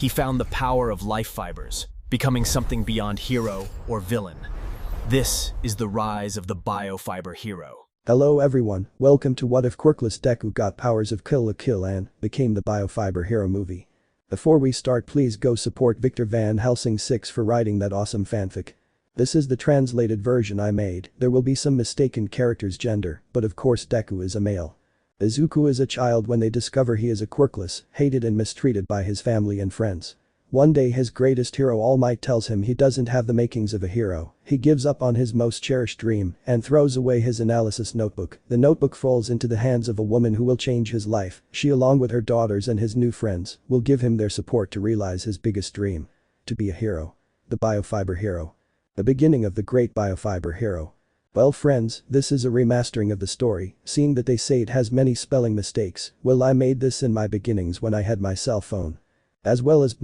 He found the power of life fibers, becoming something beyond hero or villain. This is the rise of the Biofiber Hero. Hello everyone, welcome to What If Quirkless Deku got powers of Kill la Kill and became the Biofiber Hero movie. Before we start, please go support Victor Van Helsing 6 for writing that awesome fanfic. This is the translated version I made. There will be some mistaken character's gender, but of course Deku is a male. Izuku is a child when they discover he is a quirkless, hated and mistreated by his family and friends. One day his greatest hero Almight tells him he doesn't have the makings of a hero. He gives up on his most cherished dream and throws away his analysis notebook. The notebook falls into the hands of a woman who will change his life. She, along with her daughters and his new friends, will give him their support to realize his biggest dream: to be a hero. The Biofiber Hero. The beginning of the great Biofiber Hero. Well friends, this is a remastering of the story, seeing that they say it has many spelling mistakes. Well, I made this in my beginnings when I had my cell phone. As well as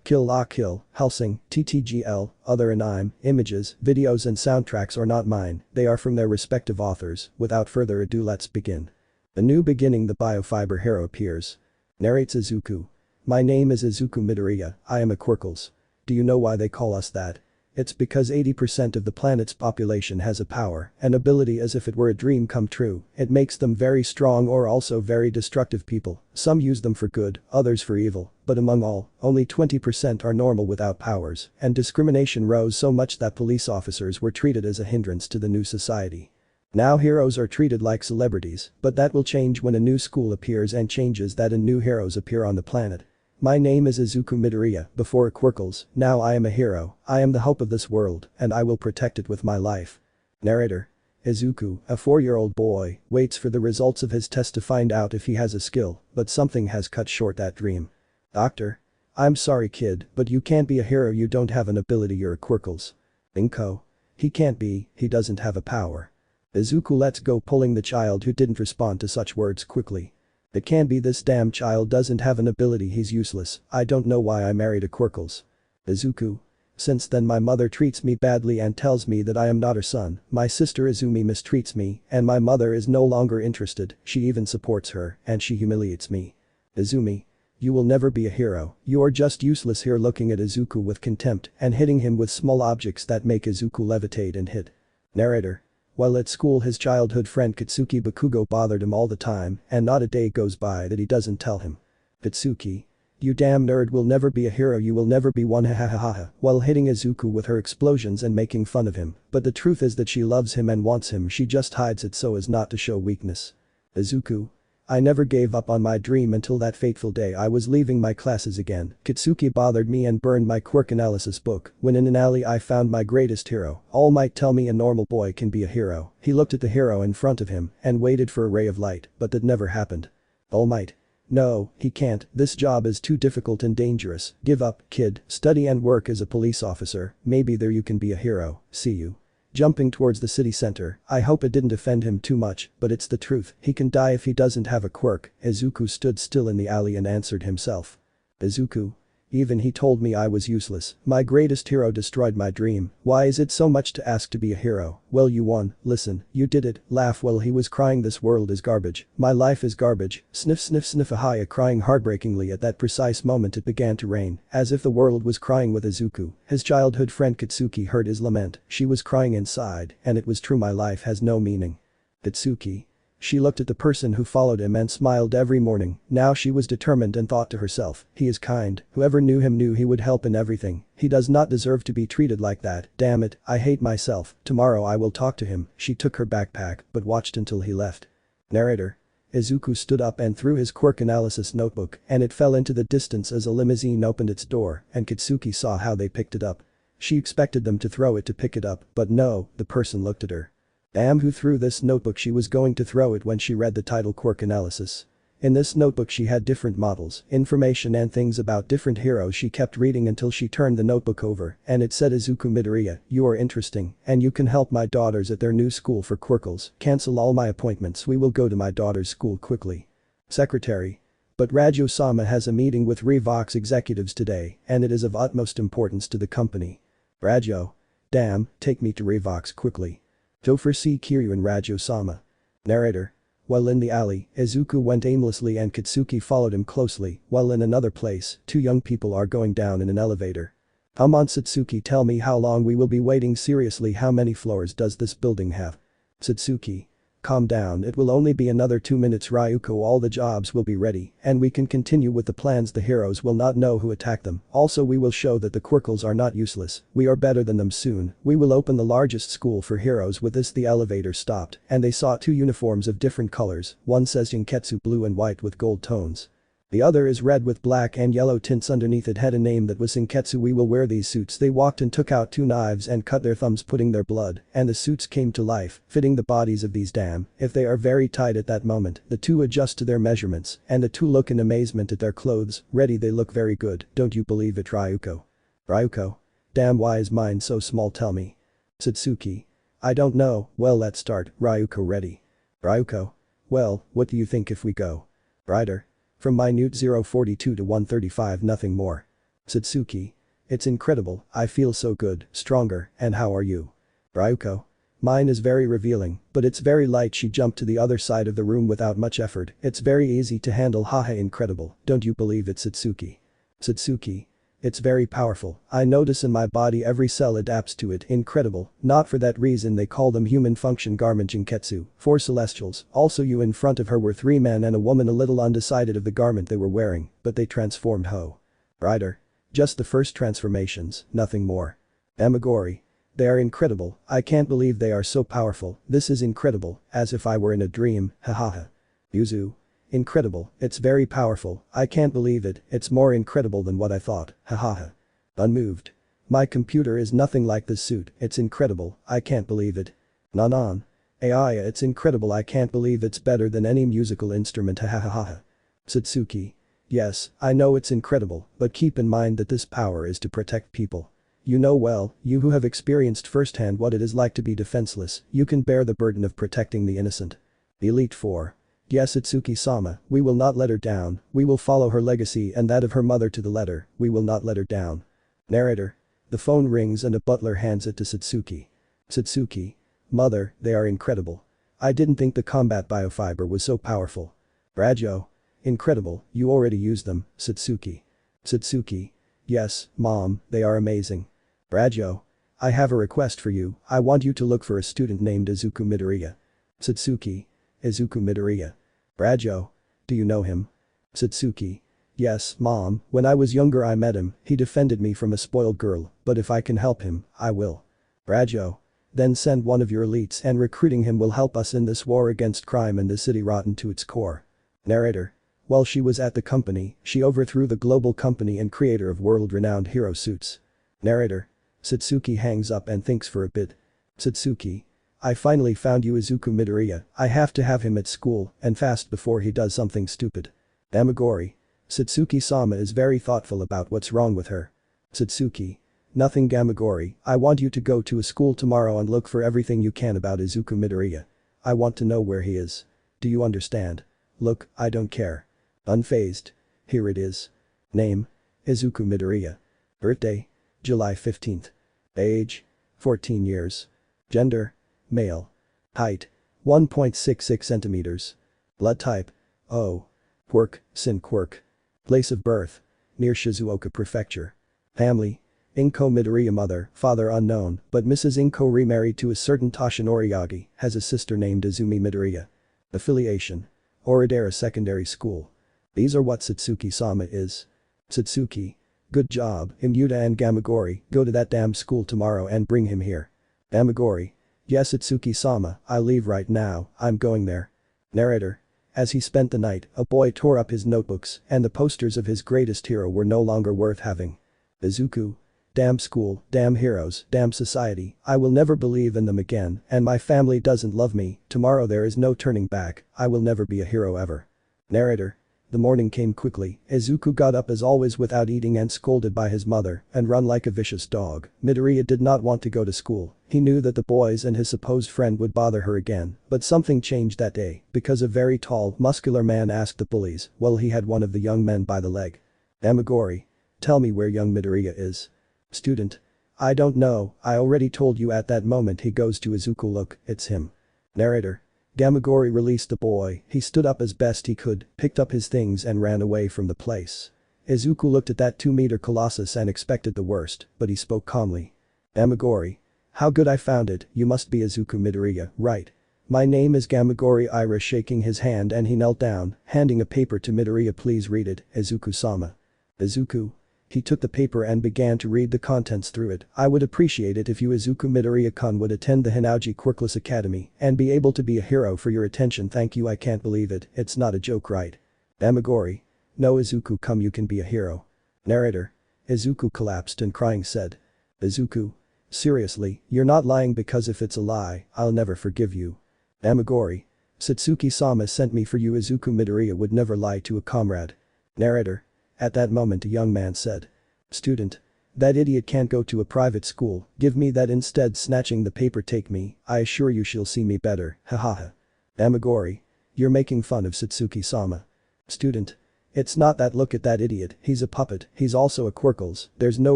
Kill la Kill, Helsing, TTGL, other anime, images, videos and soundtracks are not mine, they are from their respective authors. Without further ado, let's begin. A new beginning, the Biofiber Hero appears. Narrates Izuku. My name is Izuku Midoriya, I am a Quirkless. Do you know why they call us that? It's because 80% of the planet's population has a power, an ability as if it were a dream come true. It makes them very strong or also very destructive people. Some use them for good, others for evil, but among all, only 20% are normal without powers, and discrimination rose so much that police officers were treated as a hindrance to the new society. Now heroes are treated like celebrities, but that will change when a new school appears and changes that and new heroes appear on the planet. My name is Izuku Midoriya, before Quirkless, now I am a hero, I am the hope of this world, and I will protect it with my life. Narrator. Izuku, a 4-year-old boy, waits for the results of his test to find out if he has a skill, but something has cut short that dream. Doctor. I'm sorry kid, but you can't be a hero, you don't have an ability, you're a Quirkless. Inko. He can't be, he doesn't have a power. Izuku lets go, pulling the child who didn't respond to such words quickly. It can't be, this damn child doesn't have an ability, he's useless, I don't know why I married a Quirkless. Izuku. Since then my mother treats me badly and tells me that I am not her son, my sister Izumi mistreats me, and my mother is no longer interested, she even supports her, and she humiliates me. Izumi. You will never be a hero, you are just useless here, looking at Izuku with contempt and hitting him with small objects that make Izuku levitate and hit. Narrator. While at school his childhood friend Katsuki Bakugo bothered him all the time, and not a day goes by that he doesn't tell him. Katsuki. You damn nerd will never be a hero, you will never be one, ha ha ha ha, while hitting Izuku with her explosions and making fun of him, but the truth is that she loves him and wants him, she just hides it so as not to show weakness. Izuku. I never gave up on my dream until that fateful day I was leaving my classes again. Katsuki bothered me and burned my quirk analysis book. When in an alley I found my greatest hero. All might tell me a normal boy can be a hero. He looked at the hero in front of him and waited for a ray of light, but that never happened. All might. No, he can't, this job is too difficult and dangerous. Give up, kid, study and work as a police officer, maybe there you can be a hero, see you. Jumping towards the city center, I hope it didn't offend him too much, but it's the truth, he can die if he doesn't have a quirk. Izuku stood still in the alley and answered himself. Izuku. Even he told me I was useless, my greatest hero destroyed my dream, why is it so much to ask to be a hero? Well, you won, listen, you did it, laugh while he was crying, this world is garbage, my life is garbage, sniff sniff sniff, Ahaya crying heartbreakingly. At that precise moment it began to rain, as if the world was crying with Izuku. His childhood friend Katsuki heard his lament, she was crying inside, and it was true, my life has no meaning. Katsuki. She looked at the person who followed him and smiled every morning, now she was determined and thought to herself, he is kind, whoever knew him knew he would help in everything, he does not deserve to be treated like that, damn it, I hate myself, tomorrow I will talk to him. She took her backpack but watched until he left. Narrator. Izuku stood up and threw his quirk analysis notebook and it fell into the distance as a limousine opened its door and Katsuki saw how they picked it up. She expected them to throw it to pick it up, but no, the person looked at her. Damn, who threw this notebook? She was going to throw it when she read the title, Quirk Analysis. In this notebook she had different models, information and things about different heroes. She kept reading until she turned the notebook over and it said, Izuku Midoriya, you are interesting and you can help my daughters at their new school for Quirkles. Cancel all my appointments, we will go to my daughter's school quickly. Secretary. But Rajo-sama has a meeting with Revox executives today and it is of utmost importance to the company. Rajo. Damn, take me to Revox quickly. Topher C. Kiryu and Rajo-sama. Narrator. While in the alley, Izuku went aimlessly and Katsuki followed him closely, while in another place, two young people are going down in an elevator. Come on Satsuki, tell me how long we will be waiting, seriously how many floors does this building have? Satsuki. Calm down, it will only be another 2 minutes Ryuko, all the jobs will be ready and we can continue with the plans, the heroes will not know who attacked them, also we will show that the Quirkles are not useless, we are better than them soon, we will open the largest school for heroes. With this the elevator stopped and they saw two uniforms of different colors, one says Jinketsu blue and white with gold tones. The other is red with black and yellow tints, underneath it had a name that was Senketsu. We will wear these suits. They walked and took out two knives and cut their thumbs, putting their blood, and the suits came to life, fitting the bodies of these. Damn, if they are very tight at that moment, the two adjust to their measurements and the two look in amazement at their clothes. Ready, they look very good, don't you believe it Ryuko? Ryuko? Damn, why is mine so small, tell me. Satsuki. I don't know, well let's start. Ryuko, ready? Ryuko. Well, what do you think if we go? Rider. From minute 042 to 135, nothing more. Satsuki. It's incredible, I feel so good, stronger, and how are you? Ryuko. Mine is very revealing, but it's very light. She jumped to the other side of the room without much effort, it's very easy to handle, haha, incredible, don't you believe it Satsuki? Satsuki. It's very powerful, I notice in my body every cell adapts to it, incredible, not for that reason they call them human function garment Jinketsu, 4 celestials, also you in front of her were 3 men and a woman, a little undecided of the garment they were wearing, but they transformed ho. Rider. Just the first transformations, nothing more. Amagori. They are incredible, I can't believe they are so powerful, this is incredible, as if I were in a dream, hahaha. Yuzu. Incredible, it's very powerful, I can't believe it, it's more incredible than what I thought, hahaha. Unmoved. My computer is nothing like this suit, it's incredible, I can't believe it. Nanan. Aiya, it's incredible, I can't believe it's better than any musical instrument, hahaha. Satsuki. Yes, I know it's incredible, but keep in mind that this power is to protect people. You know well, you who have experienced firsthand what it is like to be defenseless, you can bear the burden of protecting the innocent. Elite 4. Yes Itsuki-sama, we will not let her down, we will follow her legacy and that of her mother to the letter, we will not let her down. Narrator. The phone rings and a butler hands it to Satsuki. Satsuki. Mother, they are incredible. I didn't think the combat biofiber was so powerful. Rajo. Incredible, you already used them, Satsuki. Satsuki. Yes, Mom, they are amazing. Rajo. I have a request for you, I want you to look for a student named Izuku Midoriya. Satsuki. Izuku Midoriya. Rajo. Do you know him? Satsuki. Yes, Mom, when I was younger I met him, he defended me from a spoiled girl, but if I can help him, I will. Rajo. Then send one of your elites and recruiting him will help us in this war against crime and the city rotten to its core. Narrator. While she was at the company, she overthrew the global company and creator of world-renowned hero suits. Narrator. Satsuki hangs up and thinks for a bit. Satsuki. I finally found you Izuku Midoriya, I have to have him at school and fast before he does something stupid. Amagori. Satsuki-sama is very thoughtful about what's wrong with her. Satsuki. Nothing Gamagori, I want you to go to a school tomorrow and look for everything you can about Izuku Midoriya. I want to know where he is. Do you understand? Look, I don't care. Unfazed. Here it is. Name. Izuku Midoriya. Birthday. July 15th. Age. 14 years. Gender. Male. Height. 1.66 centimeters. Blood type. O. Quirk, Sin Quirk. Place of birth. Near Shizuoka Prefecture. Family. Inko Midoriya, mother, father unknown, but Mrs. Inko remarried to a certain Toshinori Yagi, has a sister named Izumi Midoriya. Affiliation. Oradera Secondary School. These are what Satsuki-sama is. Satsuki. Good job, Imuta and Gamagori, go to that damn school tomorrow and bring him here. Gamagori. Yes Satsuki-sama, I'll leave right now, I'm going there. Narrator. As he spent the night, a boy tore up his notebooks and the posters of his greatest hero were no longer worth having. Izuku. Damn school, damn heroes, damn society, I will never believe in them again and my family doesn't love me, tomorrow there is no turning back, I will never be a hero ever. Narrator. The morning came quickly, Izuku got up as always without eating and scolded by his mother and run like a vicious dog. Midoriya did not want to go to school, he knew that the boys and his supposed friend would bother her again, but something changed that day because a very tall, muscular man asked the bullies, well he had one of the young men by the leg. Amagori. Tell me where young Midoriya is. Student. I don't know, I already told you at that moment he goes to Izuku, look, it's him. Narrator. Gamagori released the boy, he stood up as best he could, picked up his things and ran away from the place. Izuku looked at that 2-meter colossus and expected the worst, but he spoke calmly. Gamagori. How good I found it, you must be Izuku Midoriya, right? My name is Gamagori Ira, shaking his hand, and he knelt down, handing a paper to Midoriya. Please read it, Izuku-sama. Izuku. He took the paper and began to read the contents through it. I would appreciate it if you Izuku Midoriya-kun would attend the Hinauji Quirkless Academy and be able to be a hero. For your attention, thank you. I can't believe it, it's not a joke, right? Gamagori. No, Izuku, come, you can be a hero. Narrator. Izuku collapsed and crying said. Izuku. Seriously, you're not lying, because if it's a lie, I'll never forgive you. Gamagori. Satsuki-sama sent me for you. Izuku Midoriya would never lie to a comrade. Narrator. At that moment a young man said. Student. That idiot can't go to a private school, give me that instead. Snatching the paper, take me, I assure you she'll see me better, hahaha. Gamagori. You're making fun of Satsuki-sama. Student. It's not that, look at that idiot, he's a puppet, he's also a Quirkles, there's no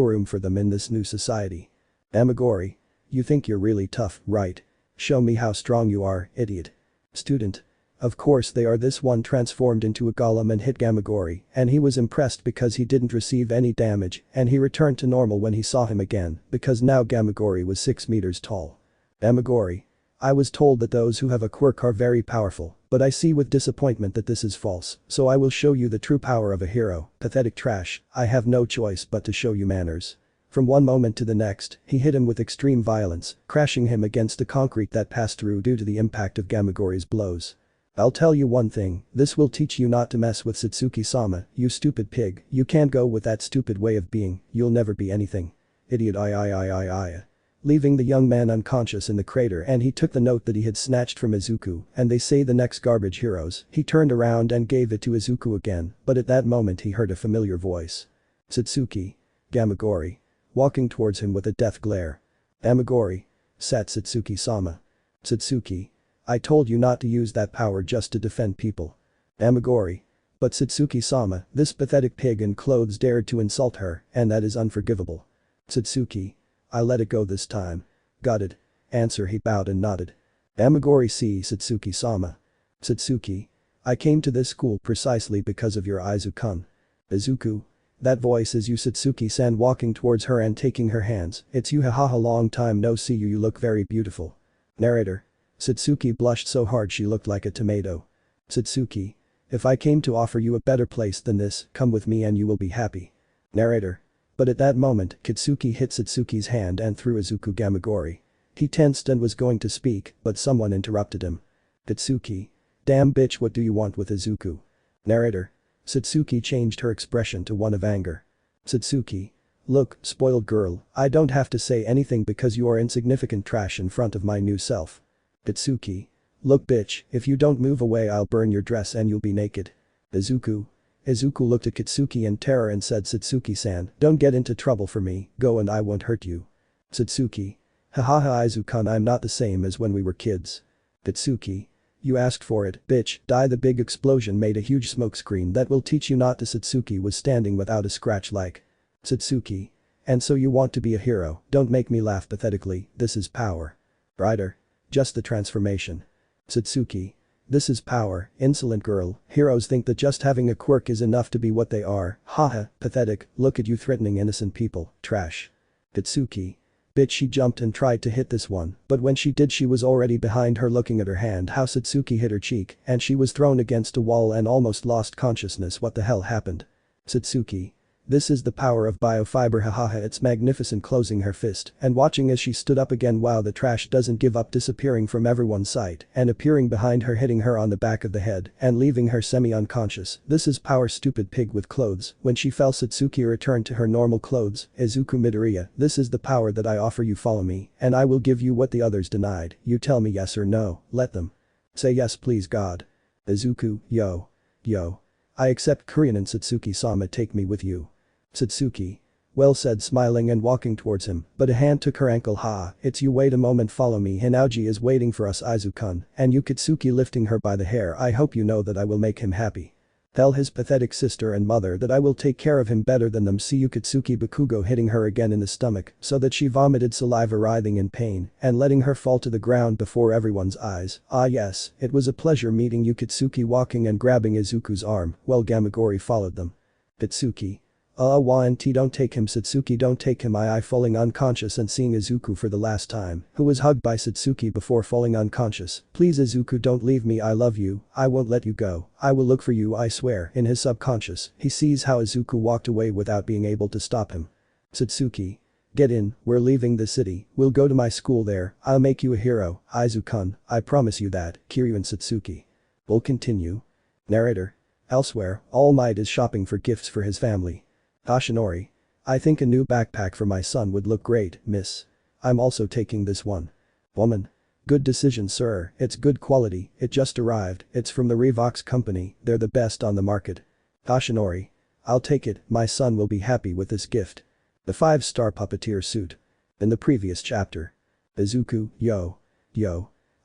room for them in this new society. Gamagori. You think you're really tough, right? Show me how strong you are, idiot. Student. Of course they are. This one transformed into a golem and hit Gamagori, and he was impressed because he didn't receive any damage, and he returned to normal when he saw him again, because now Gamagori was 6 meters tall. Gamagori. I was told that those who have a quirk are very powerful, but I see with disappointment that this is false, so I will show you the true power of a hero. Pathetic trash, I have no choice but to show you manners. From one moment to the next, he hit him with extreme violence, crashing him against the concrete that passed through due to the impact of Gamagori's blows. I'll tell you one thing, this will teach you not to mess with Satsuki-sama, you stupid pig, you can't go with that stupid way of being, you'll never be anything. Idiot. I. Leaving the young man unconscious in the crater, and he took the note that he had snatched from Izuku, and they say the next garbage heroes, he turned around and gave it to Izuku again, but at that moment he heard a familiar voice. Satsuki. Gamagori. Walking towards him with a death glare. Gamagori. Sat Satsuki-sama. Satsuki. I told you not to use that power just to defend people. Gamagori. But Satsuki-sama, this pathetic pig in clothes dared to insult her, and that is unforgivable. Satsuki. I let it go this time. Got it. Answer. He bowed and nodded. Gamagori. See Satsuki-sama. Satsuki. I came to this school precisely because of your Izuku-kun. Izuku. That voice is you. Satsuki-san walking towards her and taking her hands. It's you, hahaha, long time no see, you look very beautiful. Narrator. Satsuki blushed so hard she looked like a tomato. Satsuki. If I came to offer you a better place than this, come with me and you will be happy. Narrator. But at that moment, Kitsuki hit Satsuki's hand and threw Izuku Gamagori. He tensed and was going to speak, but someone interrupted him. Kitsuki. Damn bitch, what do you want with Izuku? Narrator. Satsuki changed her expression to one of anger. Satsuki. Look, spoiled girl, I don't have to say anything because you are insignificant trash in front of my new self. Kitsuki. Look bitch, if you don't move away I'll burn your dress and you'll be naked. Izuku. Izuku looked at Kitsuki in terror and said, Satsuki-san, don't get into trouble for me, go and I won't hurt you. Satsuki. Hahaha, Izuku-kun, I'm not the same as when we were kids. Kitsuki. You asked for it, bitch. Die. The big explosion made a huge smoke screen that will teach you not to. Satsuki was standing without a scratch like. Satsuki. And so you want to be a hero, don't make me laugh pathetically, this is power. Writer. Just the transformation. Satsuki. This is power, insolent girl, heroes think that just having a quirk is enough to be what they are, haha, pathetic, look at you threatening innocent people, trash. Kitsuki. Bitch, she jumped and tried to hit this one, but when she did she was already behind her looking at her hand how Satsuki hit her cheek and she was thrown against a wall and almost lost consciousness. What the hell happened? Satsuki. This is the power of biofiber, hahaha, it's magnificent, closing her fist and watching as she stood up again. Wow, the trash doesn't give up, disappearing from everyone's sight and appearing behind her, hitting her on the back of the head and leaving her semi-unconscious. This is power, stupid pig with clothes. When she fell, Satsuki returned to her normal clothes. Izuku Midoriya, this is the power that I offer you, follow me and I will give you what the others denied, you tell me yes or no, let them. Say yes please God. Izuku, yo. I accept Korean and Satsuki-sama, take me with you. Satsuki. Well said, smiling and walking towards him, but a hand took her ankle. It's you, wait a moment, follow me, Hinauji is waiting for us, Izuku-kun, and you. Kitsuki lifting her by the hair. I hope you know that I will make him happy. Tell his pathetic sister and mother that I will take care of him better than them. See Ukitsuki Bakugo hitting her again in the stomach so that she vomited saliva writhing in pain and letting her fall to the ground before everyone's eyes. Ah yes, it was a pleasure meeting Ukitsuki walking and grabbing Izuku's arm while Gamagori followed them. Itsuki. Wanti don't take him Satsuki don't take him I falling unconscious and seeing Izuku for the last time, who was hugged by Satsuki before falling unconscious. Please Izuku don't leave me I love you, I won't let you go, I will look for you I swear. In his subconscious, he sees how Izuku walked away without being able to stop him. Satsuki. Get in, we're leaving the city, we'll go to my school there, I'll make you a hero, Izuku-kun, I promise you that, Kiryu and Satsuki. We'll continue. Narrator. Elsewhere, All Might is shopping for gifts for his family. Toshinori. I think a new backpack for my son would look great, miss. I'm also taking this one. Woman. Good decision sir, it's good quality, it just arrived, it's from the Revox company, they're the best on the market. Toshinori. I'll take it, my son will be happy with this gift. The 5-star puppeteer suit. In the previous chapter. Izuku, yo.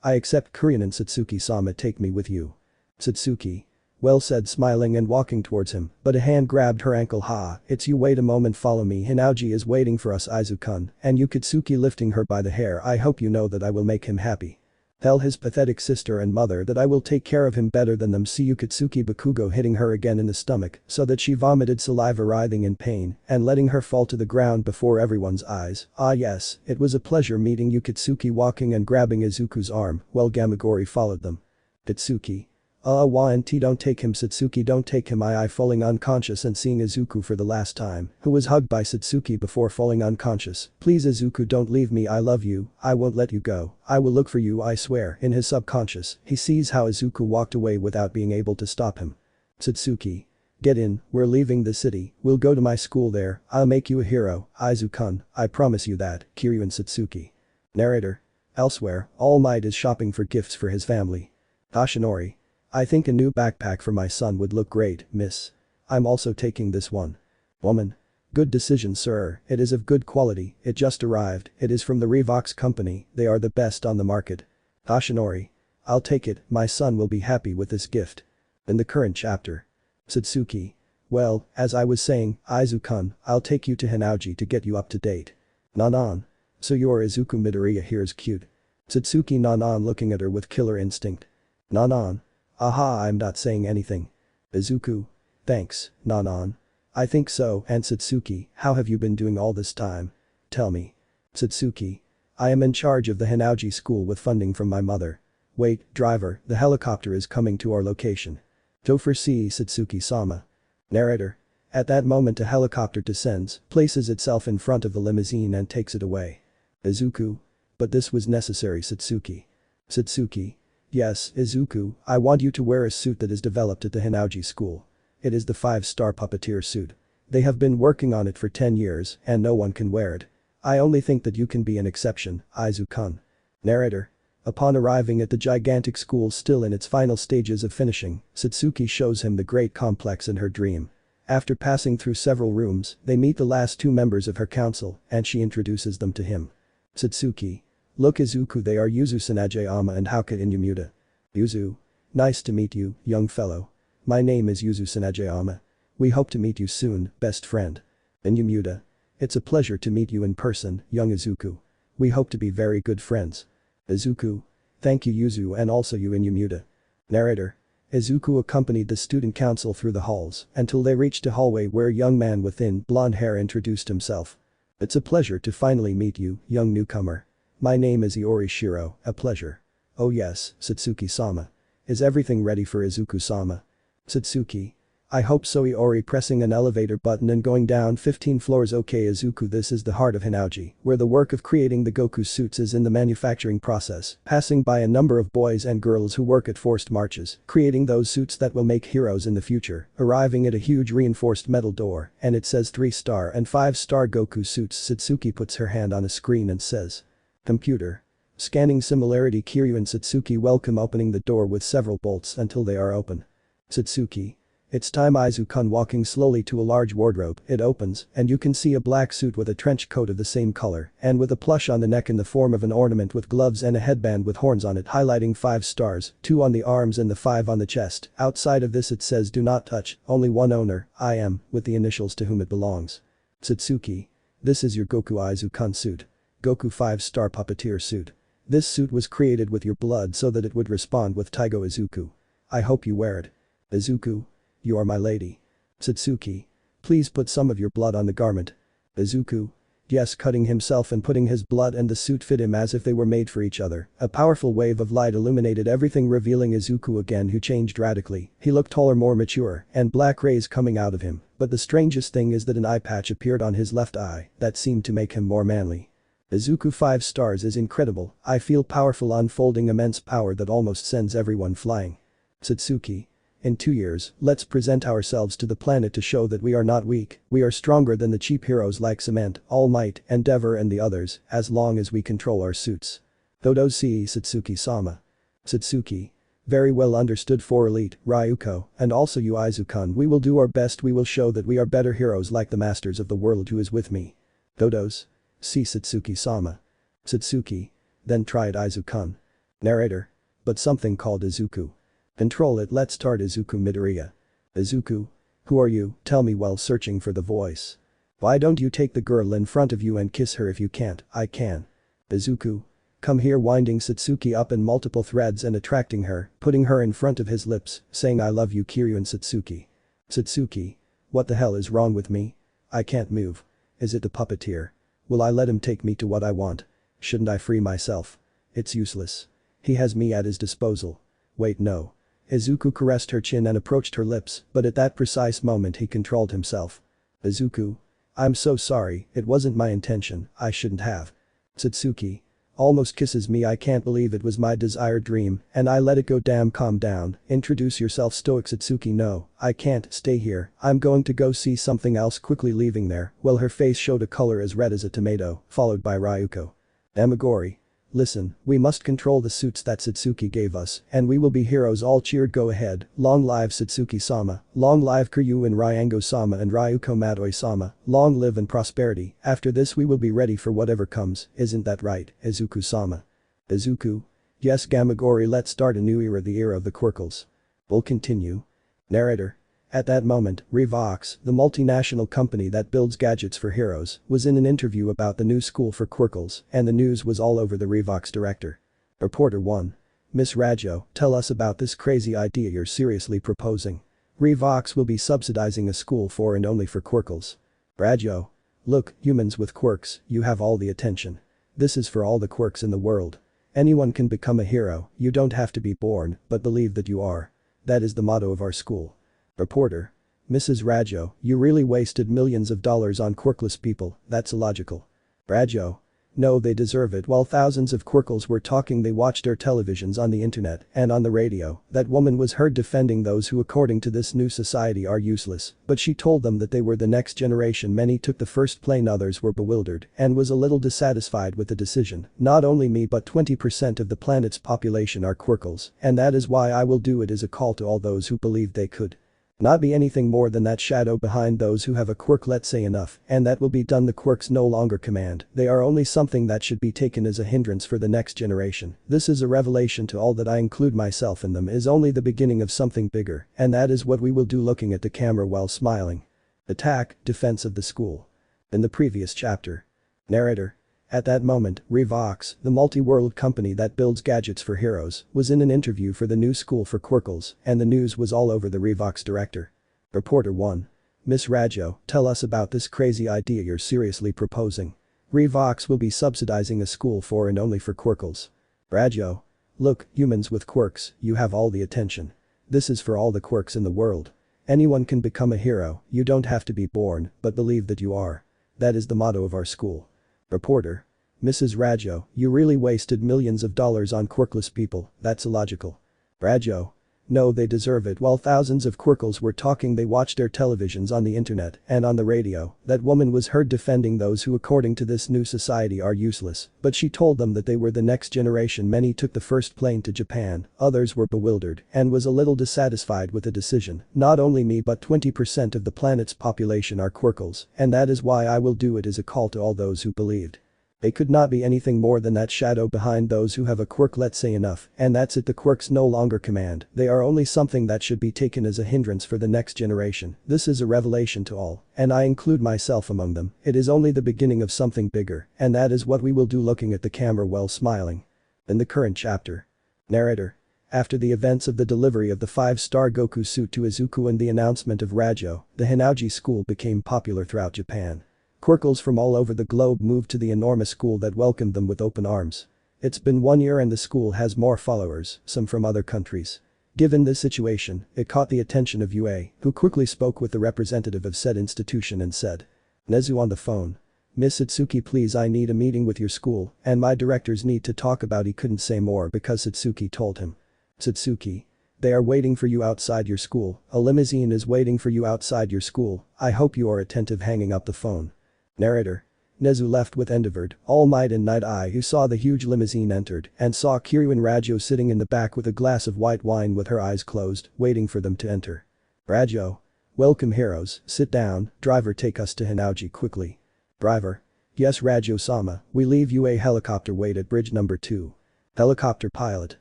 I accept Korean and Satsuki-sama take me with you. Satsuki. Well said smiling and walking towards him, but a hand grabbed her ankle it's you wait a moment follow me Hinauji is waiting for us Izuku-kun and Ukitsuki lifting her by the hair I hope you know that I will make him happy. Tell his pathetic sister and mother that I will take care of him better than them see Ukitsuki Bakugo hitting her again in the stomach so that she vomited saliva writhing in pain and letting her fall to the ground before everyone's eyes. Ah yes, it was a pleasure meeting Ukitsuki walking and grabbing Izuku's arm while Gamagori followed them. Itsuki. Wanti don't take him Satsuki don't take him I falling unconscious and seeing Izuku for the last time, who was hugged by Satsuki before falling unconscious. Please Izuku don't leave me I love you, I won't let you go, I will look for you I swear. In his subconscious, he sees how Izuku walked away without being able to stop him. Satsuki. Get in, we're leaving the city, we'll go to my school there, I'll make you a hero, Izuku-kun, I promise you that, Kiryu and Satsuki. Narrator. Elsewhere, All Might is shopping for gifts for his family. Toshinori. I think a new backpack for my son would look great, miss. I'm also taking this one. Woman. Good decision sir, it is of good quality, it just arrived, it is from the Revox company, they are the best on the market. Toshinori. I'll take it, my son will be happy with this gift. In the current chapter. Satsuki. Well, as I was saying, Izuku-kun, I'll take you to Hinauji to get you up to date. Nanan. So your Izuku Midoriya here is cute. Satsuki Nanan looking at her with killer instinct. Nanan. Aha I'm not saying anything. Izuku. Thanks, Nanan. I think so and Satsuki, how have you been doing all this time? Tell me. Satsuki. I am in charge of the Hinauji school with funding from my mother. Wait, driver, the helicopter is coming to our location. Topher see Satsuki-sama. Narrator. At that moment a helicopter descends, places itself in front of the limousine and takes it away. Izuku. But this was necessary Satsuki. Satsuki. Yes, Izuku, I want you to wear a suit that is developed at the Hinauji school. It is the 5-star puppeteer suit. They have been working on it for 10 years and no one can wear it. I only think that you can be an exception, Izuku-kun. Narrator. Upon arriving at the gigantic school still in its final stages of finishing, Satsuki shows him the great complex in her dream. After passing through several rooms, they meet the last 2 members of her council and she introduces them to him. Satsuki. Look Izuku they are Yuzu Sanajayama and Hauka Inuyuta. Yuzu. Nice to meet you, young fellow. My name is Yuzu Sanajayama. We hope to meet you soon, best friend. Inuyuta. It's a pleasure to meet you in person, young Izuku. We hope to be very good friends. Izuku. Thank you Yuzu and also you Inuyuta. Narrator. Izuku accompanied the student council through the halls until they reached a hallway where a young man with thin, blonde hair introduced himself. It's a pleasure to finally meet you, young newcomer. My name is Iori Shiro, a pleasure. Oh yes, Satsuki-sama. Is everything ready for Izuku-sama? Satsuki. I hope so Iori pressing an elevator button and going down 15 floors okay Izuku this is the heart of Hinauji, where the work of creating the Goku suits is in the manufacturing process, passing by a number of boys and girls who work at forced marches, creating those suits that will make heroes in the future, arriving at a huge reinforced metal door, and it says 3-star and 5-star Goku suits Satsuki puts her hand on a screen and says. Computer. Scanning similarity Kiryu and Satsuki welcome opening the door with several bolts until they are open. Satsuki. It's time. Izuku walking slowly to a large wardrobe, it opens, and you can see a black suit with a trench coat of the same color, and with a plush on the neck in the form of an ornament with gloves and a headband with horns on it highlighting 5 stars, 2 on the arms and the 5 on the chest. Outside of this it says do not touch, only one owner, I am, with the initials to whom it belongs. Satsuki. This is your Goku Izuku suit. Goku 5-star puppeteer suit. This suit was created with your blood so that it would respond with Taigo Izuku. I hope you wear it. Izuku. You are my lady. Satsuki. Please put some of your blood on the garment. Izuku. Yes, cutting himself and putting his blood and the suit fit him as if they were made for each other. A powerful wave of light illuminated everything revealing Izuku again, who changed radically. He looked taller, more mature, and black rays coming out of him. But the strangest thing is that an eye patch appeared on his left eye that seemed to make him more manly. Izuku 5 stars is incredible. I feel powerful, unfolding immense power that almost sends everyone flying. Satsuki. In 2 years, let's present ourselves to the planet to show that we are not weak, we are stronger than the cheap heroes like Cement, Almight, Endeavor and the others, as long as we control our suits. Dodo see Satsuki-sama. Satsuki. Very well understood. For Elite, Ryuko, and also you Izuku, we will do our best. We will show that we are better heroes like the masters of the world who is with me. Dodos. See Satsuki-sama. Satsuki. Then try it Izuku. Narrator. But something called Izuku. Control it. Let's start. Izuku Midoriya. Izuku. Who are you? Tell me while searching for the voice. Why don't you take the girl in front of you and kiss her? If you can't, I can. Izuku. Come here, winding Satsuki up in multiple threads and attracting her, putting her in front of his lips, saying I love you Kiryu and Satsuki. Satsuki. What the hell is wrong with me? I can't move. Is it the puppeteer? Will I let him take me to what I want? Shouldn't I free myself? It's useless. He has me at his disposal. Wait, no. Izuku caressed her chin and approached her lips, but at that precise moment he controlled himself. Izuku. I'm so sorry, it wasn't my intention, I shouldn't have. Satsuki. Almost kisses me. I can't believe it was my desired dream, and I let it go. Damn, calm down, introduce yourself. Stoic Satsuki. No, I can't stay here, I'm going to go see something else. Quickly leaving there, well her face showed a color as red as a tomato, followed by Ryuko. Amagori. Listen, we must control the suits that Satsuki gave us, and we will be heroes. All cheered. Go ahead, long live Satsuki-sama, long live Kiryu and Ryango-sama and Ryuko Matoi-sama, long live and prosperity. After this we will be ready for whatever comes, isn't that right, Izuku-sama? Izuku. Yes Gamagori, let's start a new era, the era of the Quirkles. We'll continue. Narrator. At that moment, Revox, the multinational company that builds gadgets for heroes, was in an interview about the new school for Quirkles, and the news was all over the Revox director. Reporter 1. Miss Rajo, tell us about this crazy idea you're seriously proposing. Revox will be subsidizing a school for and only for Quirkles. Rajo. Look, humans with quirks, you have all the attention. This is for all the quirks in the world. Anyone can become a hero, you don't have to be born, but believe that you are. That is the motto of our school. Reporter. Mrs. Rajo, you really wasted millions of dollars on quirkless people, that's illogical. Rajo. No, they deserve it. While thousands of Quirkles were talking, they watched our televisions, on the internet, and on the radio. That woman was heard defending those who according to this new society are useless, but she told them that they were the next generation. Many took the first plane, others were bewildered and was a little dissatisfied with the decision. Not only me but 20% of the planet's population are Quirkles, and that is why I will do it as a call to all those who believed they could not be anything more than that shadow behind those who have a quirk. Let's say enough, and that will be done. The quirks no longer command, they are only something that should be taken as a hindrance for the next generation. This is a revelation to all that I include myself in them, is only the beginning of something bigger, and that is what we will do. Looking at the camera while smiling. Attack, defense of the school. In the previous chapter. Narrator. At that moment, Revox, the multi-world company that builds gadgets for heroes, was in an interview for the new school for Quirkles, and the news was all over the Revox director. Reporter 1. Miss Rajo, tell us about this crazy idea you're seriously proposing. Revox will be subsidizing a school for and only for Quirkles. Rajo. Look, humans with quirks, you have all the attention. This is for all the quirks in the world. Anyone can become a hero, you don't have to be born, but believe that you are. That is the motto of our school. Reporter. Mrs. Rajo, you really wasted millions of dollars on quirkless people, that's illogical. Rajo. No, they deserve it. While thousands of Quirkles were talking, they watched their televisions on the internet and on the radio. That woman was heard defending those who according to this new society are useless, but she told them that they were the next generation. Many took the first plane to Japan, others were bewildered and was a little dissatisfied with the decision. Not only me but 20% of the planet's population are Quirkles, and that is why I will do it as a call to all those who believed. They could not be anything more than that shadow behind those who have a quirk. Let's say enough, and that's it. The quirks no longer command, they are only something that should be taken as a hindrance for the next generation. This is a revelation to all, and I include myself among them. It is only the beginning of something bigger, and that is what we will do. Looking at the camera while smiling. In the current chapter. Narrator. After the events of the delivery of the 5-star Goku suit to Izuku and the announcement of Rajo, the Hinauji school became popular throughout Japan. Quirkles from all over the globe moved to the enormous school that welcomed them with open arms. It's been 1 year and the school has more followers, some from other countries. Given this situation, it caught the attention of Yue, who quickly spoke with the representative of said institution and said. Nezu on the phone. Miss Satsuki, please, I need a meeting with your school, and my directors need to talk about. He couldn't say more because Satsuki told him. Satsuki. They are waiting for you outside your school. A limousine is waiting for you outside your school. I hope you are attentive. Hanging up the phone. Narrator. Nezu left with Endeavored, All Might and Night Eye, who saw the huge limousine entered and saw Kiryu and Rajo sitting in the back with a glass of white wine with her eyes closed, waiting for them to enter. Rajo. Welcome heroes, sit down. Driver, take us to Hinauji quickly. Driver. Yes Rajo-sama, we leave you. A helicopter wait at bridge number 2. Helicopter pilot.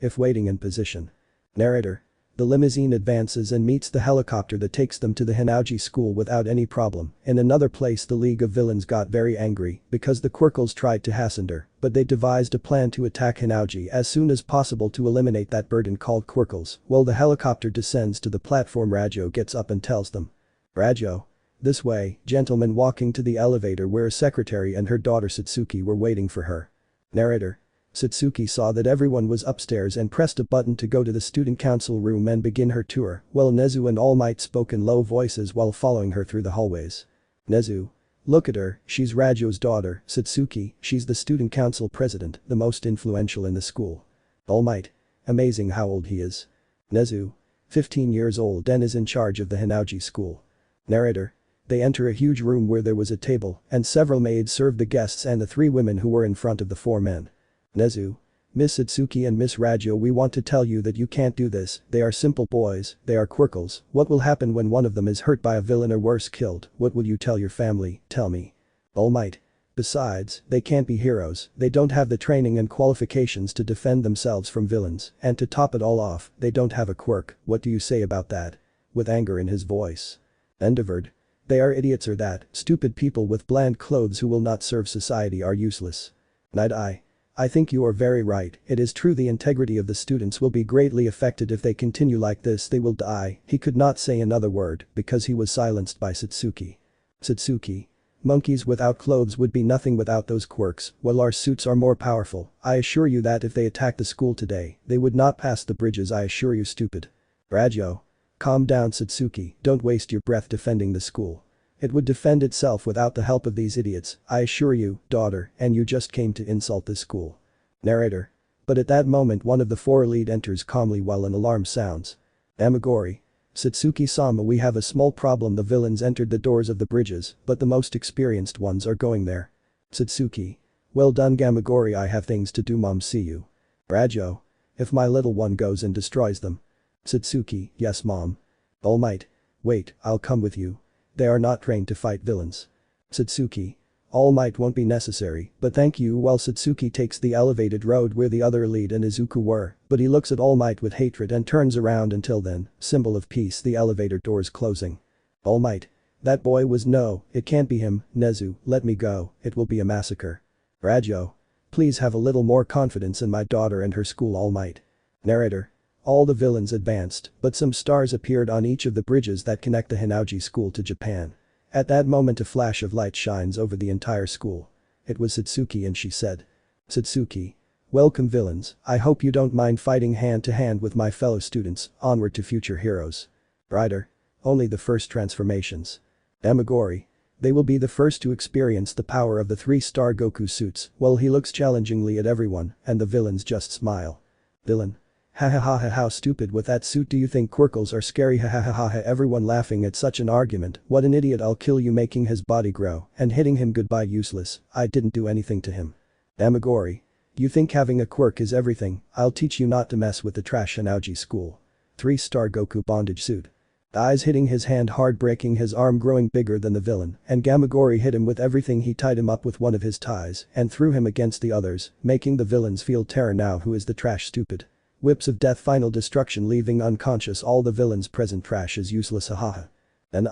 If waiting in position. Narrator. The limousine advances and meets the helicopter that takes them to the Hinauji school without any problem. In another place, the League of Villains got very angry because the Quirkles tried to hasten her, but they devised a plan to attack Hinauji as soon as possible to eliminate that burden called Quirkles. While the helicopter descends to the platform, Rajo gets up and tells them. Rajo. This way, gentlemen, walking to the elevator where a secretary and her daughter Satsuki were waiting for her. Narrator. Satsuki saw that everyone was upstairs and pressed a button to go to the student council room and begin her tour, while Nezu and All Might spoke in low voices while following her through the hallways. Nezu. Look at her, she's Rajo's daughter. Satsuki, she's the student council president, the most influential in the school. All Might. Amazing how old he is. Nezu. 15 years old and is in charge of the Hinauji school. Narrator. They enter a huge room where there was a table and several maids served the guests and the 3 women who were in front of the 4 men. Nezu. Miss Satsuki and Miss Rajo, we want to tell you that you can't do this. They are simple boys, they are Quirkles. What will happen when one of them is hurt by a villain or worse killed? What will you tell your family? Tell me. All Might. Besides, they can't be heroes, they don't have the training and qualifications to defend themselves from villains, and to top it all off, they don't have a quirk. What do you say about that? With anger in his voice. Endeavored. They are idiots, or that, stupid people with bland clothes who will not serve society are useless. Night Eye. I think you are very right. It is true the integrity of the students will be greatly affected if they continue like this. They will die. He could not say another word because he was silenced by Satsuki. Satsuki. Monkeys without clothes would be nothing without those quirks, while our suits are more powerful. I assure you that if they attack the school today, they would not pass the bridges. I assure you, stupid. Rajo. Calm down Satsuki, don't waste your breath defending the school. It would defend itself without the help of these idiots, I assure you, daughter, and you just came to insult this school. Narrator. But at that moment one of the 4 lead enters calmly while an alarm sounds. Amagori. Satsuki-sama, we have a small problem. The villains entered the doors of the bridges, but the most experienced ones are going there. Satsuki. Well done Gamagori, I have things to do. Mom, see you. Rajo. If my little one goes and destroys them. Satsuki. Yes mom. All Might. Wait, I'll come with you. They are not trained to fight villains. Satsuki. All Might won't be necessary, but thank you. While Satsuki takes the elevated road where the other lead and Izuku were, but he looks at All Might with hatred and turns around. Until then, symbol of peace, the elevator doors closing. All Might. That boy was no, it can't be him. Nezu, let me go, it will be a massacre. Rajo. Please have a little more confidence in my daughter and her school. All Might. Narrator. All the villains advanced, but some stars appeared on each of the bridges that connect the Hinauji school to Japan. At that moment a flash of light shines over the entire school. It was Satsuki and she said. Satsuki. Welcome villains, I hope you don't mind fighting hand to hand with my fellow students, onward to future heroes. Rider. Only the first transformations. Amagori. They will be the first to experience the power of the 3-star Goku suits. While he looks challengingly at everyone and the villains just smile. Villain. Ha ha ha ha, how stupid. With that suit do you think Quirkles are scary? Ha ha ha ha ha, everyone laughing at such an argument. What an idiot, I'll kill you, making his body grow and hitting him goodbye, useless. I didn't do anything to him. Amagori. You think having a quirk is everything? I'll teach you not to mess with the trash Hanaoji school. 3-star Goku bondage suit. Eyes hitting his hand hard, breaking his arm, growing bigger than the villain, and Gamagori hit him with everything. He tied him up with one of his ties and threw him against the others, making the villains feel terror. Now who is the trash, stupid? Whips of death, final destruction, leaving unconscious all the villains present. Trash is useless, hahaha. And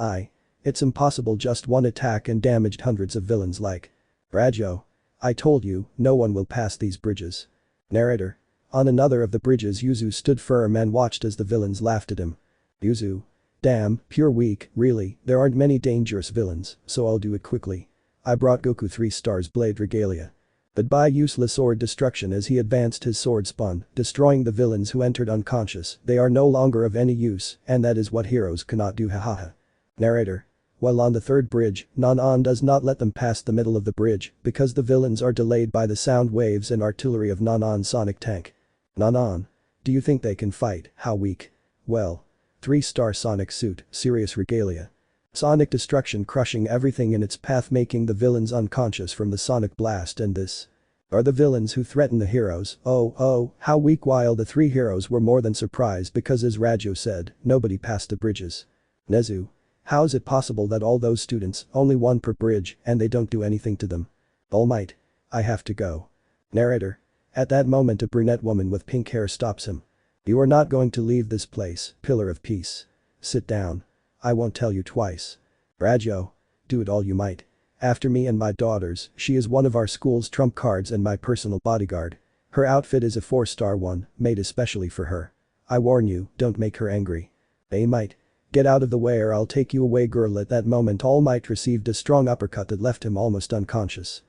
it's impossible, just one attack and damaged hundreds of villains like Rajo. I told you, no one will pass these bridges. Narrator. On another of the bridges Yuzu stood firm and watched as the villains laughed at him. Yuzu. Damn, pure weak, really, there aren't many dangerous villains, so I'll do it quickly. I brought Goku 3 stars blade regalia. Goodbye, useless sword destruction. As he advanced, his sword spun, destroying the villains who entered unconscious. They are no longer of any use, and that is what heroes cannot do, hahaha. Narrator. While on the third bridge, Nanan does not let them pass the middle of the bridge because the villains are delayed by the sound waves and artillery of Nanan's sonic tank. Nanan. Do you think they can fight? How weak. Well. 3-star sonic suit, serious regalia. Sonic destruction, crushing everything in its path, making the villains unconscious from the sonic blast. And this are the villains who threaten the heroes. Oh, how weak. While the 3 heroes were more than surprised because, as Rajo said, nobody passed the bridges. Nezu. How is it possible that all those students, only one per bridge, and they don't do anything to them? Almight. I have to go. Narrator. At that moment a brunette woman with pink hair stops him. You are not going to leave this place, pillar of peace. Sit down. I won't tell you twice. Rajo. Do it all you might. After me and my daughters, she is one of our school's trump cards and my personal bodyguard. Her outfit is a 4-star one, made especially for her. I warn you, don't make her angry. Almight. Get out of the way or I'll take you away, girl. At that moment Almight received a strong uppercut that left him almost unconscious.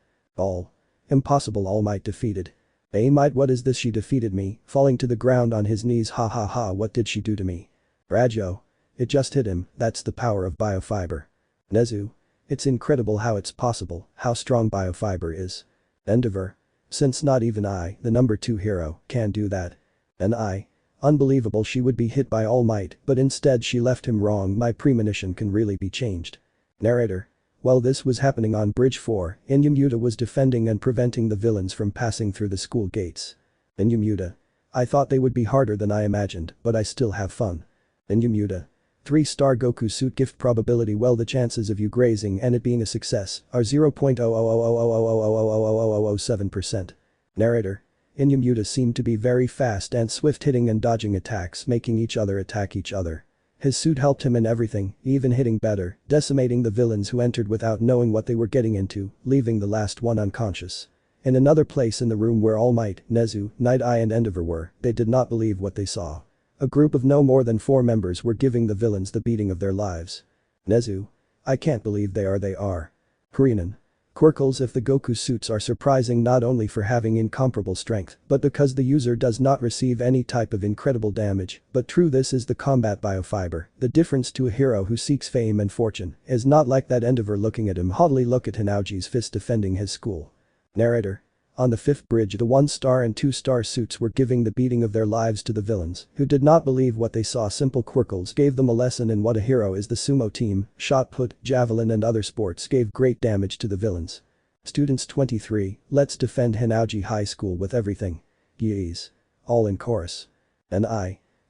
Impossible. Almight defeated. Almight, what is this? She defeated me, falling to the ground on his knees. Ha ha ha, what did she do to me? Rajo. It just hit him, that's the power of biofiber. Nezu. It's incredible how it's possible, how strong biofiber is. Endeavor. Since not even I, the number 2 hero, can do that. And unbelievable, she would be hit by All Might, but instead she left him wrong. My premonition can really be changed. Narrator. While this was happening on Bridge 4, Inuyuta was defending and preventing the villains from passing through the school gates. Inuyuta. I thought they would be harder than I imagined, but I still have fun. Inuyuta. 3-star Goku suit gift probability. Well, the chances of you grazing and it being a success are 0.00000000007%. Narrator. Inuyuta seemed to be very fast and swift, hitting and dodging attacks, making each other attack each other. His suit helped him in everything, even hitting better, decimating the villains who entered without knowing what they were getting into, leaving the last one unconscious. In another place in the room where All Might, Nezu, Night Eye and Endeavor were, they did not believe what they saw. A group of no more than 4 members were giving the villains the beating of their lives. Nezu. I can't believe they are. Kurinan. Quirkles. If the Goku suits are surprising not only for having incomparable strength, but because the user does not receive any type of incredible damage, but true, this is the combat biofiber. The difference to a hero who seeks fame and fortune is not like that. Endeavor looking at him haughtily. Look at Hanaoji's fist defending his school. Narrator. On the 5th bridge the 1-star and 2-star suits were giving the beating of their lives to the villains, who did not believe what they saw. Simple Quirkles gave them a lesson in what a hero is. The sumo team, shot put, javelin and other sports gave great damage to the villains. Students 23, let's defend Hanaoji High School with everything. Yes. All in chorus. And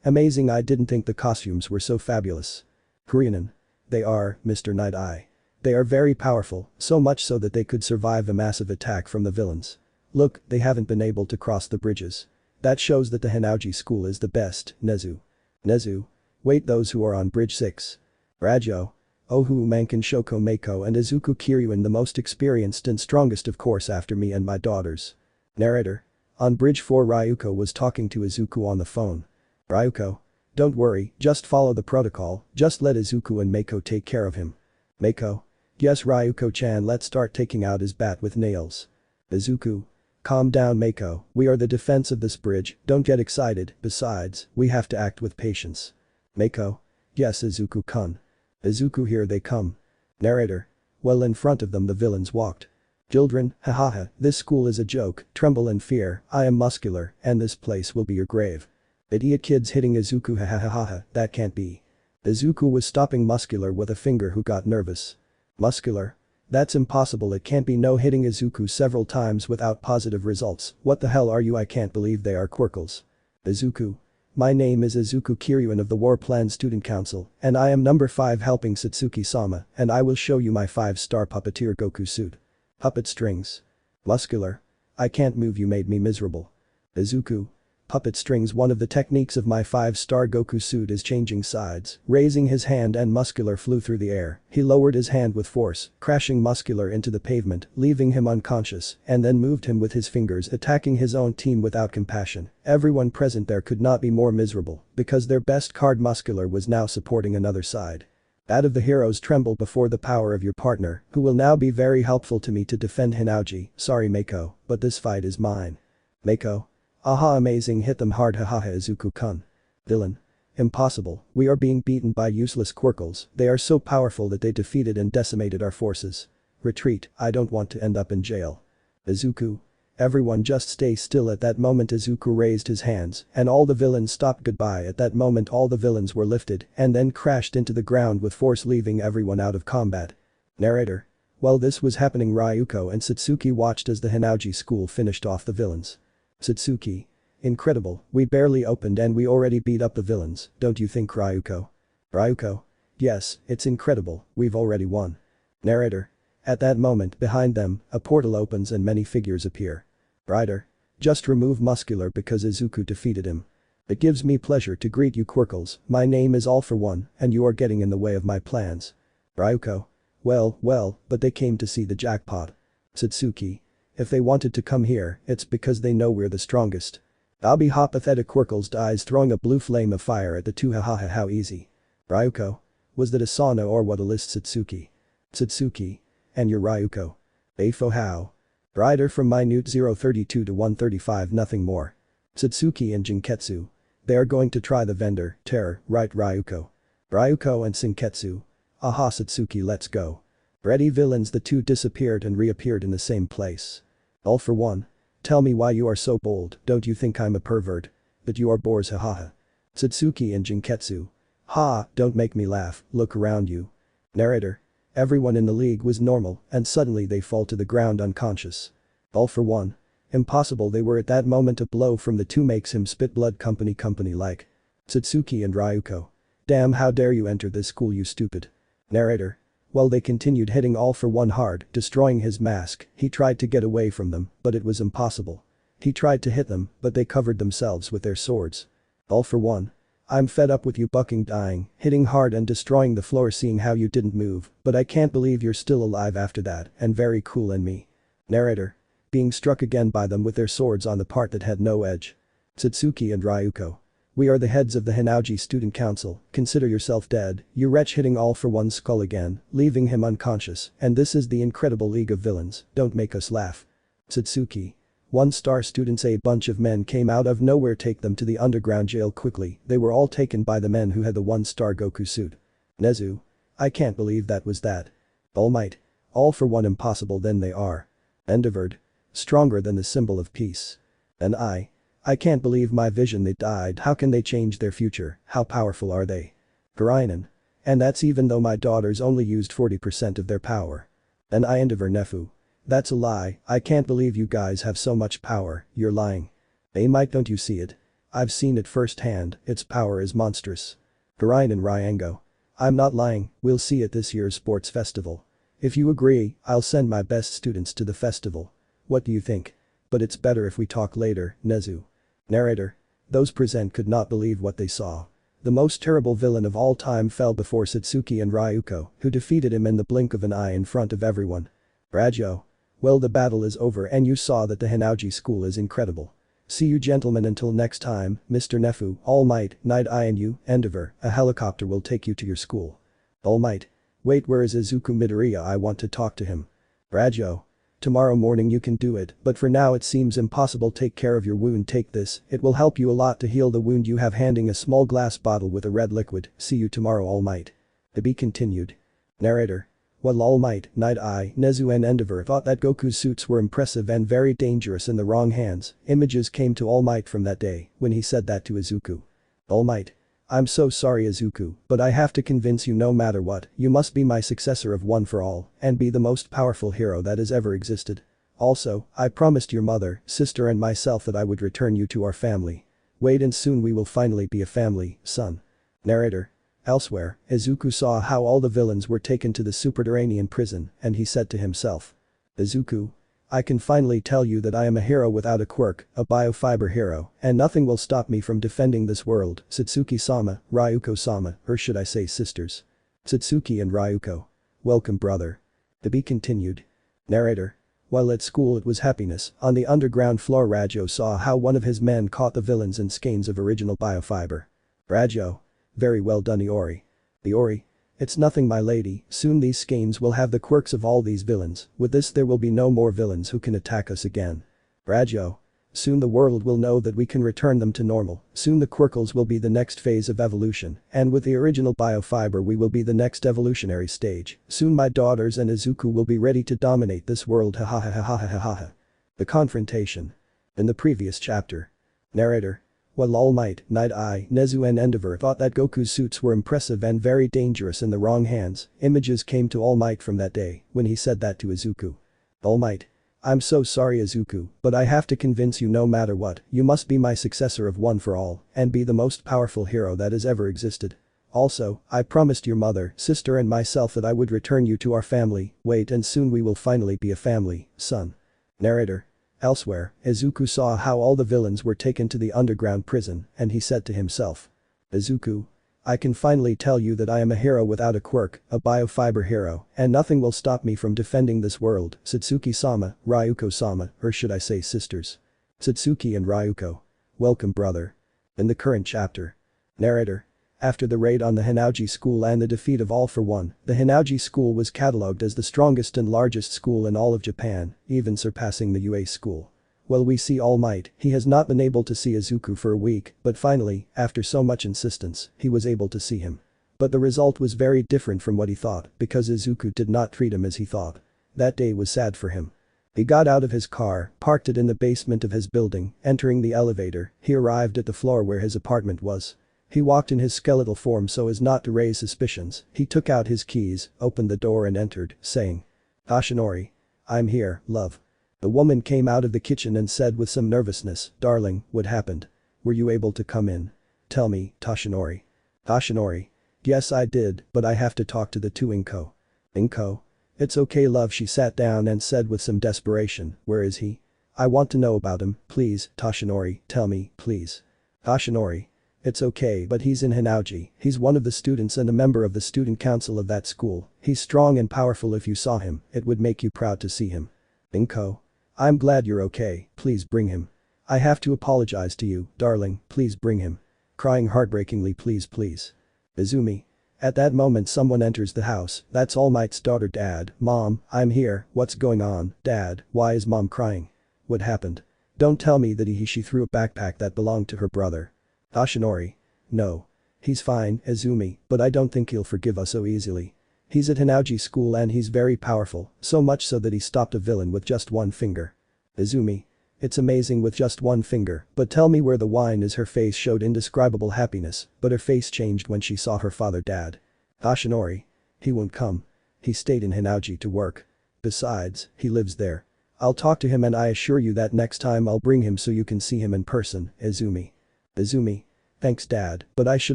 amazing, I didn't think the costumes were so fabulous. Kurinan. They are, Mr. Night Eye. They are very powerful, so much so that they could survive a massive attack from the villains. Look, they haven't been able to cross the bridges. That shows that the Hanaoji school is the best. Nezu. Nezu. Wait, those who are on bridge 6. Rajo. Ohu Mankin Shoko Meiko and Izuku Kiryuin, the most experienced and strongest of course after me and my daughters. Narrator. On bridge 4 Ryuko was talking to Izuku on the phone. Ryuko. Don't worry, just follow the protocol, just let Izuku and Meiko take care of him. Meiko. Yes Ryuko-chan, let's start taking out his bat with nails. Izuku. Calm down Meiko, we are the defense of this bridge, don't get excited, besides, we have to act with patience. Meiko. Yes Izuku-kun. Izuku, here they come. Narrator. Well, in front of them the villains walked. Children, hahaha, this school is a joke, tremble in fear, I am muscular, and this place will be your grave. Idiot kids hitting Izuku, ha ha ha ha ha, that can't be. Izuku was stopping Muscular with a finger, who got nervous. Muscular? That's impossible, it can't be. No, hitting Izuku several times without positive results. What the hell are you? I can't believe they are Quirkles. Izuku. My name is Izuku Kiryuan of the War Plan Student Council, and I am number 5 helping Satsuki-sama, and I will show you my 5-star puppeteer Goku suit. Puppet strings. Muscular. I can't move, you made me miserable. Izuku. Puppet strings. One of the techniques of my 5-star Goku suit is changing sides. Raising his hand and Muscular flew through the air. He lowered his hand with force, crashing Muscular into the pavement, leaving him unconscious, and then moved him with his fingers, attacking his own team without compassion. Everyone present there could not be more miserable, because their best card Muscular was now supporting another side. That of the heroes tremble before the power of your partner, who will now be very helpful to me to defend Hinauji. Sorry Mako, but this fight is mine. Mako. Aha, amazing, hit them hard, hahaha. Izuku-kun. Villain. Impossible, we are being beaten by useless Quirkles, they are so powerful that they defeated and decimated our forces. Retreat, I don't want to end up in jail. Izuku. Everyone just stay still. At that moment Izuku raised his hands, and all the villains stopped. Goodbye. At that moment all the villains were lifted, and then crashed into the ground with force, leaving everyone out of combat. Narrator. While this was happening, Ryuko and Satsuki watched as the Hinauji school finished off the villains. Satsuki. Incredible, we barely opened and we already beat up the villains, don't you think, Ryuko? Ryuko. Yes, it's incredible, we've already won. Narrator. At that moment, behind them, a portal opens and many figures appear. Rider. Just remove Muscular because Izuku defeated him. It gives me pleasure to greet you Quirkles, my name is All For One, and you are getting in the way of my plans. Ryuko. Well, but they came to see the jackpot. Satsuki. If they wanted to come here, it's because they know we're the strongest. I'll be pathetic. Quirkles dies, throwing a blue flame of fire at the two. Hahaha, how easy. Ryuko. Was that Asana or what? A list. Satsuki. Satsuki. And you're Ryuko. Afo how? Rider from minute 032 to 135, nothing more. Satsuki and Jinketsu. They are going to try the vendor, terror, right Ryuko. Ryuko and Sinketsu. Aha Satsuki, let's go. Ready villains. The two disappeared and reappeared in the same place. All For One. Tell me why you are so bold, don't you think I'm a pervert? But you are bores, hahaha. Satsuki and Jinketsu. Ha, don't make me laugh, look around you. Narrator. Everyone in the league was normal and suddenly they fall to the ground unconscious. All For One. Impossible, they were. At that moment a blow from the two makes him spit blood. Company like. Satsuki and Ryuko. Damn, how dare you enter this school, you stupid. Narrator. Well, they continued hitting All For One hard, destroying his mask. He tried to get away from them, but it was impossible. He tried to hit them, but they covered themselves with their swords. All For One. I'm fed up with you bucking, dying, hitting hard and destroying the floor, seeing how you didn't move, but I can't believe you're still alive after that, and very cool in me. Narrator. Being struck again by them with their swords on the part that had no edge. Satsuki and Ryuko. We are the heads of the Hinauji Student Council, consider yourself dead, you wretch, hitting All For One's skull again, leaving him unconscious, and this is the incredible league of villains, don't make us laugh. Satsuki. 1-star students. A bunch of men came out of nowhere, take them to the underground jail quickly, they were all taken by the men who had the 1-star Goku suit. Nezu. I can't believe that was that. Almight. All For One, impossible, then they are. Endeavored. Stronger than the symbol of peace. And I can't believe my vision, they died, how can they change their future, how powerful are they? Hirainen. And that's even though my daughters only used 40% of their power. And I endeavor Nefu. That's a lie, I can't believe you guys have so much power, you're lying. Almight, don't you see it? I've seen it firsthand, its power is monstrous. Hirainen Ryango. I'm not lying, we'll see at this year's sports festival. If you agree, I'll send my best students to the festival. What do you think? But it's better if we talk later, Nezu. Narrator. Those present could not believe what they saw. The most terrible villain of all time fell before Satsuki and Ryuko, who defeated him in the blink of an eye in front of everyone. Rajo. Well, the battle is over and you saw that the Hinauji school is incredible. See you gentlemen until next time, Mr. Nefu, All Might, Night Eye and you, Endeavor, a helicopter will take you to your school. All Might. Wait, where is Izuku Midoriya? I want to talk to him. Rajo. Tomorrow morning you can do it, but for now it seems impossible. Take care of your wound, take this, it will help you a lot to heal the wound you have, handing a small glass bottle with a red liquid. See you tomorrow, All Might. To be continued. Narrator. While All Might, Night Eye, Nezu and Endeavor thought that Goku's suits were impressive and very dangerous in the wrong hands, images came to All Might from that day when he said that to Izuku. All Might. I'm so sorry Izuku, but I have to convince you no matter what, you must be my successor of One for All and be the most powerful hero that has ever existed. Also, I promised your mother, sister and myself that I would return you to our family. Wait and soon we will finally be a family, son. Narrator. Elsewhere, Izuku saw how all the villains were taken to the subterranean prison and he said to himself. Izuku. I can finally tell you that I am a hero without a quirk, a biofiber hero, and nothing will stop me from defending this world, Satsuki-sama, Ryuko-sama, or should I say sisters. Satsuki and Ryuko. Welcome brother. To be continued. Narrator. While at school it was happiness, on the underground floor Rajo saw how one of his men caught the villains in skeins of original biofiber. Rajo. Very well done Iori. Iori. It's nothing my lady, soon these skeins will have the quirks of all these villains, with this there will be no more villains who can attack us again. Rajo. Soon the world will know that we can return them to normal, soon the quirkles will be the next phase of evolution, and with the original biofiber we will be the next evolutionary stage, soon my daughters and Izuku will be ready to dominate this world ha ha ha ha ha ha ha ha. The confrontation. In the previous chapter. Narrator. While All Might, Night Eye, Nezu and Endeavor thought that Goku's suits were impressive and very dangerous in the wrong hands, images came to All Might from that day when he said that to Izuku. All Might. I'm so sorry Izuku, but I have to convince you no matter what, you must be my successor of One for All and be the most powerful hero that has ever existed. Also, I promised your mother, sister and myself that I would return you to our family, wait and soon we will finally be a family, son. Narrator. Elsewhere, Izuku saw how all the villains were taken to the underground prison and he said to himself. Izuku. I can finally tell you that I am a hero without a quirk, a biofiber hero, and nothing will stop me from defending this world, Satsuki-sama, Ryuko-sama, or should I say sisters. Satsuki and Ryuko. Welcome brother. In the current chapter. Narrator. After the raid on the Hinauji school and the defeat of All for One, the Hinauji school was catalogued as the strongest and largest school in all of Japan, even surpassing the UA school. Well we see All Might, he has not been able to see Izuku for a week, but finally, after so much insistence, he was able to see him. But the result was very different from what he thought, because Izuku did not treat him as he thought. That day was sad for him. He got out of his car, parked it in the basement of his building, entering the elevator, he arrived at the floor where his apartment was. He walked in his skeletal form so as not to raise suspicions, he took out his keys, opened the door and entered, saying. Tashinori. I'm here, love. The woman came out of the kitchen and said with some nervousness, darling, what happened? Were you able to come in? Tell me, Tashinori. Tashinori. Yes I did, but I have to talk to the two Inko. Inko? It's okay love she sat down and said with some desperation, where is he? I want to know about him, please, Tashinori, tell me, please. Tashinori. It's okay but he's in Hinauji, he's one of the students and a member of the student council of that school, he's strong and powerful if you saw him, it would make you proud to see him. Inko. I'm glad you're okay, please bring him. I have to apologize to you, darling, please bring him. Crying heartbreakingly please please. Izumi. At that moment someone enters the house, that's All Might's daughter Dad, Mom, I'm here, what's going on, Dad, why is Mom crying? What happened? Don't tell me that she threw a backpack that belonged to her brother. Tashinori. No. He's fine, Izumi, but I don't think he'll forgive us so easily. He's at Hinauji school and he's very powerful, so much so that he stopped a villain with just one finger. Izumi. It's amazing with just one finger, but tell me where the wine is her face showed indescribable happiness, but her face changed when she saw her father Dad. Tashinori. He won't come. He stayed in Hinauji to work. Besides, he lives there. I'll talk to him and I assure you that next time I'll bring him so you can see him in person, Izumi. Izumi. Thanks Dad, but I should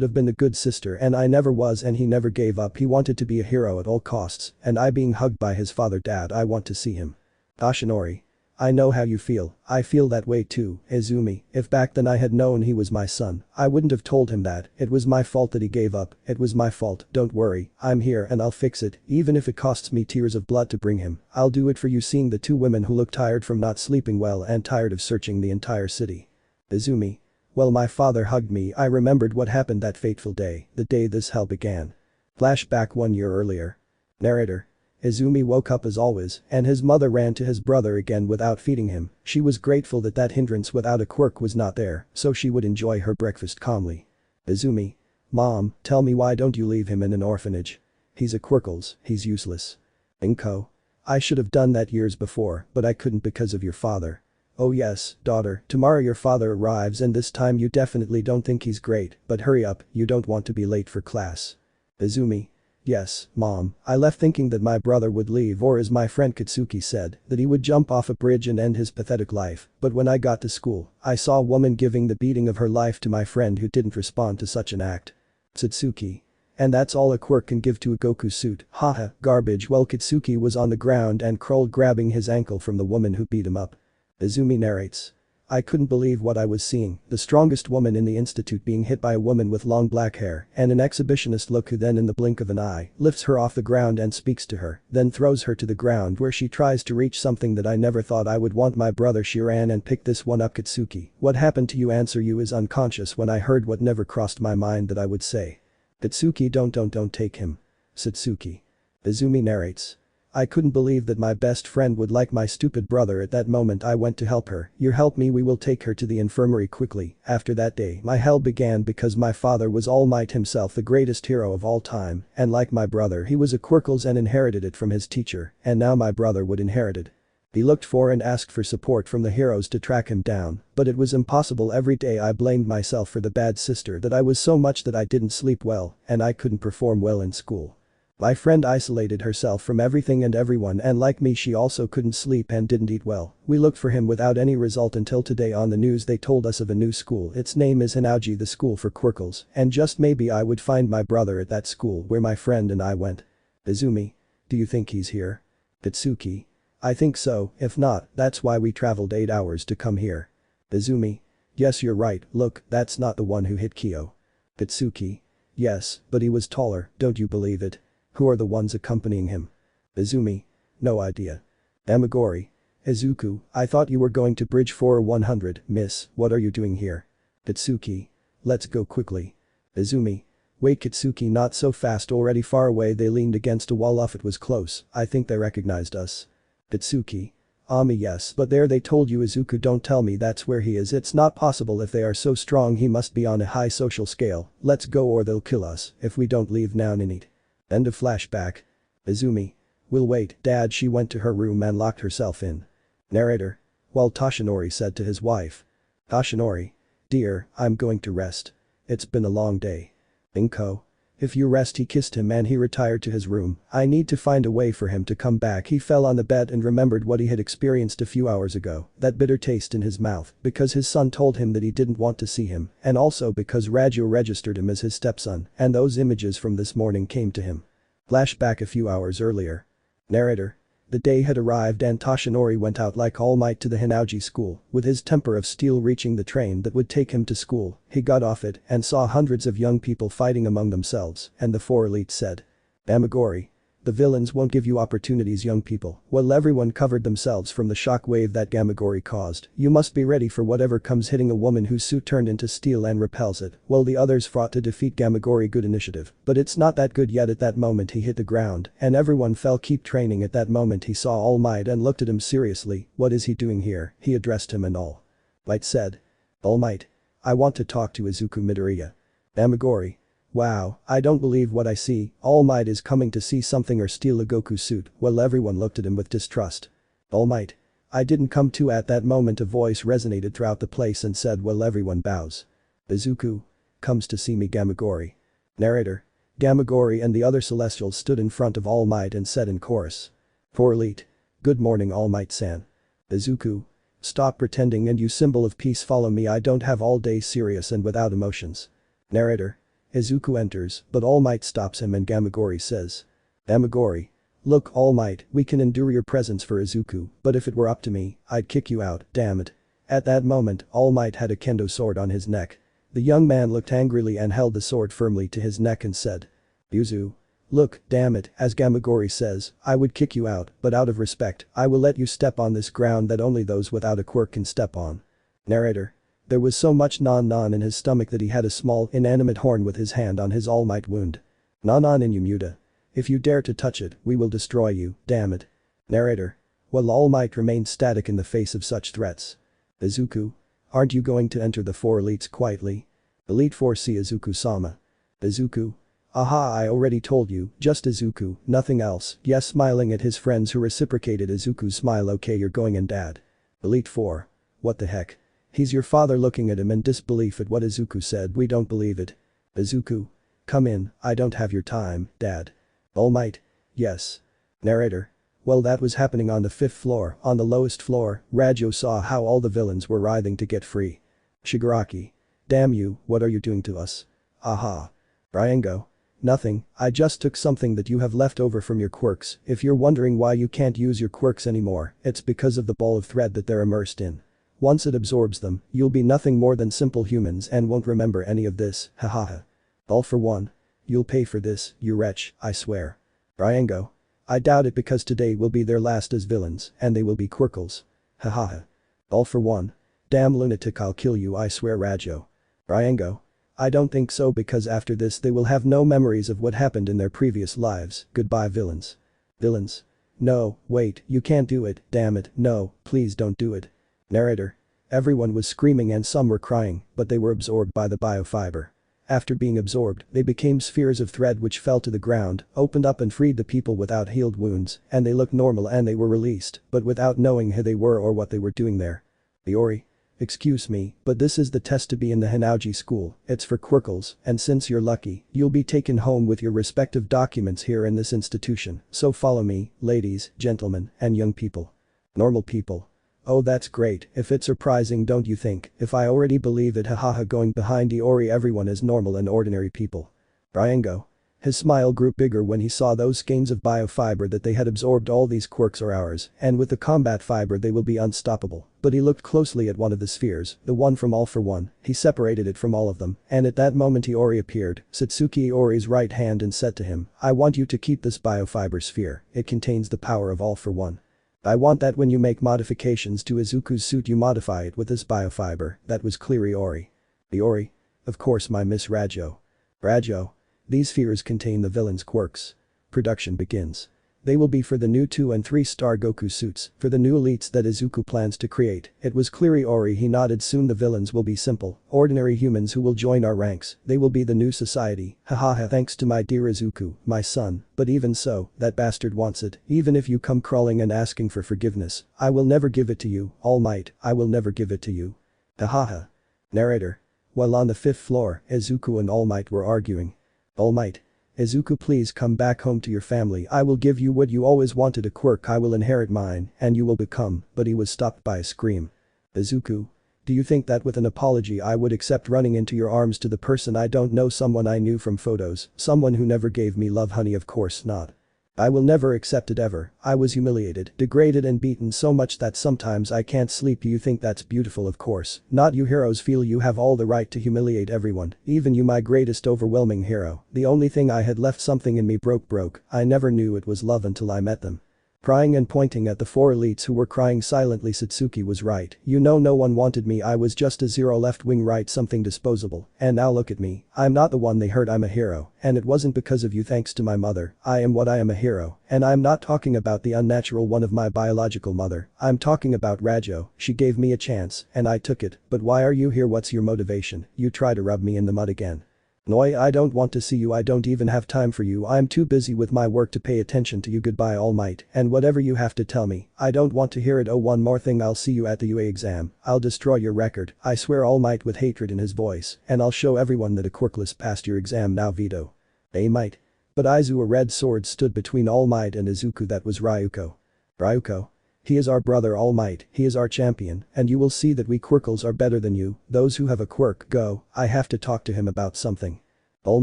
have been a good sister and I never was and he never gave up he wanted to be a hero at all costs and I being hugged by his father Dad I want to see him. Tashinori. I know how you feel, I feel that way too, Izumi, if back then I had known he was my son, I wouldn't have told him that, it was my fault that he gave up, it was my fault, don't worry, I'm here and I'll fix it, even if it costs me tears of blood to bring him, I'll do it for you seeing the two women who look tired from not sleeping well and tired of searching the entire city. Izumi. Well my father hugged me I remembered what happened that fateful day, the day this hell began. Flashback 1 year earlier. Narrator. Izumi woke up as always and his mother ran to his brother again without feeding him, she was grateful that that hindrance without a quirk was not there so she would enjoy her breakfast calmly. Izumi. Mom, tell me why don't you leave him in an orphanage? He's a quirkles, he's useless. Inko. I should have done that years before, but I couldn't because of your father. Oh yes, daughter, tomorrow your father arrives and this time you definitely don't think he's great, but hurry up, you don't want to be late for class. Izumi. Yes, mom, I left thinking that my brother would leave, or as my friend Katsuki said, that he would jump off a bridge and end his pathetic life, but when I got to school, I saw a woman giving the beating of her life to my friend who didn't respond to such an act. Satsuki. And that's all a quirk can give to a Goku suit, haha, garbage. Well, Katsuki was on the ground and crawled, grabbing his ankle from the woman who beat him up. Izumi narrates. I couldn't believe what I was seeing, the strongest woman in the institute being hit by a woman with long black hair and an exhibitionist look who then in the blink of an eye lifts her off the ground and speaks to her, then throws her to the ground where she tries to reach something that I never thought I would want. My brother. She ran and picked this one up. Katsuki. What happened to you? Answer. You is unconscious. When I heard what never crossed my mind that I would say. Katsuki. Don't take him. Satsuki. Izumi narrates. I couldn't believe that my best friend would like my stupid brother. At that moment I went to help her. You help me, we will take her to the infirmary quickly. After that day my hell began because my father was All Might himself, the greatest hero of all time, and like my brother he was a Quirkless and inherited it from his teacher, and now my brother would inherit it. He looked for and asked for support from the heroes to track him down, but it was impossible. Every day I blamed myself for the bad sister that I was, so much that I didn't sleep well and I couldn't perform well in school. My friend isolated herself from everything and everyone, and like me she also couldn't sleep and didn't eat well. We looked for him without any result until today on the news they told us of a new school. Its name is Hinauji, the school for Quirkles, and just maybe I would find my brother at that school where my friend and I went. Izumi. Do you think he's here? Katsuki. I think so, if not, that's why we traveled 8 hours to come here. Izumi. Yes, you're right, look, that's not the one who hit Kyo. Katsuki. Yes, but he was taller, don't you believe it? Who are the ones accompanying him? Izumi. No idea. Amagori. Izuku, I thought you were going to bridge 4-100, miss, what are you doing here? Katsuki. Let's go quickly. Izumi. Wait, Katsuki, not so fast, already far away. They leaned against a wall. Off it was close, I think they recognized us. Katsuki. Ami. Yes, but there they told you. Izuku, don't tell me that's where he is. It's not possible. If they are so strong he must be on a high social scale. Let's go or they'll kill us if we don't leave now. Ninit. End of flashback. Izumi. We'll wait, Dad. She went to her room and locked herself in. Narrator. While Toshinori said to his wife. Toshinori. Dear, I'm going to rest. It's been a long day. Inko. If you rest. He kissed him and he retired to his room. I need to find a way for him to come back. He fell on the bed and remembered what he had experienced a few hours ago, that bitter taste in his mouth, because his son told him that he didn't want to see him, and also because Raju registered him as his stepson, and those images from this morning came to him. Flashback a few hours earlier. Narrator. The day had arrived and Toshinori went out like All Might to the Hinauji school, with his temper of steel. Reaching the train that would take him to school, he got off it and saw hundreds of young people fighting among themselves, and the 4 elites said. Amagori. The villains won't give you opportunities, young people. While everyone covered themselves from the shockwave that Gamagori caused, you must be ready for whatever comes. Hitting a woman whose suit turned into steel and repels it, while the others fought to defeat Gamagori. Good initiative, but it's not that good yet. At that moment he hit the ground and everyone fell. Keep training. At that moment he saw All Might and looked at him seriously. What is he doing here? He addressed him and All Might said. All Might. I want to talk to Izuku Midoriya. Amagori. Wow, I don't believe what I see. All Might is coming to see something or steal a Goku suit. Well, everyone looked at him with distrust. All Might. I didn't come to. At that moment a voice resonated throughout the place and said, well, everyone bows. Izuku. Comes to see me. Gamagori. Narrator. Gamagori and the other Celestials stood in front of All Might and said in chorus. 4 Elite. Good morning, All Might-san. Izuku. Stop pretending and you symbol of peace follow me. I don't have all day serious and without emotions. Narrator. Izuku enters, but All Might stops him and Gamagori says. Amagori. Look, All Might, we can endure your presence for Izuku, but if it were up to me, I'd kick you out, damn it. At that moment, All Might had a kendo sword on his neck. The young man looked angrily and held the sword firmly to his neck and said. Yuzu. Look, damn it, as Gamagori says, I would kick you out, but out of respect, I will let you step on this ground that only those without a quirk can step on. Narrator. There was so much non in his stomach that he had a small, inanimate horn with his hand on his All Might wound. Non in you Muta. If you dare to touch it, we will destroy you, damn it. Narrator. While All Might remained static in the face of such threats. Izuku. Aren't you going to enter the 4 elites quietly? Elite 4 see Izuku-sama. Izuku. Aha, I already told you, just Izuku, nothing else. Yes, smiling at his friends who reciprocated Izuku's smile. Okay, you're going in, Dad. Elite 4. What the heck? He's your father. Looking at him in disbelief at what Izuku said. We don't believe it. Izuku. Come in, I don't have your time, Dad. All Might. Yes. Narrator. Well, that was happening on the 5th floor. On the lowest floor, Rajo saw how all the villains were writhing to get free. Shigaraki. Damn you, what are you doing to us? Aha. Ryango. Nothing, I just took something that you have left over from your quirks. If you're wondering why you can't use your quirks anymore, it's because of the ball of thread that they're immersed in. Once it absorbs them, you'll be nothing more than simple humans and won't remember any of this, hahaha. All for one. You'll pay for this, you wretch, I swear. Ryango. I doubt it because today will be their last as villains, and they will be Quirkles. Hahaha. All for one. Damn lunatic, I'll kill you, I swear. Rajo. Ryango. I don't think so because after this they will have no memories of what happened in their previous lives. Goodbye, villains. Villains. No, wait, you can't do it, damn it, no, please don't do it. Narrator. Everyone was screaming and some were crying, but they were absorbed by the biofiber. After being absorbed, they became spheres of thread which fell to the ground, opened up and freed the people without healed wounds, and they looked normal and they were released, but without knowing who they were or what they were doing there. Iori. Excuse me, but this is the test to be in the Hinauji school, it's for Quirkles, and since you're lucky, you'll be taken home with your respective documents here in this institution, so follow me, ladies, gentlemen, and young people. Normal people. Oh, that's great, if it's surprising, don't you think? If I already believe it, hahaha. Going behind Iori, everyone is normal and ordinary people. Ryango. His smile grew bigger when he saw those skeins of biofiber that they had absorbed. All these quirks are ours, and with the combat fiber they will be unstoppable. But he looked closely at one of the spheres, the one from All for One, he separated it from all of them, and at that moment Iori appeared, Satsuki Iori's right hand, and said to him, I want you to keep this biofiber sphere, it contains the power of All for One. I want that when you make modifications to Izuku's suit you modify it with this biofiber. That was clear, Iori. Iori. Of course, my Miss Rajo. Rajo. These spheres contain the villain's quirks. Production begins. They will be for the new 2 and 3 star Goku suits, for the new elites that Izuku plans to create. It was clear, Iori. He nodded. Soon the villains will be simple, ordinary humans who will join our ranks. They will be the new society. Hahaha. Thanks to my dear Izuku, my son, but even so, that bastard wants it. Even if you come crawling and asking for forgiveness, I will never give it to you, All Might, I will never give it to you. Hahaha. Narrator. While on the 5th floor, Izuku and All Might were arguing. All Might. Izuku, please come back home to your family. I will give you what you always wanted, a quirk. I will inherit mine, and you will become, but he was stopped by a scream. Izuku. Do you think that with an apology I would accept running into your arms to the person I don't know, someone I knew from photos, someone who never gave me love? Honey, of course not. I will never accept it ever. I was humiliated, degraded and beaten so much that sometimes I can't sleep. You think that's beautiful? Of course not. You heroes feel you have all the right to humiliate everyone, even you, my greatest overwhelming hero. The only thing I had left, something in me broke. I never knew it was love until I met them. Crying and pointing at the 4 elites who were crying silently. Satsuki was right. You know, no one wanted me. I was just a zero left wing, right, something disposable. And now look at me. I'm not the one they hurt. I'm a hero. And it wasn't because of you. Thanks to my mother, I am what I am, a hero. And I'm not talking about the unnatural one of my biological mother. I'm talking about Rajo. She gave me a chance, and I took it. But why are you here? What's your motivation? You try to rub me in the mud again. Noi, I don't want to see you. I don't even have time for you. I'm too busy with my work to pay attention to you. Goodbye, All Might, and whatever you have to tell me, I don't want to hear it. Oh, one more thing, I'll see you at the UA exam. I'll destroy your record, I swear. All Might with hatred in his voice, and I'll show everyone that a Quirkless passed your exam now. Veto. A Might. But Izu, a red sword stood between All Might and Izuku. That was Ryuko. Ryuko. He is our brother, All Might, he is our champion, and you will see that we Quirkles are better than you. Those who have a quirk, go, I have to talk to him about something. All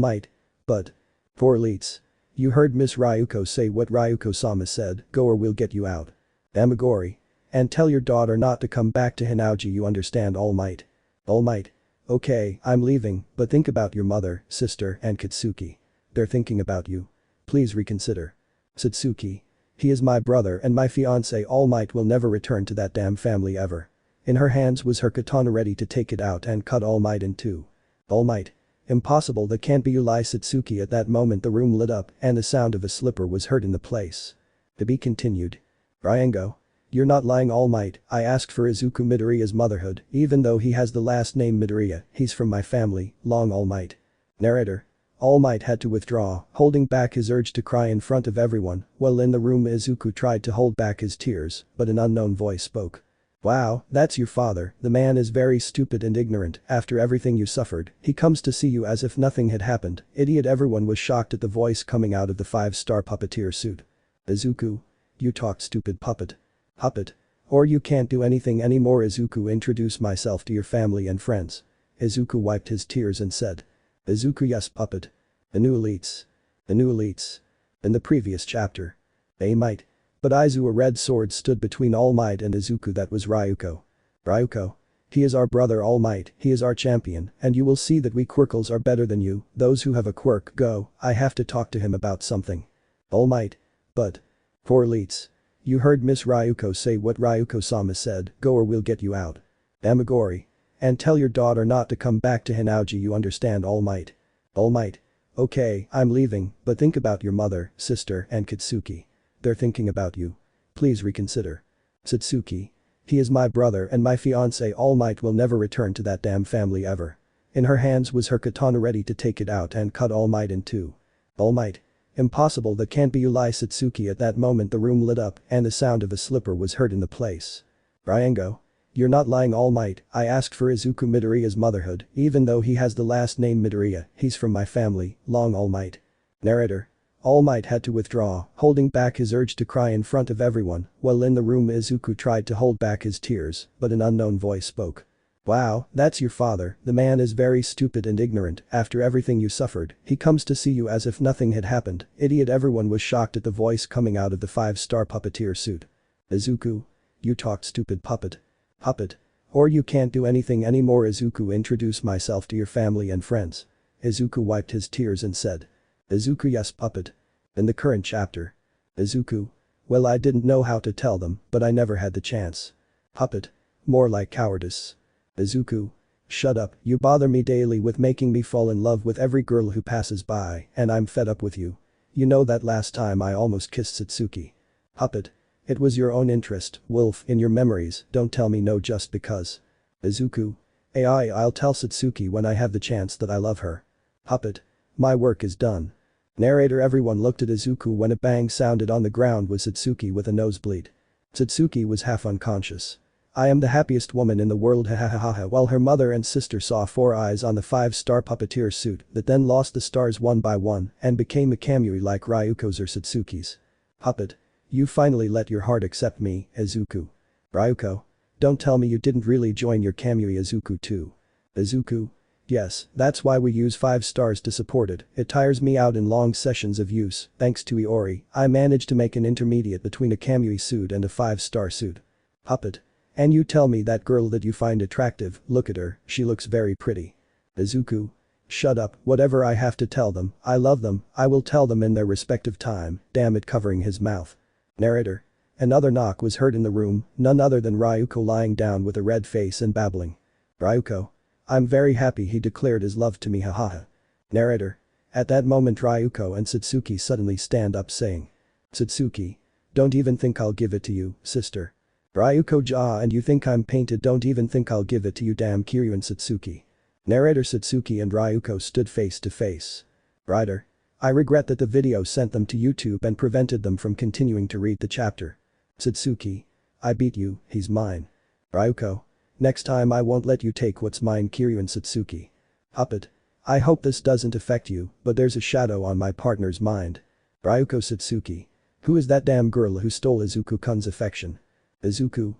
Might. But. 4 elites. You heard Miss Ryuko say what Ryuko-sama said, go or we'll get you out. Amagori. And tell your daughter not to come back to Hinauji, you understand? All Might. All Might. Okay, I'm leaving, but think about your mother, sister, and Katsuki. They're thinking about you. Please reconsider. Satsuki. He is my brother and my fiancé. All Might will never return to that damn family ever. In her hands was her katana, ready to take it out and cut All Might in two. All Might. Impossible, that can't be you, lie, Satsuki. At that moment the room lit up and the sound of a slipper was heard in the place. To be continued. Ryango. You're not lying, All Might. I asked for Izuku Midoriya's motherhood, even though he has the last name Midoriya, he's from my family, long All Might. Narrator. All Might had to withdraw, holding back his urge to cry in front of everyone, while in the room Izuku tried to hold back his tears, but an unknown voice spoke. Wow, that's your father, the man is very stupid and ignorant, after everything you suffered, he comes to see you as if nothing had happened, idiot. Everyone was shocked at the voice coming out of the 5-star puppeteer suit. Izuku. You talked, stupid puppet. Puppet. Or you can't do anything anymore. Izuku, introduce myself to your family and friends. Izuku wiped his tears and said. Izuku, yes, puppet. The new elites. The new elites. In the previous chapter. They might. But Izu, a red sword, stood between All Might and Izuku. That was Ryuko. Ryuko. He is our brother All Might, he is our champion, and you will see that we Quirkles are better than you, those who have a quirk go, I have to talk to him about something. All Might. But. Poor elites. You heard Miss Ryuko say what Ryuko-sama said, go or we'll get you out. Amagori. And tell your daughter not to come back to Hinauji, you understand? All Might. All Might. Okay, I'm leaving, but think about your mother, sister, and Kitsuki. They're thinking about you. Please reconsider. Satsuki. He is my brother and my fiancé. All Might will never return to that damn family ever. In her hands was her katana ready to take it out and cut All Might in two. All Might. Impossible, that can't be you, lie, Satsuki. At that moment the room lit up and the sound of a slipper was heard in the place. Ryango. You're not lying, All Might, I asked for Izuku Midoriya's motherhood, even though he has the last name Midoriya, he's from my family, long All Might. Narrator. All Might had to withdraw, holding back his urge to cry in front of everyone, while in the room Izuku tried to hold back his tears, but an unknown voice spoke. Wow, that's your father, the man is very stupid and ignorant, after everything you suffered, he comes to see you as if nothing had happened, idiot. Everyone was shocked at the voice coming out of the 5-star puppeteer suit. Izuku. You talked, stupid puppet. Puppet. Or you can't do anything anymore. Izuku, introduce myself to your family and friends. Izuku wiped his tears and said. Izuku, yes, puppet. In the current chapter. Izuku. Well, I didn't know how to tell them, but I never had the chance. Puppet. More like cowardice. Izuku. Shut up, you bother me daily with making me fall in love with every girl who passes by, and I'm fed up with you. You know that last time I almost kissed Satsuki. Puppet. It was your own interest, wolf, in your memories, don't tell me no just because. Izuku. I'll tell Satsuki when I have the chance that I love her. Puppet. My work is done. Narrator. Everyone looked at Izuku when a bang sounded on the ground was Satsuki with a nosebleed. Satsuki was half unconscious. I am the happiest woman in the world, ha ha ha ha. While her mother and sister saw 4 eyes on the 5-star puppeteer suit that then lost the stars one by one and became a kamui like Ryuko's or Satsuki's. Puppet. You finally let your heart accept me, Izuku. Ryuko. Don't tell me you didn't really join your kamui Izuku too. Izuku. Yes, that's why we use 5 stars to support it, it tires me out in long sessions of use, thanks to Iori, I managed to make an intermediate between a kamui suit and a 5-star suit. Puppet. And you tell me that girl that you find attractive, look at her, she looks very pretty. Izuku. Shut up, whatever I have to tell them, I love them, I will tell them in their respective time, damn it, covering his mouth. Narrator. Another knock was heard in the room, none other than Ryuko lying down with a red face and babbling. Ryuko. I'm very happy he declared his love to me, hahaha. Narrator. At that moment Ryuko and Satsuki suddenly stand up saying. Satsuki. Don't even think I'll give it to you, sister. Ryuko. Ja, and you think I'm painted? Don't even think I'll give it to you, damn Kiryu and Satsuki. Narrator. Satsuki and Ryuko stood face to face. Writer. I regret that the video sent them to YouTube and prevented them from continuing to read the chapter. Satsuki. I beat you, he's mine. Ryuko. Next time I won't let you take what's mine, Kiryu and Satsuki. Puppet. I hope this doesn't affect you, but there's a shadow on my partner's mind. Ryuko. Satsuki. Who is that damn girl who stole Izuku-kun's affection? Izuku.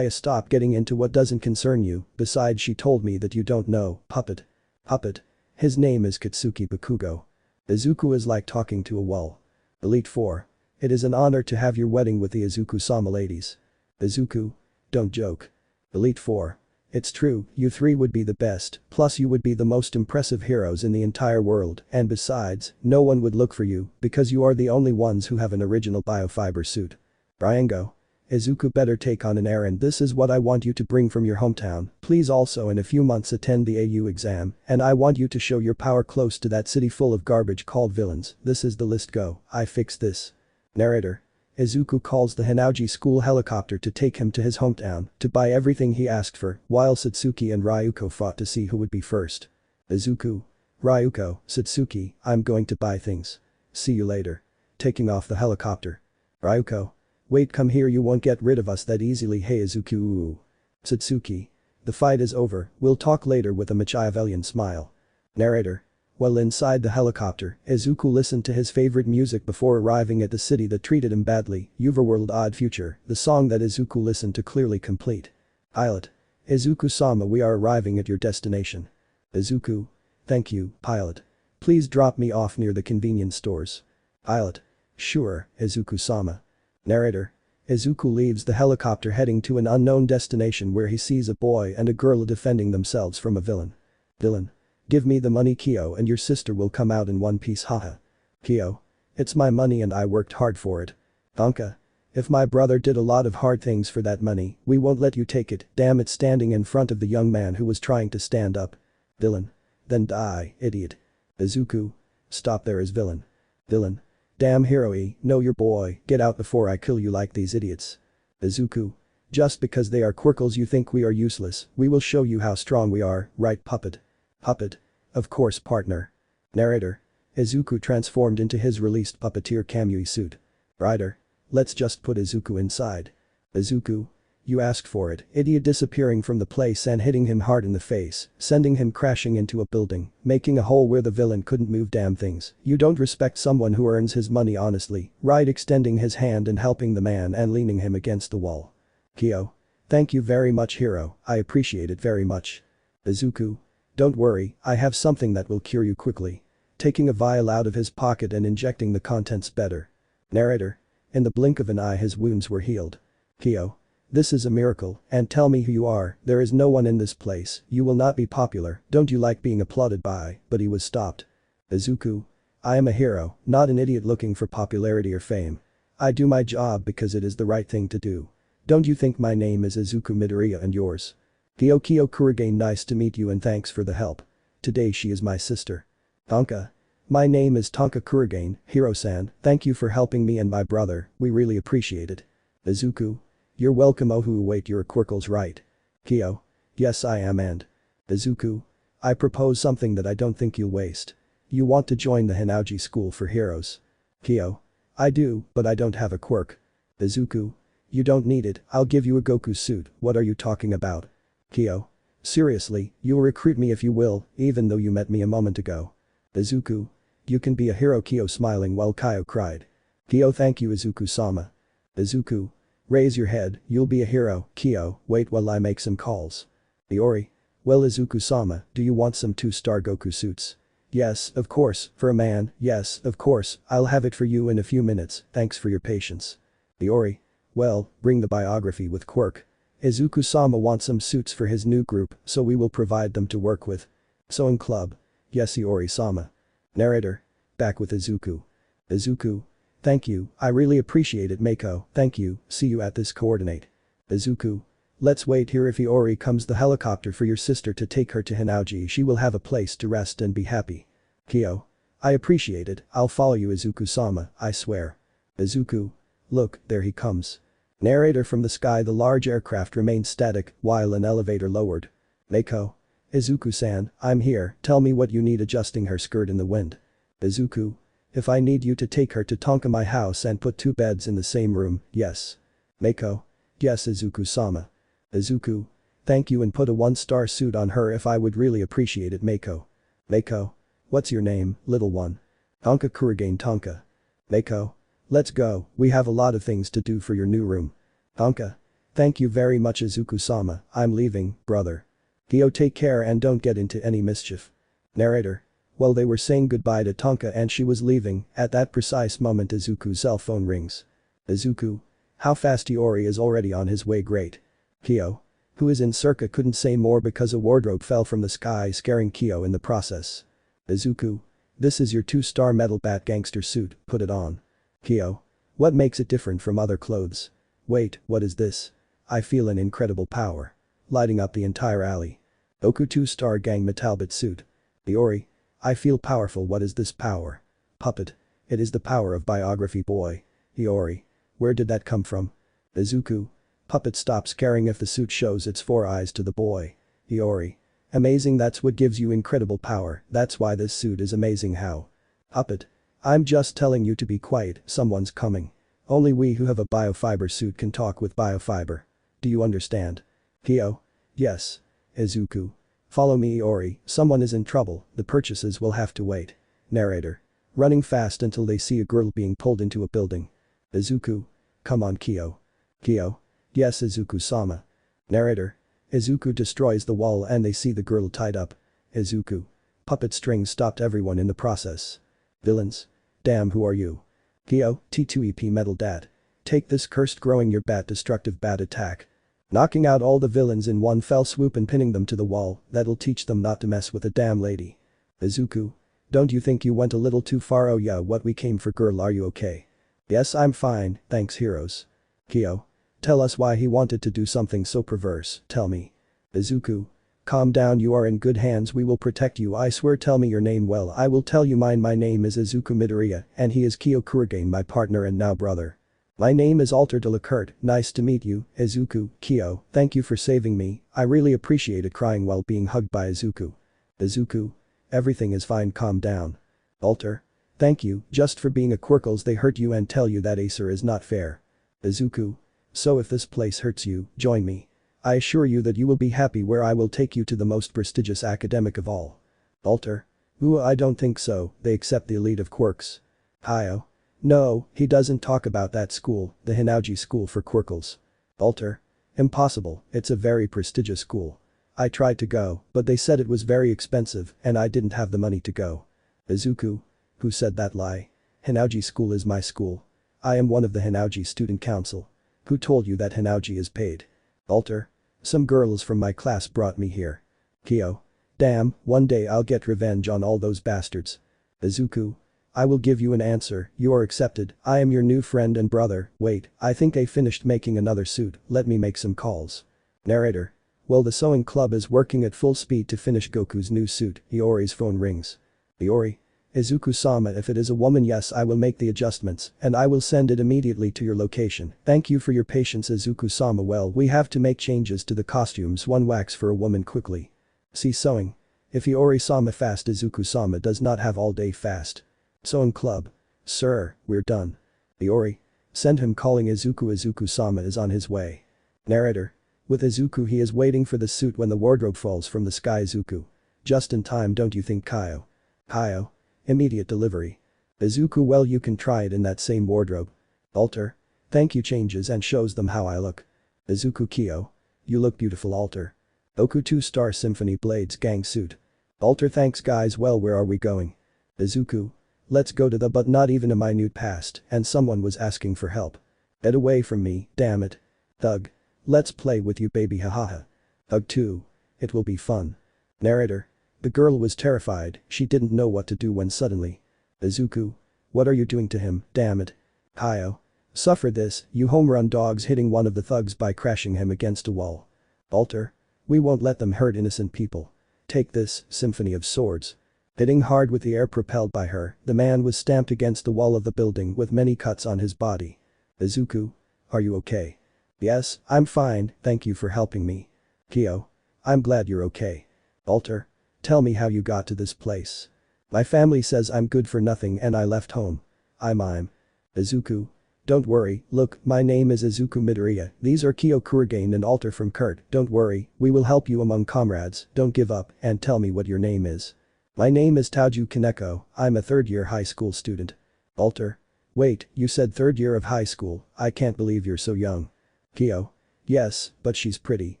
Stop getting into what doesn't concern you, besides she told me that you don't know, puppet. Puppet. His name is Katsuki Bakugo. Izuku is like talking to a wall. Elite 4. It is an honor to have your wedding with the Izuku-sama ladies. Izuku. Don't joke. Elite 4. It's true, you 3 would be the best, plus you would be the most impressive heroes in the entire world, and besides, no one would look for you, because you are the only ones who have an original biofiber suit. Ryango. Izuku better take on an errand. This is what I want you to bring from your hometown, please also in a few months attend the AU exam, and I want you to show your power close to that city full of garbage called villains, this is the list, go, I fixed this. Narrator. Izuku calls the Hinauji school helicopter to take him to his hometown to buy everything he asked for, while Satsuki and Ryuko fought to see who would be first. Izuku. Ryuko, Satsuki, I'm going to buy things. See you later. Taking off the helicopter. Ryuko. Wait, come here, you won't get rid of us that easily. Hey Izuku. Satsuki. The fight is over, we'll talk later with a Machiavellian smile. Narrator. While inside the helicopter, Izuku listened to his favorite music before arriving at the city that treated him badly, Overworld Odd Future, the song that Izuku listened to clearly complete. Pilot. Izuku-sama, we are arriving at your destination. Izuku. Thank you, pilot. Please drop me off near the convenience stores. Pilot. Sure, Izuku-sama. Narrator. Izuku leaves the helicopter heading to an unknown destination where he sees a boy and a girl defending themselves from a villain. Villain. Give me the money, Kyo, and your sister will come out in one piece, haha. Kyo. It's my money and I worked hard for it. Tonka. If my brother did a lot of hard things for that money, we won't let you take it, damn it, standing in front of the young man who was trying to stand up. Villain. Then die, idiot. Izuku. Stop there as villain. Villain. Damn Hero-e, know your boy, get out before I kill you like these idiots. Izuku. Just because they are Quirkles you think we are useless, we will show you how strong we are, right puppet? Puppet. Of course, partner. Narrator. Izuku transformed into his released puppeteer Kamui suit. Writer. Let's just put Izuku inside. Izuku. You asked for it, idiot, disappearing from the place and hitting him hard in the face, sending him crashing into a building, making a hole where the villain couldn't move, damn things. You don't respect someone who earns his money honestly, right, extending his hand and helping the man and leaning him against the wall. Kyo. Thank you very much, hero, I appreciate it very much. Izuku. Don't worry, I have something that will cure you quickly. Taking a vial out of his pocket and injecting the contents better. Narrator. In the blink of an eye his wounds were healed. Kyo. This is a miracle, and tell me who you are, there is no one in this place, you will not be popular, don't you like being applauded by, but he was stopped. Izuku. I am a hero, not an idiot looking for popularity or fame. I do my job because it is the right thing to do. Don't you think my name is Izuku Midoriya and yours? Kyo Kurigane, nice to meet you and thanks for the help. Today she is my sister. Tonka. My name is Tonka Kurigane, Hiro-san, thank you for helping me and my brother, we really appreciate it. Izuku. You're welcome. Oh wait, you're a Quirkles, right? Kyo. Yes I am, and Izuku. I propose something that I don't think you'll waste. You want to join the Hinauji School for Heroes. Kyo. I do, but I don't have a quirk. Izuku. You don't need it, I'll give you a Goku suit, what are you talking about? Kyo. Seriously, you'll recruit me if you will, even though you met me a moment ago. Izuku. You can be a hero, Kyo smiling while Kyo cried. Kyo, thank you Izuku-sama. Izuku. Raise your head, you'll be a hero, Kyo, wait while I make some calls. Iori. Well Izuku-sama, do you want some 2-star Goku suits? Yes, of course, for a man, yes, of course, I'll have it for you in a few minutes, thanks for your patience. Iori. Well, bring the biography with Quirk. Izuku-sama wants some suits for his new group, so we will provide them to work with. Sewing club. Yes Iori-sama. Narrator. Back with Izuku. Izuku. Thank you, I really appreciate it Mako, thank you, see you at this coordinate. Izuku. Let's wait here, if Iori comes the helicopter for your sister to take her to Hinauji, she will have a place to rest and be happy. Kyo. I appreciate it, I'll follow you Izuku-sama, I swear. Izuku. Look, there he comes. Narrator. From the sky the large aircraft remained static while an elevator lowered. Mako. Izuku-san, I'm here, tell me what you need, adjusting her skirt in the wind. Izuku. If I need you to take her to Tonka my house and put 2 beds in the same room, yes. Mako. Yes Izuku-sama. Izuku. Thank you, and put a 1-star suit on her if I would really appreciate it Mako. Mako. What's your name, little one? Tonka Kurigane. Tonka. Mako. Let's go, we have a lot of things to do for your new room. Tonka. Thank you very much Izuku-sama, I'm leaving, brother. Kyo, take care and don't get into any mischief. Narrator. While they were saying goodbye to Tonka and she was leaving, at that precise moment Izuku's cell phone rings. Izuku. How fast, Iori is already on his way, great. Kyo. Who is in Circa couldn't say more because a wardrobe fell from the sky scaring Kyo in the process. Izuku. This is your 2-star metal bat gangster suit, put it on. Kyo. What makes it different from other clothes? Wait, what is this? I feel an incredible power. Lighting up the entire alley. Goku 2-star gang Metalbit suit. Iori. I feel powerful, what is this power? Puppet. It is the power of biography boy. Iori. Where did that come from? Izuku. Puppet, stops caring if the suit shows its 4 eyes to the boy. Iori. Amazing, that's what gives you incredible power, that's why this suit is amazing. How? Up it. I'm just telling you to be quiet, someone's coming. Only we who have a biofiber suit can talk with biofiber. Do you understand? Kyo? Yes. Izuku. Follow me, Iori, someone is in trouble, the purchases will have to wait. Narrator. Running fast until they see a girl being pulled into a building. Izuku. Come on, Kyo. Kyo. Yes, Izuku-sama. Narrator. Izuku destroys the wall and they see the girl tied up. Izuku. Puppet strings stopped everyone in the process. Villains. Damn, who are you? Kyo, T2EP Metal Dat. Take this cursed growing your bat destructive bat attack. Knocking out all the villains in one fell swoop and pinning them to the wall, that'll teach them not to mess with a damn lady. Izuku. Don't you think you went a little too far? Oh yeah, what we came for, girl, are you okay? Yes, I'm fine, thanks heroes. Kyo. Tell us why he wanted to do something so perverse, tell me. Izuku. Calm down, you are in good hands, we will protect you, I swear. Tell me your name. Well, I will tell you mine. My name is Izuku Midoriya and he is Kyo Kurigane, my partner and now brother. My name is Alter de la Court, nice to meet you, Izuku. Kyo, thank you for saving me, I really appreciate it. Crying while being hugged by Izuku. Izuku. Everything is fine, calm down. Alter. Thank you, just for being a Quirkles they hurt you and tell you that Acer is not fair. Izuku. So if this place hurts you, join me. I assure you that you will be happy where I will take you to the most prestigious academic of all. Alter. Ooh, I don't think so, they accept the elite of Quirks. Hio. No, he doesn't talk about that school, the Hinauji school for Quirkles. Alter. Impossible, it's a very prestigious school. I tried to go, but they said it was very expensive and I didn't have the money to go. Izuku. Who said that lie? Hinauji school is my school. I am one of the Hinauji student council. Who told you that Hinauji is paid? Alter. Some girls from my class brought me here. Kyo. Damn, one day I'll get revenge on all those bastards. Izuku. I will give you an answer, you are accepted, I am your new friend and brother. Wait, I think I finished making another suit, let me make some calls. Narrator. Well, the sewing club is working at full speed to finish Goku's new suit. Iori's phone rings. Iori. Izuku-sama, if it is a woman, yes, I will make the adjustments and I will send it immediately to your location. Thank you for your patience, Izuku-sama. Well, we have to make changes to the costumes, one wax for a woman quickly. See sewing. If Iori-sama fast, Izuku-sama does not have all day fast. Sewing club. Sir, we're done. Iori. Send him. Calling Izuku. Izuku-sama is on his way. Narrator. With Izuku, he is waiting for the suit when the wardrobe falls from the sky. Izuku. Just in time, don't you think, Kyo? Kyo. Immediate delivery. Izuku, well, you can try it in that same wardrobe. Alter. Thank you. Changes and shows them how I look. Izuku. Kyo. You look beautiful, Alter. Goku 2-star Symphony Blades gang suit. Alter. Thanks guys. Well, where are we going? Izuku. Let's go to the but not even a minute past and someone was asking for help. Get away from me, damn it. Thug. Let's play with you, baby, hahaha. Thug 2. It will be fun. Narrator. The girl was terrified, she didn't know what to do when suddenly. Izuku. What are you doing to him, damn it. Kyo. Suffer this, you home run dogs, hitting one of the thugs by crashing him against a wall. Alter. We won't let them hurt innocent people. Take this, Symphony of Swords. Hitting hard with the air propelled by her, the man was stamped against the wall of the building with many cuts on his body. Izuku. Are you okay? Yes, I'm fine, thank you for helping me. Kyo. I'm glad you're okay. Alter. Tell me how you got to this place. My family says I'm good for nothing and I left home. I'm. Izuku. Don't worry, look, my name is Izuku Midoriya, these are Kyo Kurigane and Alter from Kurt, don't worry, we will help you among comrades, don't give up, and tell me what your name is. My name is Taoju Kaneko, I'm a third-year high school student. Alter. Wait, you said third year of high school, I can't believe you're so young. Kyo. Yes, but she's pretty,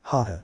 haha.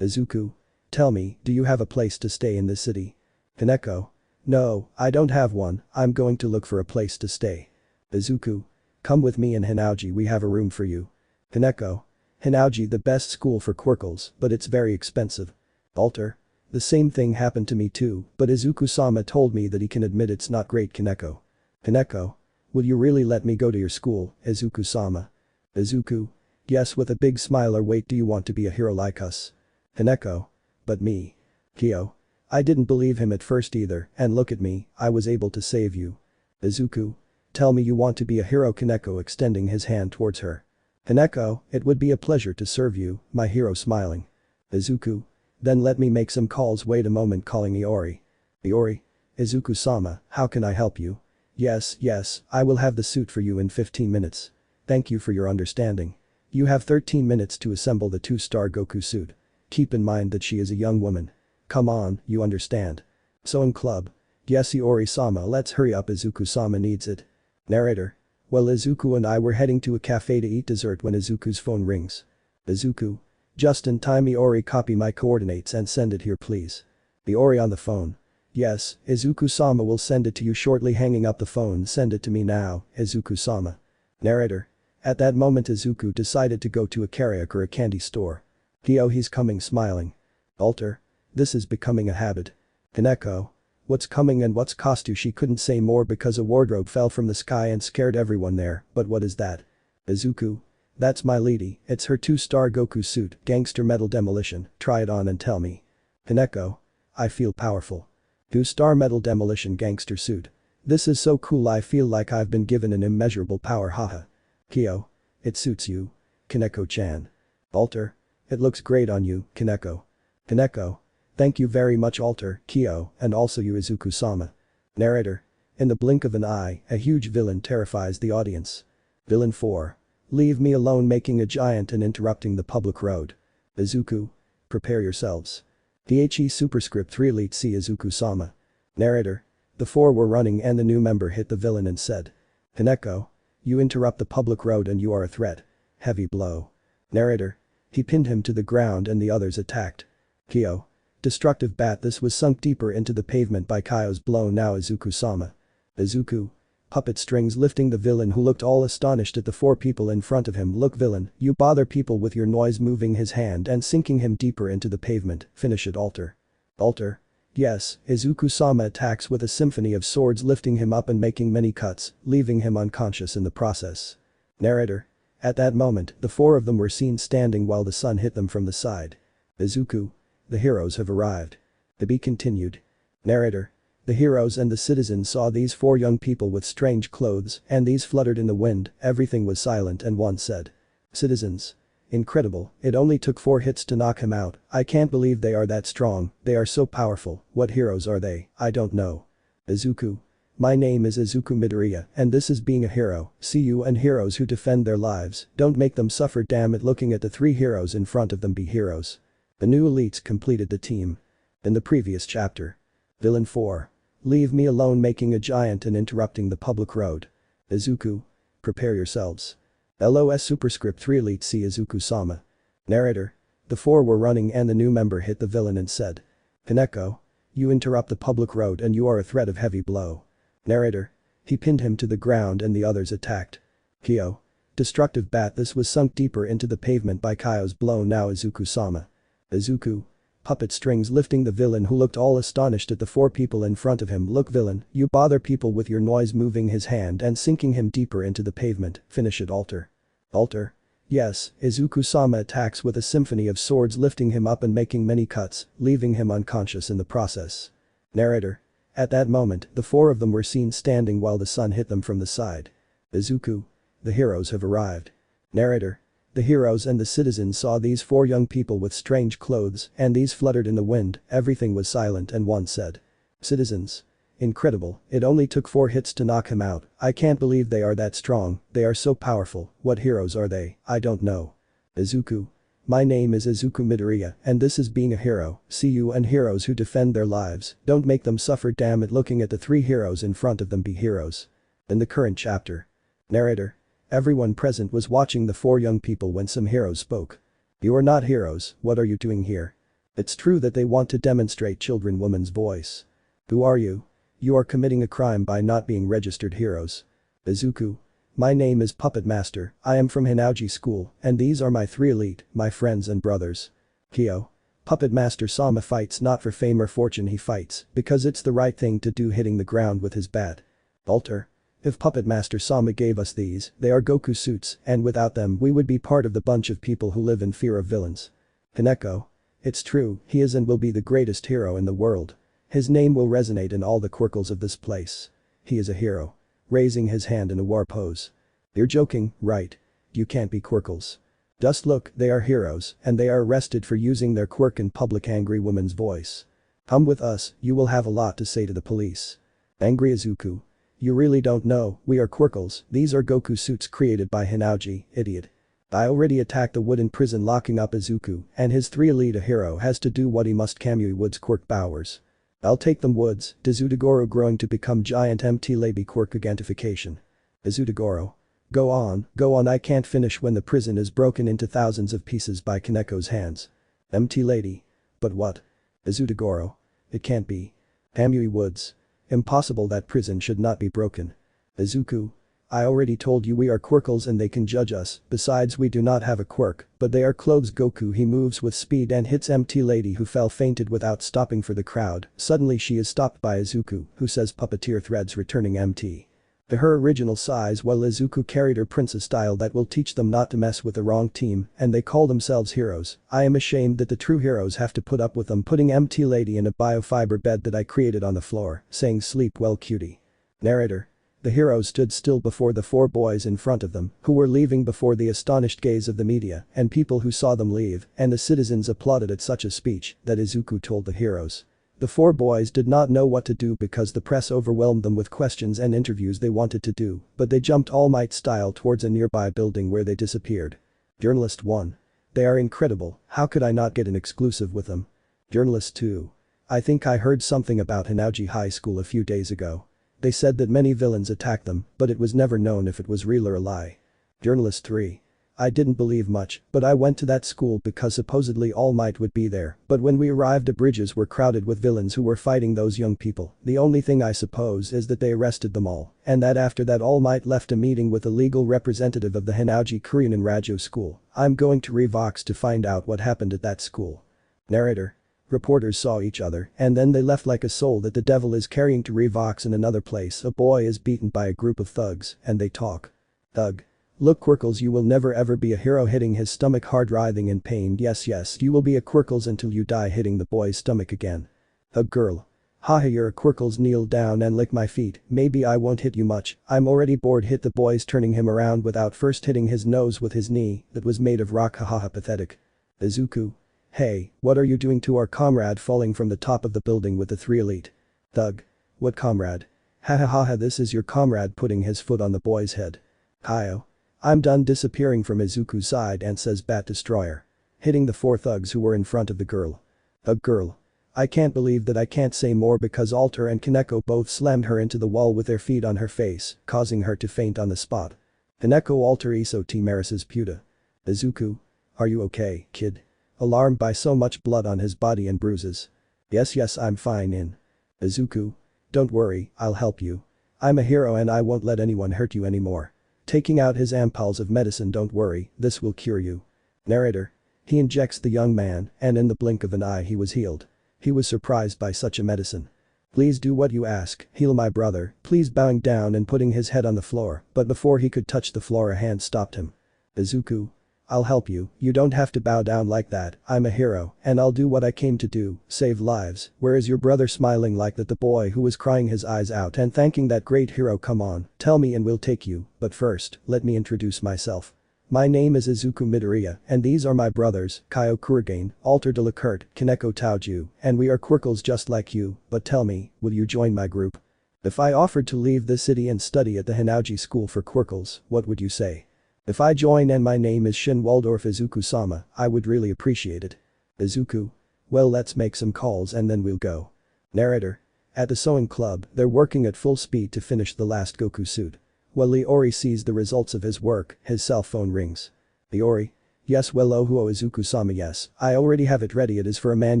Izuku. Tell me, do you have a place to stay in this city? Kaneko. No, I don't have one, I'm going to look for a place to stay. Izuku. Come with me in Hinauji, we have a room for you. Kaneko. Hinauji, the best school for Quirkles, but it's very expensive. Alter. The same thing happened to me too, but Izuku-sama told me that he can admit it's not great. Kaneko. Kaneko. Will you really let me go to your school, Izuku-sama? Izuku. Yes, with a big smile. Or wait, do you want to be a hero like us? Kaneko. But me. Kyo. I didn't believe him at first either, and look at me, I was able to save you. Izuku. Tell me you want to be a hero. Kaneko extending his hand towards her. Kaneko, it would be a pleasure to serve you, my hero. Smiling. Izuku. Then let me make some calls. Wait a moment, calling Iori. Iori? Izuku-sama, how can I help you? Yes, I will have the suit for you in 15 minutes. Thank you for your understanding. You have 13 minutes to assemble the 2-star Goku suit. Keep in mind that she is a young woman. Come on, you understand. Sewing club. Yes, Iori-sama, let's hurry up, Izuku-sama needs it. Narrator. Well, Izuku and I were heading to a cafe to eat dessert when Izuku's phone rings. Izuku. Just in time, Iori, copy my coordinates and send it here please. Iori on the phone. Yes, Izuku-sama will send it to you shortly. Hanging up the phone, send it to me now, Izuku-sama. Narrator. At that moment Izuku decided to go to a karaoke or a candy store. He's coming, smiling. Alter. This is becoming a habit. Kaneko. What's coming and what's cost you? She couldn't say more because a wardrobe fell from the sky and scared everyone there, but what is that? Izuku. That's my lady, it's her 2-star Goku suit, gangster metal demolition, try it on and tell me. Kaneko. I feel powerful. 2-star metal demolition gangster suit. This is so cool, I feel like I've been given an immeasurable power, haha. Kyo. It suits you. Kaneko-chan. Alter. It looks great on you, Kaneko. Kaneko. Thank you very much, Alter, Kyo, and also you, Izuku-sama. Narrator. In the blink of an eye, a huge villain terrifies the audience. Villain 4. Leave me alone, making a giant and interrupting the public road. Izuku. Prepare yourselves. The superscript 3 Elite C Izuku-sama. Narrator. The 4 were running and the new member hit the villain and said. Kaneko. You interrupt the public road and you are a threat. Heavy blow. Narrator. He pinned him to the ground and the others attacked. Kyo. Destructive bat. This was sunk deeper into the pavement by Kyo's blow. Now Izuku-sama. Izuku. Puppet strings lifting the villain, who looked all astonished at the 4 people in front of him. Look, villain, you bother people with your noise, moving his hand and sinking him deeper into the pavement. Finish it, Alter. Alter. Yes, Izuku-sama attacks with a symphony of swords, lifting him up and making many cuts, leaving him unconscious in the process. Narrator. At that moment, the 4 of them were seen standing while the sun hit them from the side. Izuku. The heroes have arrived. To be continued. Narrator. The heroes and the citizens saw these 4 young people with strange clothes, and these fluttered in the wind. Everything was silent and one said. Citizens. Incredible, it only took 4 hits to knock him out. I can't believe they are that strong, they are so powerful. What heroes are they? I don't know. Izuku. My name is Izuku Midoriya, and this is being a hero. See you and heroes who defend their lives, don't make them suffer, damn it. Looking at the 3 heroes in front of them, be heroes. The new elites completed the team. In the previous chapter. Villain 4. Leave me alone, making a giant and interrupting the public road. Izuku. Prepare yourselves. LOS superscript 3 Elite C Izuku-sama. Narrator. The 4 were running and the new member hit the villain and said. Kaneko. You interrupt the public road and you are a threat of heavy blow. Narrator. He pinned him to the ground and the others attacked. Kyo. Destructive bat. This was sunk deeper into the pavement by Kyo's blow. Now Izuku-sama. Izuku. Puppet strings lifting the villain, who looked all astonished at the 4 people in front of him. Look, villain, you bother people with your noise, moving his hand and sinking him deeper into the pavement. Finish it, Alter. Alter. Yes, Izuku-sama attacks with a symphony of swords, lifting him up and making many cuts, leaving him unconscious in the process. Narrator. At that moment, the 4 of them were seen standing while the sun hit them from the side. Izuku. The heroes have arrived. Narrator. The heroes and the citizens saw these 4 young people with strange clothes, and these fluttered in the wind. Everything was silent and one said. Citizens. Incredible, it only took 4 hits to knock him out. I can't believe they are that strong, they are so powerful. What heroes are they? I don't know. Izuku. My name is Izuku Midoriya, and this is being a hero. See you and heroes who defend their lives, don't make them suffer, damn it. Looking at the 3 heroes in front of them, be heroes. In the current chapter. Narrator. Everyone present was watching the 4 young people when some heroes spoke. You are not heroes, what are you doing here? It's true that they want to demonstrate children woman's voice. Who are you? You are committing a crime by not being registered heroes. Izuku. My name is Puppet Master, I am from Hinauji School, and these are my 3 elite, my friends and brothers. Kyo. Puppet Master Sama fights not for fame or fortune, he fights because it's the right thing to do, hitting the ground with his bat. Alter. If Puppet Master Sama gave us these, they are Goku suits, and without them we would be part of the bunch of people who live in fear of villains. Kaneko. It's true, he is and will be the greatest hero in the world. His name will resonate in all the Quirkles of this place. He is a hero. Raising his hand in a war pose. You're joking, right? You can't be Quirkles. Just look, they are heroes, and they are arrested for using their quirk in public. Angry woman's voice. Come with us, you will have a lot to say to the police. Angry Izuku. You really don't know, we are Quirkles, these are Goku suits created by Hinauji, idiot. I already attacked the wooden prison locking up Izuku, and his 3 elite hero has to do what he must. Kamui Woods Quirk Bowers. I'll take them Woods, Dizutagoro growing to become giant MT Laby Quirk Agentification. Izutagoro. Go on, I can't finish when the prison is broken into thousands of pieces by Kaneko's hands. MT Lady. But what? Izutagoro. It can't be. Kamui Woods. Impossible, that prison should not be broken. Izuku. I already told you we are Quirkles and they can judge us, besides we do not have a quirk, but they are clothes. Goku he moves with speed and hits MT Lady who fell fainted without stopping for the crowd. Suddenly she is stopped by Izuku, who says puppeteer threads returning MT to her original size while Izuku carried her princess style that will teach them not to mess with the wrong team and they call themselves heroes. I am ashamed that the true heroes have to put up with them putting MT Lady in a biofiber bed that I created on the floor, saying sleep well cutie. Narrator. The heroes stood still before the 4 boys in front of them, who were leaving before the astonished gaze of the media and people who saw them leave, and the citizens applauded at such a speech that Izuku told the heroes. The 4 boys did not know what to do because the press overwhelmed them with questions and interviews they wanted to do, but they jumped Almight style towards a nearby building where they disappeared. Journalist 1. They are incredible, how could I not get an exclusive with them? Journalist 2. I think I heard something about Hinauji High School a few days ago. They said that many villains attacked them, but it was never known if it was real or a lie. Journalist 3. I didn't believe much, but I went to that school because supposedly All Might would be there, but when we arrived the bridges were crowded with villains who were fighting those young people. The only thing I suppose is that they arrested them all, and that after that All Might left a meeting with a legal representative of the Hinauji Korean and Rajo school. I'm going to Revox to find out what happened at that school. Narrator. Reporters saw each other and then they left like a soul that the devil is carrying to Revox. In another place a boy is beaten by a group of thugs and they talk. Thug. Look Quirkles, you will never ever be a hero, hitting his stomach hard, writhing in pain. Yes, you will be a Quirkles until you die, hitting the boy's stomach again. Thug girl. Haha, you're a Quirkles, kneel down and lick my feet, maybe I won't hit you much, I'm already bored, hit the boys, turning him around without first hitting his nose with his knee that was made of rock. Haha, pathetic. Izuku. Hey, what are you doing to our comrade, falling from the top of the building with the 3 elite? Thug. What comrade? Hahaha, this is your comrade, putting his foot on the boy's head. Kaio. I'm done, disappearing from Izuku's side and says Bat Destroyer. Hitting the 4 thugs who were in front of the girl. Thug girl. I can't believe that I can't say more because Alter and Kaneko both slammed her into the wall with their feet on her face, causing her to faint on the spot. Kaneko Alter Iso T Maris's Puta. Izuku. Are you okay, kid? Alarmed by so much blood on his body and bruises. Yes, I'm fine in. Izuku. Don't worry, I'll help you. I'm a hero and I won't let anyone hurt you anymore. Taking out his ampoules of medicine, don't worry, this will cure you. Narrator. He injects the young man and in the blink of an eye he was healed. He was surprised by such a medicine. Please do what you ask, heal my brother, please, bowing down and putting his head on the floor, but before he could touch the floor a hand stopped him. Izuku. I'll help you, you don't have to bow down like that, I'm a hero, and I'll do what I came to do, save lives. Where is your brother? Smiling like that, the boy who was crying his eyes out and thanking that great hero. Come on, tell me and we'll take you, but first, let me introduce myself. My name is Izuku Midoriya, and these are my brothers, Kaio Kurigane, Alter de la Court, Kaneko Taoju, and we are Quirkles just like you, but tell me, will you join my group? If I offered to leave the city and study at the Hinauji School for Quirkles, what would you say? If I join and my name is Shin Waldorf Izuku-sama, I would really appreciate it. Izuku. Well, let's make some calls and then we'll go. Narrator. At the sewing club, they're working at full speed to finish the last Goku suit. While Iori sees the results of his work, his cell phone rings. Iori. Yes, well, Ohuo Izuku-sama, yes, I already have it ready, it is for a man,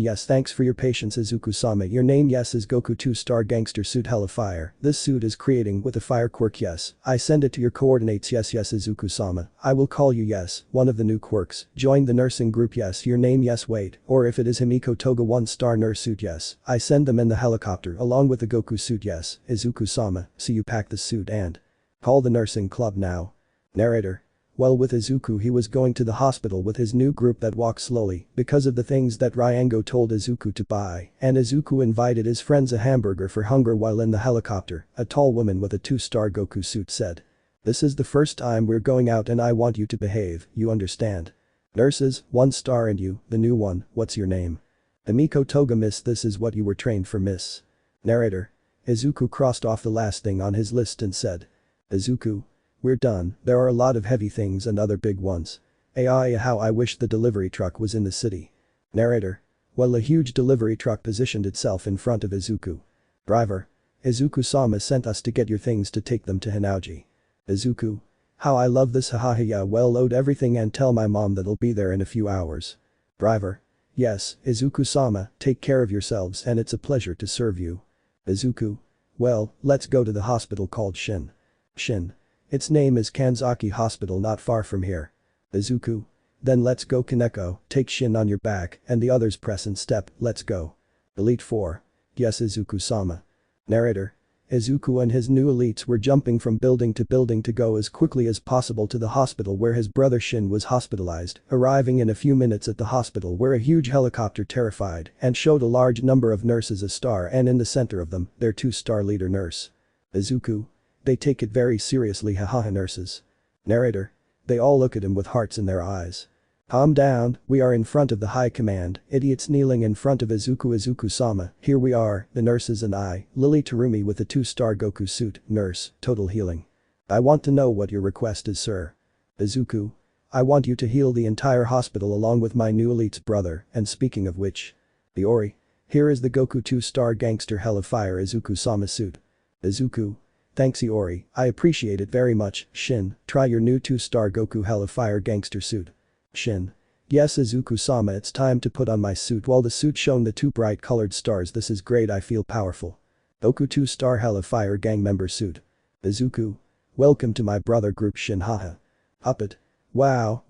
yes, thanks for your patience Izuku-sama. Your name, yes, is Goku 2-star gangster suit, hella fire, this suit is creating with a fire quirk, yes, I send it to your coordinates, yes Izuku-sama, I will call you, yes, one of the new quirks, join the nursing group, yes, your name, yes, wait, or if it is Himiko Toga 1-star nurse suit, yes, I send them in the helicopter along with the Goku suit, yes, Izuku-sama, so you pack the suit and call the nursing club now. Narrator. Well, with Izuku he was going to the hospital with his new group that walks slowly because of the things that Ryango told Izuku to buy, and Izuku invited his friends a hamburger for hunger. While in the helicopter, a tall woman with a 2-star Goku suit said. This is the first time we're going out and I want you to behave, you understand? Nurses, 1 star and you, the new one, what's your name? Amiko Toga miss this is what you were trained for miss. Narrator. Izuku crossed off the last thing on his list and said. Izuku. We're done, there are a lot of heavy things and other big ones. AI how I wish the delivery truck was in the city. Narrator. Well a huge delivery truck positioned itself in front of Izuku. Driver. Izuku-sama sent us to get your things to take them to Hinauji. Izuku. How I love this hahaha yeah well load everything and tell my mom that'll be there in a few hours. Driver. Yes, Izuku-sama, take care of yourselves and it's a pleasure to serve you. Izuku. Well, let's go to the hospital called Shin. Shin. Its name is Kanzaki Hospital not far from here. Izuku. Then let's go Kaneko, take Shin on your back and the others press and step, let's go. Elite 4. Yes Izuku-sama. Narrator. Izuku and his new elites were jumping from building to go as quickly as possible to the hospital where his brother Shin was hospitalized, arriving in a few minutes at the hospital where a huge helicopter terrified and showed a large number of nurses a star and in the center of them, their 2-star leader nurse. Izuku. They take it very seriously hahaha nurses. Narrator. They all look at him with hearts in their eyes. Calm down, we are in front of the high command, idiots kneeling in front of Izuku-sama, here we are, the nurses and I, Lily Terumi with a 2-star Goku suit, nurse, total healing. I want to know what your request is sir. Izuku. I want you to heal the entire hospital along with my new elite's brother, and speaking of which. Iori. Here is the Goku 2-star gangster Hell of Fire Izuku-sama suit. Izuku. Thanks Iori, I appreciate it very much, Shin, try your new 2-star Goku Hell of Fire gangster suit. Shin. Yes Izuku-sama it's time to put on my suit while the suit shone the 2 bright colored stars this is great I feel powerful. Goku 2-star Hell of Fire gang member suit. Izuku. Welcome to my brother group Shin haha. Puppet. Wow,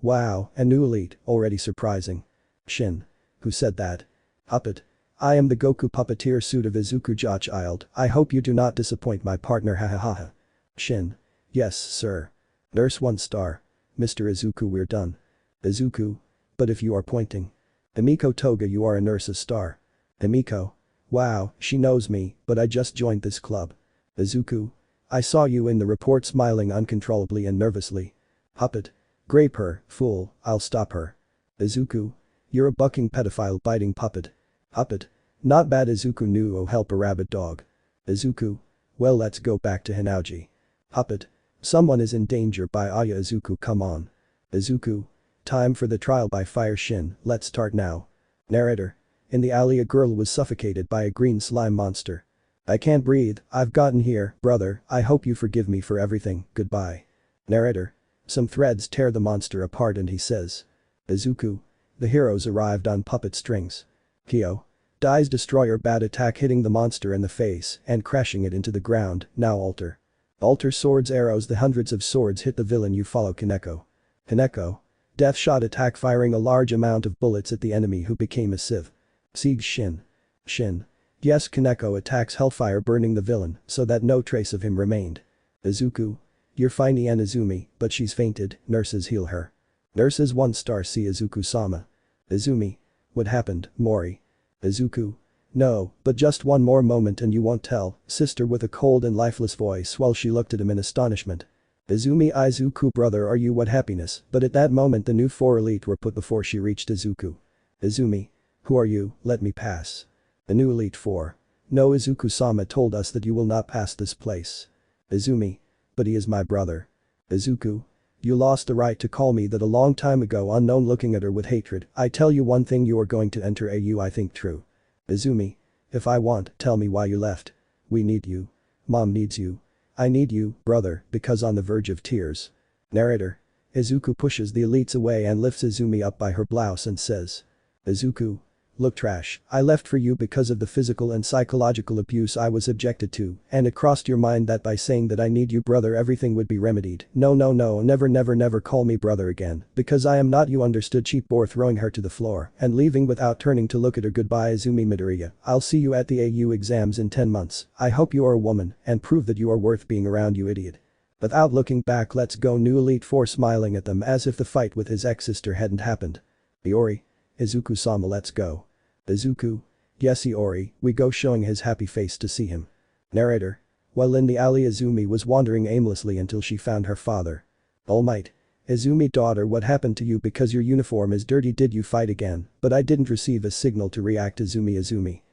a new elite, already surprising. Shin. Who said that? Puppet. I am the Goku puppeteer suit of Izuku child, I hope you do not disappoint my partner hahaha. Shin. Yes sir. Nurse 1 star. Mr. Izuku we're done. Izuku. But if you are pointing. Amiko Toga you are a nurse a star. Amiko. Wow, she knows me, but I just joined this club. Izuku. I saw you in the report smiling uncontrollably and nervously. Puppet. Grape her, fool, I'll stop her. Izuku. You're a bucking pedophile biting puppet. Puppet. Not bad Izuku knew oh help a rabid dog. Izuku. Well let's go back to Hinauji. Puppet. Someone is in danger by Aya Izuku come on. Izuku. Time for the trial by fire Shin, let's start now. Narrator. In the alley a girl was suffocated by a green slime monster. I can't breathe, I've gotten here, brother, I hope you forgive me for everything, goodbye. Narrator. Some threads tear the monster apart and he says. Izuku. The heroes arrived on puppet strings. Kyo. Dies destroyer bad attack hitting the monster in the face and crashing it into the ground, now alter. Alter swords arrows the hundreds of swords hit the villain you follow Kaneko. Kaneko. Death shot attack firing a large amount of bullets at the enemy who became a sieve. Siege Shin. Shin. Yes Kaneko attacks hellfire burning the villain so that no trace of him remained. Izuku. You're fine Izumi, but she's fainted, nurses heal her. Nurses 1 star see Izuku-sama. Izumi. What happened, Mori? Izuku. No, but just one more moment and you won't tell, sister with a cold and lifeless voice while she looked at him in astonishment. Izumi Izuku brother are you what happiness, but at that moment the new 4 elite were put before she reached Izuku. Izumi. Who are you, let me pass. The new elite 4. No Izuku-sama told us that you will not pass this place. Izumi. But he is my brother. Izuku. You lost the right to call me that a long time ago unknown looking at her with hatred, I tell you one thing you are going to enter AU I think true. Izumi. If I want, tell me why you left. We need you. Mom needs you. I need you, brother, because on the verge of tears. Narrator. Izuku pushes the elites away and lifts Izumi up by her blouse and says. Izuku. Look trash, I left for you because of the physical and psychological abuse I was subjected to, and it crossed your mind that by saying that I need you brother everything would be remedied. No never call me brother again, because I am not you understood cheap bore throwing her to the floor and leaving without turning to look at her goodbye Izumi Midoriya, I'll see you at the AU exams in 10 months, I hope you are a woman and prove that you are worth being around you idiot. Without looking back let's go new elite 4 smiling at them as if the fight with his ex-sister hadn't happened. Iori. Izuku-sama let's go. Izuku. Yes Iori, we go showing his happy face to see him. Narrator. While in the alley Izumi was wandering aimlessly until she found her father. Almight. Izumi daughter, what happened to you? Because your uniform is dirty, did you fight again? But I didn't receive a signal to react. Izumi.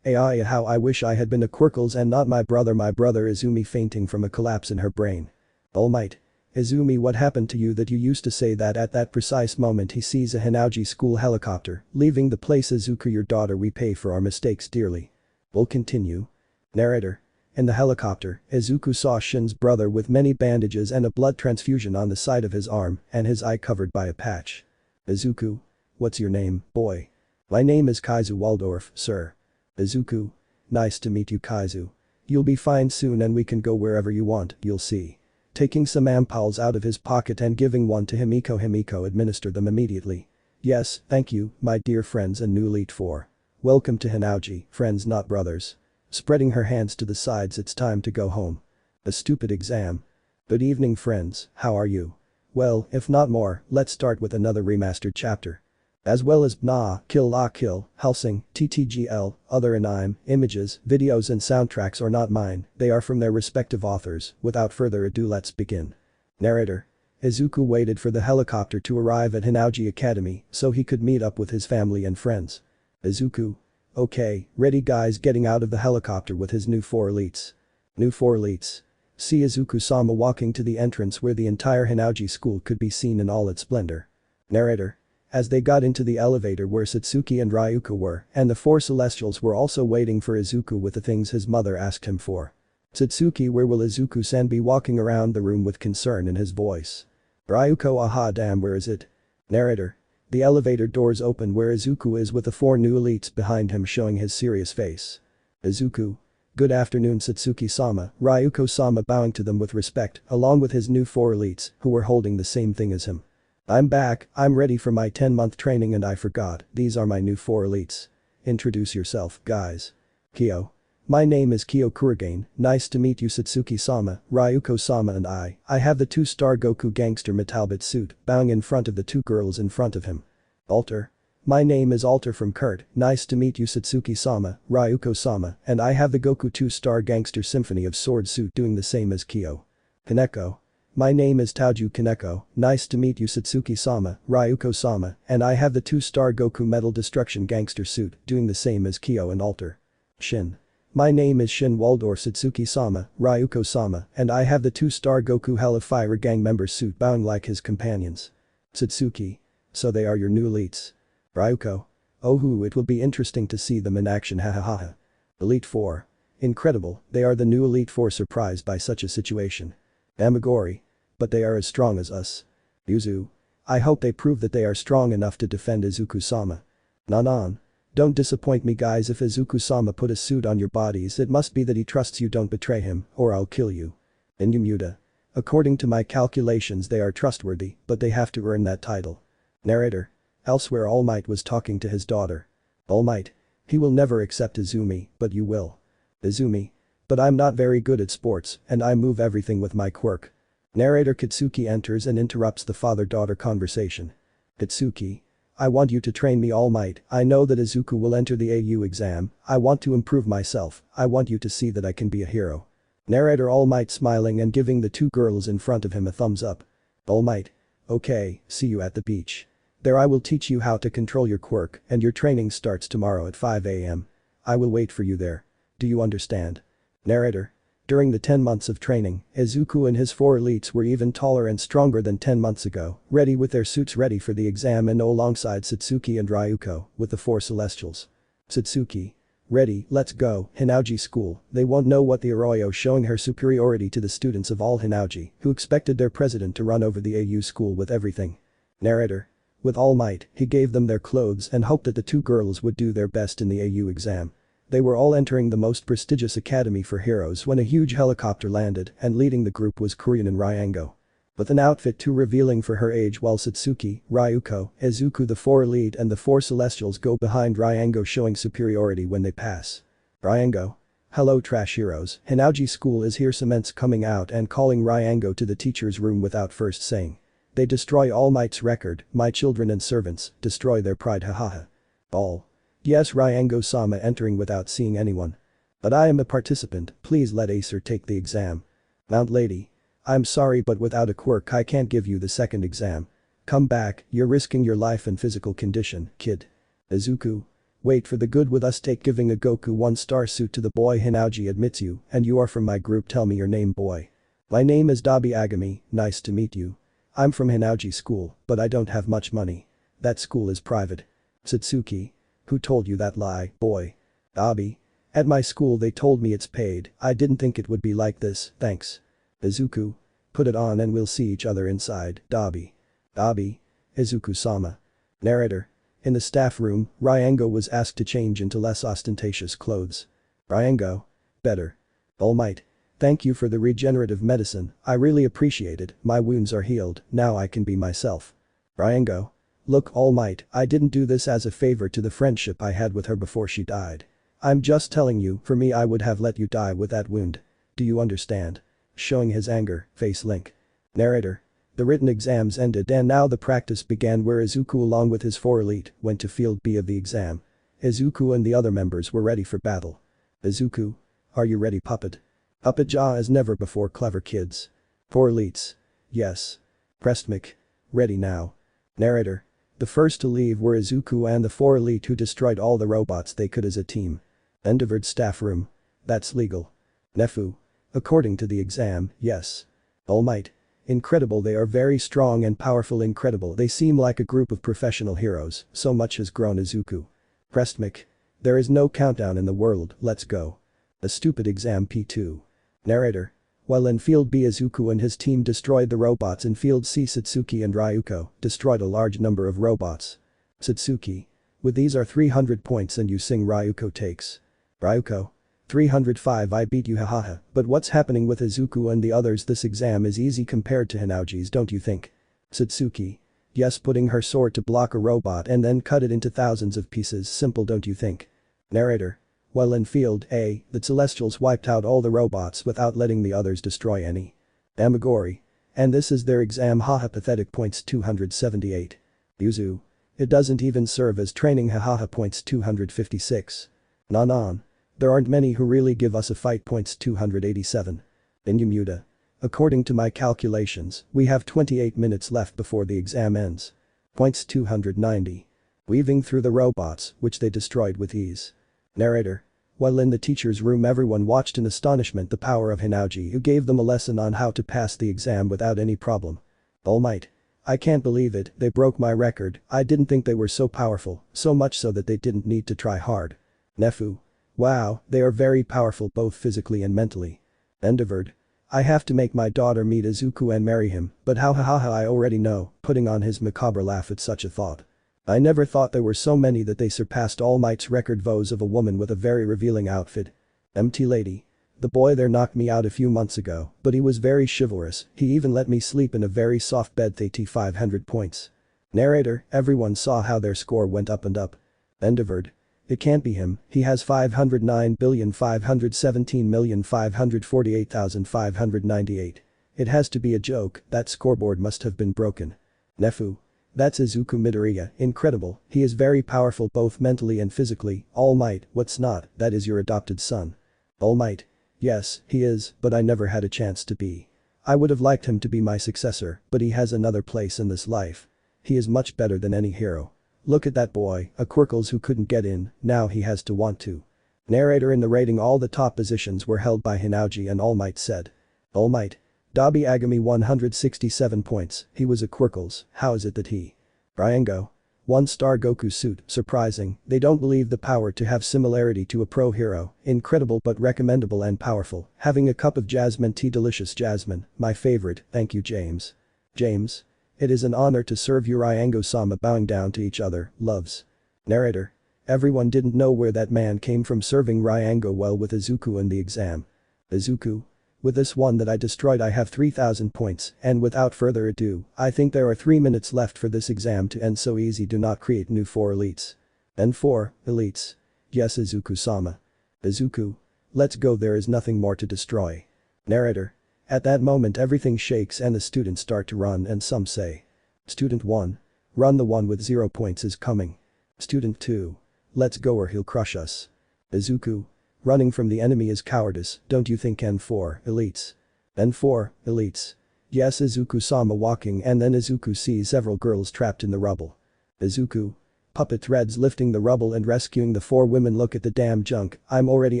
AI, how I wish I had been a Quirkles and not my brother. Izumi fainting from a collapse in her brain. Almight. Izumi, what happened to you that you used to say that? At that precise moment he sees a Hinauji school helicopter, leaving the place. Izuku, your daughter, we pay for our mistakes dearly. We'll continue. Narrator. In the helicopter, Izuku saw Shin's brother with many bandages and a blood transfusion on the side of his arm and his eye covered by a patch. Izuku. What's your name, boy? My name is Kaizu Waldorf, sir. Izuku. Nice to meet you, Kaizu. You'll be fine soon and we can go wherever you want, you'll see. Taking some ampoules out of his pocket and giving one to Himiko administered them immediately. Yes, thank you, my dear friends and new Elite Four. Welcome to Hinauji, friends not brothers. Spreading her hands to the sides, it's time to go home. A stupid exam. Good evening friends, how are you? Well, if not more, let's start with another remastered chapter. As well as Nah, Kill La Kill, Hellsing, TTGL, other anime, images, videos and soundtracks are not mine, they are from their respective authors. Without further ado, let's begin. Narrator. Izuku waited for the helicopter to arrive at Hinauji Academy so he could meet up with his family and friends. Izuku. Okay, ready guys, getting out of the helicopter with his new 4 elites. New 4 elites. See Izuku-sama walking to the entrance where the entire Hinauji school could be seen in all its splendor. Narrator. As they got into the elevator where Satsuki and Ryuko were, and the 4 Celestials were also waiting for Izuku with the things his mother asked him for. Satsuki, where will Izuku-san be? Walking around the room with concern in his voice. Ryuko, aha damn, where is it? Narrator. The elevator doors open where Izuku is with the 4 new elites behind him, showing his serious face. Izuku. Good afternoon Satsuki-sama, Ryuko-sama bowing to them with respect, along with his new 4 elites, who were holding the same thing as him. I'm back, I'm ready for my 10-month training and I forgot, these are my new 4 elites. Introduce yourself, guys. Kyo. My name is Kyo Kurigane, nice to meet you Satsuki-sama, Ryuko-sama and I have the 2-star Goku gangster Metalbit suit, bowing in front of the 2 girls in front of him. Alter. My name is Alter from Kurt, nice to meet you Satsuki-sama, Ryuko-sama, and I have the Goku 2-star gangster Symphony of Sword suit doing the same as Kyo. Kaneko. My name is Taoju Kaneko, nice to meet you Satsuki-sama, Ryuko-sama, and I have the 2-star Goku Metal Destruction gangster suit doing the same as Kyo and Alter. Shin. My name is Shin Waldorf Satsuki-sama, Ryuko-sama, and I have the 2-star Goku Hell of Fire gang member suit bowing like his companions. Satsuki. So they are your new elites. Ryuko. Oh hoo, it will be interesting to see them in action, hahaha. Elite 4. Incredible, they are the new Elite 4, surprised by such a situation. Amagori. But they are as strong as us. Yuzu. I hope they prove that they are strong enough to defend Izuku-sama. Nanan. Don't disappoint me guys, if Izuku-sama put a suit on your bodies it must be that he trusts you, don't betray him, or I'll kill you. Inumuda. According to my calculations they are trustworthy, but they have to earn that title. Narrator. Elsewhere Almight was talking to his daughter. Almight. He will never accept Izumi, but you will. Izumi. But I'm not very good at sports, and I move everything with my quirk. Narrator. Kitsuki enters and interrupts the father-daughter conversation. Kitsuki. I want you to train me, All Might. I know that Izuku will enter the AU exam, I want to improve myself, I want you to see that I can be a hero. Narrator. All Might smiling and giving the 2 girls in front of him a thumbs up. All Might. Okay, see you at the beach. There I will teach you how to control your quirk and your training starts tomorrow at 5 AM. I will wait for you there. Do you understand? Narrator. During the 10 months of training, Izuku and his 4 elites were even taller and stronger than 10 months ago, ready with their suits ready for the exam and alongside Satsuki and Ryuko with the 4 Celestials. Satsuki. Ready, let's go, Hinauji school, they won't know what the Arroyo, showing her superiority to the students of all Hinauji, who expected their president to run over the AU school with everything. Narrator. With all might, he gave them their clothes and hoped that the 2 girls would do their best in the AU exam. They were all entering the most prestigious academy for heroes when a huge helicopter landed and leading the group was Kuryanin Ryango. With an outfit too revealing for her age, while Satsuki, Ryuko, Izuku, the 4 elite and the 4 Celestials go behind Ryango, showing superiority when they pass. Ryango. Hello trash heroes, Hinauji school is here, cements coming out and calling Ryango to the teacher's room without first saying. They destroy All Might's record, my children and servants, destroy their pride, hahaha. All. Yes, Ryango-sama entering without seeing anyone. But I am a participant, please let Acer take the exam. Mount Lady. I'm sorry but without a quirk I can't give you the second exam. Come back, you're risking your life and physical condition, kid. Izuku. Wait for the good with us take giving a Goku 1-star suit to the boy Hinauji admits you and you are from my group tell me your name boy. My name is Dabi Agami, nice to meet you. I'm from Hinauji school, but I don't have much money. That school is private. Satsuki. Who told you that lie, boy? Dabi. At my school they told me it's paid, I didn't think it would be like this, thanks. Izuku. Put it on and we'll see each other inside, Dabi. Dabi. Izuku-sama. Narrator. In the staff room, Ryango was asked to change into less ostentatious clothes. Ryango. Better. Almight. Thank you for the regenerative medicine, I really appreciate it, my wounds are healed, now I can be myself. Ryango. Look All Might, I didn't do this as a favor to the friendship I had with her before she died. I'm just telling you, for me I would have let you die with that wound. Do you understand? Showing his anger, face link. Narrator. The written exams ended and now the practice began where Izuku along with his 4 elite went to field B of the exam. Izuku and the other members were ready for battle. Izuku. Are you ready puppet? Puppet jaw as never before clever kids. 4 elites. Yes. Prestmic. Ready now. Narrator. The first to leave were Izuku and the 4 elite who destroyed all the robots they could as a team. Endeavored staff room. That's legal. Nefu. According to the exam, yes. All Might. Incredible they are very strong and powerful incredible they seem like a group of professional heroes, so much has grown Izuku. Prestmic. There is no countdown in the world, let's go. A stupid exam P2. Narrator. While in Field B Izuku and his team destroyed the robots in Field C Satsuki and Ryuko destroyed a large number of robots. Satsuki. With these are 300 points and you sing Ryuko takes. Ryuko. 305 I beat you hahaha, but what's happening with Izuku and the others this exam is easy compared to Hinauji's don't you think? Satsuki. Yes putting her sword to block a robot and then cut it into thousands of pieces simple don't you think? Narrator. While in Field A, the Celestials wiped out all the robots without letting the others destroy any. Amagori. And this is their exam haha pathetic points 278. Yuzu. It doesn't even serve as training hahaha points 256. Nanan. There aren't many who really give us a fight points 287. Inumuda. According to my calculations, we have 28 minutes left before the exam ends. Points 290. Weaving through the robots, which they destroyed with ease. Narrator. While in the teacher's room everyone watched in astonishment the power of Hinauji who gave them a lesson on how to pass the exam without any problem. All Might. I can't believe it, they broke my record, I didn't think they were so powerful, so much so that they didn't need to try hard. Nefu. Wow, they are very powerful both physically and mentally. Endeavored. I have to make my daughter meet Izuku and marry him, but how hahaha I already know, putting on his macabre laugh at such a thought. I never thought there were so many that they surpassed All Might's record vows of a woman with a very revealing outfit. Empty lady. The boy there knocked me out a few months ago, but he was very chivalrous, he even let me sleep in a very soft bed 500 points. Narrator, everyone saw how their score went up and up. Endeavored. It can't be him, he has 509,517,548,598. It has to be a joke, that scoreboard must have been broken. Nefu. That's Izuku Midoriya, incredible, he is very powerful both mentally and physically, All Might, what's not, that is your adopted son. All Might. Yes, he is, but I never had a chance to be. I would have liked him to be my successor, but he has another place in this life. He is much better than any hero. Look at that boy, a Quirkles who couldn't get in, now he has to want to. Narrator in the rating all the top positions were held by Hinauji and All Might said. All Might. Dabi Agami 167 points, he was a Quirkles, how is it that he? Ryango. 1-star Goku suit, surprising, they don't believe the power to have similarity to a pro hero, incredible but recommendable and powerful, having a cup of jasmine tea delicious jasmine, my favorite, thank you James. James. It is an honor to serve you Ryango-sama bowing down to each other, loves. Narrator. Everyone didn't know where that man came from serving Ryango well with Izuku in the exam. Izuku. With this one that I destroyed I have 3000 points and without further ado, I think there are 3 minutes left for this exam to end so easy do not create new 4 elites. And 4 elites. Yes Izuku-sama. Izuku. Let's go there is nothing more to destroy. Narrator. At that moment everything shakes and the students start to run and some say. Student 1. Run the one with 0 points is coming. Student 2. Let's go or he'll crush us. Izuku. Running from the enemy is cowardice, don't you think N4 elites? Then 4, elites. Yes, Izuku-sama walking and then Izuku sees several girls trapped in the rubble. Izuku. Puppet threads lifting the rubble and rescuing the 4 women. Look at the damn junk, I'm already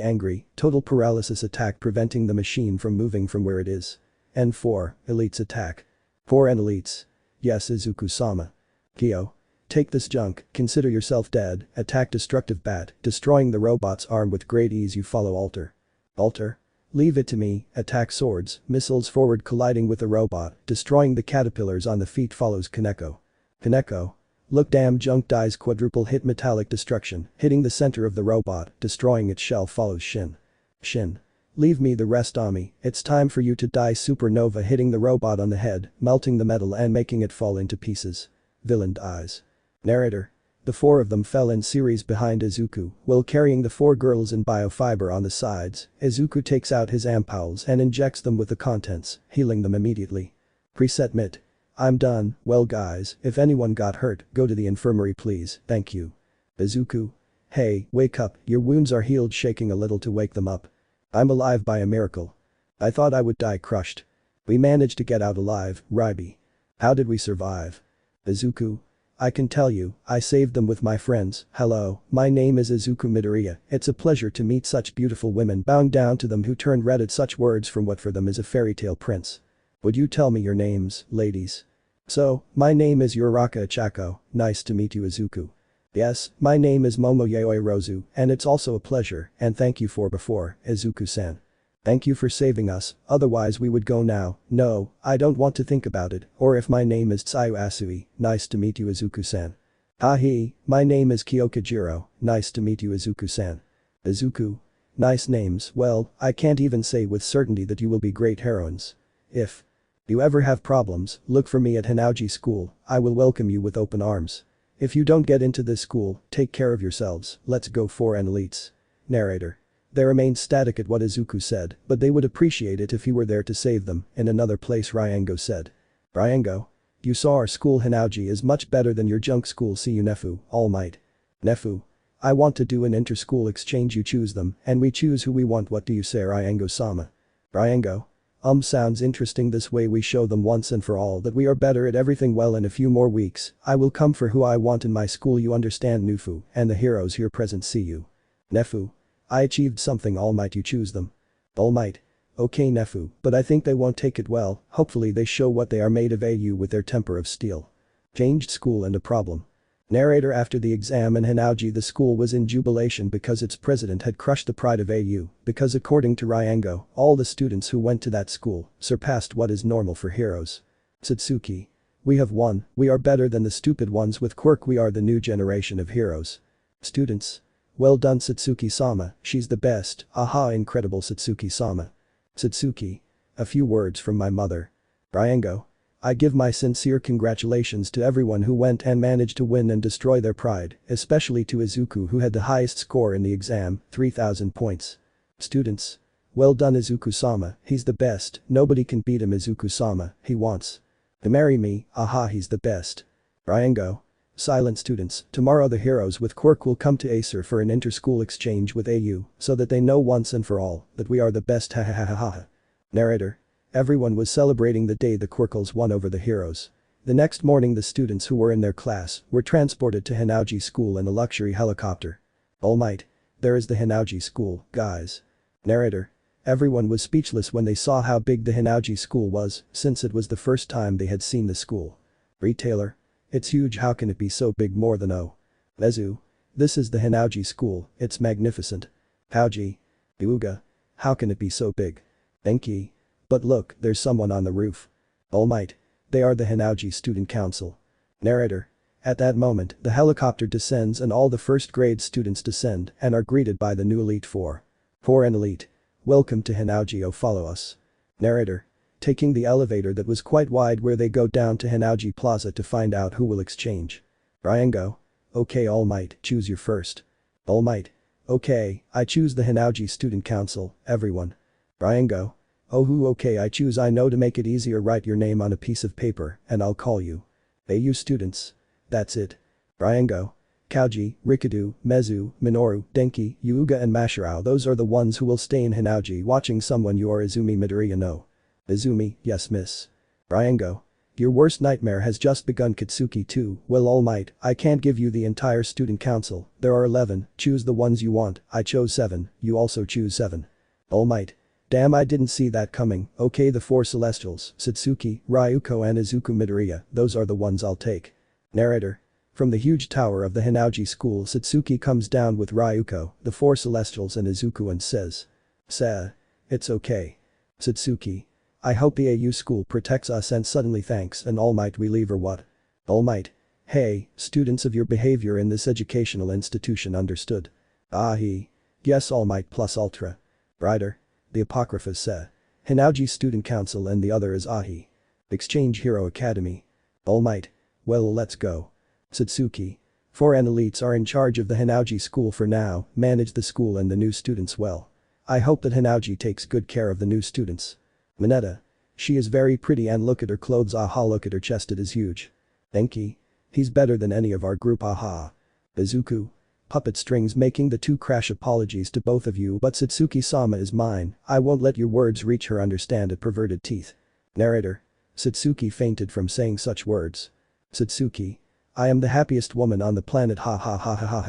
angry, total paralysis attack preventing the machine from moving from where it is. N4, elites attack. 4 and elites. Yes, Izuku-sama. Kyo. Take this junk, consider yourself dead, attack destructive bat, destroying the robot's arm with great ease. You follow alter. Alter. Leave it to me, attack swords, missiles forward colliding with the robot, destroying the caterpillars on the feet. Follows Kaneko. Kaneko. Look, damn junk dies, quadruple hit, metallic destruction, hitting the center of the robot, destroying its shell. Follows Shin. Shin. Leave me the rest, Ami, it's time for you to die. Supernova hitting the robot on the head, melting the metal and making it fall into pieces. Villain dies. Narrator. The 4 of them fell in series behind Izuku, while carrying the 4 girls in biofiber on the sides. Izuku takes out his ampoules and injects them with the contents, healing them immediately. Preset Mit. I'm done, well guys, if anyone got hurt, go to the infirmary please, thank you. Izuku. Hey, wake up, your wounds are healed, shaking a little to wake them up. I'm alive by a miracle. I thought I would die crushed. We managed to get out alive, Ryby. How did we survive? Izuku. I can tell you, I saved them with my friends. Hello, my name is Izuku Midoriya, it's a pleasure to meet such beautiful women, bowing down to them who turned red at such words from what for them is a fairy tale prince. Would you tell me your names, ladies? So, my name is Uraraka Ichako, nice to meet you Izuku. Yes, my name is Momoyoi Rozu, and it's also a pleasure, and thank you for before, Izuku-san. Thank you for saving us, otherwise we would go now. No, I don't want to think about it, or if my name is Tsuyu Asui, nice to meet you Izuku-san. Hi, my name is Kyokujiro, nice to meet you Izuku-san. Izuku. Nice names, well, I can't even say with certainty that you will be great heroines. If you ever have problems, look for me at Hinauji School, I will welcome you with open arms. If you don't get into this school, take care of yourselves, let's go for an elites. Narrator. They remained static at what Izuku said, but they would appreciate it if he were there to save them. In another place Ryango said. Ryango. You saw our school Hinauji is much better than your junk school. See you Nefu, Almight. Nefu. I want to do an inter-school exchange, you choose them, and we choose who we want. What do you say Ryango-sama? Ryango. Sounds interesting, this way we show them once and for all that we are better at everything. Well, in a few more weeks, I will come for who I want in my school, you understand Nufu, and the heroes here present see you. Nefu. I achieved something, All Might, you choose them. All Might. Okay Nefu, but I think they won't take it well, hopefully they show what they are made of AU with their temper of steel. Changed school and a problem. Narrator. After the exam in Hinauji, the school was in jubilation because its president had crushed the pride of AU, because according to Ryango, all the students who went to that school surpassed what is normal for heroes. Satsuki. We have won, we are better than the stupid ones with Quirk, we are the new generation of heroes. Students. Well done Satsuki-sama, she's the best, aha, incredible Satsuki-sama. Satsuki. A few words from my mother. Ryango. I give my sincere congratulations to everyone who went and managed to win and destroy their pride, especially to Izuku who had the highest score in the exam, 3,000 points. Students. Well done Izuku-sama, he's the best, nobody can beat him Izuku-sama, he wants to marry me, aha, he's the best. Ryango. Silent students, tomorrow the heroes with Quirk will come to Acer for an inter-school exchange with AU, so that they know once and for all that we are the best, ha ha ha ha ha. Narrator. Everyone was celebrating the day the Quirkles won over the heroes. The next morning the students who were in their class were transported to Hinauji School in a luxury helicopter. All Might. There is the Hinauji School, guys. Narrator. Everyone was speechless when they saw how big the Hinauji School was, since it was the first time they had seen the school. Retailer. It's huge, how can it be so big, more than Lezu. This is the Hinauji School, it's magnificent. Hauji. Iuga. How can it be so big? Enki. But look, there's someone on the roof. All Might. They are the Hinauji Student Council. Narrator. At that moment, the helicopter descends and all the first grade students descend and are greeted by the new Elite Four. Four and Elite. Welcome to Hinauji, oh follow us. Narrator. Taking the elevator that was quite wide where they go down to Hinauji Plaza to find out who will exchange. Ryango. Okay All Might, choose your first. All Might. Okay, I choose the Hinauji Student Council, everyone. Ryango. Oh who, okay I choose, I know, to make it easier write your name on a piece of paper and I'll call you. AU students. That's it. Ryango. Kauji, Rikudu, Mezu, Minoru, Denki, Yuuga and Mashirao, those are the ones who will stay in Hinauji watching someone. You are Izumi Midoriya, no. Izumi, yes miss. Ryango. Your worst nightmare has just begun. Kitsuki too. Well, All Might, I can't give you the entire student council, there are 11, choose the ones you want. I chose 7, you also choose 7. All Might. Damn, I didn't see that coming. Okay, the 4 Celestials, Satsuki, Ryuko and Izuku Midoriya, those are the ones I'll take. Narrator. From the huge tower of the Hinauji school, Satsuki comes down with Ryuko, the 4 Celestials and Izuku and says. It's okay. Satsuki. I hope the AU school protects us and suddenly thanks and All Might we leave or what? All Might. Hey, students of your behavior in this educational institution understood. Yes, All Might plus Ultra. Brighter. The Apocryphas say. Hinauji Student Council and the other is Ahi. Exchange Hero Academy. All Might. Well, let's go. Satsuki. 4 elites are in charge of the Hinauji school for now, manage the school and the new students well. I hope that Hinauji takes good care of the new students. Mineta. She is very pretty and look at her clothes, look at her chest, it is huge. Enki. He's better than any of our group, Izuku. Puppet strings making the 2 crash apologies to both of you, but Satsuki-sama is mine, I won't let your words reach her, understand it, perverted teeth. Narrator. Satsuki fainted from saying such words. Satsuki. I am the happiest woman on the planet,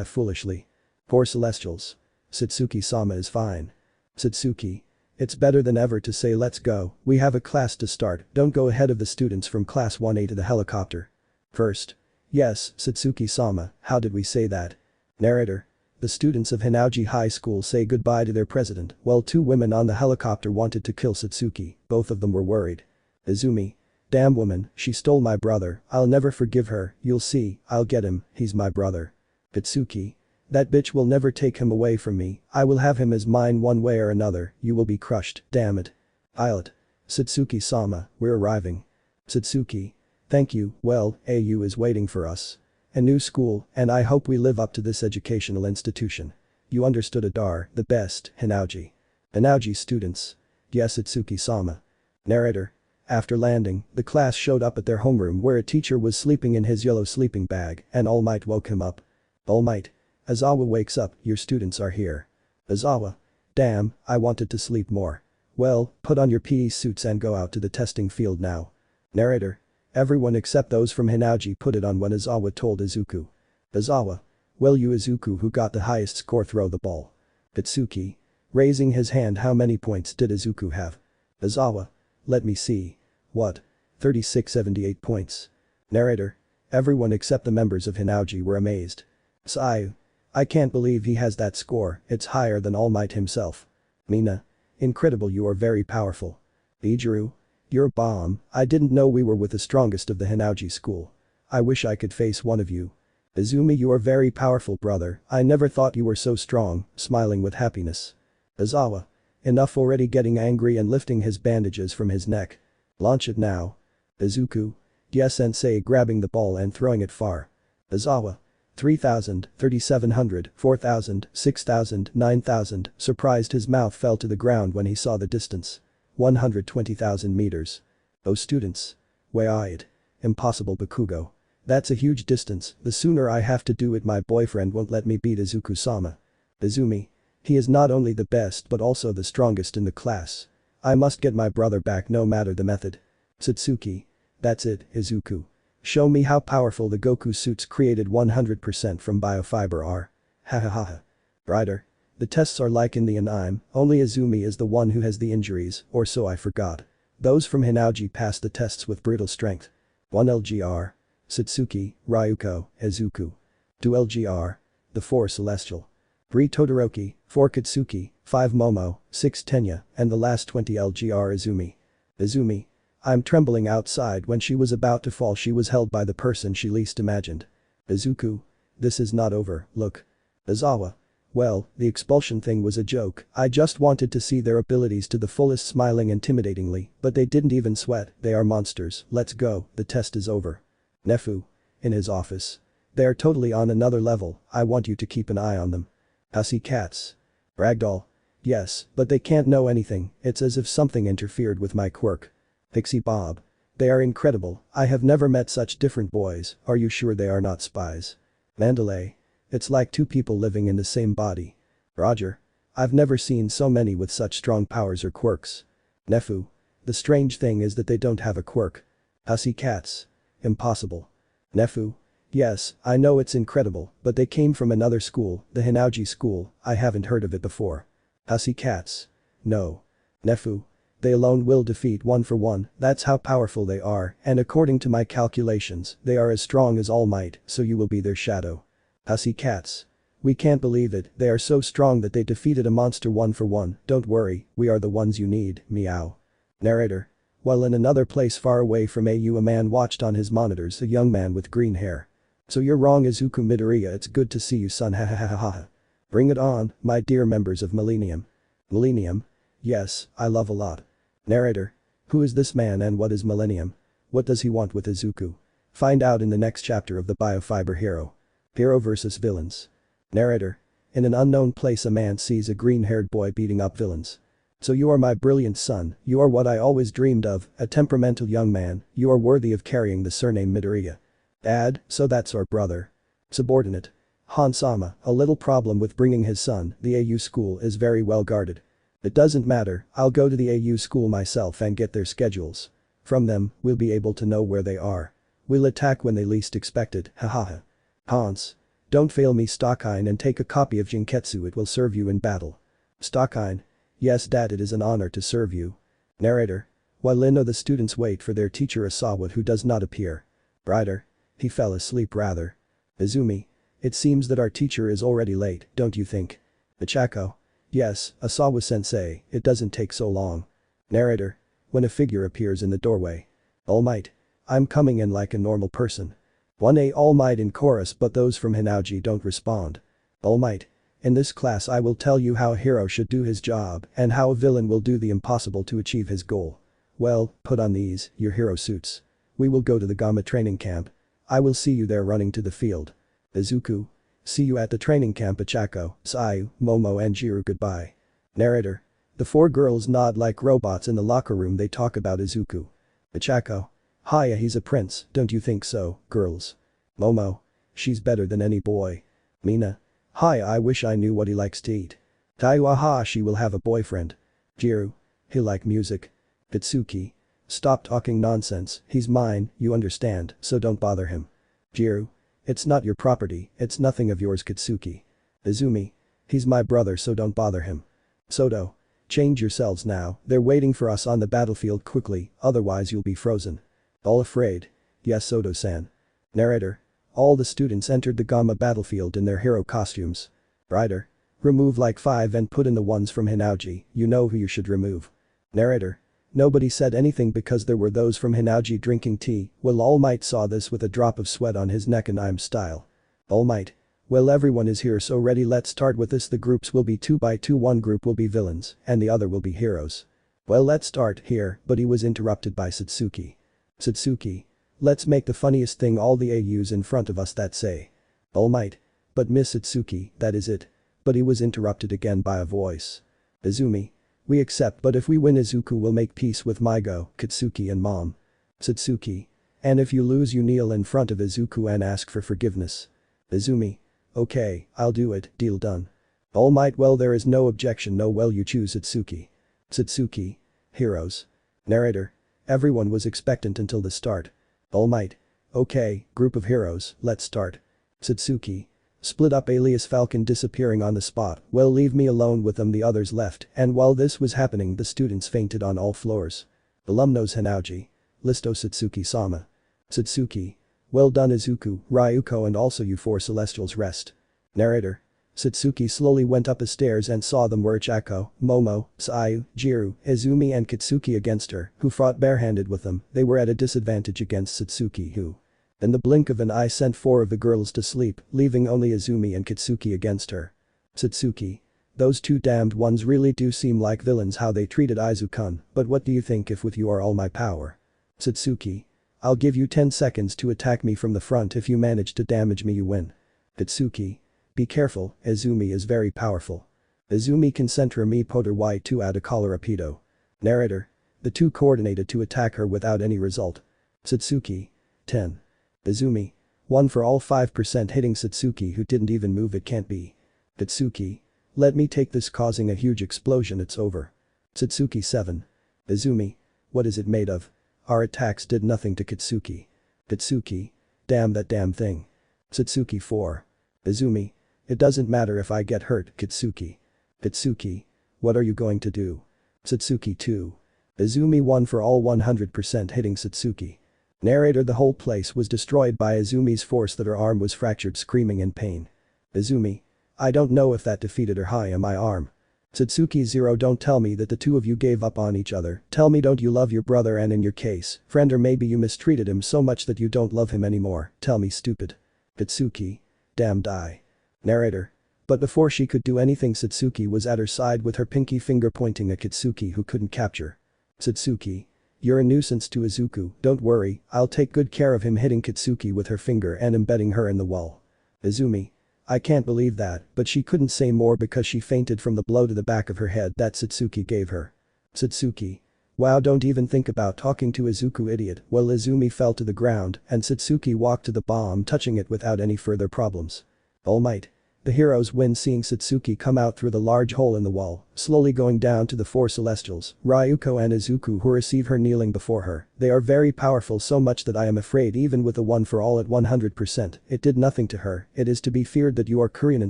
foolishly. 4 Celestials. Satsuki-sama is fine. Satsuki. It's better than ever to say let's go, we have a class to start, don't go ahead of the students from class 1A to the helicopter. First. Yes, Satsuki-sama, how did we say that? Narrator. The students of Hinauji High School say goodbye to their president, while 2 women on the helicopter wanted to kill Satsuki, both of them were worried. Izumi. Damn woman, she stole my brother, I'll never forgive her, you'll see, I'll get him, he's my brother. Kitsuki. That bitch will never take him away from me, I will have him as mine one way or another, you will be crushed, damn it. Islet. Satsuki-sama, we're arriving. Satsuki. Thank you, well, AU is waiting for us. A new school, and I hope we live up to this educational institution. You understood Adar, the best, Hinauji. Hinauji students. Yes, Satsuki-sama. Narrator. After landing, the class showed up at their homeroom where a teacher was sleeping in his yellow sleeping bag and All Might woke him up. All Might. Aizawa wakes up, your students are here. Aizawa. Damn, I wanted to sleep more. Well, put on your PE suits and go out to the testing field now. Narrator. Everyone except those from Hinauji put it on when Aizawa told Izuku. Aizawa. Well, you Izuku who got the highest score throw the ball. Kitsuki. Raising his hand, how many points did Izuku have? Aizawa. Let me see. What? 3678 points. Narrator. Everyone except the members of Hinauji were amazed. Sayu. I can't believe he has that score, it's higher than All Might himself. Mina. Incredible, you are very powerful. Ijiru. You're a bomb, I didn't know we were with the strongest of the Hinauji school. I wish I could face one of you. Izumi, you are very powerful brother, I never thought you were so strong, smiling with happiness. Aizawa. Enough already, getting angry and lifting his bandages from his neck. Launch it now. Izuku. Yes sensei, grabbing the ball and throwing it far. Aizawa. 3,000, 3,700, 4,000, 6,000, 9,000, surprised his mouth fell to the ground when he saw the distance. 120,000 meters. Oh students. Wait. Impossible Bakugo. That's a huge distance, the sooner I have to do it my boyfriend won't let me beat Izuku-sama. Izumi. He is not only the best but also the strongest in the class. I must get my brother back no matter the method. Satsuki. That's it, Izuku. Show me how powerful the Goku suits created 100% from biofiber are. Hahaha. Brighter. The tests are like in the anime, only Izumi is the one who has the injuries, or so I forgot. Those from Hinauji passed the tests with brutal strength. 1 LGR. Satsuki, Ryuko, Izuku. 2 LGR. The 4 Celestial. 3 Todoroki, 4 Kitsuki, 5 Momo, 6 Tenya, and the last 20 LGR Izumi. Izumi. I'm trembling outside when she was about to fall she was held by the person she least imagined. Izuku. This is not over, look. Aizawa. Well, the expulsion thing was a joke, I just wanted to see their abilities to the fullest, smiling intimidatingly, but they didn't even sweat, they are monsters, let's go, the test is over. Nefu. In his office. They are totally on another level, I want you to keep an eye on them. Hussy cats. Ragdoll. Yes, but they can't know anything, it's as if something interfered with my quirk. Pixie Bob. They are incredible, I have never met such different boys, are you sure they are not spies? Mandalay. It's like 2 people living in the same body. Roger. I've never seen so many with such strong powers or quirks. Nefu. The strange thing is that they don't have a quirk. Hussy cats. Impossible. Nefu. Yes, I know it's incredible, but they came from another school, the Hinauji school, I haven't heard of it before. Hussy cats. No. Nefu. They alone will defeat 1-for-1, that's how powerful they are, and according to my calculations, they are as strong as Almight, so you will be their shadow. Hussy cats. We can't believe it, they are so strong that they defeated a monster 1-for-1, don't worry, we are the ones you need, meow. Narrator. While in another place far away from AU, a man watched on his monitors a young man with green hair. So you're wrong, Izuku Midoriya, it's good to see you, son, ha ha ha ha. Bring it on, my dear members of Millennium. Millennium? Yes, I love a lot. Narrator. Who is this man and what is Millennium? What does he want with Izuku? Find out in the next chapter of the Biofiber Hero. Hero vs Villains. Narrator. In an unknown place a man sees a green-haired boy beating up villains. So you are my brilliant son, you are what I always dreamed of, a temperamental young man, you are worthy of carrying the surname Midoriya. Dad, so that's our brother. Subordinate. Han-sama, a little problem with bringing his son, the AU school is very well guarded. It doesn't matter, I'll go to the AU school myself and get their schedules. From them, we'll be able to know where they are. We'll attack when they least expect it, hahaha. Hans. Don't fail me, Stockine, and take a copy of Jinketsu, it will serve you in battle. Stockine. Yes, Dad, it is an honor to serve you. Narrator. While the students wait for their teacher Asawa, who does not appear. Writer. He fell asleep rather. Izumi. It seems that our teacher is already late, don't you think? Ichako. Yes, Asawa-sensei, it doesn't take so long. Narrator. When a figure appears in the doorway. Almight. I'm coming in like a normal person. 1A Almight in chorus, but those from Hinauji don't respond. Almight. In this class I will tell you how a hero should do his job and how a villain will do the impossible to achieve his goal. Well, put on these, your hero suits. We will go to the Gamma training camp. I will see you there running to the field. Izuku. See you at the training camp, Ichako, Sayu, Momo and Jiro, goodbye. Narrator. The four girls nod like robots in the locker room, they talk about Izuku. Ichako. Hiya, he's a prince, don't you think so, girls? Momo. She's better than any boy. Mina. Hiya, I wish I knew what he likes to eat. Taiwaha, she will have a boyfriend. Jiro. He like music. Kitsuki. Stop talking nonsense, he's mine, you understand, so don't bother him. Jiro. It's not your property, it's nothing of yours, Kitsuki. Izumi. He's my brother, so don't bother him. Soto. Change yourselves now, they're waiting for us on the battlefield, quickly, otherwise you'll be frozen. All afraid? Yes, Soto-san. Narrator. All the students entered the Gamma battlefield in their hero costumes. Writer. Remove like 5 and put in the ones from Hinauji, you know who you should remove. Narrator. Nobody said anything because there were those from Hinauji drinking tea, well, Almight saw this with a drop of sweat on his neck and I'm style. Almight. Well, everyone is here, so ready, let's start with this. The groups will be 2 by 2, one group will be villains and the other will be heroes. Well, let's start here, but he was interrupted by Satsuki. Satsuki. Let's make the funniest thing all the AUs in front of us that say. Almight. But Miss Satsuki, that is it. But he was interrupted again by a voice. Izumi. We accept, but if we win Izuku will make peace with Maigo, Kitsuki and Mom. Satsuki. And if you lose you kneel in front of Izuku and ask for forgiveness. Izumi. Okay, I'll do it, deal done. Almight. Well, there is no objection, no, well, you choose Satsuki. Satsuki. Heroes. Narrator. Everyone was expectant until the start. Almight. Okay, group of heroes, let's start. Satsuki. Split up, alias Falcon disappearing on the spot, well, leave me alone with them, the others left, and while this was happening the students fainted on all floors. Alumnos Hinauji. Listo Satsuki-sama. Satsuki. Well done Izuku, Ryuko and also you 4 celestials, rest. Narrator. Satsuki slowly went up the stairs and saw them were Ichako, Momo, Sayu, Jiro, Izumi and Kitsuki against her, who fought barehanded with them. They were at a disadvantage against Satsuki, who in the blink of an eye sent 4 of the girls to sleep, leaving only Izumi and Kitsuki against her. Satsuki. Those 2 damned ones really do seem like villains how they treated Izuku, but what do you think if with you are all my power? Satsuki. I'll give you 10 seconds to attack me from the front, if you manage to damage me you win. Kitsuki. Be careful, Izumi is very powerful. Izumi can center me Potter Y2 out a collar rapido. Narrator. The 2 coordinated to attack her without any result. Satsuki. 10. Izumi. 1 for all, 5% hitting Satsuki who didn't even move, it can't be. Kitsuki. Let me take this, causing a huge explosion, it's over. Satsuki 7. Izumi. What is it made of? Our attacks did nothing to Kitsuki. Kitsuki. Damn that damn thing. Satsuki 4. Izumi. It doesn't matter if I get hurt, Kitsuki. Kitsuki. What are you going to do? Satsuki 2. Izumi 1 for all 100% hitting Satsuki. Narrator. The whole place was destroyed by Izumi's force that her arm was fractured, screaming in pain. Izumi. I don't know if that defeated her. Hi, my arm. Satsuki 0. Don't tell me that the two of you gave up on each other. Tell me, don't you love your brother and in your case, friend, or maybe you mistreated him so much that you don't love him anymore. Tell me, stupid. Kitsuki. Damn, die. Narrator. But before she could do anything, Satsuki was at her side with her pinky finger pointing at Kitsuki, who couldn't capture. Satsuki. You're a nuisance to Izuku. Don't worry, I'll take good care of him, hitting Kitsuki with her finger and embedding her in the wall. Izumi. I can't believe that, but she couldn't say more because she fainted from the blow to the back of her head that Satsuki gave her. Satsuki. Wow, don't even think about talking to Izuku, idiot. Well, Izumi fell to the ground and Satsuki walked to the bomb, touching it without any further problems. Almight. The heroes win, seeing Satsuki come out through the large hole in the wall, slowly going down to the four celestials, Ryuko and Izuku, who receive her kneeling before her. They are very powerful, so much that I am afraid even with a 1 for all at 100%, it did nothing to her. It is to be feared that you are Korean in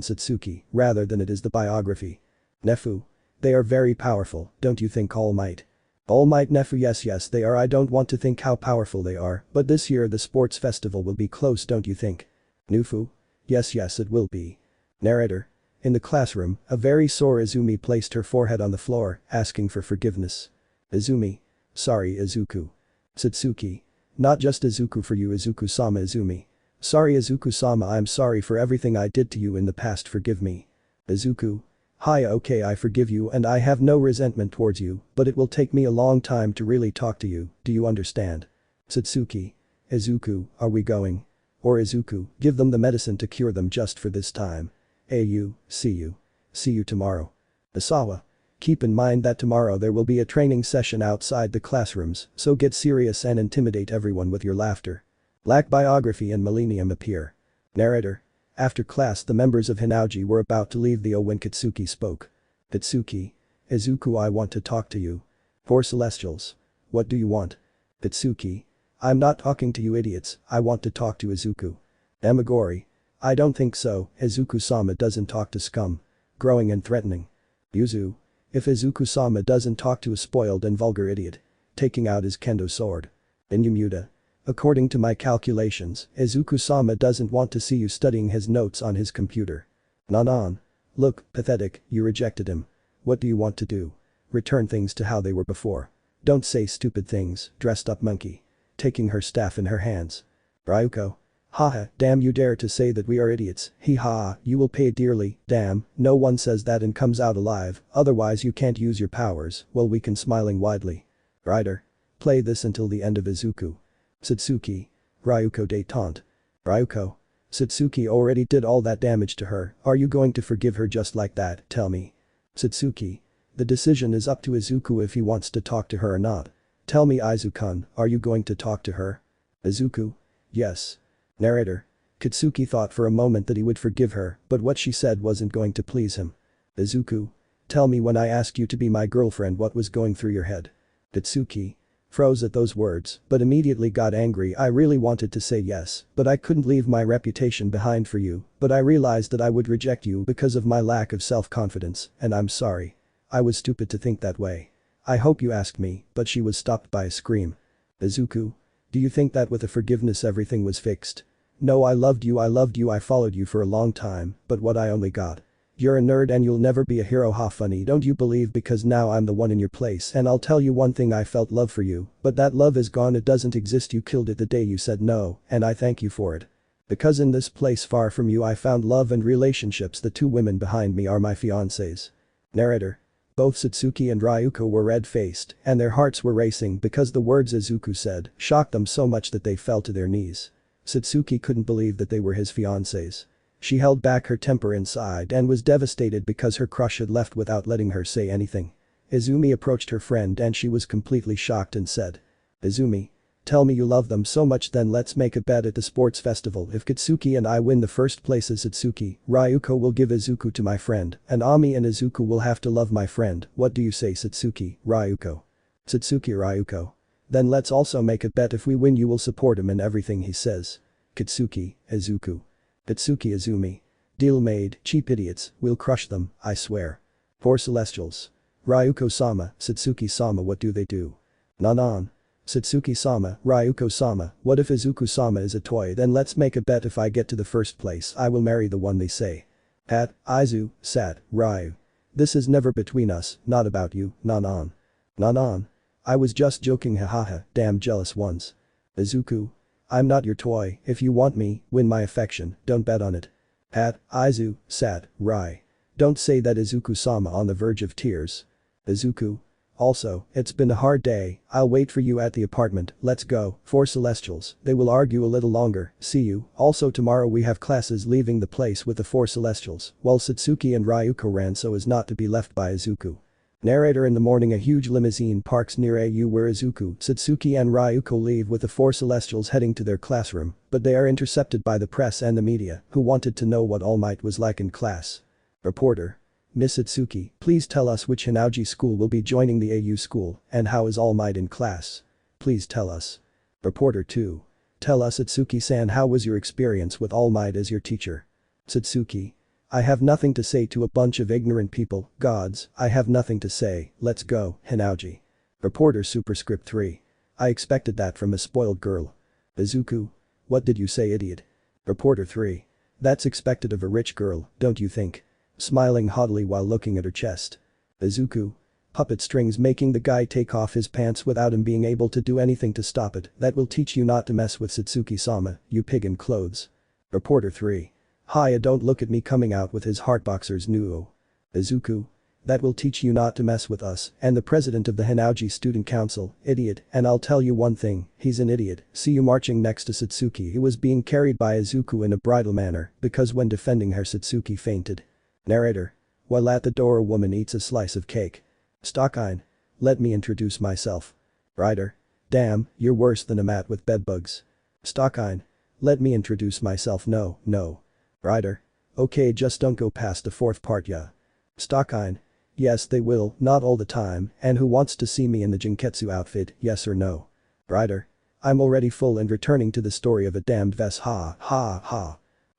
Satsuki, rather than it is the biography. Nefu. They are very powerful, don't you think, Almight? Almight. Nefu. Yes they are. I don't want to think how powerful they are, but this year the sports festival will be close, don't you think? Nufu. Yes it will be. Narrator. In the classroom, a very sore Izumi placed her forehead on the floor, asking for forgiveness. Izumi. Sorry, Izuku. Satsuki. Not just Izuku for you, Izuku-sama. Izumi. Sorry, Izuku-sama, I'm sorry for everything I did to you in the past, forgive me. Izuku. Hi, okay, I forgive you and I have no resentment towards you, but it will take me a long time to really talk to you, do you understand? Satsuki. Izuku, are we going? Or Izuku, give them the medicine to cure them just for this time. See you tomorrow. Asawa. Keep in mind that tomorrow there will be a training session outside the classrooms, so get serious and intimidate everyone with your laughter. Black Biography and Millennium appear. Narrator. After class, the members of Hinauji were about to leave the O when Kitsuki spoke. Kitsuki. Izuku, I want to talk to you. Four celestials. What do you want? Kitsuki. I'm not talking to you idiots, I want to talk to Izuku. Amagori. I don't think so, Izuku-sama doesn't talk to scum. Growing and threatening. Yuzu. If Izuku-sama doesn't talk to a spoiled and vulgar idiot. Taking out his kendo sword. Inumuda. According to my calculations, Izuku-sama doesn't want to see you studying his notes on his computer. Nanan. Look, pathetic, you rejected him. What do you want to do? Return things to how they were before. Don't say stupid things, dressed up monkey. Taking her staff in her hands. Ryuko. Haha, damn, you dare to say that we are idiots, hee ha, you will pay dearly, damn, no one says that and comes out alive, otherwise you can't use your powers, well we can, smiling widely. Rider. Play this until the end of Izuku. Satsuki. Ryuko détente. Ryuko. Satsuki already did all that damage to her, are you going to forgive her just like that, tell me? Satsuki. The decision is up to Izuku if he wants to talk to her or not. Tell me, Izuku-kun, are you going to talk to her? Izuku. Yes. Narrator. Kitsuki thought for a moment that he would forgive her, but what she said wasn't going to please him. Izuku. Tell me, when I asked you to be my girlfriend, what was going through your head? Kitsuki. Froze at those words, but immediately got angry. I really wanted to say yes, but I couldn't leave my reputation behind for you, but I realized that I would reject you because of my lack of self-confidence, and I'm sorry. I was stupid to think that way. I hope you ask me, but she was stopped by a scream. Izuku. Do you think that with a forgiveness everything was fixed? No, I loved you, I followed you for a long time, but what I only got. You're a nerd and you'll never be a hero, ha funny, don't you believe, because now I'm the one in your place, and I'll tell you one thing, I felt love for you, but that love is gone, it doesn't exist, you killed it the day you said no, and I thank you for it. Because in this place far from you I found love and relationships, the two women behind me are my fiancés. Narrator. Both Satsuki and Ryuko were red-faced, and their hearts were racing because the words Izuku said shocked them so much that they fell to their knees. Satsuki couldn't believe that they were his fiancés. She held back her temper inside and was devastated because her crush had left without letting her say anything. Izumi approached her friend and she was completely shocked and said. Izumi. Tell me you love them so much, then let's make a bet at the sports festival. If Kitsuki and I win the first place as Satsuki, Ryuko will give Izuku to my friend, and Ami and Izuku will have to love my friend. What do you say, Satsuki, Ryuko? Satsuki. Ryuko. Then let's also make a bet if we win you will support him in everything he says. Kitsuki, Izuku. Itsuki Izumi. Deal made, cheap idiots, we'll crush them, I swear. Four Celestials. Ryuko-sama, Satsuki-sama what do they do? Nanan. Satsuki-sama, Ryuko-sama, what if Izuku-sama is a toy then let's make a bet if I get to the first place I will marry the one they say. At, Izu, Sat, Ryu. This is never between us, not about you, Nanan. Nanan. I was just joking hahaha, damn jealous ones. Izuku. I'm not your toy, if you want me, win my affection, don't bet on it. At, Izu, Sat, Ryu. Don't say that Izuku-sama on the verge of tears. Izuku. Also, it's been a hard day, I'll wait for you at the apartment, let's go, Four Celestials, they will argue a little longer, see you, also tomorrow we have classes leaving the place with the Four Celestials, while Satsuki and Ryuko ran so as not to be left by Izuku. Narrator in the morning a huge limousine parks near AU where Izuku, Satsuki and Ryuko leave with the Four Celestials heading to their classroom, but they are intercepted by the press and the media, who wanted to know what Almight was like in class. Reporter. Miss Itsuki, please tell us which Hinauji school will be joining the AU school, and how is Almight in class? Please tell us. Reporter 2. Tell us Itsuki-san how was your experience with Almight as your teacher? Satsuki. I have nothing to say to a bunch of ignorant people, gods, I have nothing to say, let's go, Hinauji. Reporter Superscript 3. I expected that from a spoiled girl. Izuku. What did you say idiot? Reporter 3. That's expected of a rich girl, don't you think? Smiling haughtily while looking at her chest. Izuku. Puppet strings making the guy take off his pants without him being able to do anything to stop it, that will teach you not to mess with Satsuki-sama, you pig in clothes. Reporter 3. Hiya don't look at me coming out with his heartboxers nuo. Izuku. That will teach you not to mess with us and the president of the Hinauji student council, idiot, and I'll tell you one thing, he's an idiot, see you marching next to Satsuki who was being carried by Izuku in a bridal manner because when defending her Satsuki fainted. Narrator. While at the door a woman eats a slice of cake. Stockine. Let me introduce myself. Writer. Damn, you're worse than a mat with bedbugs. Stockine. Let me introduce myself no. Writer. Okay just don't go past the fourth part yeah. Stockine. Yes they will, not all the time, and who wants to see me in the Jinketsu outfit, yes or no? Writer. I'm already full and returning to the story of a damned vest ha.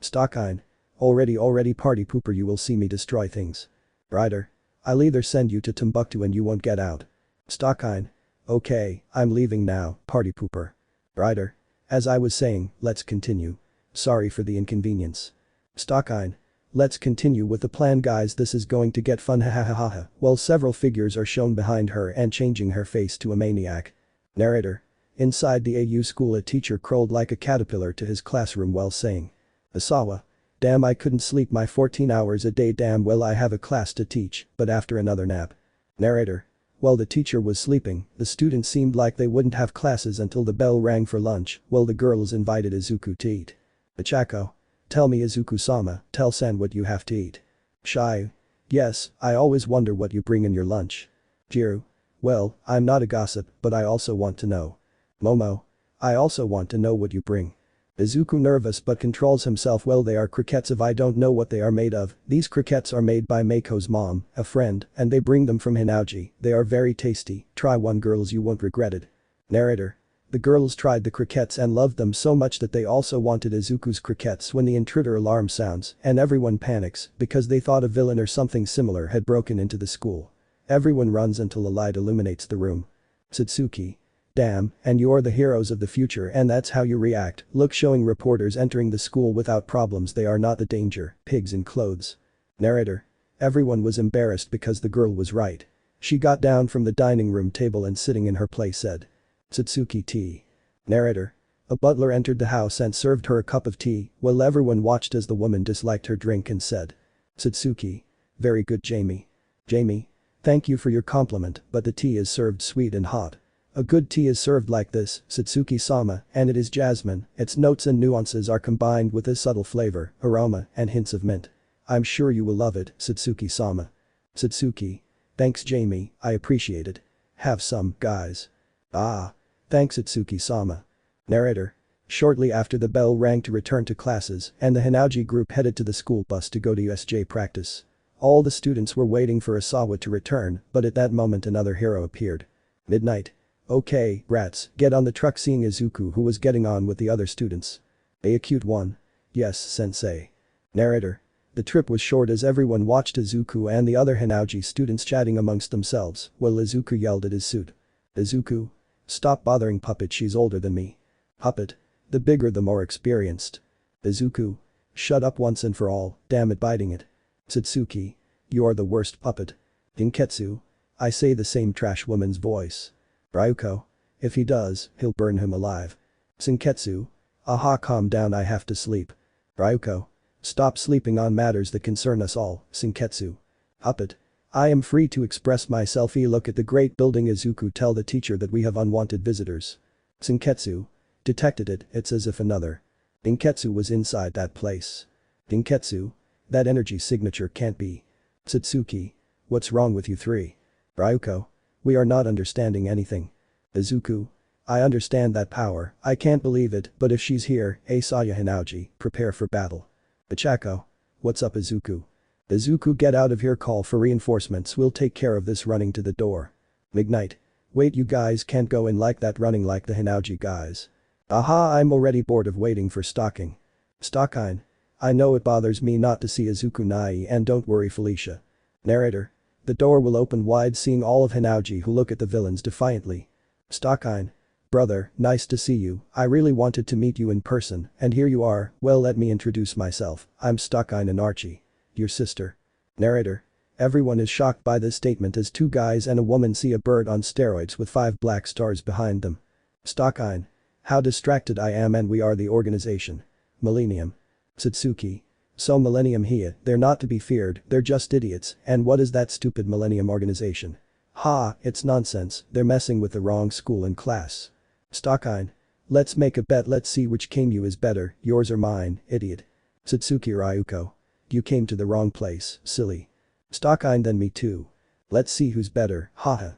Stockine. Already party pooper you will see me destroy things. Writer. I'll either send you to Timbuktu and you won't get out. Stockine. Okay, I'm leaving now, party pooper. Writer. As I was saying, let's continue. Sorry for the inconvenience. Stockine. Let's continue with the plan guys this is going to get fun hahaha while several figures are shown behind her and changing her face to a maniac. Narrator. Inside the AU school a teacher crawled like a caterpillar to his classroom while saying. Asawa. Damn I couldn't sleep my 14 hours a day damn well I have a class to teach, but after another nap. Narrator. While the teacher was sleeping, the students seemed like they wouldn't have classes until the bell rang for lunch, while the girls invited Izuku to eat. Ichako. Tell me Izuku-sama, tell San what you have to eat. Shai. Yes, I always wonder what you bring in your lunch. Jiru. Well, I'm not a gossip, but I also want to know. Momo. I also want to know what you bring. Izuku nervous but controls himself well they are crickets if I don't know what they are made of, these crickets are made by Mako's mom, a friend, and they bring them from Hinauji, they are very tasty, try one girls you won't regret it. Narrator. The girls tried the crickets and loved them so much that they also wanted Izuku's crickets when the intruder alarm sounds and everyone panics because they thought a villain or something similar had broken into the school. Everyone runs until a light illuminates the room. Satsuki. Damn, and you're the heroes of the future and that's how you react, look showing reporters entering the school without problems they are not the danger, pigs in clothes. Narrator. Everyone was embarrassed because the girl was right. She got down from the dining room table and sitting in her place said. Satsuki tea. Narrator. A butler entered the house and served her a cup of tea, while everyone watched as the woman disliked her drink and said. Satsuki. Very good Jamie. Jamie. Thank you for your compliment, but the tea is served sweet and hot. A good tea is served like this, Satsuki-sama, and it is jasmine, its notes and nuances are combined with a subtle flavor, aroma, and hints of mint. I'm sure you will love it, Satsuki-sama. Satsuki. Thanks Jamie, I appreciate it. Have some, guys. Ah. Thanks Satsuki-sama. Narrator. Shortly after the bell rang to return to classes and the Hinauji group headed to the school bus to go to USJ practice. All the students were waiting for Asawa to return, but at that moment another hero appeared. Midnight. Okay, rats, get on the truck seeing Izuku who was getting on with the other students. A cute one. Yes, sensei. Narrator. The trip was short as everyone watched Izuku and the other Hinauji students chatting amongst themselves while Izuku yelled at his suit. Izuku. Stop bothering Puppet, she's older than me. Puppet. The bigger the more experienced. Izuku. Shut up once and for all, damn it, biting it. Satsuki. You are the worst, Puppet. Inketsu. I say the same, trash woman's voice. Ryuko. If he does, he'll burn him alive. Senketsu. Aha, calm down, I have to sleep. Ryuko. Stop sleeping on matters that concern us all, Senketsu. Puppet. I am free to express myself. Look at the great building. Izuku, tell the teacher that we have unwanted visitors. Senketsu. Detected it, it's as if another. Inketsu was inside that place. Inketsu. That energy signature can't be. Satsuki. What's wrong with you three? Ryuko. We are not understanding anything. Izuku. I understand that power, I can't believe it, but if she's here, Seiya Hinauji, prepare for battle. Ichako. What's up, Izuku? Izuku, get out of here, call for reinforcements, we'll take care of this, running to the door. Midnight. Wait, you guys can't go in like that, running like the Hinauji guys. Aha, I'm already bored of waiting for stalking. Stockine. I know it bothers me not to see Izuku Nai, and don't worry, Felicia. Narrator. The door will open wide, seeing all of Hinauji who look at the villains defiantly. Stockine. Brother, nice to see you, I really wanted to meet you in person, and here you are. Well, let me introduce myself, I'm Stockine and Archie. Your sister. Narrator. Everyone is shocked by this statement as two guys and a woman see a bird on steroids with 5 black stars behind them. Stockine. How distracted I am, and we are the organization. Millennium. Satsuki. So Millennium here, they're not to be feared, they're just idiots, and what is that stupid Millennium organization? Ha, it's nonsense, they're messing with the wrong school and class. Stockine. Let's make a bet, let's see which Kingyu is better, yours or mine, idiot. Satsuki. Ryuko. You came to the wrong place, silly. Stockine. Then me too. Let's see who's better, haha.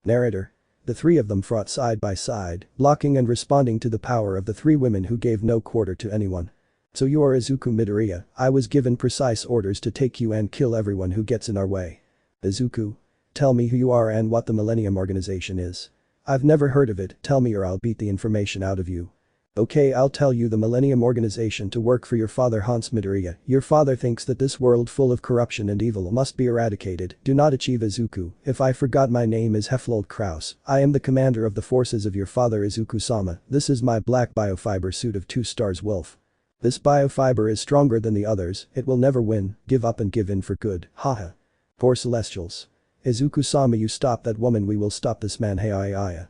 Narrator. The three of them fought side by side, blocking and responding to the power of the three women who gave no quarter to anyone. So you are Izuku Midoriya, I was given precise orders to take you and kill everyone who gets in our way. Izuku. Tell me who you are and what the Millennium Organization is. I've never heard of it, tell me or I'll beat the information out of you. Okay, I'll tell you. The Millennium Organization to work for your father Hans Midoriya. Your father thinks that this world full of corruption and evil must be eradicated. Do not achieve. Izuku. If I forgot, my name is Heflold Kraus. I am the commander of the forces of your father Izuku-sama. This is my black biofiber suit of 2 stars wolf. This biofiber is stronger than the others, it will never win, give up and give in for good, haha. Poor Celestials. Izuku-sama, you stop that woman, we will stop this man, hey Aya.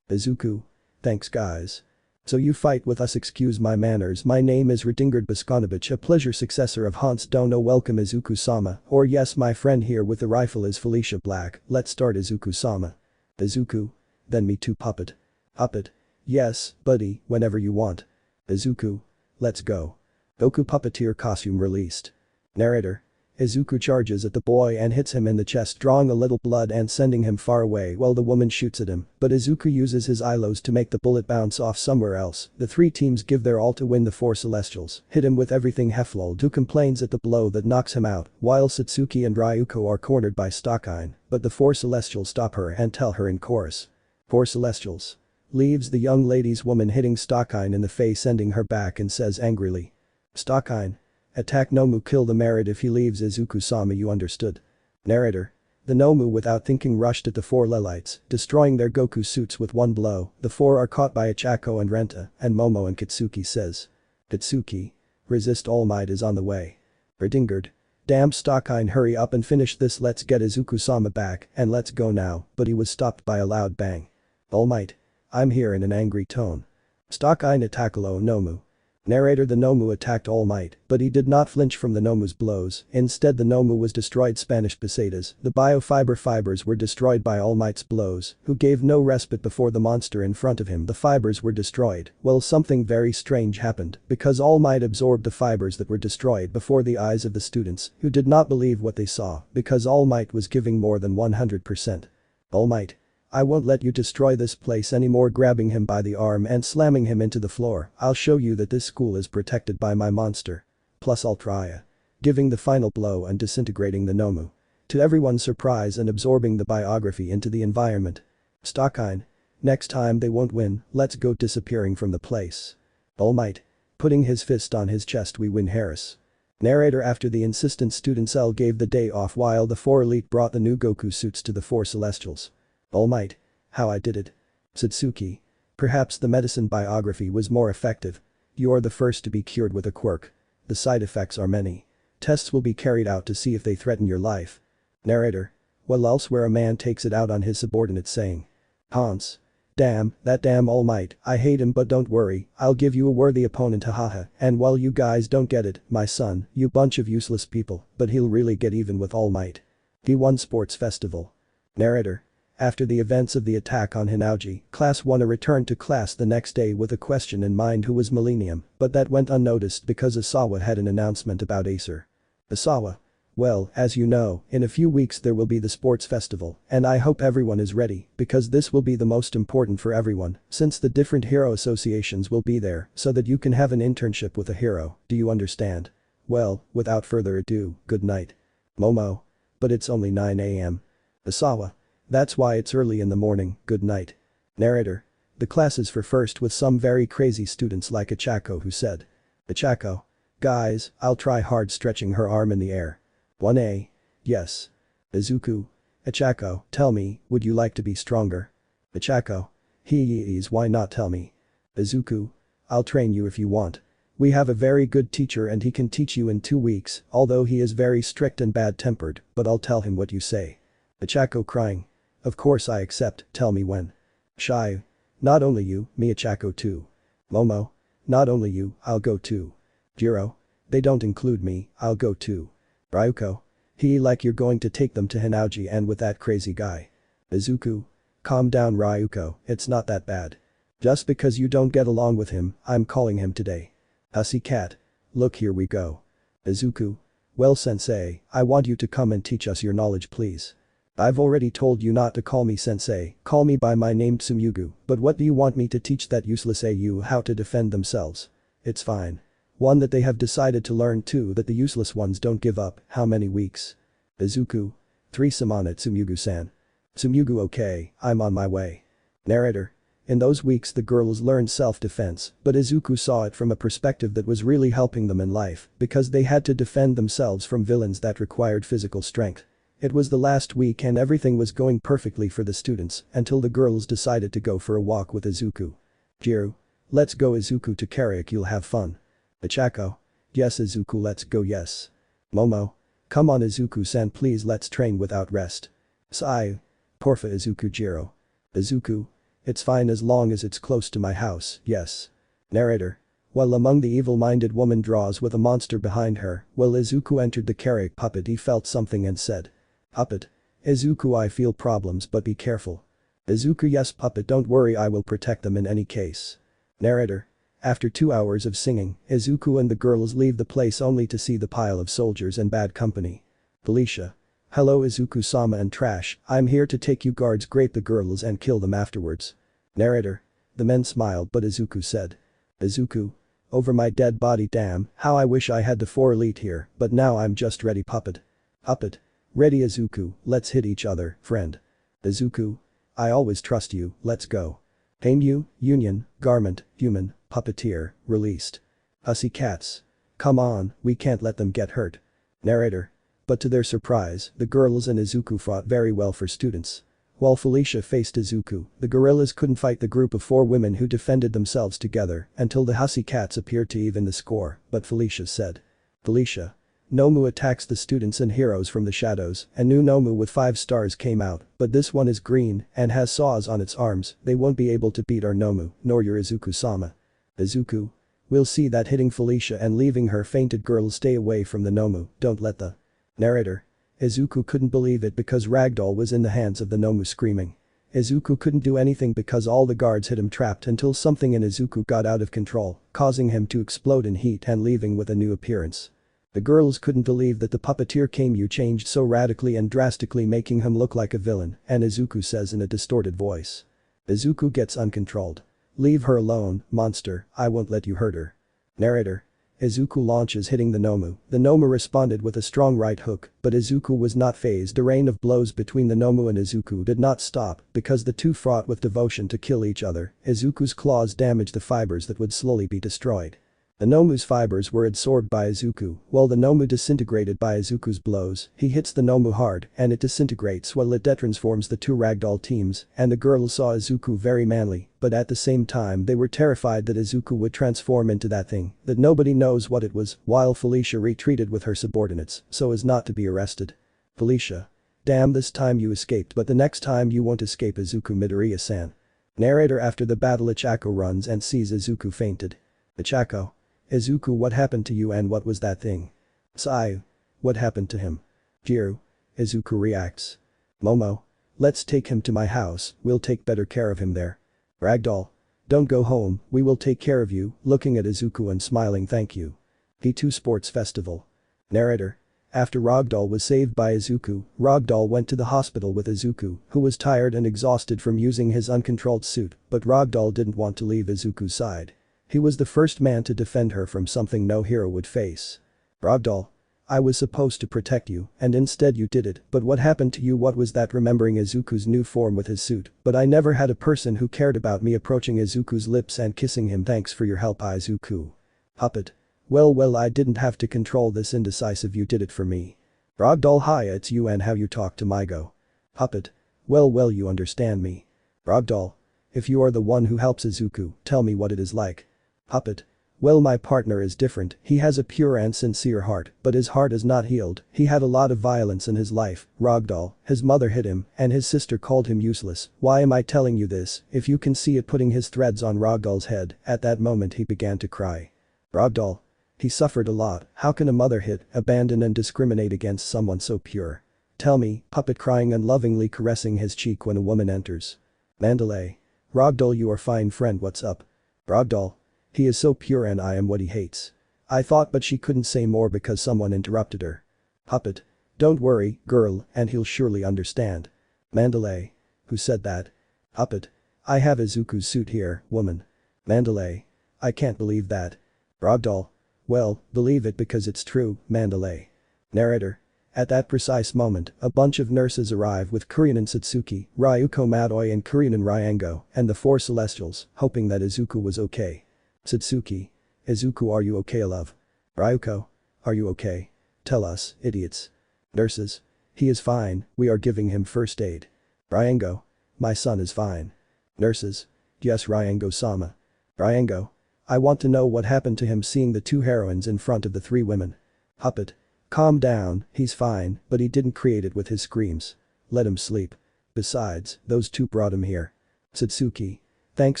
Izuku. Thanks guys. So you fight with us, excuse my manners, my name is Radingard Boskonovich, a pleasure, successor of Hans Dono. Welcome Izuku-sama, or yes, my friend here with the rifle is Felicia Black, let's start Izuku-sama. Izuku. Then me too, Puppet. Puppet. Yes, buddy, whenever you want. Izuku. Let's go. Goku Puppeteer costume released. Narrator. Izuku charges at the boy and hits him in the chest, drawing a little blood and sending him far away while the woman shoots at him, but Izuku uses his eyelos to make the bullet bounce off somewhere else. The 3 teams give their all to win. The 4 Celestials hit him with everything. Heflold, who complains at the blow that knocks him out, while Satsuki and Ryuko are cornered by Stockine, but the 4 Celestials stop her and tell her in chorus. 4 Celestials. Leaves the young lady's woman hitting Stockine in the face, sending her back, and says angrily. Stockine. Attack Nomu, kill the merit if he leaves. Izuku-sama, you understood. Narrator. The Nomu without thinking rushed at the 4 Lelites, destroying their Goku suits with 1 blow. The 4 are caught by Ichako and Renta, and Momo and Kitsuki says. Kitsuki. Resist, All Might is on the way. Radingard. Damn Stockine, hurry up and finish this, let's get Izuku-sama back, and let's go now, but he was stopped by a loud bang. All Might. I'm here, in an angry tone. Stockine Atakalo Nomu. Narrator. The Nomu attacked All Might, but he did not flinch from the Nomu's blows, instead the Nomu was destroyed. Spanish pesetas, the biofiber fibers were destroyed by All Might's blows, who gave no respite before the monster in front of him. The fibers were destroyed. Well, something very strange happened, because All Might absorbed the fibers that were destroyed before the eyes of the students, who did not believe what they saw, because All Might was giving more than 100%. All Might. I won't let you destroy this place anymore, grabbing him by the arm and slamming him into the floor. I'll show you that this school is protected by my monster. Plus Ultraya. Giving the final blow and disintegrating the Nomu. To everyone's surprise and absorbing the biography into the environment. Stockine. Next time they won't win, let's go disappearing from the place. Almight. Putting his fist on his chest we win Harris. Narrator after the insistent student cell gave the day off while the 4 elite brought the new Goku suits to the 4 celestials. Almight. How I did it. Satsuki. Perhaps the medicine biography was more effective. You're the first to be cured with a quirk. The side effects are many. Tests will be carried out to see if they threaten your life. Narrator. Well, elsewhere a man takes it out on his subordinate saying. Hans. Damn, that damn All Might, I hate him, but don't worry, I'll give you a worthy opponent, hahaha, and while you guys don't get it, my son, you bunch of useless people, but he'll really get even with All Might. He won sports festival. Narrator. After the events of the attack on Hinauji, Class 1 returned to class the next day with a question in mind: who was Millennium, but that went unnoticed because Asawa had an announcement about Acer. Asawa. Well, as you know, in a few weeks there will be the sports festival, and I hope everyone is ready, because this will be the most important for everyone, since the different hero associations will be there, so that you can have an internship with a hero, do you understand? Well, without further ado, good night. Momo. But it's only 9 AM. Asawa. That's why it's early in the morning, good night. Narrator. The class is for first with some very crazy students like Achako who said. Achako. Guys, I'll try hard, stretching her arm in the air. 1A. Yes. Izuku. Achako, tell me, would you like to be stronger? Achako. He's why not tell me? Izuku. I'll train you if you want. We have a very good teacher and he can teach you in 2 weeks, although he is very strict and bad-tempered, but I'll tell him what you say. Achako crying. Of course I accept, tell me when. Shy. Not only you, me Achako too. Momo. Not only you, I'll go too. Jiro. They don't include me, I'll go too. Ryuko. Like you're going to take them to Hinauji and with that crazy guy. Izuku. Calm down Ryuko, it's not that bad. Just because you don't get along with him, I'm calling him today. Hussy cat. Look, here we go. Izuku. Well sensei, I want you to come and teach us your knowledge please. I've already told you not to call me sensei, call me by my name Tsumugu, but what do you want me to teach that useless AU how to defend themselves? It's fine. One that they have decided to learn too, that the useless ones don't give up, how many weeks? Izuku. 3 Samana Tsumugu-san. Tsumugu okay, I'm on my way. Narrator. In those weeks the girls learned self-defense, but Izuku saw it from a perspective that was really helping them in life, because they had to defend themselves from villains that required physical strength. It was the last week and everything was going perfectly for the students, until the girls decided to go for a walk with Izuku. Jiro. Let's go Izuku to karaoke, you'll have fun. Achako. Yes Izuku, let's go, yes. Momo. Come on Izuku-san, please, let's train without rest. Sai. Porfa Izuku. Jiro. Izuku. It's fine as long as it's close to my house, yes. Narrator. While among the evil-minded woman draws with a monster behind her, while Izuku entered the karaoke puppet he felt something and said. Puppet. Izuku, I feel problems but be careful. Izuku. Yes puppet, don't worry, I will protect them in any case. Narrator. After 2 hours of singing, Izuku and the girls leave the place only to see the pile of soldiers and bad company. Felicia. Hello Izuku-sama and Trash, I'm here to take you guards, grape the girls and kill them afterwards. Narrator. The men smiled but Izuku said. Izuku. Over my dead body, damn, how I wish I had the 4 elite here, but now I'm just ready puppet. Puppet. Ready Izuku, let's hit each other, friend. Izuku. I always trust you, let's go. Haimyu, Union, Garment, Human, Puppeteer, released. Hussy cats. Come on, we can't let them get hurt. Narrator. But to their surprise, the girls and Izuku fought very well for students. While Felicia faced Izuku, the gorillas couldn't fight the group of 4 women who defended themselves together until the hussy cats appeared to even the score, but Felicia said. Felicia. Nomu attacks the students and heroes from the shadows, and new Nomu with 5 stars came out, but this one is green and has saws on its arms, they won't be able to beat our Nomu, nor your Izuku-sama. Izuku. We'll see that, hitting Felicia and leaving her fainted. Girls, stay away from the Nomu, don't let the. Narrator. Izuku couldn't believe it because Ragdoll was in the hands of the Nomu screaming. Izuku couldn't do anything because all the guards had him trapped until something in Izuku got out of control, causing him to explode in heat and leaving with a new appearance. The girls couldn't believe that the puppeteer Kaimyu changed so radically and drastically, making him look like a villain, and Izuku says in a distorted voice. Izuku gets uncontrolled. Leave her alone, monster, I won't let you hurt her. Narrator. Izuku launches hitting the Nomu. The Nomu responded with a strong right hook, but Izuku was not fazed. A rain of blows between the Nomu and Izuku did not stop because the two fought with devotion to kill each other. Izuku's claws damaged the fibers that would slowly be destroyed. The Nomu's fibers were absorbed by Izuku, while the Nomu disintegrated by Izuku's blows. He hits the Nomu hard, and it disintegrates while it transforms the two ragdoll teams, and the girls saw Izuku very manly, but at the same time they were terrified that Izuku would transform into that thing, that nobody knows what it was, while Felicia retreated with her subordinates, so as not to be arrested. Felicia. Damn, this time you escaped, but the next time you won't escape, Izuku Midoriya-san. Narrator. After the battle, Ichako runs and sees Izuku fainted. Ichako. Izuku, what happened to you and what was that thing? Sai. What happened to him? Jiru. Izuku reacts. Momo. Let's take him to my house, we'll take better care of him there. Ragdoll. Don't go home, we will take care of you, looking at Izuku and smiling, thank you. P2 Sports Festival. Narrator. After Ragdoll was saved by Izuku, Ragdoll went to the hospital with Izuku, who was tired and exhausted from using his uncontrolled suit, but Ragdoll didn't want to leave Izuku's side. He was the first man to defend her from something no hero would face. Ragdoll. I was supposed to protect you, and instead you did it, but what happened to you? What was that? Remembering Izuku's new form with his suit, but I never had a person who cared about me. Approaching Izuku's lips and kissing him. Thanks for your help, Izuku. Puppet. Well, I didn't have to control this indecisive, you did it for me. Ragdoll. Hi, it's you and how you talk to Mygo. Puppet. Well, you understand me. Ragdoll. If you are the one who helps Izuku, tell me what it is like. Puppet. Well, my partner is different, he has a pure and sincere heart, but his heart is not healed, he had a lot of violence in his life. Ragdoll. His mother hit him, and his sister called him useless. Why am I telling you this? If you can see it, putting his threads on Ragdoll's head, at that moment he began to cry. Ragdoll. He suffered a lot, how can a mother hit, abandon and discriminate against someone so pure? Tell me, Puppet, crying and lovingly caressing his cheek when a woman enters. Mandalay. Ragdoll, you are fine friend, what's up? Ragdoll. He is so pure and I am what he hates. I thought, but she couldn't say more because someone interrupted her. Puppet. Don't worry, girl, and he'll surely understand. Mandalay. Who said that? Puppet. I have Izuku's suit here, woman. Mandalay. I can't believe that. Ragdoll. Well, believe it because it's true, Mandalay. Narrator. At that precise moment, a bunch of nurses arrive with Kurien Satsuki, Ryuko Madoy and Kurien Ryango, and the four Celestials, hoping that Izuku was okay. Satsuki. Izuku, are you okay, love? Ryuko. Are you okay? Tell us, idiots. Nurses. He is fine, we are giving him first aid. Ryango. My son is fine. Nurses. Yes, Ryango-sama. Ryango. I want to know what happened to him. Seeing the two heroines in front of the three women. Puppet. Calm down, he's fine, but he didn't create it with his screams. Let him sleep. Besides, those two brought him here. Satsuki. Thanks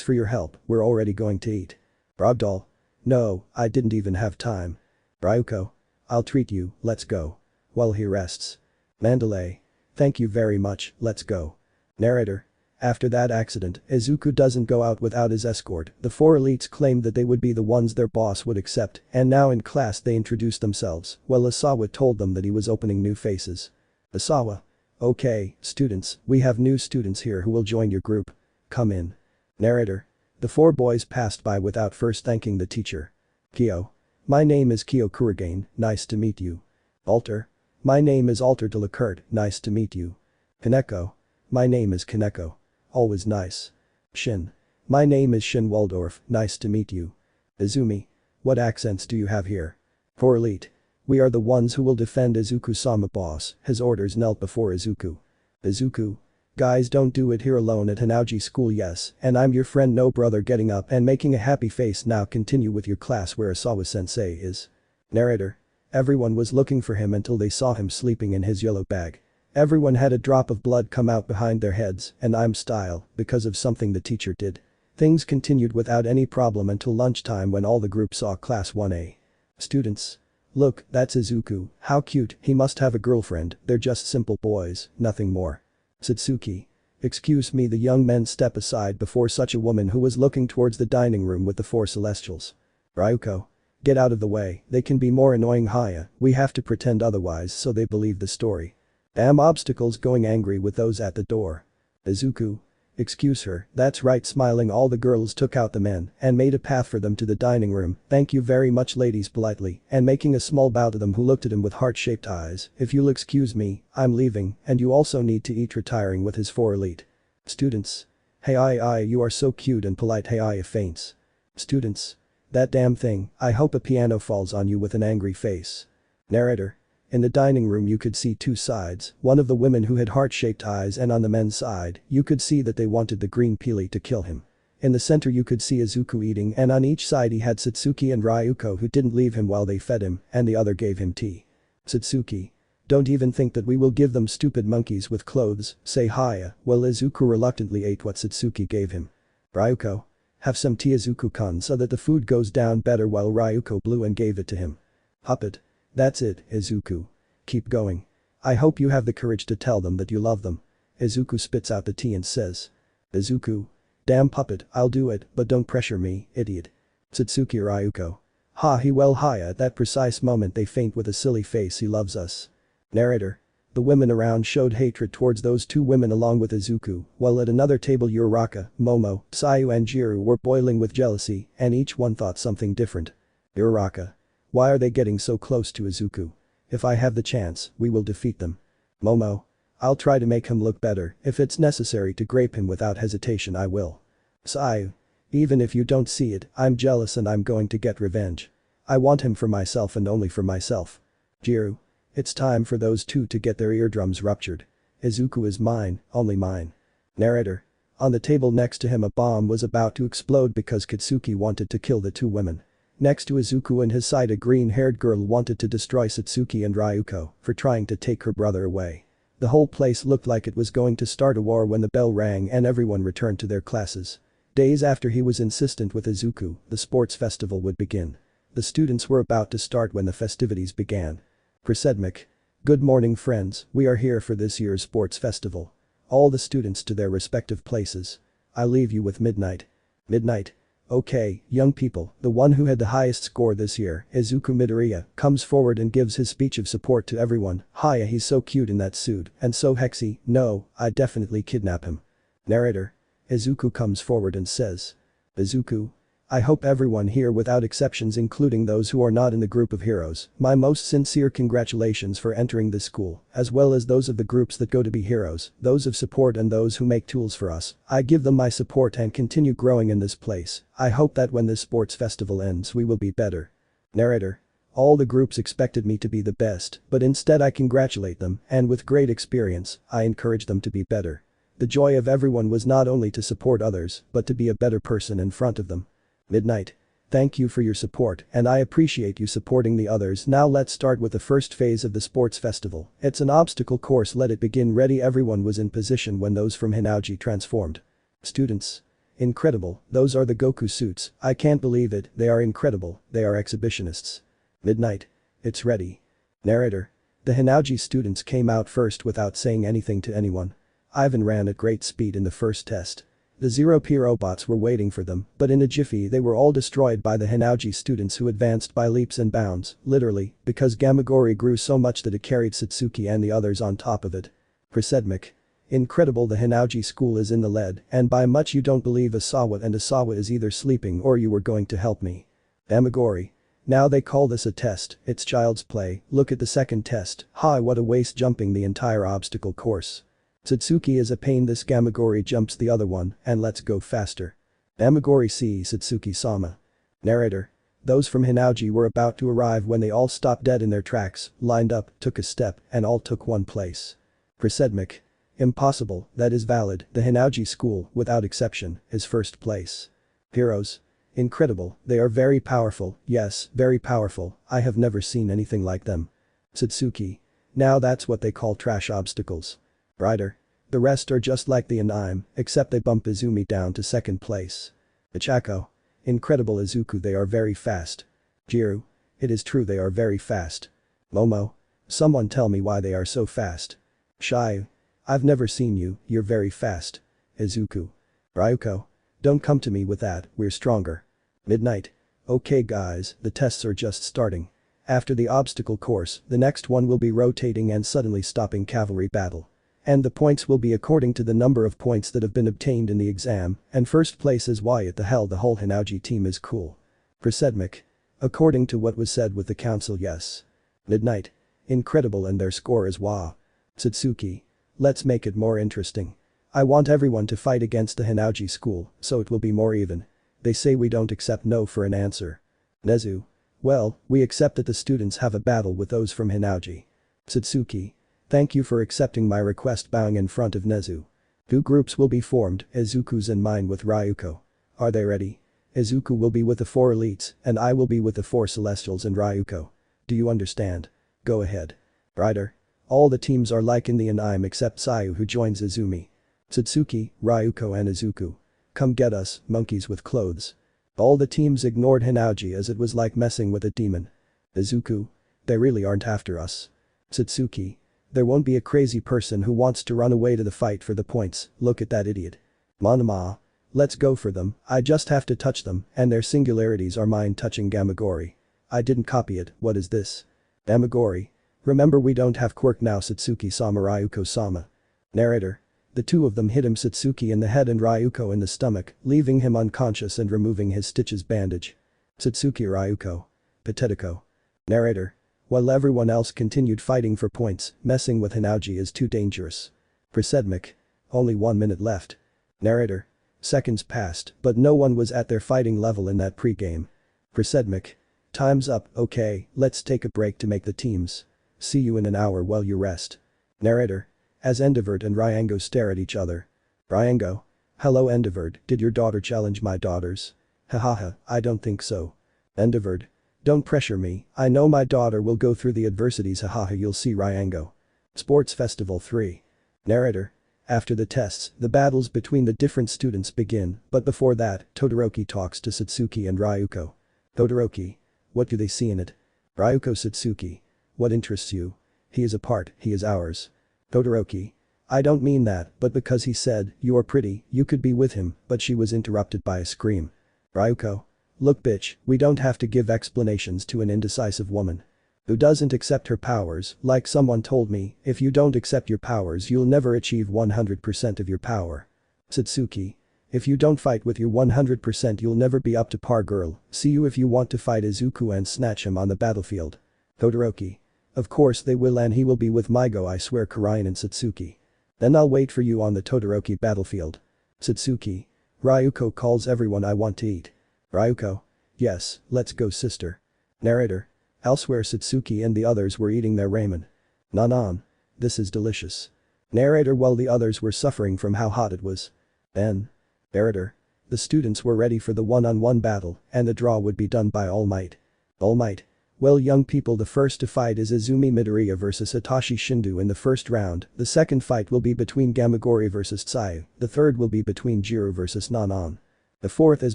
for your help, we're already going to eat. Ragdoll. No, I didn't even have time. Ryuko. I'll treat you, let's go. While he rests. Mandalay. Thank you very much, let's go. Narrator. After that accident, Izuku doesn't go out without his escort. The four elites claimed that they would be the ones their boss would accept, and now in class they introduced themselves, while Asawa told them that he was opening new faces. Asawa. Okay, students, we have new students here who will join your group. Come in. Narrator. The four boys passed by without first thanking the teacher. Kyo. My name is Kyo Kurigane, nice to meet you. Alter. My name is Alter Delacurt, nice to meet you. Kaneko. My name is Kaneko. Always nice. Shin. My name is Shin Waldorf, nice to meet you. Izumi. What accents do you have here? For elite. We are the ones who will defend Izuku-sama, boss. His orders knelt before Izuku. Izuku. Guys, don't do it here alone at Hanauji school. Yes, and I'm your friend. No, brother, getting up and making a happy face. Now continue with your class where Asawa-sensei is. Narrator. Everyone was looking for him until they saw him sleeping in his yellow bag. Everyone had a drop of blood come out behind their heads, and I'm style, because of something the teacher did. Things continued without any problem until lunchtime when all the group saw class 1A. Students. Look, that's Izuku, how cute, he must have a girlfriend, they're just simple boys, nothing more. Satsuki. Excuse me, the young men step aside before such a woman who was looking towards the dining room with the four Celestials. Ryuko. Get out of the way, they can be more annoying. Haya, we have to pretend otherwise so they believe the story. Damn obstacles, going angry with those at the door. Izuku. Excuse her, that's right. Smiling, all the girls took out the men and made a path for them to the dining room. Thank you very much ladies, politely, and making a small bow to them who looked at him with heart-shaped eyes. If you'll excuse me, I'm leaving, and you also need to eat. Retiring with his 4 elite students. Hey you are so cute and polite. Hey faints. Students. That damn thing, I hope a piano falls on you. With an angry face. Narrator. In the dining room you could see 2 sides, one of the women who had heart-shaped eyes, and on the men's side, you could see that they wanted the green peely to kill him. In the center you could see Izuku eating, and on each side he had Satsuki and Ryuko who didn't leave him while they fed him, and the other gave him tea. Satsuki. Don't even think that we will give them stupid monkeys with clothes, say Haya, while Izuku reluctantly ate what Satsuki gave him. Ryuko. Have some tea Izuku-kun so that the food goes down better, while Ryuko blew and gave it to him. Puppet. That's it, Izuku. Keep going. I hope you have the courage to tell them that you love them. Izuku spits out the tea and says. Izuku. Damn puppet, I'll do it, but don't pressure me, idiot. Satsuki. Ryuko. Haya, at that precise moment they faint with a silly face. He loves us. Narrator. The women around showed hatred towards those 2 women along with Izuku, while at another table Uraraka, Momo, Sayu and Jiru were boiling with jealousy, and each one thought something different. Uraraka. Why are they getting so close to Izuku? If I have the chance, we will defeat them. Momo. I'll try to make him look better. If it's necessary to grape him without hesitation, I will. Sayu. Even if you don't see it, I'm jealous and I'm going to get revenge. I want him for myself and only for myself. Jiru. It's time for those 2 to get their eardrums ruptured. Izuku is mine, only mine. Narrator. On the table next to him a bomb was about to explode because Kitsuki wanted to kill the 2 women. Next to Izuku and his side a green-haired girl wanted to destroy Satsuki and Ryuko for trying to take her brother away. The whole place looked like it was going to start a war when the bell rang and everyone returned to their classes. Days after he was insistent with Izuku, the sports festival would begin. The students were about to start when the festivities began. Presedmic. Good morning friends, we are here for this year's sports festival. All the students to their respective places. I leave you with Midnight. Midnight. Okay, young people, the one who had the highest score this year, Izuku Midoriya, comes forward and gives his speech of support to everyone. Hiya, he's so cute in that suit, and so hexy. No, I'd definitely kidnap him. Narrator. Izuku comes forward and says. Izuku. I hope everyone here without exceptions, including those who are not in the group of heroes, my most sincere congratulations for entering this school, as well as those of the groups that go to be heroes, those of support and those who make tools for us. I give them my support and continue growing in this place. I hope that when this sports festival ends we will be better. Narrator. All the groups expected me to be the best, but instead I congratulate them, and with great experience, I encourage them to be better. The joy of everyone was not only to support others, but to be a better person in front of them. Midnight. Thank you for your support, and I appreciate you supporting the others. Now let's start with the first phase of the sports festival. It's an obstacle course. Let it begin. Ready. Everyone was in position when those from Hinauji transformed. Students. Incredible, those are the Goku suits. I can't believe it, they are incredible, they are exhibitionists. Midnight. It's ready. Narrator. The Hinauji students came out first without saying anything to anyone. Ivan ran at great speed in the first test. The Zero-P robots were waiting for them, but in a jiffy they were all destroyed by the Hinauji students who advanced by leaps and bounds, literally, because Gamagori grew so much that it carried Satsuki and the others on top of it. Presedmic. Incredible, the Hinauji school is in the lead, and by much you don't believe Asawa, and Asawa is either sleeping or you were going to help me. Gamagori. Now they call this a test, it's child's play, look at the second test, what a waste jumping the entire obstacle course. Satsuki is a pain, this Gamagori jumps the other one, and let's go faster. Gamagori see Satsuki-sama. Narrator. Those from Hinauji were about to arrive when they all stopped dead in their tracks, lined up, took a step, and all took one place. Presedmic. Impossible, that is valid, the Hinauji school, without exception, is first place. Heroes. Incredible, they are very powerful, yes, very powerful, I have never seen anything like them. Satsuki. Now that's what they call trash obstacles. Rider. The rest are just like the anime, except they bump Izumi down to second place. Ichako. Incredible, Izuku, they are very fast. Jiru. It is true, they are very fast. Momo. Someone tell me why they are so fast. Shiu. I've never seen you, you're very fast. Izuku. Ryuko. Don't come to me with that, we're stronger. Midnight. Okay guys, the tests are just starting. After the obstacle course, the next one will be rotating and suddenly stopping cavalry battle. And the points will be according to the number of points that have been obtained in the exam, and first place is why at the hell the whole Hinauji team is cool. Prasedmic. According to what was said with the council, yes. Midnight. Incredible, and their score is wow. Satsuki. Let's make it more interesting. I want everyone to fight against the Hinauji school, so it will be more even. They say we don't accept no for an answer. Nezu. Well, we accept that the students have a battle with those from Hinauji. Satsuki. Thank you for accepting my request, bowing in front of Nezu. 2 groups will be formed, Izuku's and mine with Ryuko. Are they ready? Izuku will be with the 4 elites, and I will be with the 4 celestials and Ryuko. Do you understand? Go ahead. Rider. All the teams are like in the anime except Sayu, who joins Izumi. Satsuki, Ryuko and Izuku. Come get us, monkeys with clothes. All the teams ignored Hinauji as it was like messing with a demon. Izuku. They really aren't after us. Satsuki. There won't be a crazy person who wants to run away to the fight for the points, look at that idiot. Monoma. Let's go for them, I just have to touch them, and their singularities are mine touching Gamagori. I didn't copy it, what is this? Gamagori. Remember we don't have Quirk now, Satsuki-sama, Ryuko-sama. Narrator. The 2 of them hit him, Satsuki in the head and Ryuko in the stomach, leaving him unconscious and removing his stitches bandage. Satsuki, Ryuko. Patetico. Narrator. While everyone else continued fighting for points, messing with Hinauji is too dangerous. Prasedmic. Only 1 minute left. Narrator. Seconds passed, but no one was at their fighting level in that pre-game. Prasedmic. Time's up, okay, let's take a break to make the teams. See you in an hour while you rest. Narrator. As Endivert and Ryango stare at each other. Ryango. Hello Endivert, did your daughter challenge my daughters? Hahaha, I don't think so. Endivert. Don't pressure me, I know my daughter will go through the adversities, hahaha, you'll see Ryango. Sports Festival 3. Narrator. After the tests, the battles between the different students begin, but before that, Todoroki talks to Satsuki and Ryuko. Todoroki. What do they see in it? Ryuko. Satsuki. What interests you? He is a part, he is ours. Todoroki. I don't mean that, but because he said, you are pretty, you could be with him, but she was interrupted by a scream. Ryuko. Look bitch, we don't have to give explanations to an indecisive woman. Who doesn't accept her powers, like someone told me, if you don't accept your powers you'll never achieve 100% of your power. Satsuki. If you don't fight with your 100% you'll never be up to par, girl, see you if you want to fight Izuku and snatch him on the battlefield. Todoroki. Of course they will, and he will be with Maigo, I swear, Karayan and Satsuki. Then I'll wait for you on the Todoroki battlefield. Satsuki. Ryuko calls everyone, I want to eat. Ryuko. Yes, let's go sister. Narrator. Elsewhere, Satsuki and the others were eating their ramen. Nanan. This is delicious. Narrator. While the others were suffering from how hot it was. Then. Narrator. The students were ready for the one-on-one battle, and the draw would be done by Almight. Almight. Well young people, the first to fight is Izumi Midoriya vs Hitachi Shindu in the first round, the second fight will be between Gamagori vs Tsayu, the third will be between Jiro vs Nanan. The fourth is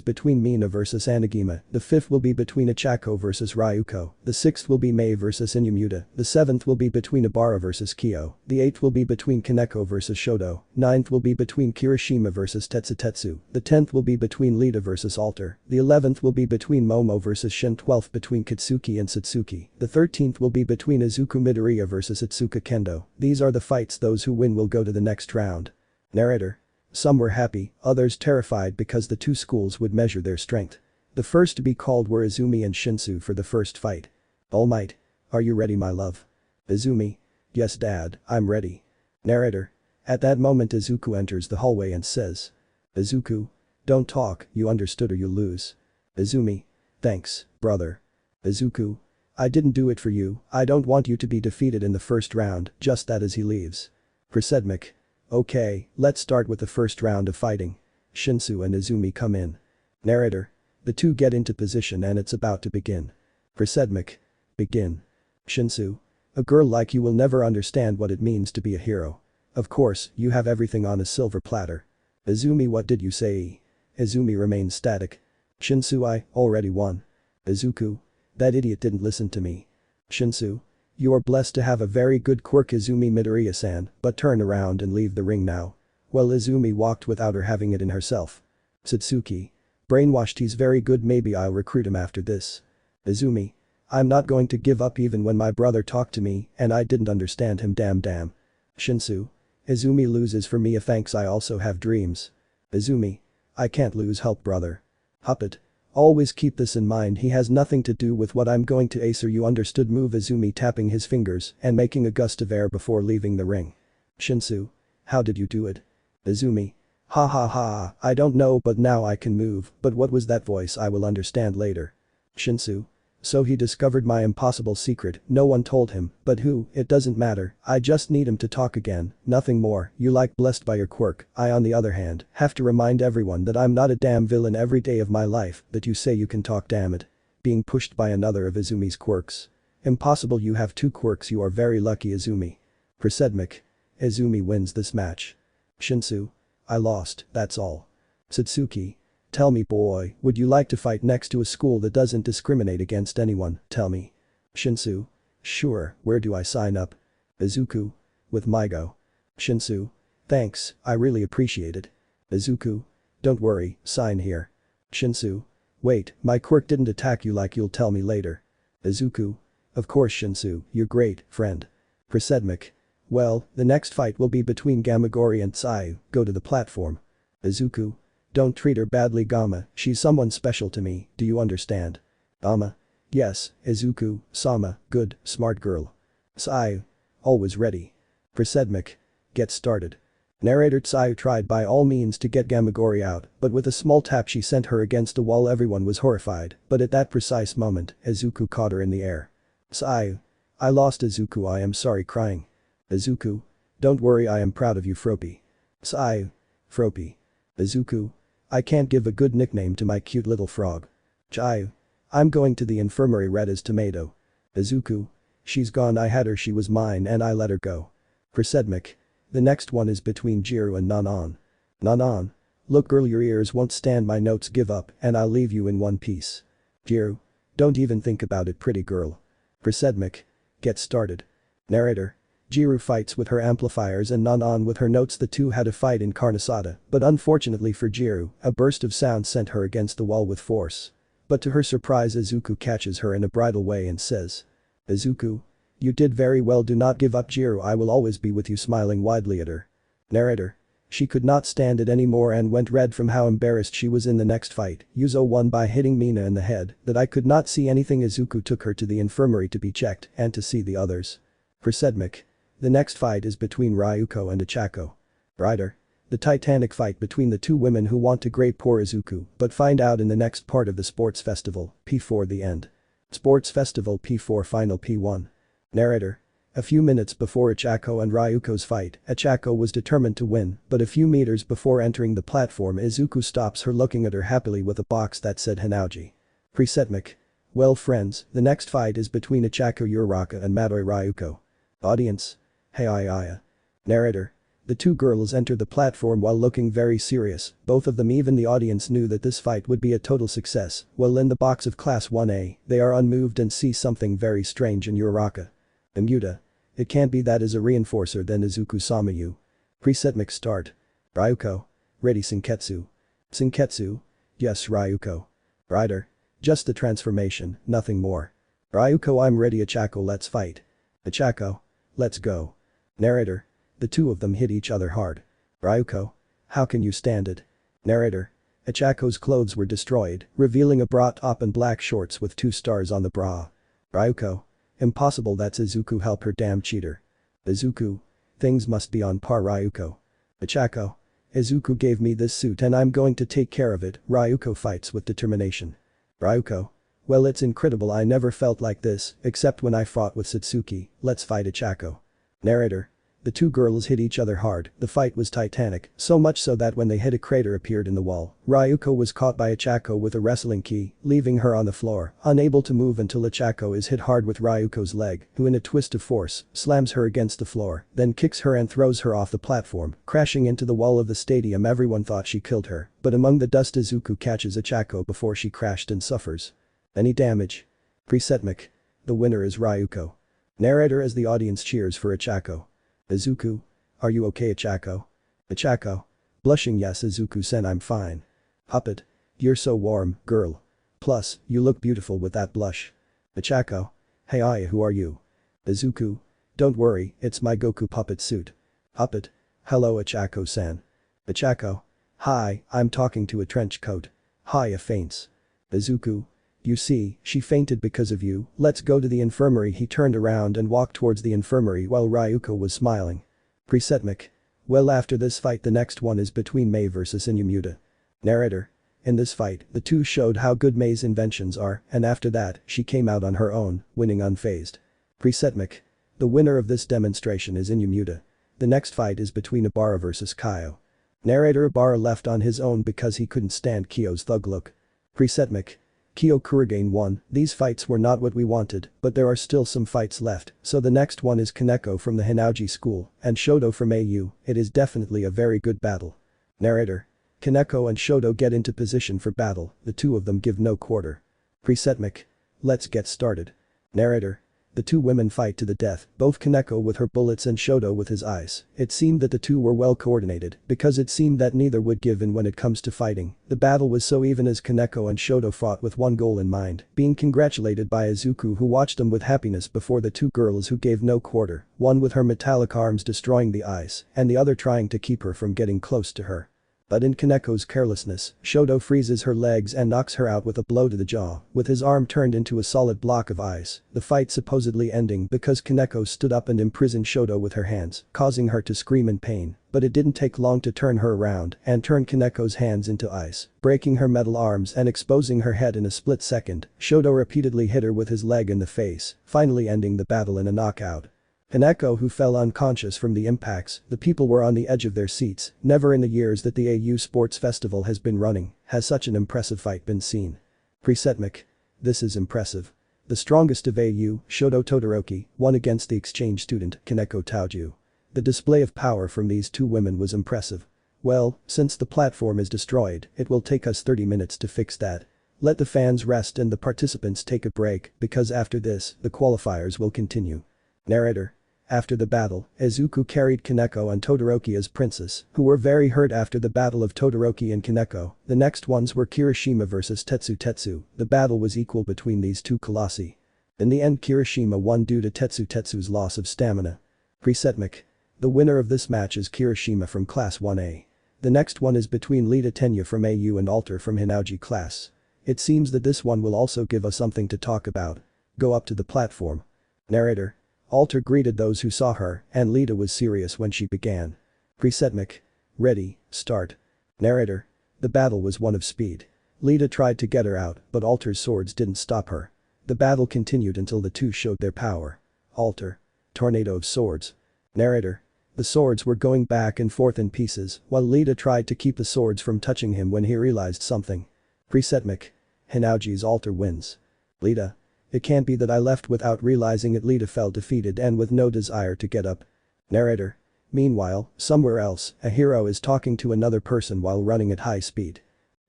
between Mina vs Anagima, the fifth will be between Ichako vs Ryuko, the sixth will be Mei vs Inyamuta, the seventh will be between Ibara vs Kyo, the eighth will be between Kaneko vs Shoto, ninth will be between Kirishima vs Tetsutetsu, the 10th will be between Lita vs Alter, the 11th will be between Momo vs Shin, 12th between Kitsuki and Satsuki, the 13th will be between Izuku Midoriya vs Itsuka Kendo. These are the fights, those who win will go to the next round. Narrator. Some were happy, others terrified because the 2 schools would measure their strength. The first to be called were Izumi and Shinsu for the first fight. Almight. Are you ready, my love? Izumi. Yes dad, I'm ready. Narrator. At that moment Izuku enters the hallway and says. Izuku. Don't talk, you understood, or you'll lose. Izumi. Thanks, brother. Izuku. I didn't do it for you, I don't want you to be defeated in the first round, just that as he leaves. Prasedmic. Okay, let's start with the first round of fighting. Shinsu and Izumi come in. Narrator. The 2 get into position and it's about to begin. Prasedmic. Begin. Shinsu. A girl like you will never understand what it means to be a hero. Of course, you have everything on a silver platter. Izumi. What did you say? Izumi remains static. Shinsu. I already won. Izuku. That idiot didn't listen to me. Shinsu. You are blessed to have a very good quirk, Izumi Midoriya-san, but turn around and leave the ring now. Well, Izumi walked without her having it in herself. Satsuki. Brainwashed, he's very good, maybe I'll recruit him after this. Izumi. I'm not going to give up even when my brother talked to me and I didn't understand him, damn. Shinsu. Izumi loses for me thanks I also have dreams. Izumi. I can't lose help brother. Puppet. Always keep this in mind he has nothing to do with what I'm going to ace or you understood move Izumi tapping his fingers and making a gust of air before leaving the ring. Shinsu. How did you do it? Izumi. Ha ha ha, I don't know but now I can move, but what was that voice I will understand later. Shinsu. So he discovered my impossible secret, no one told him, but who, it doesn't matter, I just need him to talk again, nothing more, you like blessed by your quirk, I on the other hand, have to remind everyone that I'm not a damn villain every day of my life, that you say you can talk damn it. Being pushed by another of Izumi's quirks. Impossible you have two quirks you are very lucky Izumi. Presedmic. Izumi wins this match. Shinsu. I lost, that's all. Satsuki. Tell me boy, would you like to fight next to a school that doesn't discriminate against anyone, tell me. Shinsu. Sure, where do I sign up? Izuku. With Maigo. Shinsu. Thanks, I really appreciate it. Izuku. Don't worry, sign here. Shinsu. Wait, my quirk didn't attack you like you'll tell me later. Izuku. Of course Shinsu, you're great, friend. Presedmic. Well, the next fight will be between Gamagori and Tsayu, go to the platform. Izuku. Don't treat her badly Gamma, she's someone special to me, do you understand? Gamma. Yes, Izuku, Sama, good, smart girl. Tsayu. Always ready. Presedmic. Get started. Narrator Tsayu tried by all means to get Gamagori out, but with a small tap she sent her against the wall everyone was horrified, but at that precise moment, Izuku caught her in the air. Tsayu. I lost Izuku I am sorry crying. Izuku. Don't worry I am proud of you Froppy. Tsayu. Froppy. Izuku. I can't give a good nickname to my cute little frog. Tsayu. I'm going to the infirmary red as tomato. Izuku. She's gone I had her she was mine and I let her go. Presedmic. The next one is between Jiro and Nanan. Nanan. Look girl your ears won't stand my notes give up and I'll leave you in one piece. Jiro. Don't even think about it pretty girl. Presedmic. Get started. Narrator. Jiro fights with her amplifiers and Nanan with her notes the two had a fight in Carnesada, but unfortunately for Jiro, a burst of sound sent her against the wall with force. But to her surprise Izuku catches her in a bridal way and says. Izuku. You did very well do not give up Jiro I will always be with you smiling widely at her. Narrator. She could not stand it anymore and went red from how embarrassed she was in the next fight, Yuzo won by hitting Mina in the head, that I could not see anything Izuku took her to the infirmary to be checked and to see the others. Presedmic. The next fight is between Ryuko and Ichako. Writer. The titanic fight between the two women who want to grade poor Izuku but find out in the next part of the sports festival, P4 the end. Sports festival P4 final P1. Narrator. A few minutes before Ichako and Ryuko's fight, Ichako was determined to win, but a few meters before entering the platform Izuku stops her looking at her happily with a box that said Hanauji. Presedmic. Well friends, the next fight is between Ichako Uraraka and Matoi Ryuko. Audience. Hey Aya. Narrator. The two girls enter the platform while looking very serious, both of them even the audience knew that this fight would be a total success, while in the box of class 1A, they are unmoved and see something very strange in Uraraka. Imuta. It can't be that is a reinforcer then Izuku Samayu. Presedmic start. Ryuko. Ready Senketsu. Senketsu. Yes Ryuko. Writer. Just the transformation, nothing more. Ryuko I'm ready Ichako let's fight. Ichako. Let's go. Narrator. The two of them hit each other hard. Ryuko. How can you stand it? Narrator. Ichako's clothes were destroyed, revealing a bra top and black shorts with 2 stars on the bra. Ryuko. Impossible that's Izuku help her damn cheater. Izuku. Things must be on par Ryuko. Ichako. Izuku gave me this suit and I'm going to take care of it, Ryuko fights with determination. Ryuko. Well it's incredible I never felt like this, except when I fought with Satsuki, let's fight Ichako. Narrator. The two girls hit each other hard, the fight was titanic, so much so that when they hit a crater appeared in the wall, Ryuko was caught by Ichako with a wrestling key, leaving her on the floor, unable to move until Ichako is hit hard with Ryuko's leg, who in a twist of force, slams her against the floor, then kicks her and throws her off the platform, crashing into the wall of the stadium everyone thought she killed her, but among the dust Izuku catches Ichako before she crashed and suffers. Any damage? Presedmic. The winner is Ryuko. Narrator as the audience cheers for Ichako. Izuku. Are you okay Ichako? Ichako. Blushing yes Izuku-sen I'm fine. Puppet. You're so warm, girl. Plus, you look beautiful with that blush. Ichako. Hey Aya who are you? Izuku. Don't worry, it's my Goku puppet suit. Puppet. Hello Ichako-san. Ichako. Hi, I'm talking to a trench coat. Hiya faints. Izuku. You see, she fainted because of you, let's go to the infirmary. He turned around and walked towards the infirmary while Ryuko was smiling. Presetmic. Well, after this fight the next one is between Mei vs Inuyuta. Narrator. In this fight, the two showed how good Mei's inventions are, and after that, she came out on her own, winning unfazed. Presetmic. The winner of this demonstration is Inuyuta. The next fight is between Ibara vs Kyo. Narrator. Ibara left on his own because he couldn't stand Kyo's thug look. Presetmic. Kyo Kurigane won. These fights were not what we wanted, but there are still some fights left, so the next one is Kaneko from the Hinauji school, and Shoto from AU. It is definitely a very good battle. Narrator. Kaneko and Shoto get into position for battle, the two of them give no quarter. Presetmic. Let's get started. Narrator. The two women fight to the death, both Kaneko with her bullets and Shoto with his eyes. It seemed that the two were well coordinated, because it seemed that neither would give in when it comes to fighting. The battle was so even as Kaneko and Shoto fought with one goal in mind, being congratulated by Izuku, who watched them with happiness before the two girls who gave no quarter, one with her metallic arms destroying the ice, and the other trying to keep her from getting close to her. But in Kaneko's carelessness, Shoto freezes her legs and knocks her out with a blow to the jaw, with his arm turned into a solid block of ice, the fight supposedly ending because Kaneko stood up and imprisoned Shoto with her hands, causing her to scream in pain, but it didn't take long to turn her around and turn Kaneko's hands into ice, breaking her metal arms and exposing her head in a split second. Shoto repeatedly hit her with his leg in the face, finally ending the battle in a knockout. Kaneko, who fell unconscious from the impacts, the people were on the edge of their seats. Never in the years that the AU Sports Festival has been running has such an impressive fight been seen. Presetmic. This is impressive. The strongest of AU, Shoto Todoroki, won against the exchange student, Kaneko Taoju. The display of power from these two women was impressive. Well, since the platform is destroyed, it will take us 30 minutes to fix that. Let the fans rest and the participants take a break, because after this, the qualifiers will continue. Narrator. After the battle, Izuku carried Kaneko and Todoroki as princess, who were very hurt after the battle of Todoroki and Kaneko. The next ones were Kirishima vs Tetsu Tetsu. The battle was equal between these two colossi. In the end, Kirishima won due to Tetsu Tetsu's loss of stamina. Presetmic. The winner of this match is Kirishima from Class 1A. The next one is between Lita Tenya from AU and Alter from Hinauji class. It seems that this one will also give us something to talk about. Go up to the platform. Narrator. Alter greeted those who saw her, and Lita was serious when she began. Presetmic. Ready, start. Narrator. The battle was one of speed. Lita tried to get her out, but Alter's swords didn't stop her. The battle continued until the two showed their power. Alter. Tornado of swords. Narrator. The swords were going back and forth in pieces, while Lita tried to keep the swords from touching him when he realized something. Presetmic. Hinauji's Alter wins. Lita. It can't be that I left without realizing it. Lita fell defeated and with no desire to get up. Narrator. Meanwhile, somewhere else, a hero is talking to another person while running at high speed.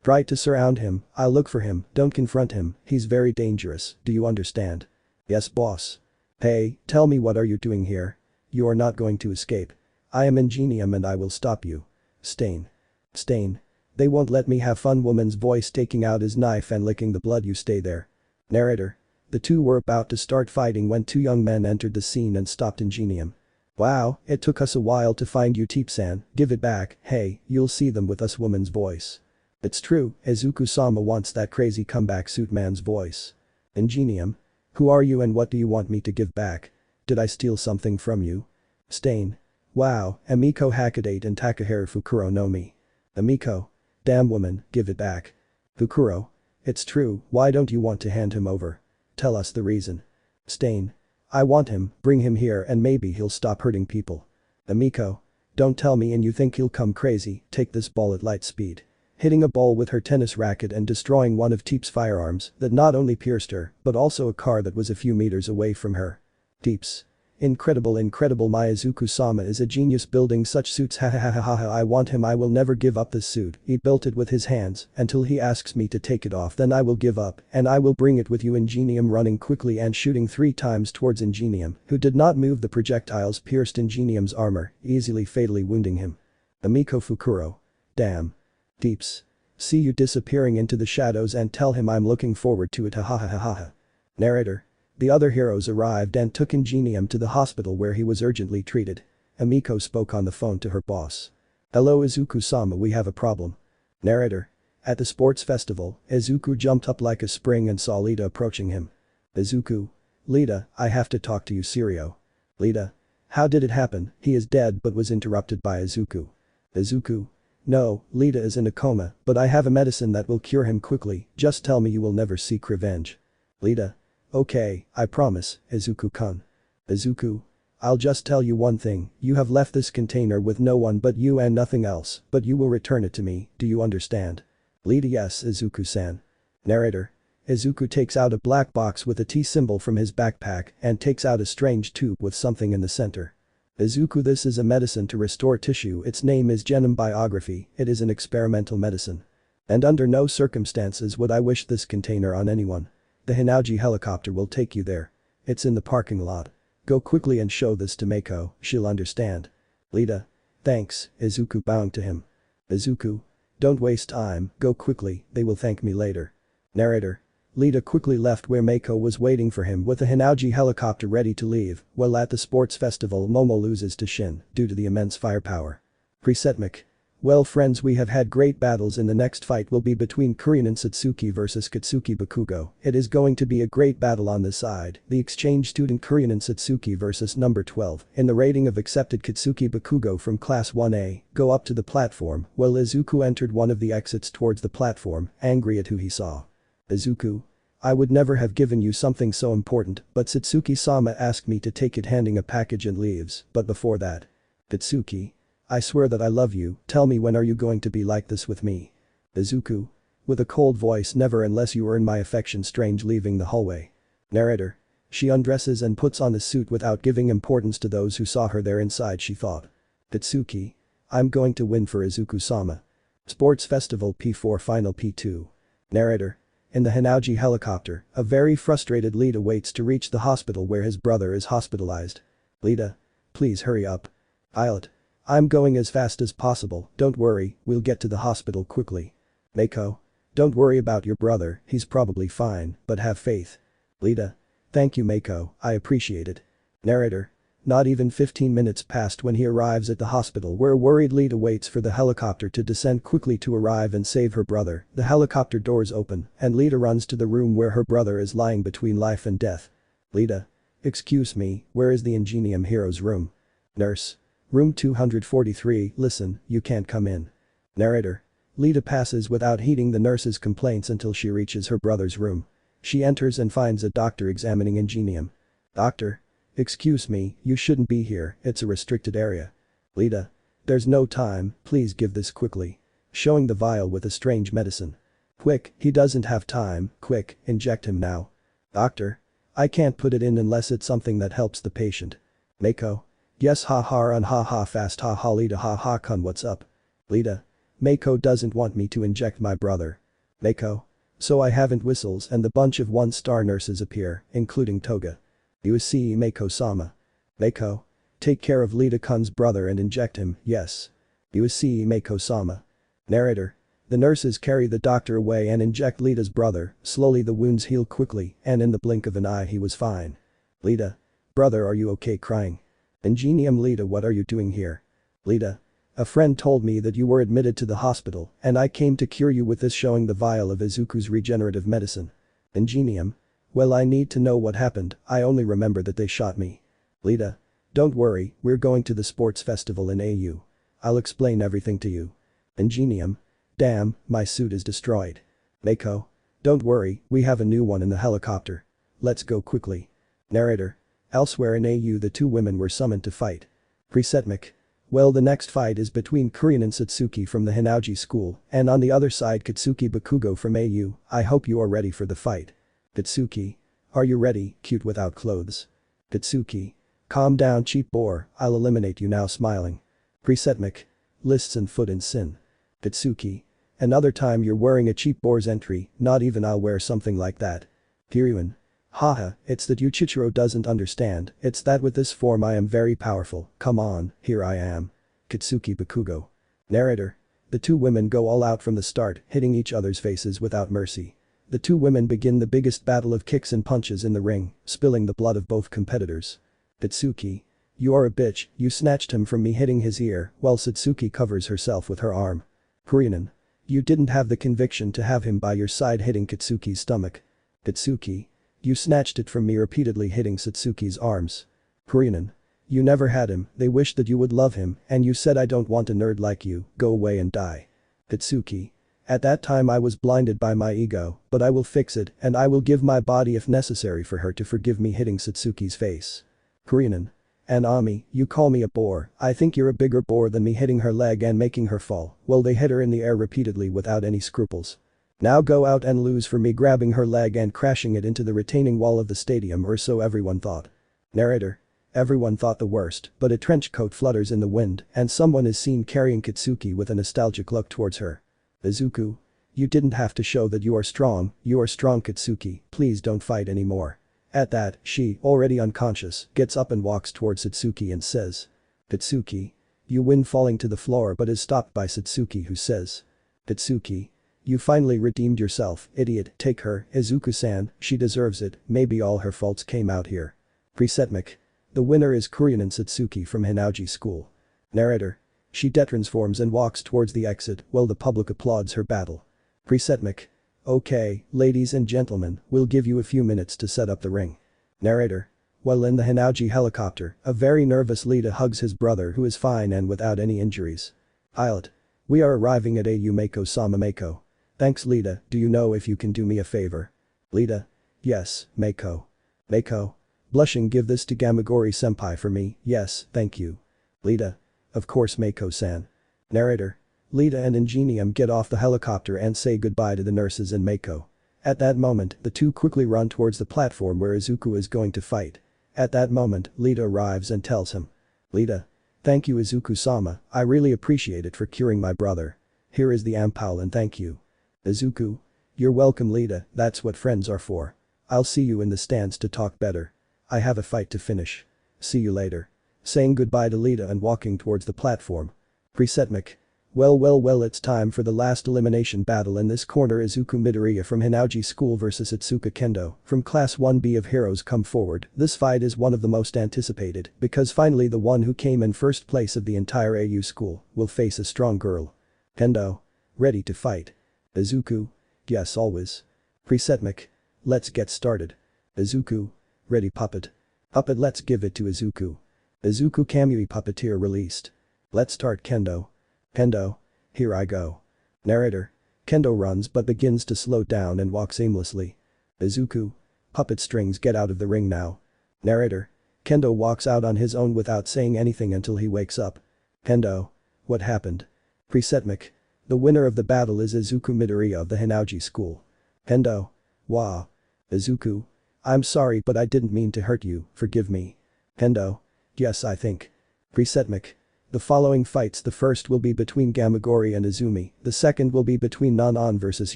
Try to surround him, I'll look for him, don't confront him, he's very dangerous, do you understand? Yes boss. Hey, tell me, what are you doing here? You are not going to escape. I am Ingenium and I will stop you. Stain. Stain. They won't let me have fun. Woman's voice, taking out his knife and licking the blood. You stay there. Narrator. The two were about to start fighting when two young men entered the scene and stopped Ingenium. Wow, it took us a while to find you, Teep-san, give it back. Hey, you'll see them with us. Woman's voice. It's true, Izuku-sama wants that crazy comeback suit. Man's voice. Ingenium. Who are you and what do you want me to give back? Did I steal something from you? Stain. Wow, Amiko Hakadate and Takahiro Fukuro know me. Amiko. Damn woman, give it back. Fukuro. It's true, why don't you want to hand him over? Tell us the reason. Stain. I want him, bring him here and maybe he'll stop hurting people. Amiko. Don't tell me and you think he'll come crazy, take this ball at light speed. Hitting a ball with her tennis racket and destroying one of Teep's firearms that not only pierced her, but also a car that was a few meters away from her. Teeps. Incredible, incredible. My Izuku-sama is a genius building such suits. Ha ha ha ha ha. I want him. I will never give up this suit. He built it with his hands until he asks me to take it off, then I will give up and I will bring it with you. Ingenium running quickly and shooting 3 times towards Ingenium, who did not move. The projectiles pierced Ingenium's armor, easily fatally wounding him. Amiko Fukuro. Damn. Deeps. See you disappearing into the shadows and tell him I'm looking forward to it. Ha ha ha ha ha. Narrator. The other heroes arrived and took Ingenium to the hospital where he was urgently treated. Amiko spoke on the phone to her boss. Hello Izuku-sama, we have a problem. Narrator. At the sports festival, Izuku jumped up like a spring and saw Lita approaching him. Izuku. Lita, I have to talk to you Sirio. Lita. How did it happen? He is dead but was interrupted by Izuku. Izuku. No, Lita is in a coma, but I have a medicine that will cure him quickly, just tell me you will never seek revenge. Lita. Okay, I promise, Izuku-kun. Izuku. I'll just tell you one thing, you have left this container with no one but you and nothing else, but you will return it to me, do you understand? Lita. Yes, Izuku-san. Narrator. Izuku takes out a black box with a T symbol from his backpack and takes out a strange tube with something in the center. Izuku, this is a medicine to restore tissue, its name is Genome Biography, it is an experimental medicine. And under no circumstances would I wish this container on anyone. The Hinauji helicopter will take you there. It's in the parking lot. Go quickly and show this to Meiko, she'll understand. Lita. Thanks, Izuku bowing to him. Izuku. Don't waste time, go quickly, they will thank me later. Narrator. Lita quickly left where Meiko was waiting for him with the Hinauji helicopter ready to leave, while at the sports festival Momo loses to Shin due to the immense firepower. Presetmic. Well friends, we have had great battles. In the next fight will be between Kuririn and Satsuki versus Katsuki Bakugo. It is going to be a great battle on this side. The exchange student Kuririn and Satsuki versus number 12. In the rating of accepted Katsuki Bakugo from class 1A, go up to the platform, while Izuku entered one of the exits towards the platform, angry at who he saw. Izuku. I would never have given you something so important, but Satsuki-sama asked me to take it, handing a package and leaves, but before that. Katsuki. I swear that I love you, tell me when are you going to be like this with me? Izuku. With a cold voice, never unless you earn my affection. Strange leaving the hallway. Narrator. She undresses and puts on the suit without giving importance to those who saw her there. Inside she thought. Katsuki. I'm going to win for Izuku-sama. Sports Festival P4 Final P2. Narrator. In the Hinauji helicopter, a very frustrated Lita waits to reach the hospital where his brother is hospitalized. Lita. Please hurry up. Islet. I'm going as fast as possible, don't worry, we'll get to the hospital quickly. Meiko. Don't worry about your brother, he's probably fine, but have faith. Lita. Thank you Meiko, I appreciate it. Narrator. Not even 15 minutes passed when he arrives at the hospital where a worried Lita waits for the helicopter to descend quickly to arrive and save her brother. The helicopter doors open and Lita runs to the room where her brother is lying between life and death. Lita. Excuse me, where is the Ingenium Hero's room? Nurse. Room 243, listen, you can't come in. Narrator. Lita passes without heeding the nurse's complaints until she reaches her brother's room. She enters and finds a doctor examining Ingenium. Doctor. Excuse me, you shouldn't be here, it's a restricted area. Lita. There's no time, please give this quickly. Showing the vial with a strange medicine. Quick, he doesn't have time, quick, inject him now. Doctor. I can't put it in unless it's something that helps the patient. Meiko. Yes haha and haha fast haha Lita haha kun what's up? Lita. Meiko doesn't want me to inject my brother. Meiko. So I haven't whistles and the bunch of one-star nurses appear, including Toga. You see Meiko-sama. Meiko. Take care of Lita-kun's brother and inject him, yes. You see Meiko-sama. Narrator. The nurses carry the doctor away and inject Lita's brother, slowly the wounds heal quickly and in the blink of an eye he was fine. Lita. Brother, are you okay crying? Ingenium. Lita, what are you doing here? Lita. A friend told me that you were admitted to the hospital and I came to cure you with this, showing the vial of Izuku's regenerative medicine. Ingenium. Well, I need to know what happened, I only remember that they shot me. Lita. Don't worry, we're going to the sports festival in AU. I'll explain everything to you. Ingenium. Damn, my suit is destroyed. Meiko. Don't worry, we have a new one in the helicopter. Let's go quickly. Narrator. Elsewhere in AU the two women were summoned to fight. Presetmic. Well, the next fight is between Kuririn and Satsuki from the Hinauji school and on the other side Katsuki Bakugo from AU. I hope you are ready for the fight. Katsuki. Are you ready, cute without clothes? Katsuki. Calm down cheap bore, I'll eliminate you now, smiling. Presetmic. Lists and foot in sin. Katsuki. Another time you're wearing a cheap bore's entry, not even I'll wear something like that. Kiryuin. Haha, it's that you Chichiro doesn't understand, it's that with this form I am very powerful, come on, here I am. Katsuki Bakugo. Narrator. The two women go all out from the start, hitting each other's faces without mercy. The two women begin the biggest battle of kicks and punches in the ring, spilling the blood of both competitors. Katsuki. You are a bitch, you snatched him from me, hitting his ear while Satsuki covers herself with her arm. Kurinen. You didn't have the conviction to have him by your side, hitting Katsuki's stomach. Katsuki. You snatched it from me, repeatedly hitting Satsuki's arms. Kurinen. You never had him, they wished that you would love him, and you said I don't want a nerd like you, go away and die. Katsuki. At that time I was blinded by my ego, but I will fix it and I will give my body if necessary for her to forgive me, hitting Satsuki's face. Kurinen. And Ami, you call me a bore, I think you're a bigger bore than me, hitting her leg and making her fall, while they hit her in the air repeatedly without any scruples. Now go out and lose, for me, grabbing her leg and crashing it into the retaining wall of the stadium, or so everyone thought. Narrator. Everyone thought the worst, but a trench coat flutters in the wind and someone is seen carrying Katsuki with a nostalgic look towards her. Izuku. You didn't have to show that you are strong Katsuki, please don't fight anymore. At that, she, already unconscious, gets up and walks towards Satsuki and says. Katsuki. You win, falling to the floor, but is stopped by Satsuki, who says. Katsuki. You finally redeemed yourself, idiot, take her, Izuku-san, she deserves it, maybe all her faults came out here. Presetmic. The winner is Kurinen Satsuki from Hinauji School. Narrator. She detransforms and walks towards the exit while the public applauds her battle. Presetmic. Okay, ladies and gentlemen, we'll give you a few minutes to set up the ring. Narrator. While in the Hinauji helicopter, a very nervous Lita hugs his brother, who is fine and without any injuries. Pilot. We are arriving at AU Mako-sama. Mako. Thanks Lita, do you know if you can do me a favor? Lita. Yes, Mako. Mako. Blushing, give this to Gamagori-senpai for me, yes, thank you. Lita. Of course Mako-san. Narrator. Lita and Ingenium get off the helicopter and say goodbye to the nurses and Mako. At that moment, the two quickly run towards the platform where Izuku is going to fight. At that moment, Lita arrives and tells him. Lita. Thank you Izuku-sama, I really appreciate it for curing my brother. Here is the ampule and thank you. Izuku. You're welcome Lita, that's what friends are for. I'll see you in the stands to talk better. I have a fight to finish. See you later. Saying goodbye to Lita and walking towards the platform. Presetmic. Well, it's time for the last elimination battle. In this corner, Izuku Midoriya from Hinauji School vs Atsuka Kendo from Class 1B of Heroes come forward. This fight is one of the most anticipated because finally the one who came in first place of the entire AU school will face a strong girl. Kendo. Ready to fight. Izuku. Yes, always. Presetmic. Let's get started. Izuku. Ready puppet. Puppet, let's give it to Izuku. Izuku Kamui Puppeteer released. Let's start Kendo. Kendo. Here I go. Narrator. Kendo runs but begins to slow down and walks aimlessly. Izuku. Puppet strings, get out of the ring now. Narrator. Kendo walks out on his own without saying anything until he wakes up. Kendo. What happened? Presetmic. The winner of the battle is Izuku Midoriya of the Hinauji School. Kendo. Wow. Izuku. I'm sorry but I didn't mean to hurt you, forgive me. Kendo. Yes, I think. Presetmic. The following fights, the first will be between Gamagori and Izumi, the second will be between Nanan vs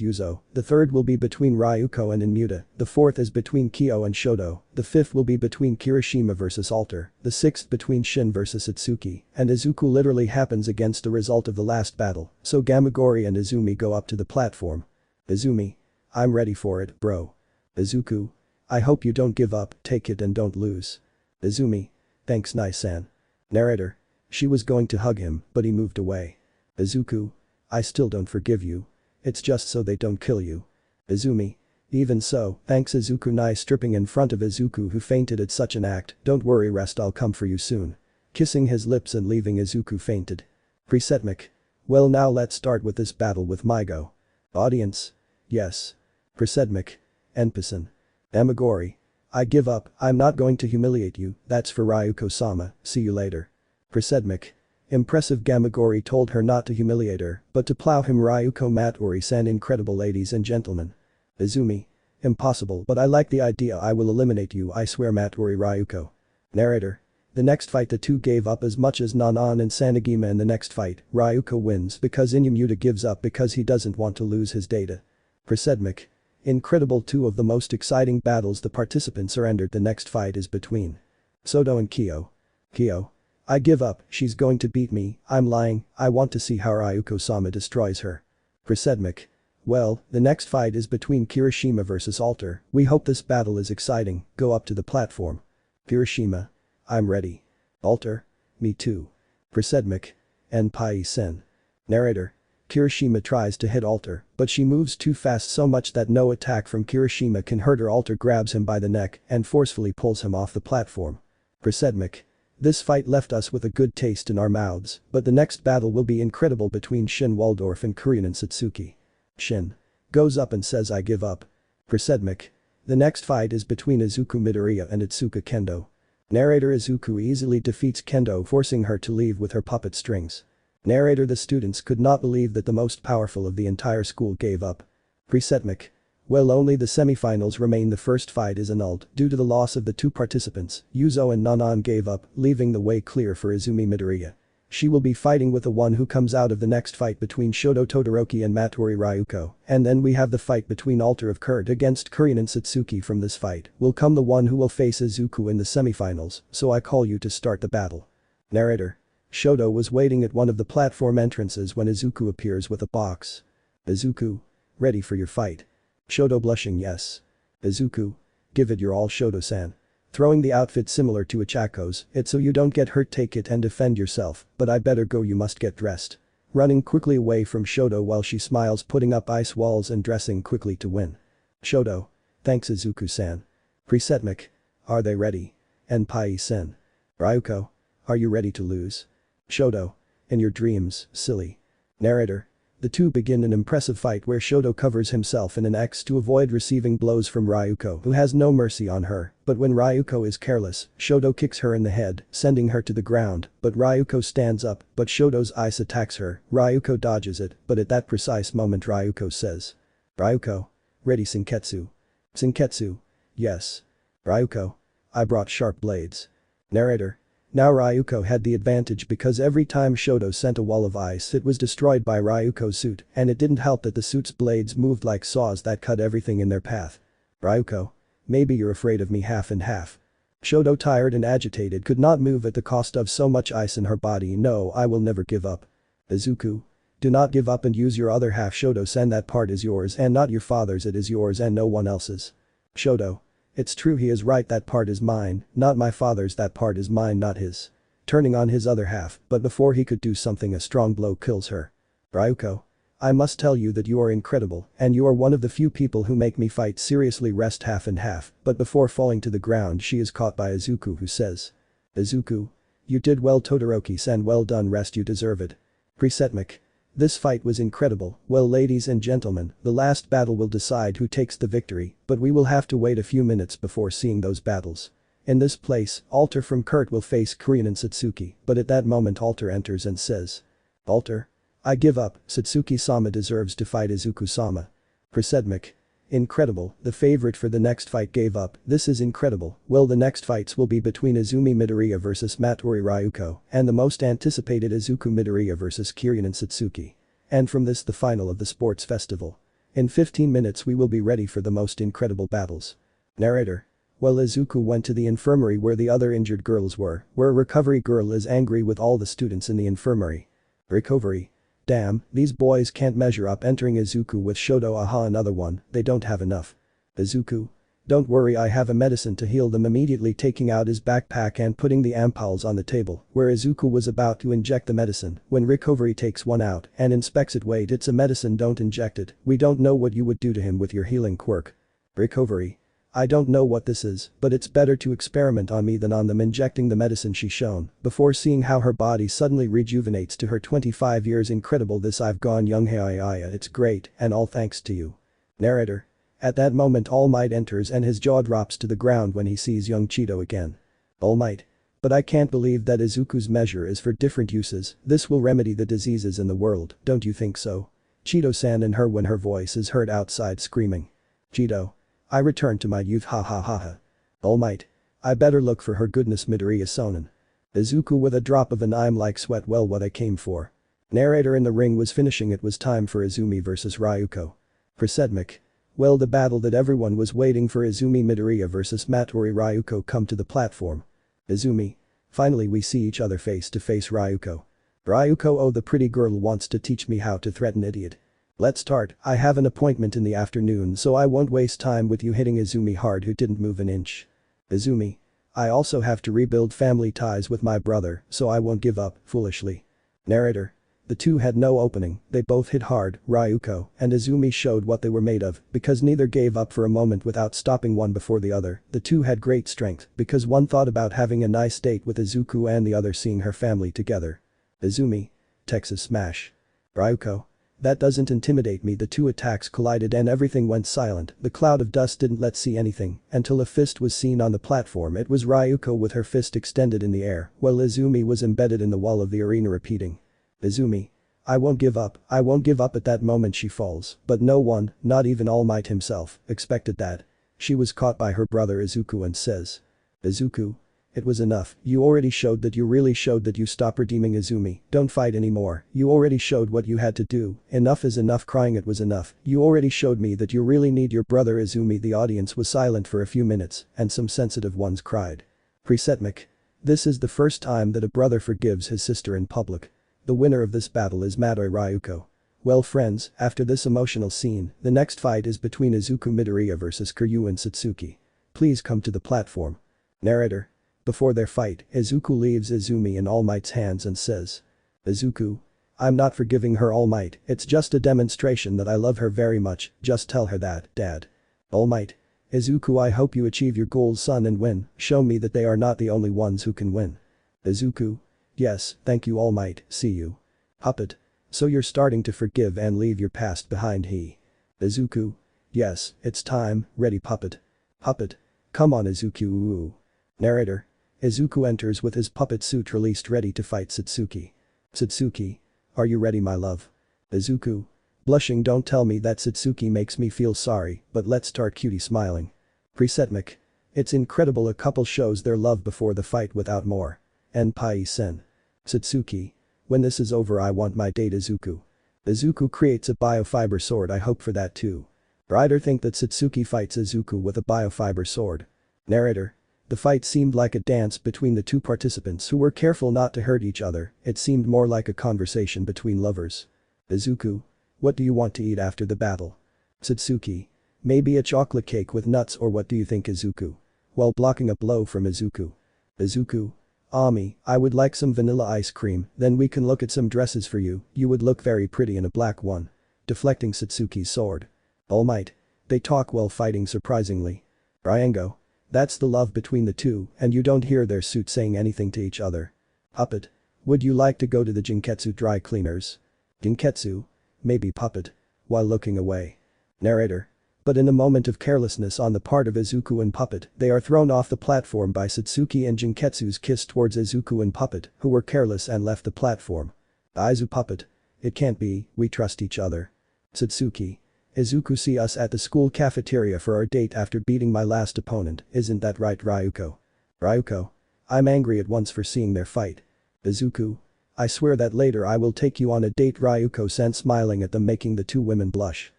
Yuzo, the third will be between Ryuko and Inmuta, the fourth is between Kyo and Shoto, the fifth will be between Kirishima vs Alter, the sixth between Shin vs Itsuki, and Izuku literally happens against the result of the last battle, so Gamagori and Izumi go up to the platform. Izumi. I'm ready for it, bro. Izuku. I hope you don't give up, take it and don't lose. Izumi. Thanks Nai-san. Narrator. She was going to hug him, but he moved away. Izuku. I still don't forgive you. It's just so they don't kill you. Izumi. Even so, thanks Izuku. Nai stripping in front of Izuku, who fainted at such an act, don't worry rest, I'll come for you soon. Kissing his lips and leaving Izuku fainted. Presetmic. Well, now let's start with this battle with Maigo. Audience. Yes. Presetmic. Enpison. Amagori. I give up, I'm not going to humiliate you, that's for Ryuko-sama, see you later. Presetmic. Impressive. Gamagori told her not to humiliate her, but to plow him. Ryuko Matori-san. Incredible ladies and gentlemen. Izumi. Impossible, but I like the idea, I will eliminate you, I swear. Matori. Ryuko. Narrator. The next fight, the two gave up as much as Nanan and Sanagima. In the next fight, Ryuko wins because Inumuta gives up because he doesn't want to lose his data. Presetmic. Incredible. Two of the most exciting battles the participants are entered. The next fight is between Soto and Kyo. Kyo. I give up, she's going to beat me, I'm lying, I want to see how Ryuko-sama destroys her. Presetmic. Well, the next fight is between Kirishima vs Alter, we hope this battle is exciting, go up to the platform. Kirishima. I'm ready. Alter. Me too. Prasedmic. Enpai-sen. Narrator. Kirishima tries to hit Alter, but she moves too fast so much that no attack from Kirishima can hurt her. Alter grabs him by the neck and forcefully pulls him off the platform. Prasedmic. This fight left us with a good taste in our mouths, but the next battle will be incredible between Shin Waldorf and Kurien Satsuki. Shin. Goes up and says I give up. Prasedmic. The next fight is between Izuku Midoriya and Itsuka Kendo. Narrator. Izuku easily defeats Kendo, forcing her to leave with her puppet strings. Narrator. The students could not believe that the most powerful of the entire school gave up. Prasedmic. Well, only the semifinals remain. The first fight is annulled due to the loss of the two participants. Yuzo and Nanan gave up, leaving the way clear for Izumi Midoriya. She will be fighting with the one who comes out of the next fight between Shoto Todoroki and Matori Ryuko, and then we have the fight between Alter of Kurt against Kurien and Satsuki. From this fight will come the one who will face Izuku in the semifinals, so I call you to start the battle. Narrator. Shoto was waiting at one of the platform entrances when Izuku appears with a box. Izuku. Ready for your fight? Shoto blushing yes. Izuku. Give it your all Shoto-san. Throwing the outfit similar to Ichako's, it's so you don't get hurt. Take it and defend yourself, but I better go, you must get dressed. Running quickly away from Shoto while she smiles, putting up ice walls and dressing quickly to win. Shoto. Thanks Izuku-san. Prasedmic. Are they ready? Enpai-sen. Ryuko. Are you ready to lose? Shoto. In your dreams, silly. Narrator. The two begin an impressive fight where Shoto covers himself in an X to avoid receiving blows from Ryuko, who has no mercy on her, but when Ryuko is careless, Shoto kicks her in the head, sending her to the ground, but Ryuko stands up, but Shoto's ice attacks her. Ryuko dodges it, but at that precise moment Ryuko says. Ryuko. Ready Senketsu. Senketsu. Yes. Ryuko. I brought sharp blades. Narrator. Now Ryuko had the advantage because every time Shoto sent a wall of ice it was destroyed by Ryuko's suit, and it didn't help that the suit's blades moved like saws that cut everything in their path. Ryuko. Maybe you're afraid of me half and half. Shoto, tired and agitated, could not move at the cost of so much ice in her body. No, I will never give up. Izuku. Do not give up and use your other half. Shoto-san, that part is yours and not your father's, it is yours and no one else's. Shoto. It's true, he is right, that part is mine, not my father's, that part is mine, not his. Turning on his other half, but before he could do something a strong blow kills her. Ryuko. I must tell you that you are incredible and you are one of the few people who make me fight seriously. Rest half and half, but before falling to the ground she is caught by Izuku, who says. Izuku. You did well Todoroki-san, well done, rest, you deserve it. Prasedmic. This fight was incredible. Well, ladies and gentlemen, the last battle will decide who takes the victory, but we will have to wait a few minutes before seeing those battles. In this place, Alter from Kurt will face Kurien and Satsuki, but at that moment Alter enters and says. Alter. I give up, Satsuki-sama deserves to fight Izuku-sama. Prasedmic. Incredible, the favorite for the next fight gave up, this is incredible. Well, the next fights will be between Izumi Midoriya vs Matori Ryuko, and the most anticipated Izuku Midoriya vs Kurien and Satsuki. And from this the final of the sports festival. In 15 minutes we will be ready for the most incredible battles. Narrator. Well, Izuku went to the infirmary where the other injured girls were, where a recovery girl is angry with all the students in the infirmary. Recovery. Damn, these boys can't measure up. Entering Izuku with Shoto. Aha, another one, they don't have enough. Izuku. Don't worry, I have a medicine to heal them. Immediately taking out his backpack and putting the ampoules on the table, where Izuku was about to inject the medicine, when Recovery takes one out and inspects it. Wait, it's a medicine, don't inject it, we don't know what you would do to him with your healing quirk. Recovery. I don't know what this is, but it's better to experiment on me than on them. Injecting the medicine she shown, before seeing how her body suddenly rejuvenates to her 25 years. Incredible, this I've gone young. Hey, it's great, and all thanks to you. Narrator. At that moment Almight enters and his jaw drops to the ground when he sees young Cheeto again. Almight. But I can't believe that Izuku's measure is for different uses, this will remedy the diseases in the world, don't you think so? Cheeto-san and her when her voice is heard outside screaming. Cheeto. I return to my youth, ha ha ha ha. Almight. I better look for her goodness. Midoriya Sonen. Izuku with a drop of an I'm like sweat. Well, what I came for. Narrator. In the ring was finishing, it was time for Izumi vs Ryuko. Prasedmic. Well, the battle that everyone was waiting for, Izumi Midoriya vs Matori Ryuko, come to the platform. Izumi. Finally we see each other face to face. Ryuko. Ryuko, oh, the pretty girl wants to teach me how to threaten, idiot. Let's start, I have an appointment in the afternoon so I won't waste time with you. Hitting Izumi hard, who didn't move an inch. Izumi. I also have to rebuild family ties with my brother, so I won't give up, foolishly. Narrator. The two had no opening, they both hit hard, Ryuko and Izumi showed what they were made of, because neither gave up for a moment without stopping one before the other. The two had great strength, because one thought about having a nice date with Izuku and the other seeing her family together. Izumi. Texas smash. Ryuko. That doesn't intimidate me. The two attacks collided and everything went silent. The cloud of dust didn't let see anything until a fist was seen on the platform. It was Ryuko with her fist extended in the air, while Izumi was embedded in the wall of the arena repeating. Izumi. I won't give up, I won't give up. At that moment she falls, but no one, not even All Might himself, expected that. She was caught by her brother Izuku and says. Izuku. It was enough, you already showed that you stop redeeming Izumi, don't fight anymore, you already showed what you had to do, enough is enough. Crying it was enough, you already showed me that you really need your brother Izumi. The audience was silent for a few minutes, and some sensitive ones cried. Presetmic. This is the first time that a brother forgives his sister in public. The winner of this battle is Madoi Ryuko. Well friends, after this emotional scene, the next fight is between Izuku Midoriya vs Kiryu and Satsuki. Please come to the platform. Narrator. Before their fight, Izuku leaves Izumi in All Might's hands and says. Izuku. I'm not forgiving her, All Might, it's just a demonstration that I love her very much, just tell her that, Dad. All Might. Izuku, I hope you achieve your goals, son, and win, show me that they are not the only ones who can win. Izuku. Yes, thank you, All Might, see you. Puppet. So you're starting to forgive and leave your past behind, he. Izuku. Yes, it's time, ready puppet. Puppet. Come on Izuku. Ooh. Narrator. Izuku enters with his puppet suit released, ready to fight Satsuki. Satsuki. Are you ready, my love? Izuku. Blushing, don't tell me that. Satsuki makes me feel sorry, but let's start. Cutie smiling. Presetmic. It's incredible, a couple shows their love before the fight without more. Enpai-sen. Satsuki. When this is over I want my date Izuku. Izuku creates a biofiber sword, I hope for that too. Writer think that Satsuki fights Izuku with a biofiber sword. Narrator. The fight seemed like a dance between the two participants who were careful not to hurt each other, it seemed more like a conversation between lovers. Izuku. What do you want to eat after the battle? Satsuki. Maybe a chocolate cake with nuts, or what do you think, Izuku? While blocking a blow from Izuku. Izuku. Ami, I would like some vanilla ice cream, then we can look at some dresses for you, you would look very pretty in a black one. Deflecting Satsuki's sword. All Might. They talk while fighting surprisingly. Ryango. That's the love between the two, and you don't hear their suit saying anything to each other. Puppet. Would you like to go to the Jinketsu dry cleaners? Jinketsu. Maybe puppet. While looking away. Narrator. But in a moment of carelessness on the part of Izuku and Puppet, they are thrown off the platform by Satsuki, and Jinketsu's kiss towards Izuku and Puppet, who were careless and left the platform. Izu Puppet. It can't be, we trust each other. Satsuki. Izuku, see us at the school cafeteria for our date after beating my last opponent, isn't that right, Ryuko? Ryuko. I'm angry at once for seeing their fight. Izuku. I swear that later I will take you on a date, Ryuko-sen, smiling at them, making the two women blush.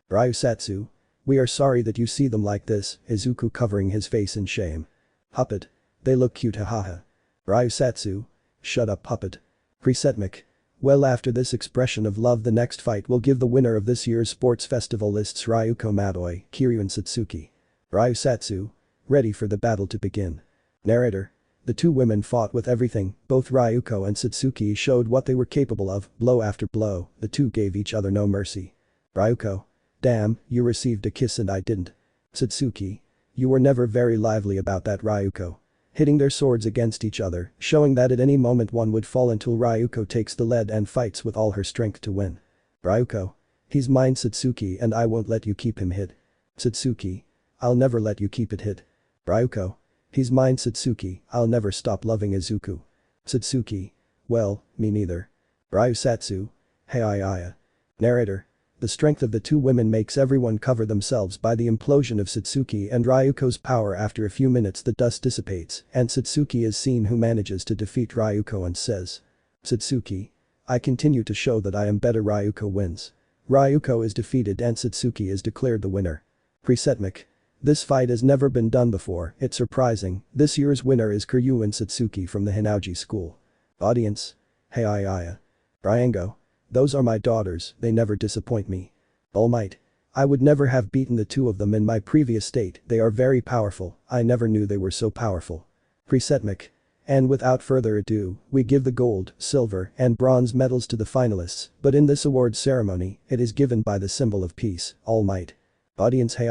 Ryusatsu. We are sorry that you see them like this, Izuku covering his face in shame. Puppet. They look cute, hahaha. Ryusatsu. Shut up, Puppet. Presetmic. Well, after this expression of love, the next fight will give the winner of this year's sports festival lists Ryuko Madoi, Kiryu and Satsuki. Ryusatsu. Ready for the battle to begin. Narrator. The two women fought with everything, both Ryuko and Satsuki showed what they were capable of, blow after blow, the two gave each other no mercy. Ryuko. Damn, you received a kiss and I didn't. Satsuki. You were never very lively about that, Ryuko. Hitting their swords against each other, showing that at any moment one would fall until Ryuko takes the lead and fights with all her strength to win. Ryuko. He's mine, Satsuki, and I won't let you keep him hid. Satsuki. I'll never let you keep it hid. Ryuko. He's mine, Satsuki, I'll never stop loving Izuku. Satsuki. Well, me neither. Ryusatsu. Hey Aya. Narrator. The strength of the two women makes everyone cover themselves by the implosion of Satsuki and Ryuko's power. After a few minutes the dust dissipates and Satsuki is seen, who manages to defeat Ryuko and says. Satsuki. I continue to show that I am better. Ryuko wins. Ryuko is defeated and Satsuki is declared the winner. Presetmic. This fight has never been done before, it's surprising, this year's winner is Kiryu and Satsuki from the Hinauji school. Audience. Hey Aya. Ryango. Those are my daughters, they never disappoint me. All Might. I would never have beaten the two of them in my previous state, they are very powerful, I never knew they were so powerful. Presetmic. And without further ado, we give the gold, silver, and bronze medals to the finalists, but in this award ceremony, it is given by the symbol of peace, Almight. Audience hey.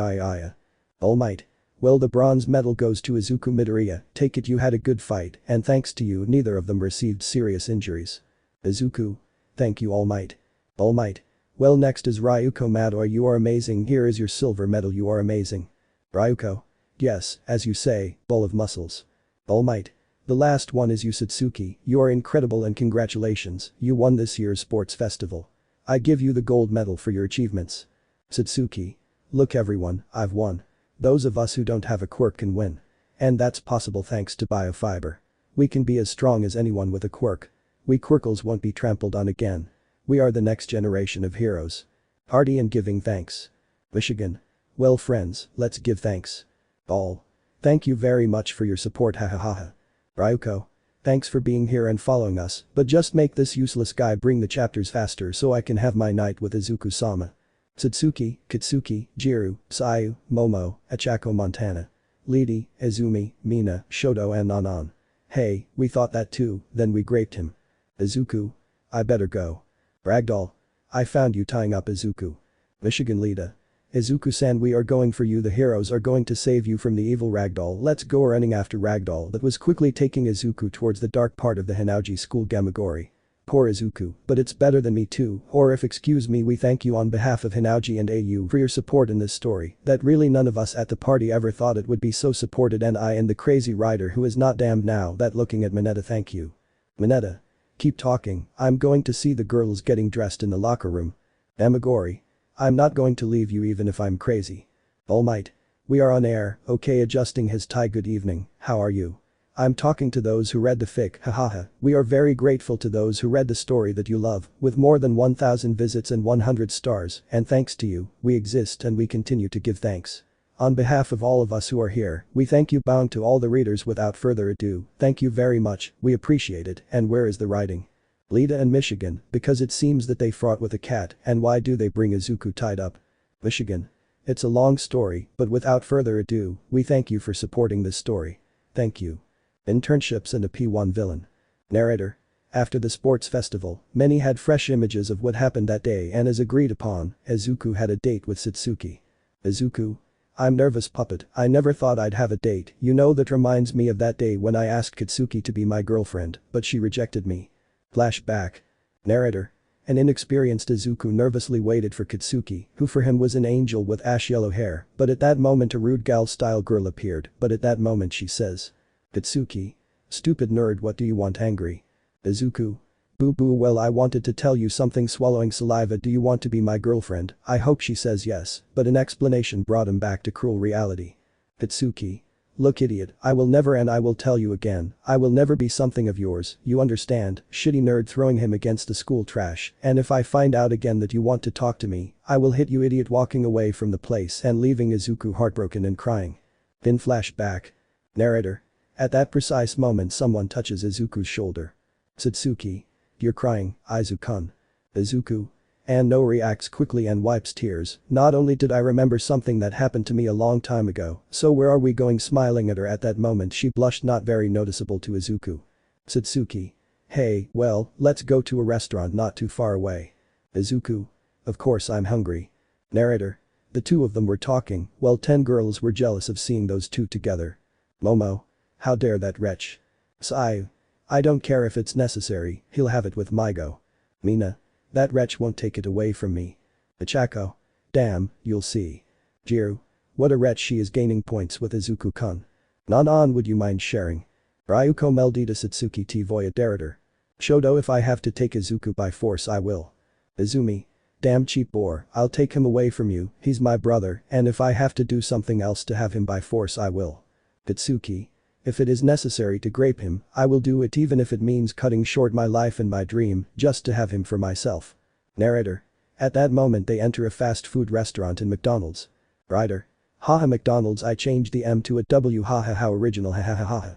Almight. Well, the bronze medal goes to Izuku Midoriya, take it you had a good fight, and thanks to you neither of them received serious injuries. Izuku. Thank you Almight. Almight. Well, next is Ryuko Madoy, you are amazing, here is your silver medal, you are amazing. Ryuko. Yes, as you say, bull of muscles. Almight. The last one is you Satsuki, you are incredible and congratulations, you won this year's sports festival. I give you the gold medal for your achievements. Satsuki. Look everyone, I've won. Those of us who don't have a quirk can win. And that's possible thanks to Biofiber. We can be as strong as anyone with a quirk. We Quirkles won't be trampled on again. We are the next generation of heroes. Hearty and giving thanks. Michigan. Well friends, let's give thanks. All. Thank you very much for your support hahaha. Ryuko. Thanks for being here and following us, but just make this useless guy bring the chapters faster so I can have my night with Izuku-sama. Satsuki, Kitsuki, Jiru, Sayu, Momo, Achako Montana. Lady, Izumi, Mina, Shoto and Nanan. Hey, we thought that too, then we graped him. Izuku. I better go. Ragdoll. I found you tying up Izuku. Michigan Lita. Izuku-san, we are going for you, the heroes are going to save you from the evil Ragdoll, let's go. Running after Ragdoll that was quickly taking Izuku towards the dark part of the Hinauji school Gamagori. Poor Izuku, but it's better than me too, or if excuse me, we thank you on behalf of Hinauji and AU for your support in this story, that really none of us at the party ever thought it would be so supported, and I and the crazy rider who is not damned now that looking at Mineta, thank you. Mineta. Keep talking, I'm going to see the girls getting dressed in the locker room. Amagori. I'm not going to leave you even if I'm crazy. Almight. We are on air, okay, adjusting his tie. Good evening, how are you? I'm talking to those who read the fic, hahaha, we are very grateful to those who read the story that you love, with more than 1,000 visits and 100 stars, and thanks to you, we exist and we continue to give thanks. On behalf of all of us who are here, we thank you. Bound to all the readers, without further ado, thank you very much, we appreciate it, and where is the writing? Lita and Michigan, because it seems that they fought with a cat, and why do they bring Izuku tied up? Michigan. It's a long story, but without further ado, we thank you for supporting this story. Thank you. Internships and a P1 villain. Narrator. After the sports festival, many had fresh images of what happened that day, and as agreed upon, Izuku had a date with Satsuki. Izuku. I'm nervous puppet, I never thought I'd have a date, you know, that reminds me of that day when I asked Kitsuki to be my girlfriend, but she rejected me. Flashback. Narrator. An inexperienced Izuku nervously waited for Kitsuki, who for him was an angel with ash yellow hair, but at that moment a rude gal-style girl appeared, but at that moment she says. Kitsuki. Stupid nerd, what do you want? Angry. Izuku. Boo boo, well, I wanted to tell you something. Swallowing saliva. Do you want to be my girlfriend? I hope she says yes, but an explanation brought him back to cruel reality. Kitsuki. Look idiot, I will never, and I will tell you again, I will never be something of yours, you understand? Shitty nerd, throwing him against the school trash, and if I find out again that you want to talk to me, I will hit you, idiot. Walking away from the place and leaving Izuku heartbroken and crying. Then flashback. Narrator. At that precise moment someone touches Izuku's shoulder. Satsuki. You're crying, Izuku-kun. Izuku. And no reacts quickly and wipes tears. Not only did I remember something that happened to me a long time ago, so where are we going? Smiling at her at that moment she blushed, not very noticeable to Izuku. Satsuki. Hey, well, let's go to a restaurant not too far away. Izuku. Of course, I'm hungry. Narrator. The two of them were talking, while 10 girls were jealous of seeing those two together. Momo. How dare that wretch. Sayu. I don't care if it's necessary, he'll have it with Maigo. Mina. That wretch won't take it away from me. Ichako. Damn, you'll see. Jiru. What a wretch, she is gaining points with Izuku-kun. Nanan, would you mind sharing? Ryuko Meldita Satsuki T Voya Derator. Shoto, if I have to take Izuku by force I will. Izumi. Damn cheap bore, I'll take him away from you, he's my brother, and if I have to do something else to have him by force I will. Kitsuki. If it is necessary to grape him, I will do it, even if it means cutting short my life and my dream, just to have him for myself. Narrator. At that moment they enter a fast food restaurant in McDonald's. Writer. Haha, McDonald's, I changed the M to a W, haha, how original, haha.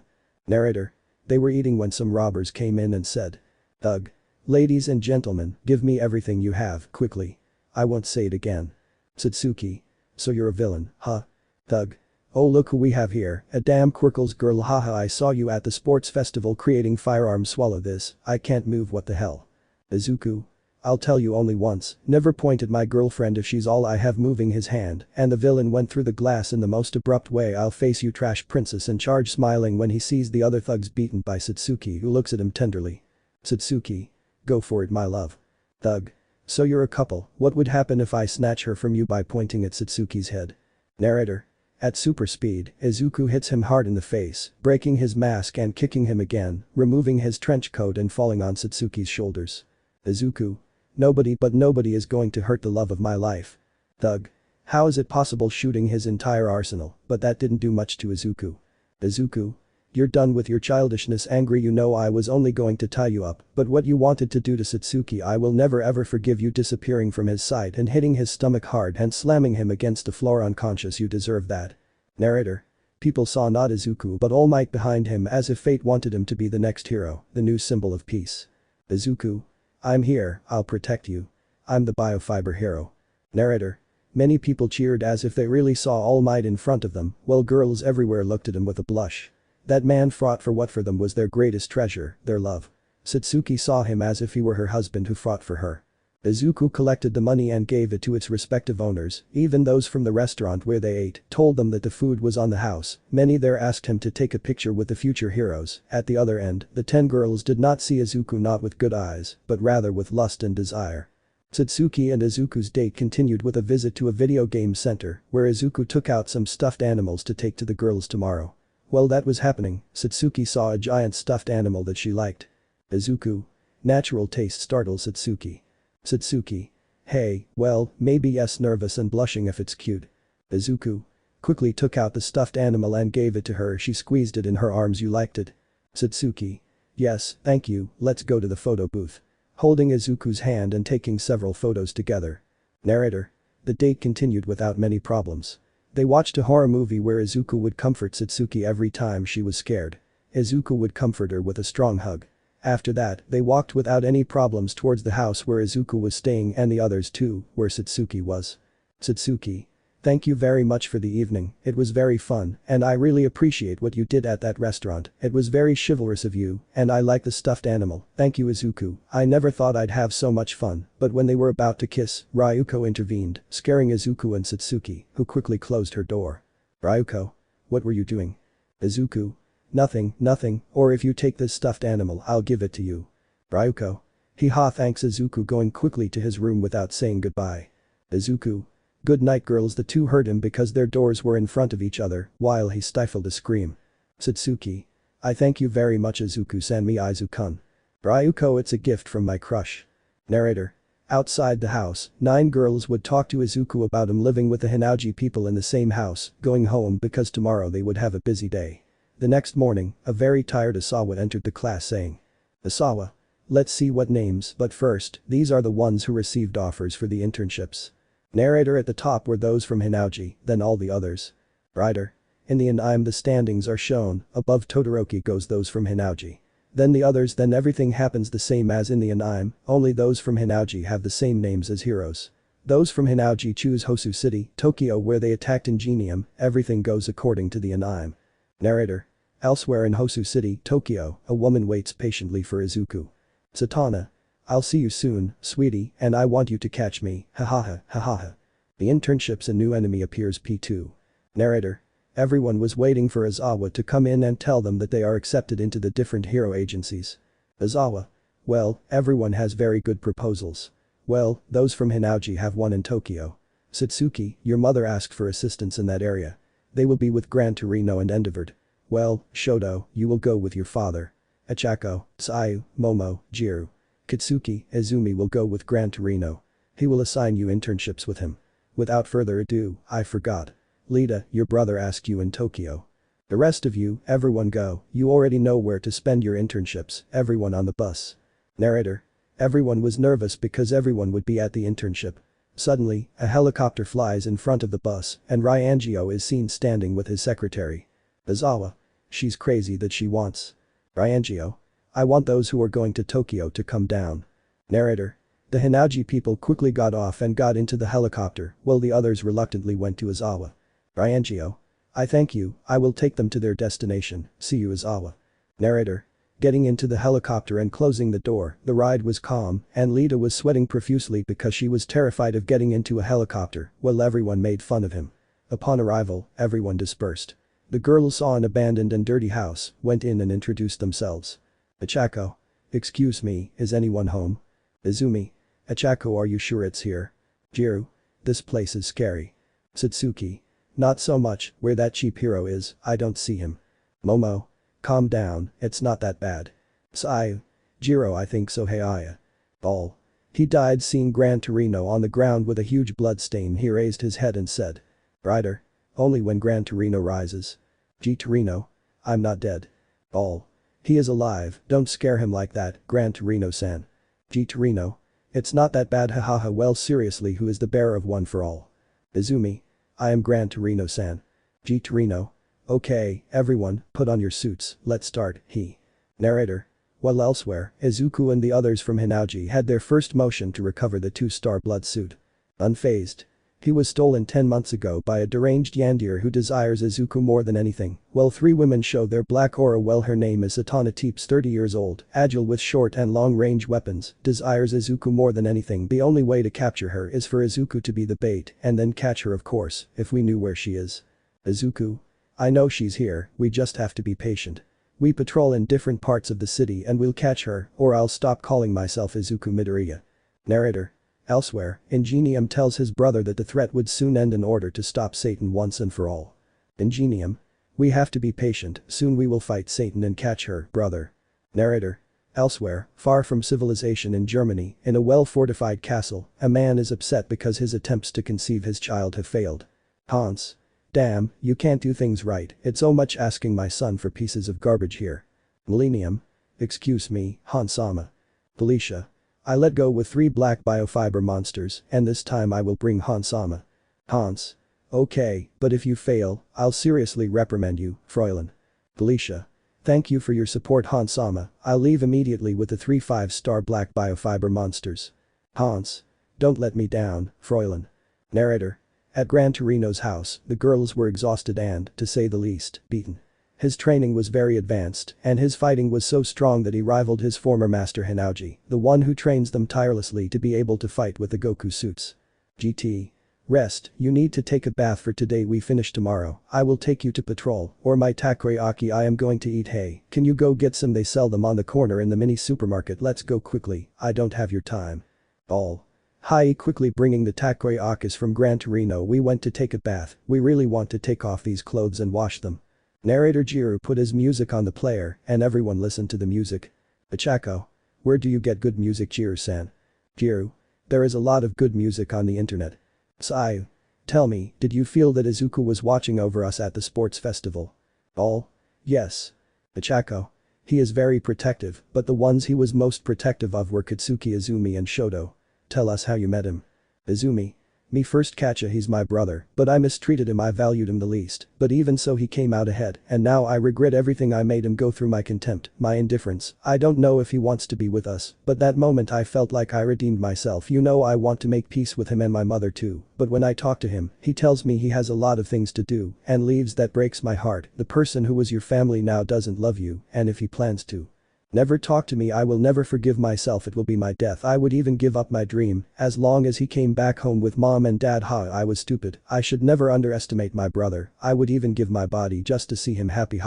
Narrator. They were eating when some robbers came in and said. Ugh. Ladies and gentlemen, give me everything you have, quickly. I won't say it again. Satsuki. So you're a villain, huh? Thug. Oh look who we have here, a damn Quirkless girl, haha, I saw you at the sports festival creating firearms, swallow this, I can't move, what the hell. Izuku. I'll tell you only once, never point at my girlfriend if she's all I have, moving his hand, and the villain went through the glass in the most abrupt way. I'll face you, trash princess, and charge, smiling when he sees the other thugs beaten by Satsuki, who looks at him tenderly. Satsuki. Go for it, my love. Thug. So you're a couple, what would happen if I snatch her from you, by pointing at Satsuki's head. Narrator. At super speed, Izuku hits him hard in the face, breaking his mask and kicking him again, removing his trench coat and falling on Satsuki's shoulders. Izuku. Nobody but nobody is going to hurt the love of my life. Thug. How is it possible, shooting his entire arsenal, but that didn't do much to Izuku. Izuku. You're done with your childishness, angry, you know I was only going to tie you up, but what you wanted to do to Satsuki, I will never ever forgive you. Disappearing from his sight and hitting his stomach hard and slamming him against the floor unconscious, you deserve that. Narrator. People saw not Izuku but All Might behind him, as if fate wanted him to be the next hero, the new symbol of peace. Izuku. I'm here, I'll protect you. I'm the Biofiber Hero. Narrator. Many people cheered as if they really saw All Might in front of them, while girls everywhere looked at him with a blush. That man fought for what for them was their greatest treasure, their love. Satsuki saw him as if he were her husband who fought for her. Izuku collected the money and gave it to its respective owners, even those from the restaurant where they ate, told them that the food was on the house. Many there asked him to take a picture with the future heroes. At the other end, the 10 girls did not see Izuku not with good eyes, but rather with lust and desire. Satsuki and Izuku's date continued with a visit to a video game center, where Izuku took out some stuffed animals to take to the girls tomorrow. While that was happening, Satsuki saw a giant stuffed animal that she liked. Izuku. Natural taste startles Satsuki. Satsuki. Hey, well, maybe yes, nervous and blushing if it's cute. Izuku. Quickly took out the stuffed animal and gave it to her, she squeezed it in her arms, you liked it. Satsuki. Yes, thank you, let's go to the photo booth. Holding Izuku's hand and taking several photos together. Narrator. The date continued without many problems. They watched a horror movie where Izuku would comfort Satsuki every time she was scared. Izuku would comfort her with a strong hug. After that, they walked without any problems towards the house where Izuku was staying, and the others too, where Satsuki was. Satsuki. Thank you very much for the evening, it was very fun, and I really appreciate what you did at that restaurant, it was very chivalrous of you, and I like the stuffed animal, thank you Izuku, I never thought I'd have so much fun. But when they were about to kiss, Ryuko intervened, scaring Izuku and Satsuki, who quickly closed her door. Ryuko. What were you doing? Izuku. Nothing, or if you take this stuffed animal I'll give it to you. Ryuko. Hee-ha, thanks Izuku, going quickly to his room without saying goodbye. Izuku. Good night girls. The two heard him because their doors were in front of each other, while he stifled a scream. Satsuki. I thank you very much Izuku-san, me Izu-kun. Ryuko, it's a gift from my crush. Narrator. Outside the house, 9 girls would talk to Izuku about him living with the Hinauji people in the same house, going home because tomorrow they would have a busy day. The next morning, a very tired Asawa entered the class saying. Asawa. Let's see what names, but first, these are the ones who received offers for the internships. Narrator. At the top were those from Hinauji, then all the others. Writer. In the anime the standings are shown, above Todoroki goes those from Hinauji. Then the others, then everything happens the same as in the anime, only those from Hinauji have the same names as heroes. Those from Hinauji choose Hosu City, Tokyo where they attacked Ingenium, everything goes according to the anime. Narrator. Elsewhere in Hosu City, Tokyo, a woman waits patiently for Izuku. Satana. I'll see you soon, sweetie, and I want you to catch me, hahaha, hahaha. The internships, a new enemy appears P2. Narrator. Everyone was waiting for Aizawa to come in and tell them that they are accepted into the different hero agencies. Aizawa. Well, everyone has very good proposals. Well, those from Hinauji have one in Tokyo. Satsuki, your mother asked for assistance in that area. They will be with Gran Torino and Endeavored. Well, Shoto, you will go with your father. Achako, Sayu, Momo, Jiru. Kitsuki, Izumi will go with Gran Torino. He will assign you internships with him. Without further ado, I forgot. Lita, your brother asked you in Tokyo. The rest of you, everyone go, you already know where to spend your internships, everyone on the bus. Narrator. Everyone was nervous because everyone would be at the internship. Suddenly, a helicopter flies in front of the bus and Ryangio is seen standing with his secretary. Aizawa. She's crazy that she wants. Ryangio. I want those who are going to Tokyo to come down. Narrator. The Hinauji people quickly got off and got into the helicopter while the others reluctantly went to Aizawa. Ryangio. I thank you, I will take them to their destination, see you Izawa. Narrator. Getting into the helicopter and closing the door, the ride was calm, and Lita was sweating profusely because she was terrified of getting into a helicopter, while everyone made fun of him. Upon arrival, everyone dispersed. The girls saw an abandoned and dirty house, went in and introduced themselves. Achako. Excuse me, is anyone home? Izumi. Achako, are you sure it's here? Jiru. This place is scary. Satsuki. Not so much, where that cheap hero is, I don't see him. Momo. Calm down, it's not that bad. Sai. Jiro, I think so. Heiaya. Ball. He died seeing Gran Torino on the ground with a huge blood stain. He raised his head and said. Rider. Only when Gran Torino rises. G Torino. I'm not dead. Ball. He is alive, don't scare him like that, Gran Torino-san. G Torino. It's not that bad, hahaha. Well, seriously, who is the bearer of one for all? Izumi. I am Gran Torino-san. G Torino. Okay, everyone, put on your suits, let's start, he. Narrator. While elsewhere, Izuku and the others from Hinauji had their first motion to recover the 2-star blood suit. Unfazed. He was stolen 10 months ago by a deranged Yandere who desires Izuku more than anything, while 3 women show their black aura. Well, her name is Satana Teeps, 30 years old, agile with short and long range weapons, desires Izuku more than anything. The only way to capture her is for Izuku to be the bait and then catch her, of course, if we knew where she is. Izuku. I know she's here, we just have to be patient. We patrol in different parts of the city and we'll catch her, or I'll stop calling myself Izuku Midoriya. Narrator. Elsewhere, Ingenium tells his brother that the threat would soon end in order to stop Satan once and for all. Ingenium. We have to be patient, soon we will fight Satan and catch her, brother. Narrator. Elsewhere, far from civilization in Germany, in a well-fortified castle, a man is upset because his attempts to conceive his child have failed. Hans. Damn, you can't do things right, it's so much asking my son for pieces of garbage here. Millennium. Excuse me, Hans-sama. Felicia. I let go with 3 black biofiber monsters, and this time I will bring Hans-sama. Hans. Okay, but if you fail, I'll seriously reprimand you, Fräulein. Felicia. Thank you for your support, Hans-sama, I'll leave immediately with the 3 5-star black biofiber monsters. Hans. Don't let me down, Fräulein. Narrator. At Gran Torino's house, the girls were exhausted and, to say the least, beaten. His training was very advanced, and his fighting was so strong that he rivaled his former master Hinauji, the one who trains them tirelessly to be able to fight with the Goku suits. GT. Rest, you need to take a bath for today, we finish tomorrow, I will take you to patrol, or my takoyaki I am going to eat. Hey, can you go get some, they sell them on the corner in the mini supermarket, let's go quickly, I don't have your time. All. Hi, quickly bringing the takoyakis from Gran Torino, we went to take a bath, we really want to take off these clothes and wash them. Narrator. Jiru put his music on the player and everyone listened to the music. Achako. Where do you get good music, Jiru-san? Jiru. There is a lot of good music on the internet. Sai. Tell me, did you feel that Izuku was watching over us at the sports festival? All. Yes. Achako. He is very protective, but the ones he was most protective of were Katsuki, Izumi and Shoto. Tell us how you met him. Izumi. Me first catcha, he's my brother, but I mistreated him, I valued him the least, but even so he came out ahead, and now I regret everything I made him go through, my contempt, my indifference, I don't know if he wants to be with us, but that moment I felt like I redeemed myself, you know I want to make peace with him and my mother too, but when I talk to him, he tells me he has a lot of things to do, and leaves, that breaks my heart, the person who was your family now doesn't love you, and if he plans to never talk to me, I will never forgive myself, it will be my death, I would even give up my dream, as long as he came back home with mom and dad. I was stupid, I should never underestimate my brother, I would even give my body just to see him happy,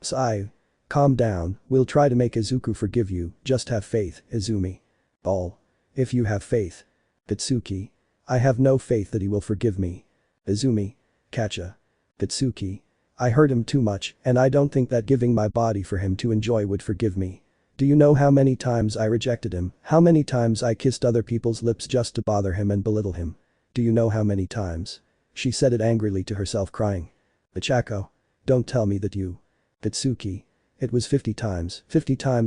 Sai. Calm down, we'll try to make Izuku forgive you, just have faith, Izumi. All. If you have faith. Bitsuki. I have no faith that he will forgive me. Izumi. Kacha. Bitsuki. I hurt him too much, and I don't think that giving my body for him to enjoy would forgive me. Do you know how many times I rejected him, how many times I kissed other people's lips just to bother him and belittle him? Do you know how many times? She said it angrily to herself, crying. Ichako. Don't tell me that you. Bitsuki. It was 50 times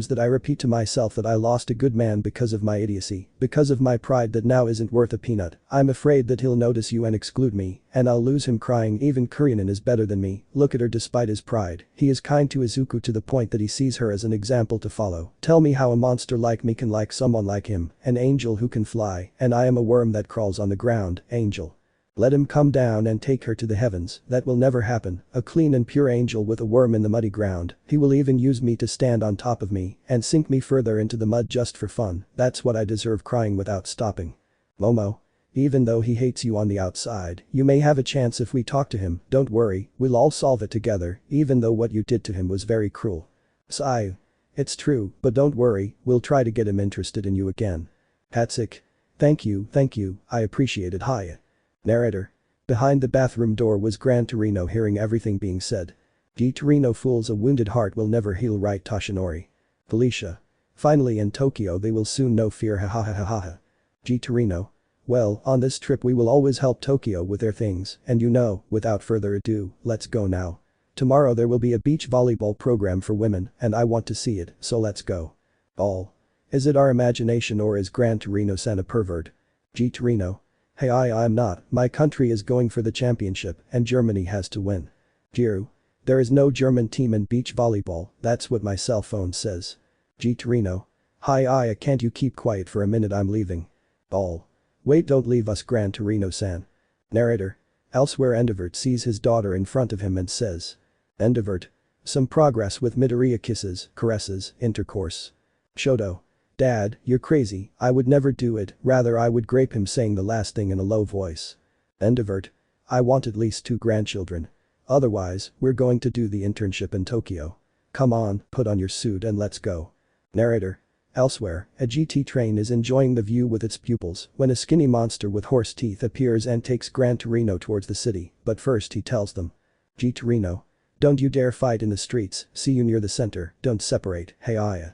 that I repeat to myself that I lost a good man because of my idiocy, because of my pride that now isn't worth a peanut. I'm afraid that he'll notice you and exclude me, and I'll lose him, crying. Even Kuryanin is better than me, look at her, despite his pride, he is kind to Izuku to the point that he sees her as an example to follow. Tell me how a monster like me can like someone like him, an angel who can fly, and I am a worm that crawls on the ground, angel. Let him come down and take her to the heavens, that will never happen, a clean and pure angel with a worm in the muddy ground, he will even use me to stand on top of me and sink me further into the mud just for fun, that's what I deserve crying without stopping. Momo. Even though he hates you on the outside, you may have a chance if we talk to him, don't worry, we'll all solve it together, even though what you did to him was very cruel. Sigh. It's true, but don't worry, we'll try to get him interested in you again. Hatsuki. Thank you, I appreciate it. Hiya. Narrator. Behind the bathroom door was Gran Torino hearing everything being said. G. Torino fools a wounded heart will never heal, right Toshinori. Felicia. Finally in Tokyo they will soon know fear, ha ha ha ha ha. G. Torino. Well, on this trip we will always help Tokyo with their things, and you know, without further ado, let's go now. Tomorrow there will be a beach volleyball program for women, and I want to see it, so let's go. All. Is it our imagination or is Gran Torino-san a pervert? G. Torino. Hey I'm not, my country is going for the championship and Germany has to win. Jiru. There is no German team in beach volleyball, that's what my cell phone says. G. Torino. Hi can't you keep quiet for a minute, I'm leaving. All. Wait, don't leave us Gran Torino-san. Narrator. Elsewhere Endivert sees his daughter in front of him and says. Endivert. Some progress with Midoriya kisses, caresses, intercourse. Shoto. Dad, you're crazy, I would never do it, rather I would grape him, saying the last thing in a low voice. Endivert. I want at least 2 grandchildren. Otherwise, we're going to do the internship in Tokyo. Come on, put on your suit and let's go. Narrator. Elsewhere, a GT train is enjoying the view with its pupils when a skinny monster with horse teeth appears and takes Gran Torino towards the city, but first he tells them. G. Torino. Don't you dare fight in the streets, see you near the center, don't separate, hey Aya.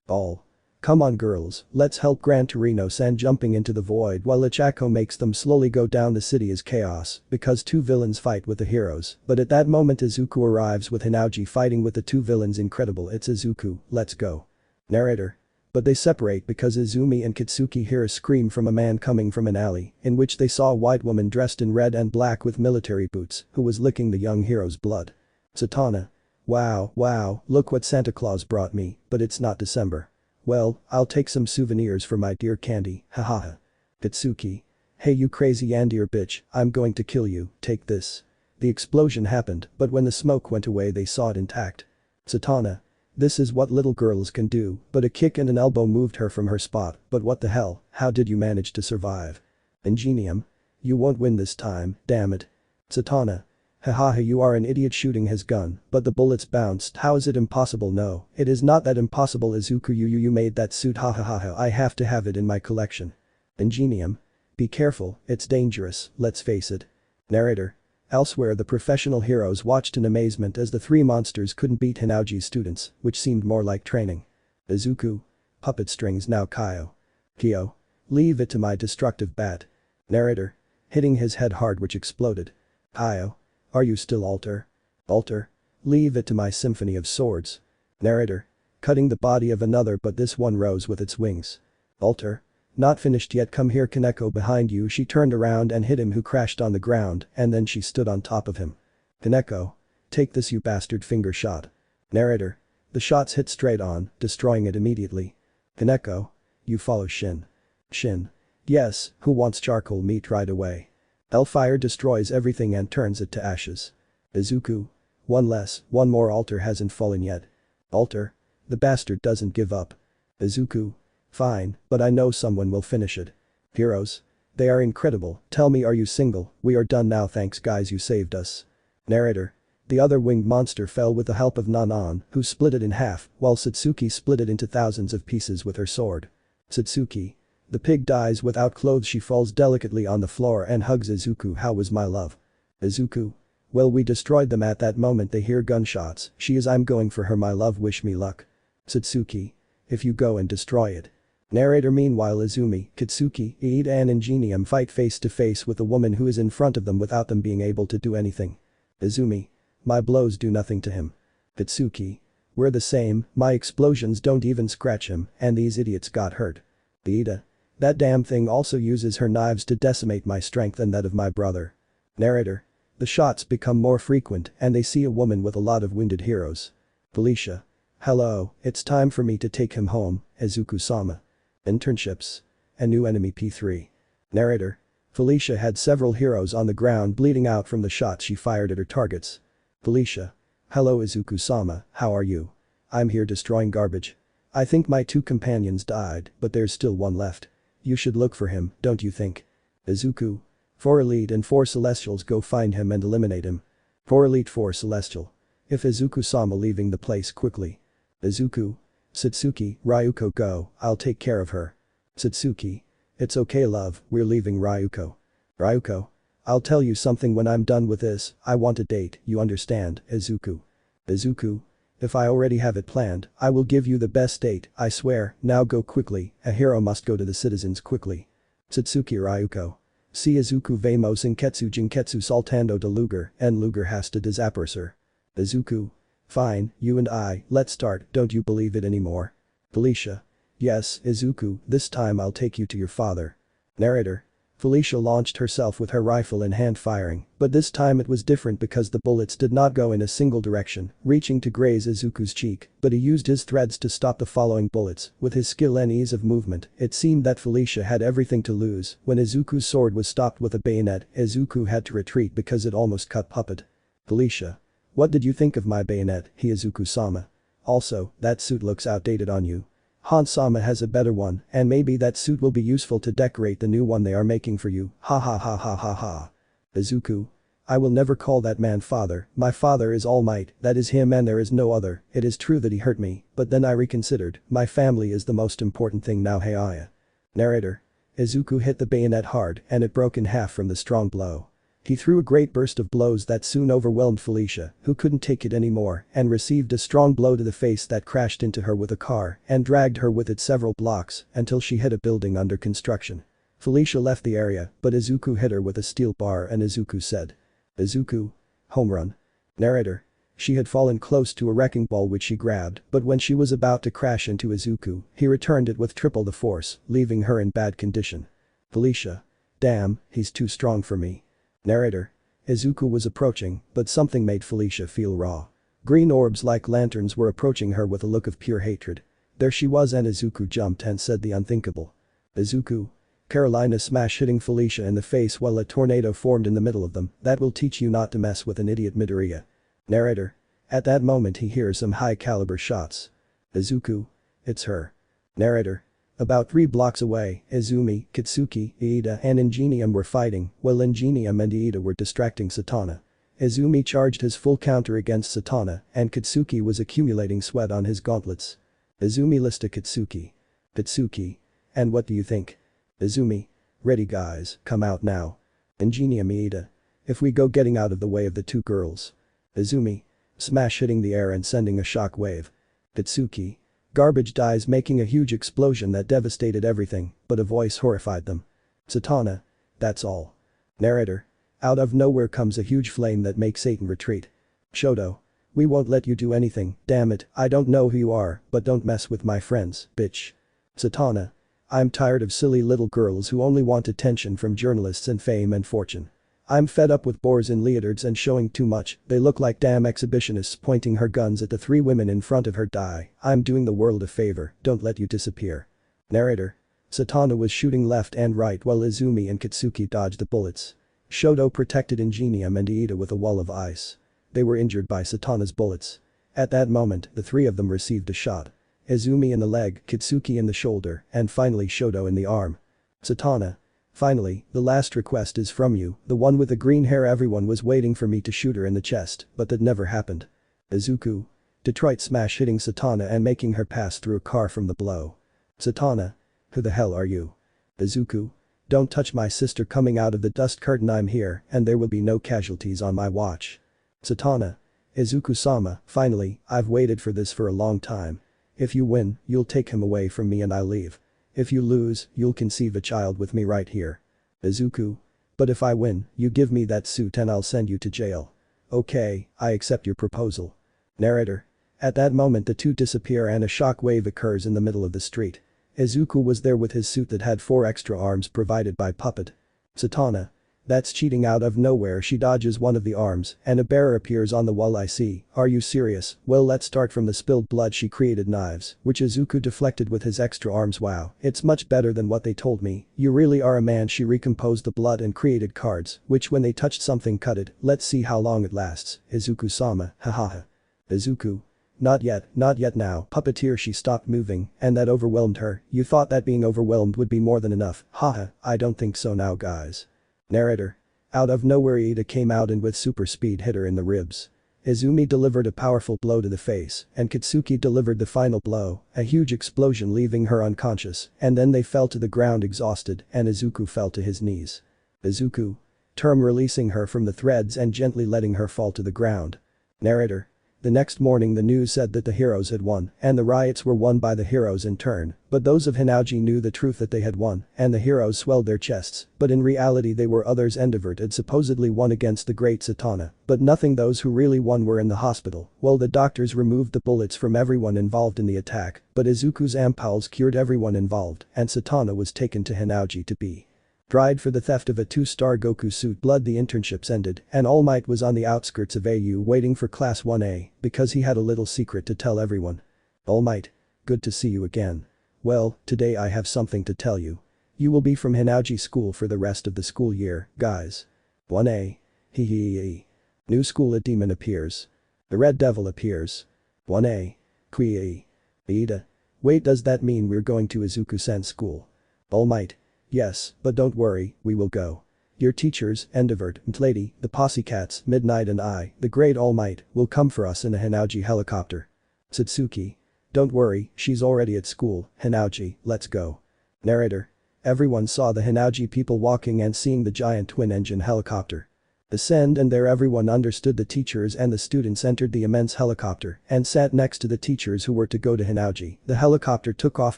All. Come on girls, let's help Gran Torino-san, jumping into the void while Ichako makes them slowly go down. The city is chaos because 2 villains fight with the heroes, but at that moment Izuku arrives with Hinauji fighting with the 2 villains. Incredible, it's Izuku, let's go. Narrator. But they separate because Izumi and Kitsuki hear a scream from a man coming from an alley in which they saw a white woman dressed in red and black with military boots who was licking the young hero's blood. Satana. Wow, look what Santa Claus brought me, but it's not December. Well, I'll take some souvenirs for my dear candy, hahaha. Kitsuki. Hey you crazy Yandir bitch, I'm going to kill you, take this. The explosion happened, but when the smoke went away they saw it intact. Satana. This is what little girls can do, but a kick and an elbow moved her from her spot, but what the hell, how did you manage to survive? Ingenium. You won't win this time, damn it. Satana. Hahaha, you are an idiot, shooting his gun, but the bullets bounced. How is it impossible? No, it is not that impossible. Izuku, you made that suit, hahaha, I have to have it in my collection. Ingenium. Be careful, it's dangerous, let's face it. Narrator. Elsewhere the professional heroes watched in amazement as the 3 monsters couldn't beat Hinauji's students, which seemed more like training. Izuku. Puppet strings now Kaio. Kyo. Leave it to my destructive bat. Narrator. Hitting his head hard which exploded. Kaio. Are you still Alter? Alter. Leave it to my symphony of swords. Narrator. Cutting the body of another, but this one rose with its wings. Alter. Not finished yet, come here Kaneko, behind you. She turned around and hit him, who crashed on the ground, and then she stood on top of him. Kaneko. Take this you bastard, finger shot. Narrator. The shots hit straight on, destroying it immediately. Kaneko. You follow Shin. Shin. Yes, who wants charcoal meat right away? Hellfire destroys everything and turns it to ashes. Izuku. One less, one more. Alter hasn't fallen yet. Alter. The bastard doesn't give up. Izuku. Fine, but I know someone will finish it. Heroes. They are incredible, tell me, are you single? We are done now, thanks guys, you saved us. Narrator. The other winged monster fell with the help of Nanan, who split it in half, while Satsuki split it into thousands of pieces with her sword. Satsuki. The pig dies without clothes, she falls delicately on the floor and hugs Izuku. How was my love? Izuku. Well, we destroyed them. At that moment they hear gunshots. She is, I'm going for her, my love, wish me luck. Satsuki. If you go and destroy it. Narrator. Meanwhile Izumi, Kitsuki, Iida and Ingenium fight face to face with a woman who is in front of them without them being able to do anything. Izumi. My blows do nothing to him. Kitsuki. We're the same, my explosions don't even scratch him, and these idiots got hurt. Iida. That damn thing also uses her knives to decimate my strength and that of my brother. Narrator. The shots become more frequent and they see a woman with a lot of wounded heroes. Felicia. Hello, it's time for me to take him home, Izuku-sama. Internships. A new enemy P3. Narrator. Felicia had several heroes on the ground bleeding out from the shots she fired at her targets. Felicia. Hello Izuku-sama, how are you? I'm here destroying garbage. I think my 2 companions died, but there's still one left. You should look for him, don't you think? Izuku. 4 Elite and 4 Celestials go find him and eliminate him. 4 Elite 4 Celestial. If Izuku-sama leaving the place quickly. Izuku. Satsuki, Ryuko go, I'll take care of her. Satsuki. It's okay love, we're leaving Ryuko. Ryuko. I'll tell you something when I'm done with this, I want a date, you understand, Izuku. Izuku. If I already have it planned, I will give you the best date, I swear, now go quickly, a hero must go to the citizens quickly. Satsuki Ryuko. See Izuku vamos in Ketsu Jinketsu saltando de lugar and lugar has to desaparecer. Izuku. Fine, you and I, let's start, don't you believe it anymore? Felicia. Yes, Izuku, this time I'll take you to your father. Narrator. Felicia launched herself with her rifle in hand firing, but this time it was different because the bullets did not go in a single direction, reaching to graze Izuku's cheek, but he used his threads to stop the following bullets, with his skill and ease of movement, it seemed that Felicia had everything to lose, when Izuku's sword was stopped with a bayonet, Izuku had to retreat because it almost cut Puppet. Felicia. What did you think of my bayonet, Izuku-sama? Also, that suit looks outdated on you. Han-sama has a better one, and maybe that suit will be useful to decorate the new one they are making for you, ha ha ha ha ha ha. Izuku. I will never call that man father, my father is Almight, that is him and there is no other, it is true that he hurt me, but then I reconsidered, my family is the most important thing now Heiya. Narrator. Izuku hit the bayonet hard and it broke in half from the strong blow. He threw a great burst of blows that soon overwhelmed Felicia, who couldn't take it anymore, and received a strong blow to the face that crashed into her with a car and dragged her with it several blocks until she hit a building under construction. Felicia left the area, but Izuku hit her with a steel bar and Izuku said. Izuku. Home run. Narrator. She had fallen close to a wrecking ball which she grabbed, but when she was about to crash into Izuku, he returned it with triple the force, leaving her in bad condition. Felicia. Damn, he's too strong for me. Narrator. Izuku was approaching, but something made Felicia feel raw. Green orbs like lanterns were approaching her with a look of pure hatred. There she was and Izuku jumped and said the unthinkable. Izuku. Carolina smash hitting Felicia in the face while a tornado formed in the middle of them, that will teach you not to mess with an idiot Midoriya. Narrator. At that moment he hears some high caliber shots. Izuku. It's her. Narrator. About 3 blocks away, Izumi, Kitsuki, Iida and Ingenium were fighting, while Ingenium and Iida were distracting Satana. Izumi charged his full counter against Satana, and Kitsuki was accumulating sweat on his gauntlets. Izumi lista Kitsuki. Kitsuki. And what do you think? Izumi. Ready guys, come out now. Ingenium Iida. If we go getting out of the way of the 2 girls. Izumi. Smash hitting the air and sending a shock wave. Kitsuki. Garbage dies making a huge explosion that devastated everything, but a voice horrified them. Satana. That's all. Narrator. Out of nowhere comes a huge flame that makes Satan retreat. Shoto. We won't let you do anything, damn it, I don't know who you are, but don't mess with my friends, bitch. Satana. I'm tired of silly little girls who only want attention from journalists and fame and fortune. I'm fed up with boars in leotards and showing too much, they look like damn exhibitionists pointing her guns at the 3 women in front of her die, I'm doing the world a favor, don't let you disappear. Narrator. Satana was shooting left and right while Izumi and Kitsuki dodged the bullets. Shoto protected Ingenium and Iida with a wall of ice. They were injured by Satana's bullets. At that moment, the 3 of them received a shot. Izumi in the leg, Kitsuki in the shoulder, and finally Shoto in the arm. Satana. Finally, the last request is from you, the one with the green hair everyone was waiting for me to shoot her in the chest, but that never happened. Izuku. Detroit smash hitting Satana and making her pass through a car from the blow. Satana. Who the hell are you? Izuku. Don't touch my sister coming out of the dust curtain I'm here and there will be no casualties on my watch. Satana. Izuku-sama, finally, I've waited for this for a long time. If you win, you'll take him away from me and I'll leave. If you lose, you'll conceive a child with me right here. Izuku. But if I win, you give me that suit and I'll send you to jail. Okay, I accept your proposal. Narrator. At that moment the 2 disappear and a shock wave occurs in the middle of the street. Izuku was there with his suit that had 4 extra arms provided by Puppet. Satana. That's cheating. Out of nowhere she dodges one of the arms and a bearer appears on the wall. I see, are you serious? Well, let's start from the spilled blood. She created knives, which Izuku deflected with his extra arms. Wow, it's much better than what they told me. You really are a man. She recomposed the blood and created cards, which when they touched something cut it. Let's see how long it lasts. Izuku-sama, hahaha. Izuku. Not yet now. Puppeteer. She stopped moving, and that overwhelmed her. You thought that being overwhelmed would be more than enough. Haha, I don't think so now, guys. Narrator. Out of nowhere Ida came out and with super speed hit her in the ribs. Izumi delivered a powerful blow to the face, and Katsuki delivered the final blow, a huge explosion leaving her unconscious, and then they fell to the ground exhausted, and Izuku fell to his knees. Izuku. Term releasing her from the threads and gently letting her fall to the ground. Narrator. The next morning the news said that the heroes had won, and the riots were won by the heroes in turn, but those of Hinauji knew the truth that they had won, and the heroes swelled their chests, but in reality they were others. Endeavor had supposedly won against the great Saitama, but nothing. Those who really won were in the hospital. Well, the doctors removed the bullets from everyone involved in the attack, but Izuku's ampoules cured everyone involved, and Saitama was taken to Hinauji to be tried for the theft of a 2-star Goku suit. Blood. The internships ended, and Almight was on the outskirts of AU waiting for Class 1A, because he had a little secret to tell everyone. Almight. Good to see you again. Well, today I have something to tell you. You will be from Hinauji school for the rest of the school year, guys. 1A. Hee. New school. A demon appears. The Red Devil appears. 1A. Kui. Ida. Wait, does that mean we're going to Izuku-san's school? Almight. Yes, but don't worry, we will go. Your teachers, Endeavor, Lady, the Possycats, Midnight and I, the great All Might, will come for us in a Hinauji helicopter. Satsuki. Don't worry, she's already at school. Hinauji, let's go. Narrator. Everyone saw the Hinauji people walking and seeing the giant twin-engine helicopter ascend, and there everyone understood. The teachers and the students entered the immense helicopter and sat next to the teachers who were to go to Hinauji. The helicopter took off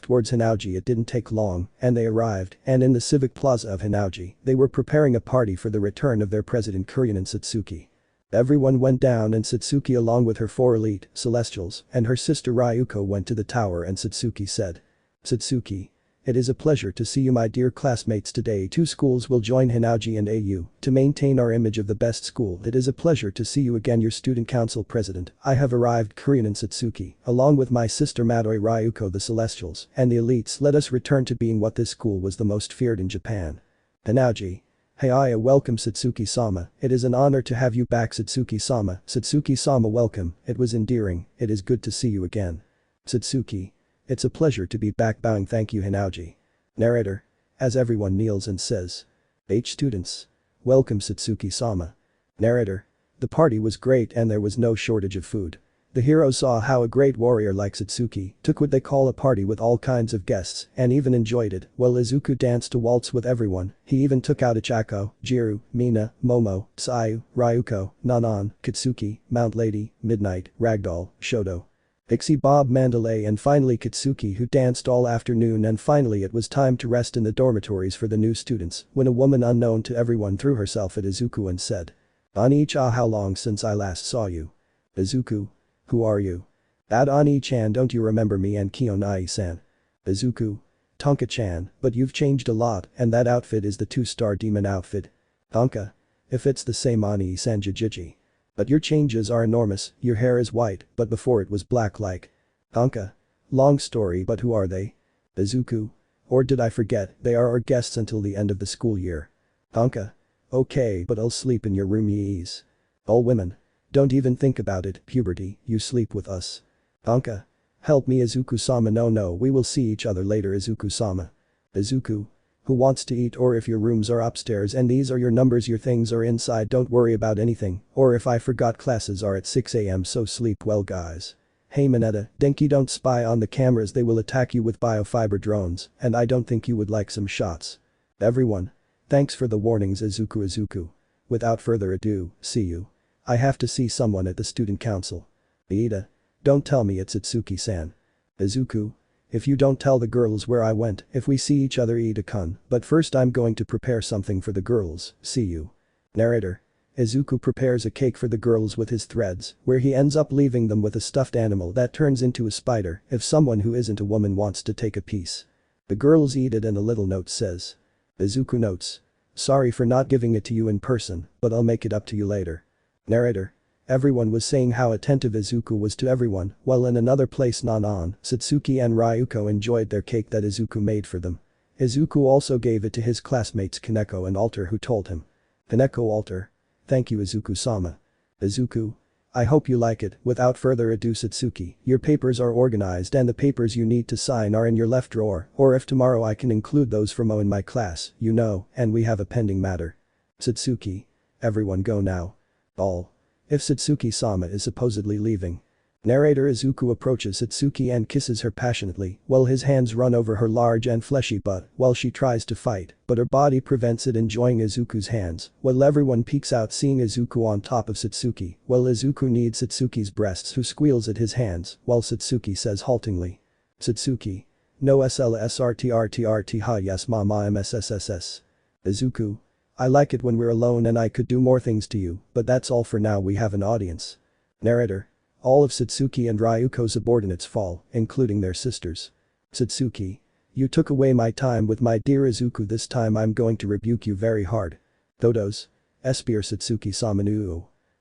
towards Hinauji. It didn't take long, and they arrived, and in the civic plaza of Hinauji, they were preparing a party for the return of their president Kurien and Satsuki. Everyone went down, and Satsuki along with her 4 elite celestials and her sister Ryuko went to the tower, and Satsuki said. Satsuki. It is a pleasure to see you, my dear classmates. Today 2 schools will join Hinauji and AU to maintain our image of the best school. It is a pleasure to see you again, your student council president. I have arrived. Kurien and Satsuki, along with my sister Madoi Ryuko, the celestials and the elites. Let us return to being what this school was, the most feared in Japan. Hinauji. Hey, I welcome Satsuki-sama. It is an honor to have you back, Satsuki-sama. Satsuki-sama, welcome. It was endearing. It is good to see you again. Satsuki. It's a pleasure to be back. Bowing. Thank you, Hinauji. Narrator. As everyone kneels and says. Students. Welcome, Satsuki-sama. Narrator. The party was great and there was no shortage of food. The heroes saw how a great warrior like Satsuki took what they call a party with all kinds of guests and even enjoyed it. While Izuku danced a waltz with everyone, he even took out Ichako, Jiru, Mina, Momo, Sayu, Ryuko, Nanan, Katsuki, Mount Lady, Midnight, Ragdoll, Shoto, Pixie Bob, Mandalay, and finally Katsuki, who danced all afternoon. And finally it was time to rest in the dormitories for the new students when a woman unknown to everyone threw herself at Izuku and said. Ani-chan, how long since I last saw you? Izuku. Who are you? That Ani-chan, don't you remember me and Kionai-san? Izuku. Tonka-chan, but you've changed a lot and that outfit is the 2-star demon outfit. Tonka. If it's the same Ani-san, Jijiji. But your changes are enormous. Your hair is white, but before it was black like. Tonka. Long story, but who are they? Izuku. Or did I forget, they are our guests until the end of the school year. Tonka. Okay, but I'll sleep in your room, yees. All women. Don't even think about it, puberty, you sleep with us. Tonka. Help me, Izuku-sama. No, we will see each other later, Izuku-sama. Izuku. Who wants to eat? Or if your rooms are upstairs and these are your numbers, your things are inside, don't worry about anything. Or if I forgot, classes are at 6 AM, so sleep well, guys. Hey Mineta, Denki, don't spy on the cameras, they will attack you with biofiber drones, and I don't think you would like some shots. Everyone. Thanks for the warnings, Izuku. Without further ado, see you. I have to see someone at the student council. Ida. Don't tell me it's Itsuki-san. Izuku. If you don't tell the girls where I went, if we see each other, Ida-kun, but first I'm going to prepare something for the girls, see you. Narrator. Izuku prepares a cake for the girls with his threads, where he ends up leaving them with a stuffed animal that turns into a spider if someone who isn't a woman wants to take a piece. The girls eat it and a little note says. Izuku notes. Sorry for not giving it to you in person, but I'll make it up to you later. Narrator. Everyone was saying how attentive Izuku was to everyone, while in another place Nanan, Satsuki and Ryuko enjoyed their cake that Izuku made for them. Izuku also gave it to his classmates Kaneko and Alter, who told him. Kaneko Alter. Thank you Izuku-sama. Izuku. I hope you like it. Without further ado Satsuki, your papers are organized and the papers you need to sign are in your left drawer, or if tomorrow I can include those from O in my class, you know, and we have a pending matter. Satsuki. Everyone go now. All. If Satsuki-sama is supposedly leaving. Narrator Izuku approaches Satsuki and kisses her passionately while his hands run over her large and fleshy butt while she tries to fight, but her body prevents it, enjoying Izuku's hands while everyone peeks out seeing Izuku on top of Satsuki while Izuku needs Satsuki's breasts, who squeals at his hands while Satsuki says haltingly. Satsuki. No SLSRTRTRT ha yes mama MSSSS. Izuku. I like it when we're alone and I could do more things to you, but that's all for now, we have an audience. Narrator. All of Satsuki and Ryuko's subordinates fall, including their sisters. Satsuki. You took away my time with my dear Izuku, this time I'm going to rebuke you very hard. Dodos. Espear Satsuki-sama.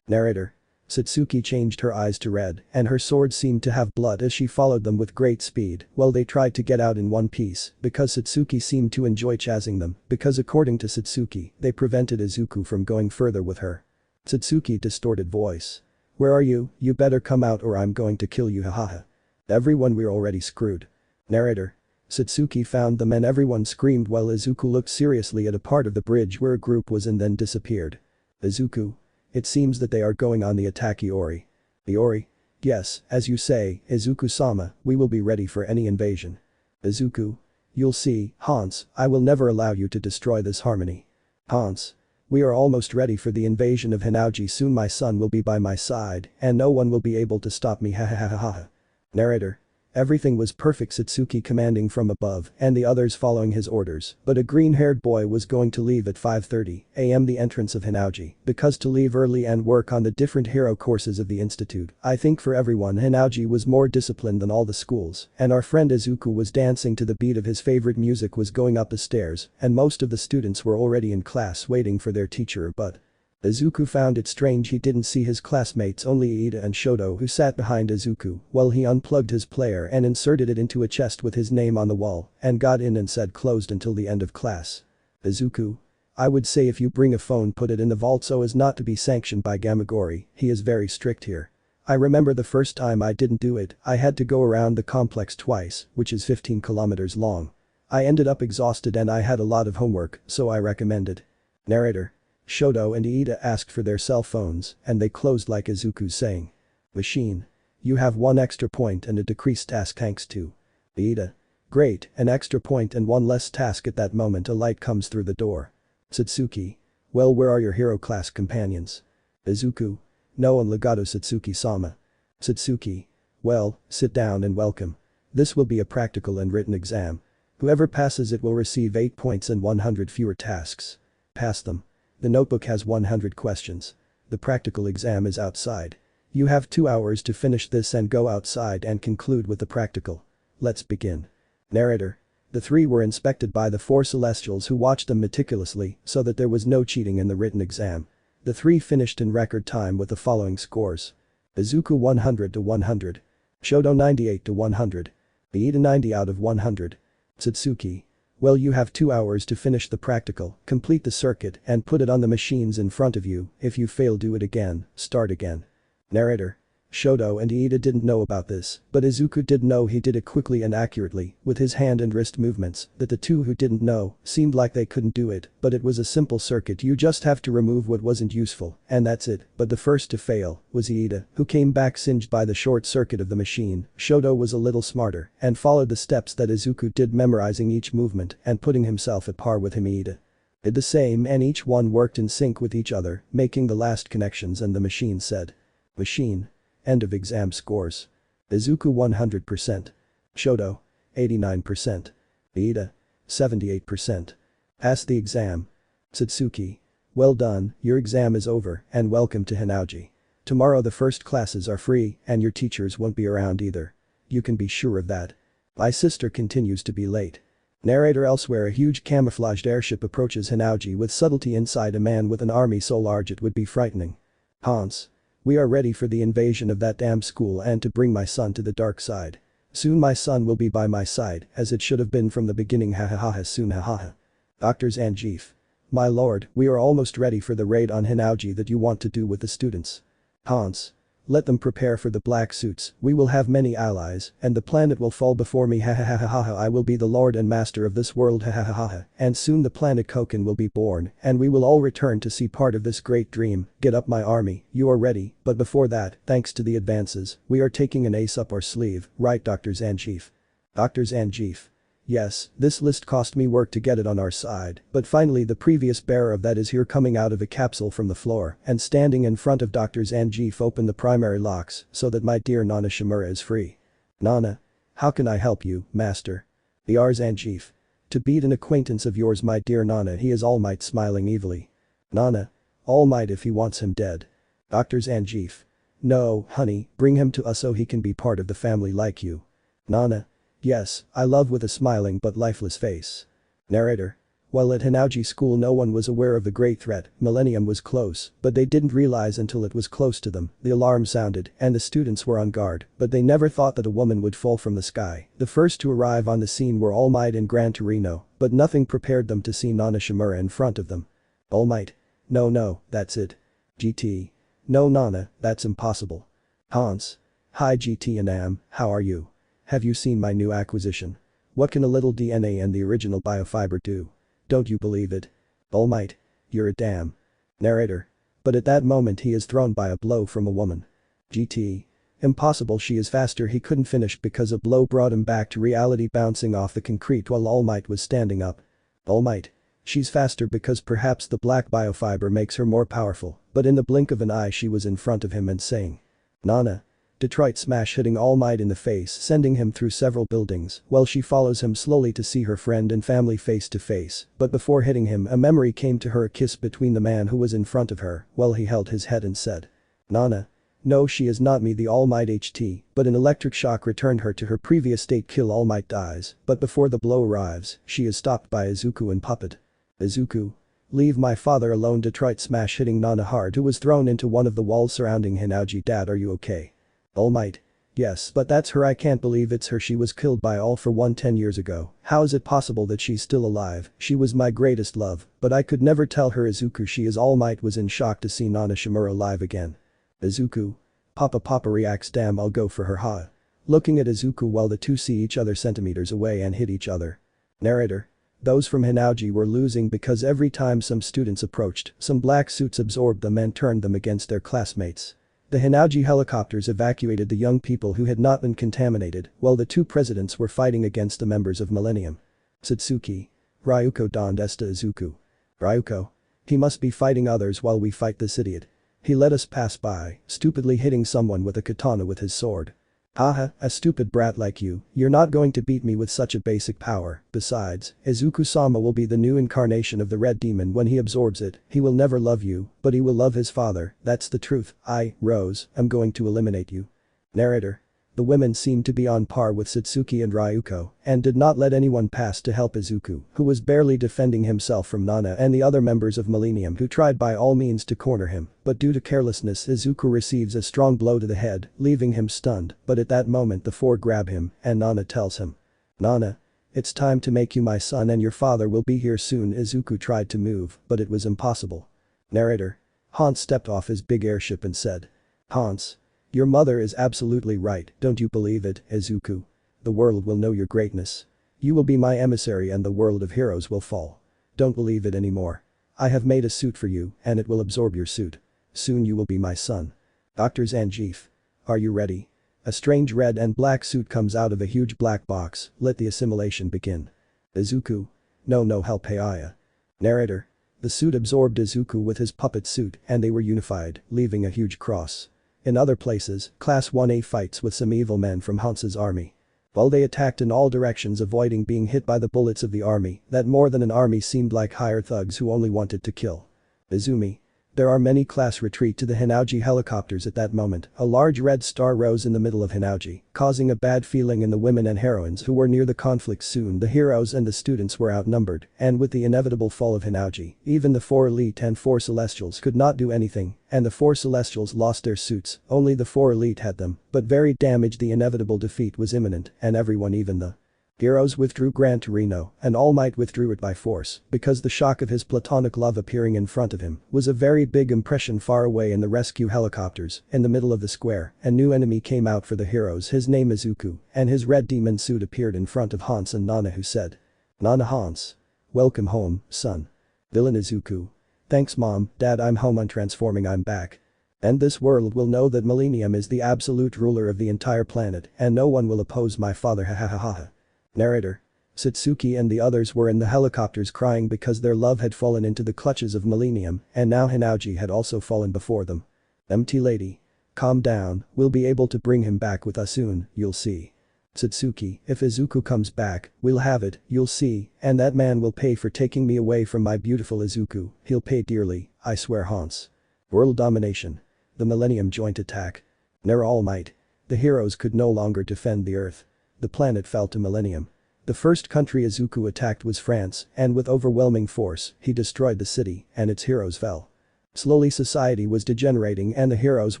Narrator. Satsuki changed her eyes to red and her sword seemed to have blood as she followed them with great speed while they tried to get out in one piece because Satsuki seemed to enjoy chasing them because according to Satsuki, they prevented Izuku from going further with her. Satsuki distorted voice. Where are you? You better come out or I'm going to kill you, hahaha. Everyone, we're already screwed. Narrator. Satsuki found them and everyone screamed while Izuku looked seriously at a part of the bridge where a group was and then disappeared. Izuku. It seems that they are going on the attack, Iori. Iori? Yes, as you say, Izuku-sama, we will be ready for any invasion. Izuku. You'll see, Hans, I will never allow you to destroy this harmony. Hans. We are almost ready for the invasion of Hinauji, soon my son will be by my side and no one will be able to stop me, hahaha. Narrator. Everything was perfect, Satsuki commanding from above and the others following his orders, but a green-haired boy was going to leave at 5:30 am the entrance of Hinauji because to leave early and work on the different hero courses of the institute. I think for everyone Hinauji was more disciplined than all the schools and our friend Izuku was dancing to the beat of his favorite music, was going up the stairs and most of the students were already in class waiting for their teacher, but Izuku found it strange he didn't see his classmates, only Ida and Shoto, who sat behind Izuku while he unplugged his player and inserted it into a chest with his name on the wall and got in and said closed until the end of class. Izuku. I would say if you bring a phone put it in the vault so as not to be sanctioned by Gamagori, he is very strict here. I remember the first time I didn't do it, I had to go around the complex twice, which is 15 kilometers long. I ended up exhausted and I had a lot of homework, so I recommend it. Narrator. Shoto and Iida asked for their cell phones and they closed like Izuku's saying. Machine. You have 1 extra point and a decreased task thanks to. Iida. Great, an extra point and 1 less task. At that moment a light comes through the door. Satsuki. Well, where are your hero class companions? Izuku. No one, legato Satsuki-sama. Satsuki. Well, sit down and welcome. This will be a practical and written exam. Whoever passes it will receive 8 points and 100 fewer tasks. Pass them. The notebook has 100 questions. The practical exam is outside. You have 2 hours to finish this and go outside and conclude with the practical. Let's begin. Narrator. The 3 were inspected by the 4 Celestials who watched them meticulously so that there was no cheating in the written exam. The 3 finished in record time with the following scores. Izuku 100 to 100. Shoto 98 to 100. Iida 90 out of 100. Satsuki. Well, you have 2 hours to finish the practical, complete the circuit and put it on the machines in front of you. If you fail, do it again, start again. Narrator. Shoto and Iida didn't know about this, but Izuku did know. He did it quickly and accurately with his hand and wrist movements that the 2 who didn't know seemed like they couldn't do it, but it was a simple circuit. You just have to remove what wasn't useful and that's it. But the first to fail was Iida, who came back singed by the short circuit of the machine. Shoto was a little smarter and followed the steps that Izuku did, memorizing each movement and putting himself at par with him. Iida did the same and each one worked in sync with each other, making the last connections, and the machine said. Machine. End of exam scores. Izuku 100%. Shoto. 89%. Iida. 78%. Pass the exam. Satsuki. Well done, your exam is over and welcome to Hinauji. Tomorrow the first classes are free and your teachers won't be around either. You can be sure of that. My sister continues to be late. Narrator elsewhere. A huge camouflaged airship approaches Hinauji with subtlety inside a man with an army so large it would be frightening. Hans. We are ready for the invasion of that damn school and to bring my son to the dark side. Soon my son will be by my side, as it should have been from the beginning, ha ha ha ha, soon, ha ha ha. Dr. Zangief. My lord, we are almost ready for the raid on Hinauji that you want to do with the students. Hans. Let them prepare for the black suits, we will have many allies, and the planet will fall before me, ha ha ha ha ha. I will be the lord and master of this world, ha ha ha ha ha, and soon the planet Koken will be born, and we will all return to see part of this great dream. Get up, my army, you are ready, but before that, thanks to the advances, we are taking an ace up our sleeve, right, Dr. Zangief? Dr. Zangief. Yes, this list cost me work to get it on our side, but finally the previous bearer of that is here, coming out of a capsule from the floor and standing in front of Dr. Zangief. Open the primary locks so that my dear Nana Shimura is free. Nana. How can I help you, master? Dr. Zangief. To beat an acquaintance of yours, my dear Nana. He is All Might, smiling evilly. Nana. All Might if he wants him dead. Dr. Zangief. No, honey, bring him to us so he can be part of the family like you. Nana. Yes, I love, with a smiling but lifeless face. Narrator. While at Hinauji school no one was aware of the great threat. Millennium was close, but they didn't realize until it was close to them. The alarm sounded and the students were on guard, but they never thought that a woman would fall from the sky. The first to arrive on the scene were All Might and Gran Torino, but nothing prepared them to see Nana Shimura in front of them. All Might. No, that's it. GT. No, Nana, that's impossible. Hans. Hi GT and Am, how are you? Have you seen my new acquisition? What can a little DNA and the original biofiber do? Don't you believe it? All Might. You're a damn. Narrator. But at that moment he is thrown by a blow from a woman. GT. Impossible, she is faster. He couldn't finish because a blow brought him back to reality, bouncing off the concrete while All Might was standing up. All Might. She's faster because perhaps the black biofiber makes her more powerful, but in the blink of an eye she was in front of him and saying. Nana. Detroit smash, hitting All Might in the face, sending him through several buildings while she follows him slowly to see her friend and family face to face, but before hitting him a memory came to her, a kiss between the man who was in front of her while he held his head and said. Nana. No, she is not me, the All Might HT, but an electric shock returned her to her previous state. Kill. All Might dies, but before the blow arrives, she is stopped by Izuku and Puppet. Izuku. Leave my father alone. Detroit smash, hitting Nana hard, who was thrown into one of the walls surrounding Hinauji. Dad, are you okay? All Might. Yes, but that's her. I can't believe it's her. She was killed by All for One 10 years ago. How is it possible that she's still alive? She was my greatest love, but I could never tell her. Izuku. She is. All Might was in shock to see Nana Shimura alive again. Izuku. Papa reacts. Damn, I'll go for her, ha. Looking at Izuku while the two see each other centimeters away and hit each other. Narrator. Those from Hinauji were losing because every time some students approached, some black suits absorbed them and turned them against their classmates. The Hinauji helicopters evacuated the young people who had not been contaminated, while the two presidents were fighting against the members of Millennium. Satsuki. Ryuko donned Esta Izuku. Ryuko. He must be fighting others while we fight this idiot. He let us pass by, stupidly hitting someone with a katana with his sword. Haha, a stupid brat like you, you're not going to beat me with such a basic power. Besides, Izuku-sama will be the new incarnation of the red demon when he absorbs it. He will never love you, but he will love his father, that's the truth. I, Rose, am going to eliminate you. Narrator. The women seemed to be on par with Satsuki and Ryuko and did not let anyone pass to help Izuku, who was barely defending himself from Nana and the other members of Millennium who tried by all means to corner him, but due to carelessness Izuku receives a strong blow to the head, leaving him stunned, but at that moment the four grab him and Nana tells him. Nana. It's time to make you my son and your father will be here soon. Izuku tried to move, but it was impossible. Narrator. Hans stepped off his big airship and said. Hans. Your mother is absolutely right, don't you believe it, Izuku? The world will know your greatness. You will be my emissary and the world of heroes will fall. Don't believe it anymore. I have made a suit for you and it will absorb your suit. Soon you will be my son. Dr. Zangief. Are you ready? A strange red and black suit comes out of a huge black box. Let the assimilation begin. Izuku. No, help Heiya. Narrator. The suit absorbed Izuku with his puppet suit and they were unified, leaving a huge cross. In other places, Class 1A fights with some evil men from Hans's army. While they attacked in all directions avoiding being hit by the bullets of the army, that more than an army seemed like hired thugs who only wanted to kill. Izumi. There are many class retreat to the Hinauji helicopters at that moment. A large red star rose in the middle of Hinauji, causing a bad feeling in the women and heroines who were near the conflict soon. The heroes and the students were outnumbered, and with the inevitable fall of Hinauji, even the 4 elite and 4 celestials could not do anything, and the 4 celestials lost their suits, only the 4 elite had them, but very damaged. The inevitable defeat was imminent, and everyone, even the heroes, withdrew Gran Torino, and All Might withdrew it by force, because the shock of his platonic love appearing in front of him was a very big impression. Far away in the rescue helicopters, in the middle of the square, a new enemy came out for the heroes. His name is Izuku, and his red demon suit appeared in front of Hans and Nana, who said, "Nana, Hans. Welcome home, son." Villain Izuku. "Thanks mom, dad, I'm home, untransforming, I'm back. And this world will know that Millennium is the absolute ruler of the entire planet, and no one will oppose my father, ha ha ha ha." Narrator. Satsuki and the others were in the helicopters crying because their love had fallen into the clutches of Millennium, and now Hinauji had also fallen before them. MT lady. Calm down, we'll be able to bring him back with us soon, you'll see. Satsuki, if Izuku comes back, we'll have it, you'll see, and that man will pay for taking me away from my beautiful Izuku, he'll pay dearly, I swear. Hans. World domination. The Millennium joint attack. Near All Might. The heroes could no longer defend the Earth. The planet fell to Millennium. The first country Izuku attacked was France, and with overwhelming force, he destroyed the city, and its heroes fell. Slowly society was degenerating and the heroes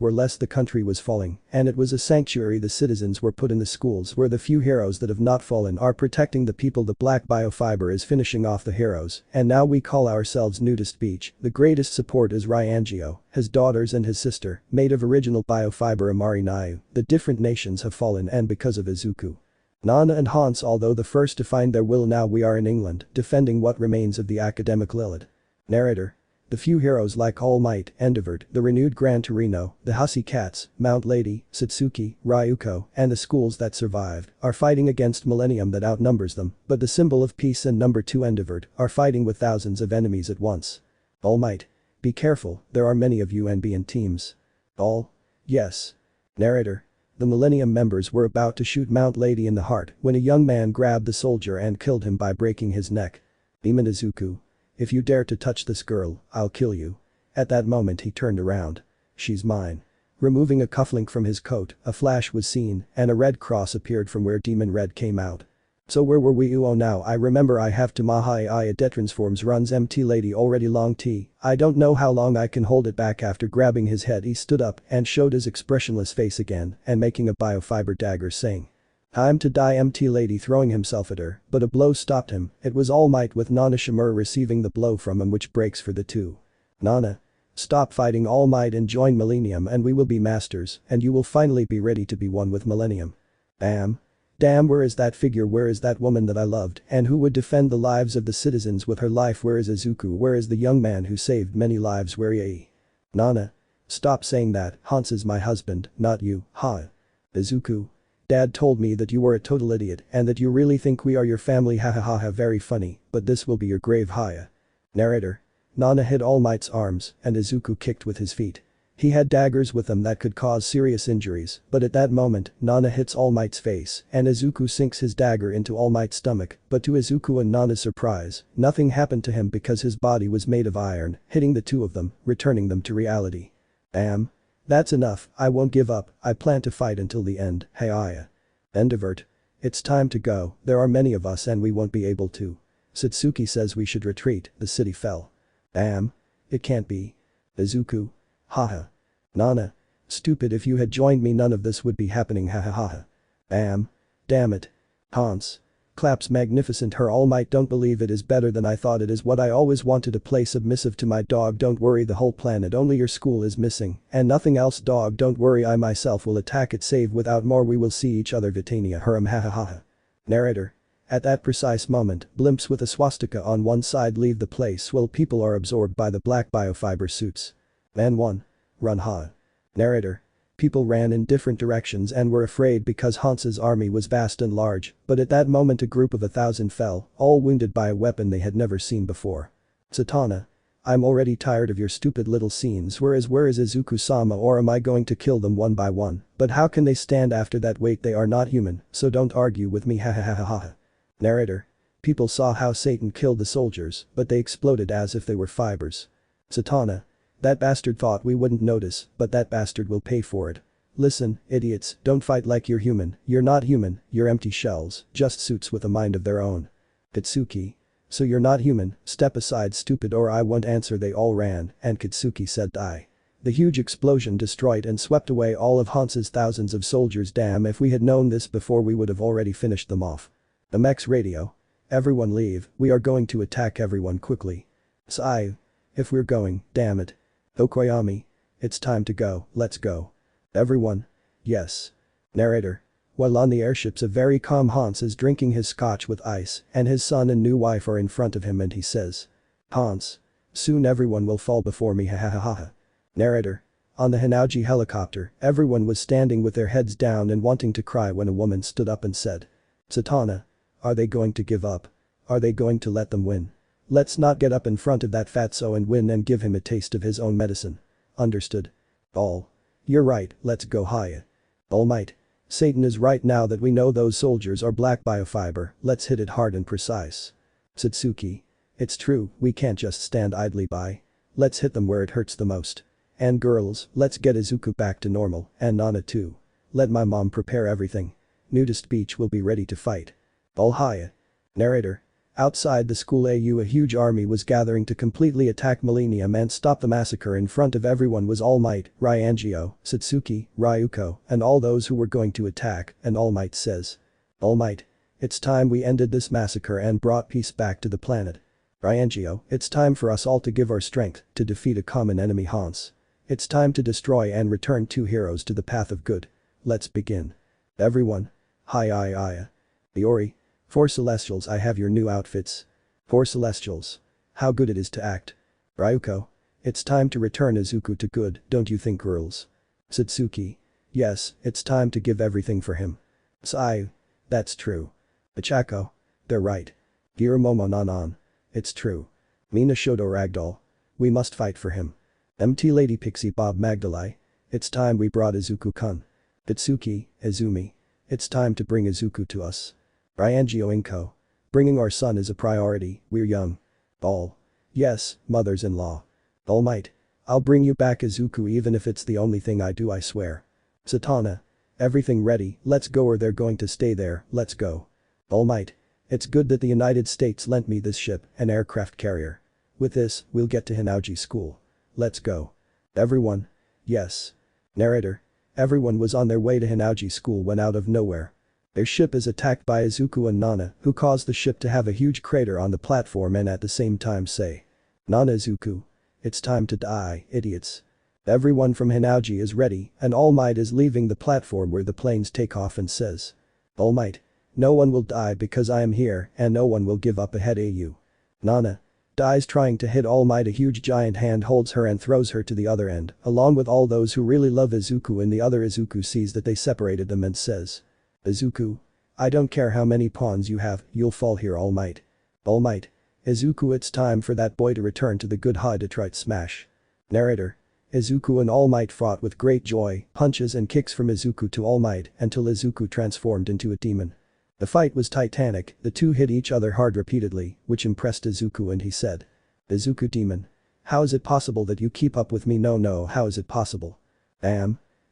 were less, the country was falling, and it was a sanctuary. The citizens were put in the schools where the few heroes that have not fallen are protecting the people. The black biofiber is finishing off the heroes, and now we call ourselves Nudist Beach. The greatest support is Ryangio, his daughters and his sister, made of original biofiber Amari Nayu. The different nations have fallen, and because of Izuku. Nana and Hans, although the first to find their will. Now we are in England, defending what remains of the academic Lilith. Narrator. The few heroes like All Might, Endeavored, the renewed Gran Torino, the Hussy Cats, Mount Lady, Satsuki, Ryuko, and the schools that survived, are fighting against Millennium that outnumbers them, but the symbol of peace and number 2 Endeavored are fighting with thousands of enemies at once. All Might. Be careful, there are many of you and be in teams. All. Yes. Narrator. The Millennium members were about to shoot Mount Lady in the heart when a young man grabbed the soldier and killed him by breaking his neck. Demon Izuku. If you dare to touch this girl, I'll kill you. At that moment he turned around. She's mine. Removing a cufflink from his coat, a flash was seen and a red cross appeared from where Demon Red came out. So where were we? Oh now I remember, I have to Mahai I detransforms runs MT lady already. Long T. I don't know how long I can hold it back. After grabbing his head he stood up and showed his expressionless face again and making a biofiber dagger, saying, "Time to die." MT lady throwing himself at her, but a blow stopped him. It was All Might with Nana Shimura receiving the blow from him, which breaks for the two. Nana. Stop fighting All Might and join Millennium and we will be masters and you will finally be ready to be one with Millennium. Bam. Damn, where is that figure? Where is that woman that I loved and who would defend the lives of the citizens with her life? Where is Izuku? Where is the young man who saved many lives? Where is he? Nana. Stop saying that, Hans is my husband, not you, ha. Izuku. Dad told me that you were a total idiot and that you really think we are your family, ha ha ha ha. Very funny, but this will be your grave, ha. Narrator. Nana hit All Might's arms and Izuku kicked with his feet. He had daggers with him that could cause serious injuries, but at that moment, Nana hits All Might's face and Izuku sinks his dagger into All Might's stomach, but to Izuku and Nana's surprise, nothing happened to him because his body was made of iron, hitting the two of them, returning them to reality. Bam. That's enough, I won't give up, I plan to fight until the end, hey Aya. Endeavort. It's time to go, there are many of us and we won't be able to. Satsuki says we should retreat, the city fell. Bam. It can't be. Izuku. Haha. Nana. Stupid, if you had joined me none of this would be happening, ha ha ha. Bam. Damn it. Hans. Claps magnificent. Her All Might. Don't believe it is better than I thought. It is what I always wanted to play submissive to my dog. Don't worry, the whole planet, only your school is missing and nothing else. Dog, don't worry, I myself will attack it. Save without more, we will see each other. Vitania Hurum, ha ha ha. Narrator. At that precise moment, blimps with a swastika on one side leave the place while people are absorbed by the black biofiber suits. Man 1. Run, ha. Narrator. People ran in different directions and were afraid because Hans's army was vast and large, but at that moment a group of 1,000 fell, all wounded by a weapon they had never seen before. Satana. I'm already tired of your stupid little scenes. Where is Izuku-sama, or am I going to kill them one by one? But how can they stand after that weight? They are not human, so don't argue with me, ha ha ha ha ha. Narrator. People saw how Satan killed the soldiers, but they exploded as if they were fibers. Satana. That bastard thought we wouldn't notice, but that bastard will pay for it. Listen, idiots, don't fight like you're human, you're not human, you're empty shells, just suits with a mind of their own. Kitsuki. So you're not human, step aside stupid or I won't answer. They all ran, and Kitsuki said die. The huge explosion destroyed and swept away all of Hans's thousands of soldiers. Damn, if we had known this before we would have already finished them off. The mech's radio. Everyone leave, we are going to attack everyone quickly. Sai. If we're going, damn it. Okoyami. It's time to go, let's go. Everyone. Yes. Narrator. While on the airships a very calm Hans is drinking his scotch with ice and his son and new wife are in front of him and he says. Hans. Soon everyone will fall before me, ha ha ha ha. Narrator. On the Hinauji helicopter, everyone was standing with their heads down and wanting to cry when a woman stood up and said. Satana. Are they going to give up? Are they going to let them win? Let's not get up in front of that fatso and win and give him a taste of his own medicine. Understood? All. You're right, let's go higher. Almight. Satan is right now that we know those soldiers are black biofiber, let's hit it hard and precise. Satsuki. It's true, we can't just stand idly by. Let's hit them where it hurts the most. And girls, let's get Izuku back to normal, and Nana too. Let my mom prepare everything. Nudist Beach will be ready to fight. All higher. Narrator. Outside the school a huge army was gathering to completely attack Millennium and stop the massacre. In front of everyone was All Might, Ryangio, Satsuki, Ryuko, and all those who were going to attack, and All Might says. All Might. It's time we ended this massacre and brought peace back to the planet. Ryangio, it's time for us all to give our strength to defeat a common enemy Hans. It's time to destroy and return two heroes to the path of good. Let's begin. Everyone. Hi. Iori. 4 Celestials, I have your new outfits. 4 Celestials. How good it is to act. Ryuko. It's time to return Izuku to good, don't you think girls? Satsuki. Yes, it's time to give everything for him. Sai. That's true. Ichako. They're right. Giramomo Nanan. It's true. Mina Shoto Ragdoll. We must fight for him. MT Lady Pixie Bob Magdalai. It's time we brought Izuku-kun. Itsuki, Izumi. It's time to bring Izuku to us. Ryangio Inko. Bringing our son is a priority, we're young. All. Yes, mothers-in-law. All Might. I'll bring you back Izuku even if it's the only thing I do, I swear. Satana. Everything ready, let's go or they're going to stay there, let's go. All Might. It's good that the United States lent me this ship, an aircraft carrier. With this, we'll get to Hinauji school. Let's go. Everyone. Yes. Narrator. Everyone was on their way to Hinauji school when out of nowhere. Their ship is attacked by Izuku and Nana, who caused the ship to have a huge crater on the platform and at the same time say. Nana Izuku. It's time to die, idiots. Everyone from Hinauji is ready and All Might is leaving the platform where the planes take off and says. All Might. No one will die because I am here and no one will give up ahead AU. Nana. Dies trying to hit All Might. A huge giant hand holds her and throws her to the other end, along with all those who really love Izuku and the other Izuku sees that they separated them and says. Izuku. I don't care how many pawns you have, you'll fall here All Might. All Might. Izuku, it's time for that boy to return to the good high Detroit smash. Narrator. Izuku and All Might fought with great joy, punches and kicks from Izuku to All Might until Izuku transformed into a demon. The fight was titanic, the two hit each other hard repeatedly, which impressed Izuku and he said. Izuku demon. How is it possible that you keep up with me? No, how is it possible?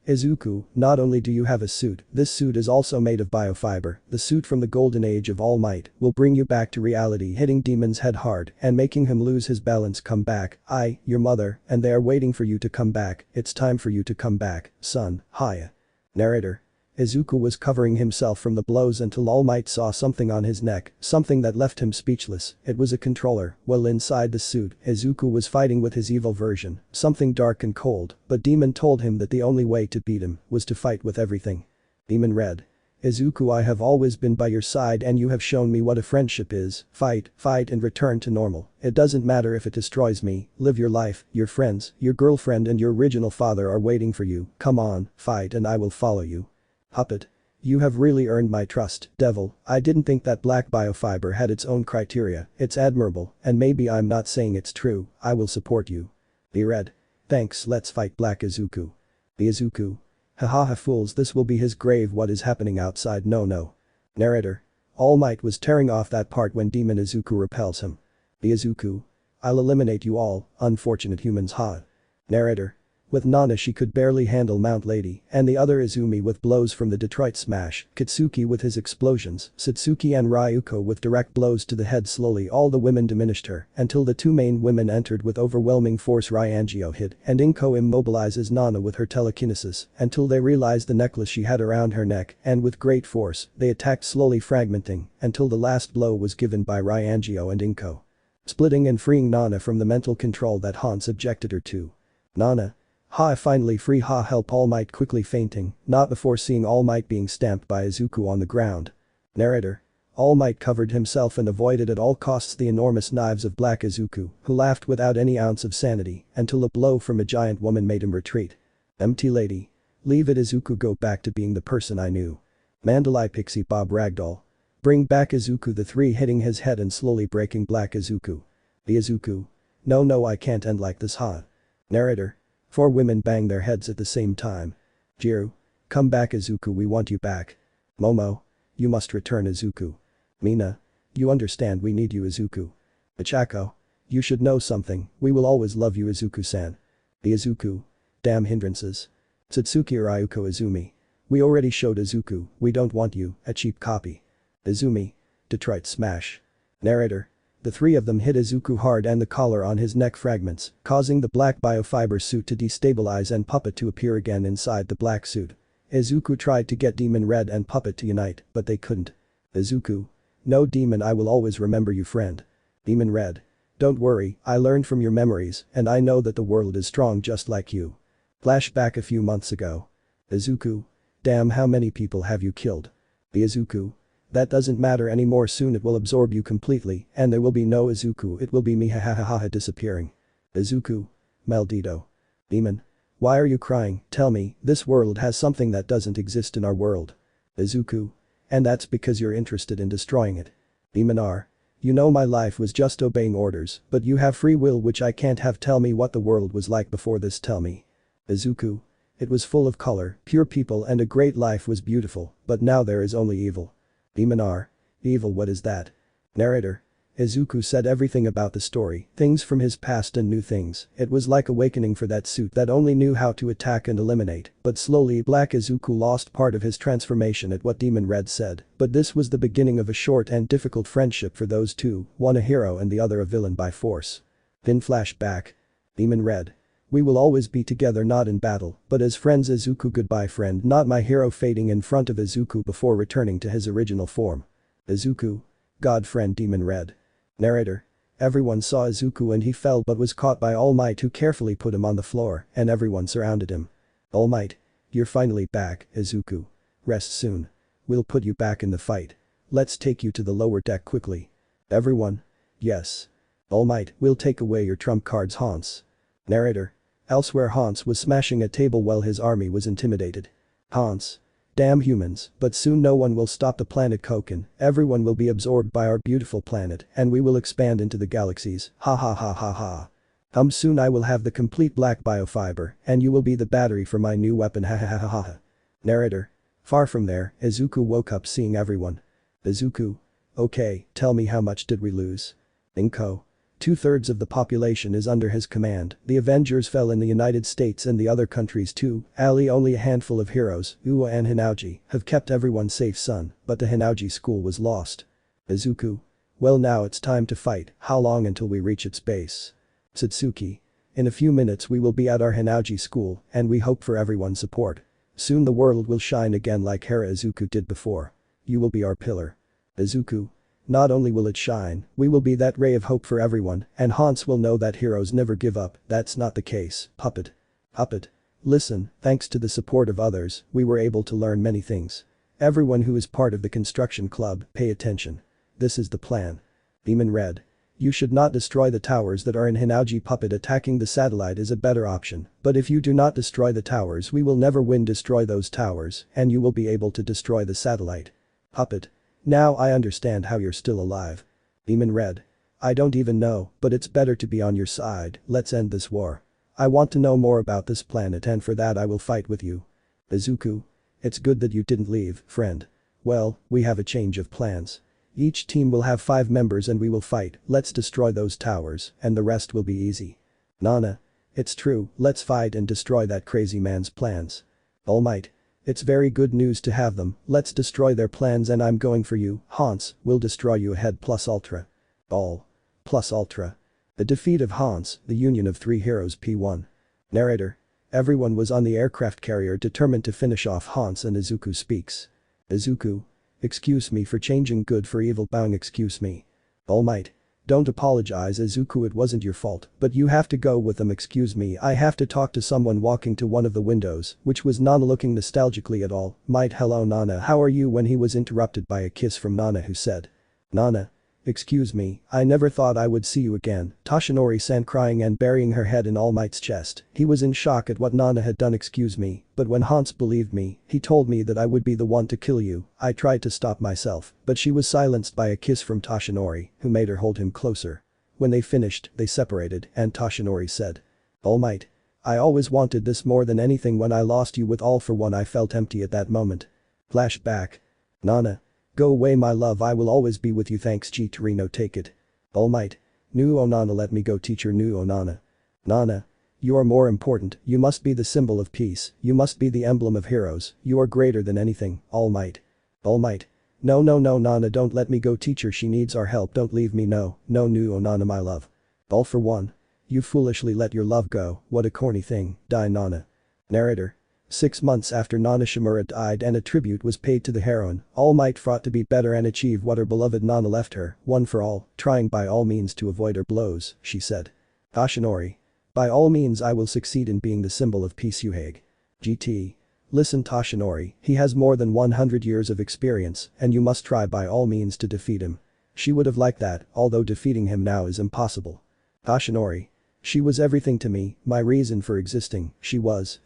Izuku, not only do you have a suit, this suit is also made of biofiber, the suit from the golden age of All Might will bring you back to reality, hitting Demon's head hard and making him lose his balance. Come back, your mother, and they are waiting for you to come back, it's time for you to come back, son, Haya. Narrator. Izuku was covering himself from the blows until All Might saw something on his neck, something that left him speechless. It was a controller. Well, inside the suit, Izuku was fighting with his evil version, something dark and cold, but Demon told him that the only way to beat him was to fight with everything. Demon read. Izuku, I have always been by your side and you have shown me what a friendship is. Fight and return to normal. It doesn't matter if it destroys me, live your life, your friends, your girlfriend and your original father are waiting for you. Come on, fight and I will follow you. Puppet. You have really earned my trust, devil. I didn't think that black biofiber had its own criteria, it's admirable, and maybe I'm not saying it's true, I will support you. Be red. Thanks, let's fight Black Izuku. The Izuku. Hahaha fools, this will be his grave. What is happening outside? No. Narrator. All Might was tearing off that part when Demon Izuku repels him. The Izuku. I'll eliminate you all, unfortunate humans. Ha. Narrator. With Nana she could barely handle Mount Lady, and the other Izumi with blows from the Detroit Smash, Kitsuki with his explosions, Satsuki and Ryuko with direct blows to the head. Slowly all the women diminished her, until the two main women entered with overwhelming force. Ryangio hit, and Inko immobilizes Nana with her telekinesis, until they realized the necklace she had around her neck, and with great force, they attacked slowly fragmenting, until the last blow was given by Ryangio and Inko. Splitting and freeing Nana from the mental control that Han subjected her to. Nana. Ha, finally free. Ha, help. All Might quickly fainting, not before seeing All Might being stamped by Izuku on the ground. Narrator. All Might covered himself and avoided at all costs the enormous knives of Black Izuku, who laughed without any ounce of sanity, until a blow from a giant woman made him retreat. Empty lady. Leave it. Izuku, go back to being the person I knew. Mandalay Pixie Bob Ragdoll. Bring back Izuku. The three hitting his head and slowly breaking Black Izuku. The Izuku. No, I can't end like this. Ha. Narrator. Four women bang their heads at the same time. Jiru. Come back Izuku, we want you back. Momo. You must return Izuku. Mina. You understand we need you Izuku. Michako. You should know something, we will always love you Izuku-san. The Izuku. Damn hindrances. Satsuki Ryuko Izumi. We already showed Izuku, we don't want you, a cheap copy. Izumi. Detroit Smash. Narrator. The three of them hit Izuku hard and the collar on his neck fragments, causing the black biofiber suit to destabilize and Puppet to appear again inside the black suit. Izuku tried to get Demon Red and Puppet to unite, but they couldn't. Izuku. No Demon, I will always remember you friend. Demon Red. Don't worry, I learned from your memories and I know that the world is strong just like you. Flashback a few months ago. Izuku. Damn, how many people have you killed? The Izuku. That doesn't matter anymore, soon it will absorb you completely and there will be no Izuku, it will be me ha disappearing. Izuku. Maldito. Demon. Why are you crying, tell me, this world has something that doesn't exist in our world. Izuku. And that's because you're interested in destroying it. Demon R. You know my life was just obeying orders, but you have free will which I can't have. Tell me what the world was like before this, tell me. Izuku. It was full of color, pure people and a great life was beautiful, but now there is only evil. Demon R. Evil, what is that? Narrator. Izuku said everything about the story, things from his past and new things. It was like awakening for that suit that only knew how to attack and eliminate, but slowly Black Izuku lost part of his transformation at what Demon Red said, but this was the beginning of a short and difficult friendship for those two, one a hero and the other a villain by force. Then flashback. Demon Red. We will always be together, not in battle, but as friends. Izuku. Goodbye friend, not my hero. Fading in front of Izuku before returning to his original form. Izuku. God friend. Demon Red. Narrator. Everyone saw Izuku and he fell but was caught by All Might, who carefully put him on the floor and everyone surrounded him. All Might. You're finally back, Izuku. Rest soon. We'll put you back in the fight. Let's take you to the lower deck quickly. Everyone. Yes. All Might, we'll take away your trump cards. Hans. Narrator. Elsewhere, Hans was smashing a table while his army was intimidated. Hans. Damn humans, but soon no one will stop the planet Koken, everyone will be absorbed by our beautiful planet and we will expand into the galaxies, ha ha ha ha ha. Soon I will have the complete black biofiber and you will be the battery for my new weapon, ha ha ha ha ha. Narrator. Far from there, Izuku woke up seeing everyone. Izuku. Okay, tell me, how much did we lose? Inko. 2/3 of the population is under his command, the Avengers fell in the United States and the other countries too, Ali. Only a handful of heroes, Uwa and Hinauji, have kept everyone safe son, but the Hinauji school was lost. Izuku. Well, now it's time to fight, how long until we reach its base? Satsuki. In a few minutes we will be at our Hinauji school and we hope for everyone's support. Soon the world will shine again like Hera Izuku did before. You will be our pillar. Izuku. Not only will it shine, we will be that ray of hope for everyone, and Hans will know that heroes never give up. That's not the case, Puppet. Puppet. Listen, thanks to the support of others, we were able to learn many things. Everyone who is part of the construction club, pay attention. This is the plan. Demon Red. You should not destroy the towers that are in Hinauji. Puppet. Attacking the satellite is a better option, but if you do not destroy the towers we will never win. Destroy those towers and you will be able to destroy the satellite. Puppet. Now I understand how you're still alive. Demon Red. I don't even know, but it's better to be on your side. Let's end this war. I want to know more about this planet and for that I will fight with you. Izuku. It's good that you didn't leave, friend. Well, we have a change of plans. Each team will have 5 members and we will fight. Let's destroy those towers and the rest will be easy. Nana. It's true, let's fight and destroy that crazy man's plans. All Might. It's very good news to have them, let's destroy their plans and I'm going for you, Hans, we'll destroy you ahead plus ultra. All. Plus ultra. The defeat of Hans, the union of three heroes P1. Narrator. Everyone was on the aircraft carrier determined to finish off Hans and Izuku speaks. Izuku. Excuse me for changing good for evil bowing excuse me. All Might. Don't apologize Izuku it wasn't your fault, but you have to go with them excuse me I have to talk to someone walking to one of the windows, which was Nana looking nostalgically at All Might hello Nana how are you when he was interrupted by a kiss from Nana who said. Nana. Excuse me, I never thought I would see you again, Toshinori-san crying and burying her head in All Might's chest, he was in shock at what Nana had done excuse me, but when Hans believed me, he told me that I would be the one to kill you, I tried to stop myself, but she was silenced by a kiss from Toshinori, who made her hold him closer. When they finished, they separated, and Toshinori said. All Might. I always wanted this more than anything when I lost you with All for One I felt empty at that moment. Flashback. Nana. Go away my love I will always be with you thanks G Torino take it. All Might. Nu o Nana let me go teacher Nu o Nana. Nana. You are more important, you must be the symbol of peace, you must be the emblem of heroes, you are greater than anything, All Might. All Might. No Nana don't let me go teacher she needs our help don't leave me no Nu o Nana my love. All for One. You foolishly let your love go, what a corny thing, die Nana. Narrator. 6 months after Nana Shimura died and a tribute was paid to the heroine, All Might fought to be better and achieve what her beloved Nana left her, one for all, trying by all means to avoid her blows, she said. Toshinori. By all means I will succeed in being the symbol of peace Yuhage. GT. Listen Toshinori, he has more than 100 years of experience and you must try by all means to defeat him. She would have liked that, although defeating him now is impossible. Toshinori. She was everything to me, my reason for existing, she was.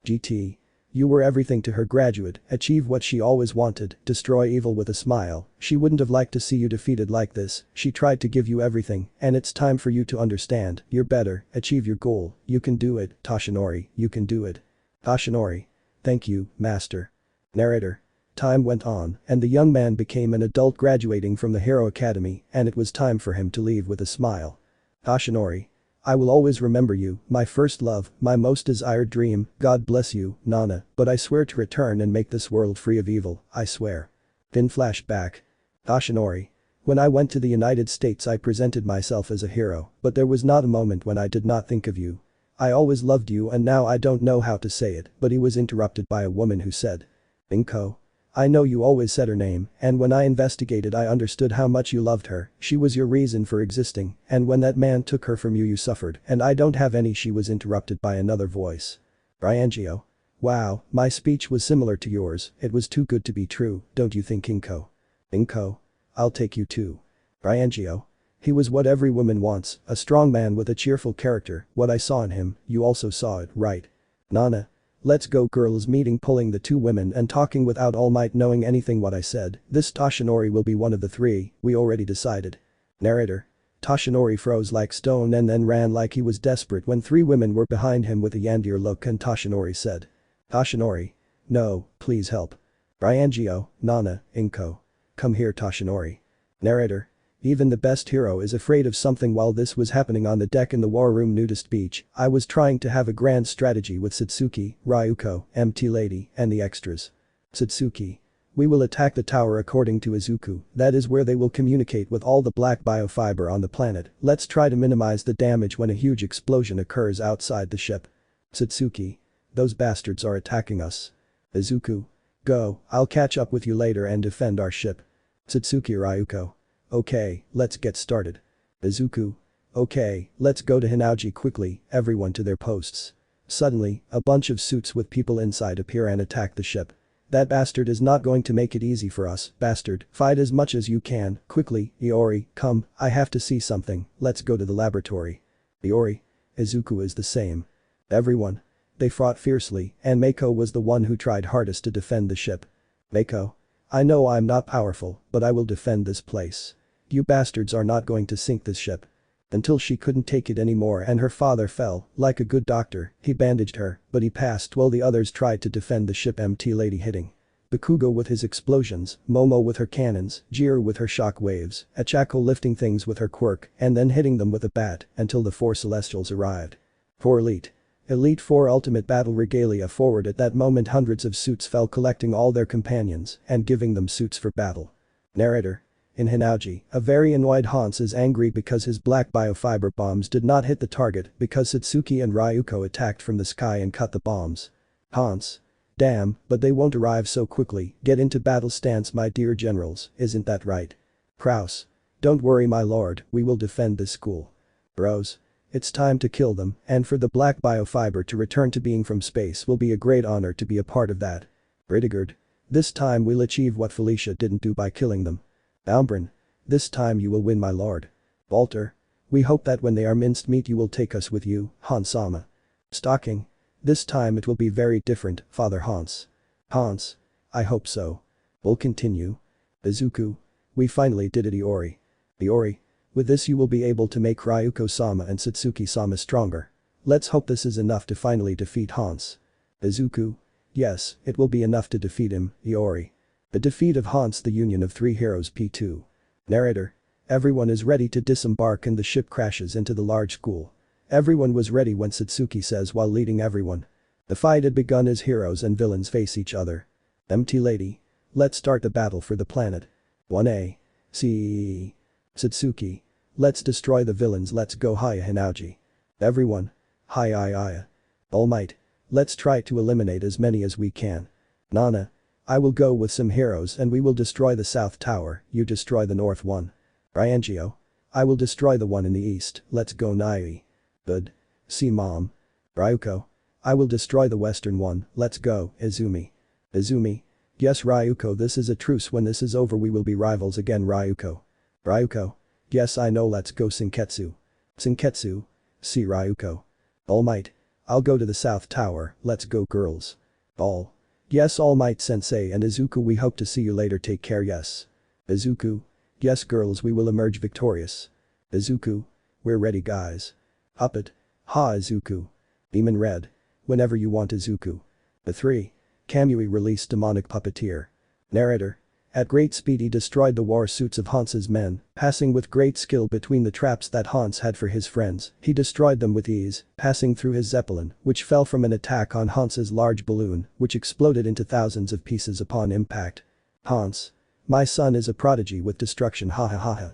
GT. You were everything to her graduate, achieve what she always wanted, destroy evil with a smile, she wouldn't have liked to see you defeated like this, she tried to give you everything, and it's time for you to understand, you're better, achieve your goal, you can do it, Toshinori, you can do it. Toshinori. Thank you, master. Narrator. Time went on, and the young man became an adult graduating from the Hero Academy, and it was time for him to leave with a smile. Toshinori. I will always remember you, my first love, my most desired dream, God bless you, Nana, but I swear to return and make this world free of evil, I swear. Then flashback. Toshinori. When I went to the United States I presented myself as a hero, but there was not a moment when I did not think of you. I always loved you and now I don't know how to say it, but he was interrupted by a woman who said. Inko. I know you always said her name, and when I investigated I understood how much you loved her, she was your reason for existing, and when that man took her from you you suffered, and I don't have any she was interrupted by another voice. Ryangio. Wow, my speech was similar to yours, it was too good to be true, don't you think Inko? Inko. I'll take you too. Ryangio. He was what every woman wants, a strong man with a cheerful character, what I saw in him, you also saw it, right? Nana. Let's go girls meeting pulling the two women and talking without All Might knowing anything what I said, this Toshinori will be one of the three, we already decided. Narrator. Toshinori froze like stone and then ran like he was desperate when three women were behind him with a Yandere look and Toshinori said. Toshinori. No, please help. Ryangio, Nana, Inko. Come here Toshinori. Narrator. Even the best hero is afraid of something while this was happening on the deck in the war room nudist beach, I was trying to have a grand strategy with Satsuki, Ryuko, MT Lady, and the extras. Satsuki. We will attack the tower according to Izuku, that is where they will communicate with all the black biofiber on the planet, let's try to minimize the damage when a huge explosion occurs outside the ship. Satsuki. Those bastards are attacking us. Izuku. Go, I'll catch up with you later and defend our ship. Satsuki Ryuko. Okay, let's get started. Izuku. Okay, let's go to Hinauji quickly, everyone to their posts. Suddenly, a bunch of suits with people inside appear and attack the ship. That bastard is not going to make it easy for us, bastard, fight as much as you can, quickly, Iori, come, I have to see something, let's go to the laboratory. Iori. Izuku is the same. Everyone. They fought fiercely, and Meiko was the one who tried hardest to defend the ship. Meiko. I know I'm not powerful, but I will defend this place. You bastards are not going to sink this ship. Until she couldn't take it anymore and her father fell, like a good doctor, he bandaged her, but he passed while the others tried to defend the ship MT Lady hitting. Bakugo with his explosions, Momo with her cannons, Jiro with her shock waves, Achako lifting things with her quirk and then hitting them with a bat until the four celestials arrived. 4 Elite. Elite 4 Ultimate Battle Regalia forward. At that moment hundreds of suits fell, collecting all their companions and giving them suits for battle. Narrator. In Hinauji, a very annoyed Hans is angry because his black biofiber bombs did not hit the target because Satsuki and Ryuko attacked from the sky and cut the bombs. Hans. Damn, but they won't arrive so quickly. Get into battle stance, my dear generals, isn't that right? Kraus. Don't worry, my lord, we will defend this school. Bros. It's time to kill them, and for the black biofiber to return to being from space will be a great honor to be a part of that. Bridigard. This time we'll achieve what Felicia didn't do by killing them. Almbrin. This time you will win, my lord. Walter. We hope that when they are minced meat you will take us with you, Hans-sama. Stocking. This time it will be very different, Father Hans. Hans. I hope so. We'll continue. Izuku. We finally did it, Iori. Iori. With this you will be able to make Ryuko-sama and Satsuki-sama stronger. Let's hope this is enough to finally defeat Hans. Izuku. Yes, it will be enough to defeat him, Iori. The defeat of Hans, the union of three heroes. P2. Narrator. Everyone is ready to disembark and the ship crashes into the large school. Everyone was ready when Satsuki says while leading everyone. The fight had begun as heroes and villains face each other. MT Lady. Let's start the battle for the planet. 1A. C. Satsuki. Let's destroy the villains, let's go Haya Hinauji. Everyone. Haya. Almight. Let's try to eliminate as many as we can. Nana. I will go with some heroes and we will destroy the south tower, you destroy the north one. Ryangio. I will destroy the one in the east, let's go Nai. Good. See mom. Ryuko. I will destroy the western one, let's go, Izumi. Izumi. Yes Ryuko, this is a truce, when this is over we will be rivals again Ryuko. Ryuko. Yes I know, let's go Senketsu. Senketsu. See Ryuko. All Might. I'll go to the south tower, let's go girls. All. Yes All Might sensei and Izuku, we hope to see you later, take care. Yes. Izuku. Yes girls, we will emerge victorious. Izuku. We're ready guys. Up it. Ha Izuku. Demon Red. Whenever you want Izuku. The 3. Kamui released demonic puppeteer. Narrator. At great speed he destroyed the war suits of Hans's men, passing with great skill between the traps that Hans had for his friends. He destroyed them with ease, passing through his zeppelin, which fell from an attack on Hans's large balloon, which exploded into thousands of pieces upon impact. Hans. My son is a prodigy with destruction, ha ha ha ha.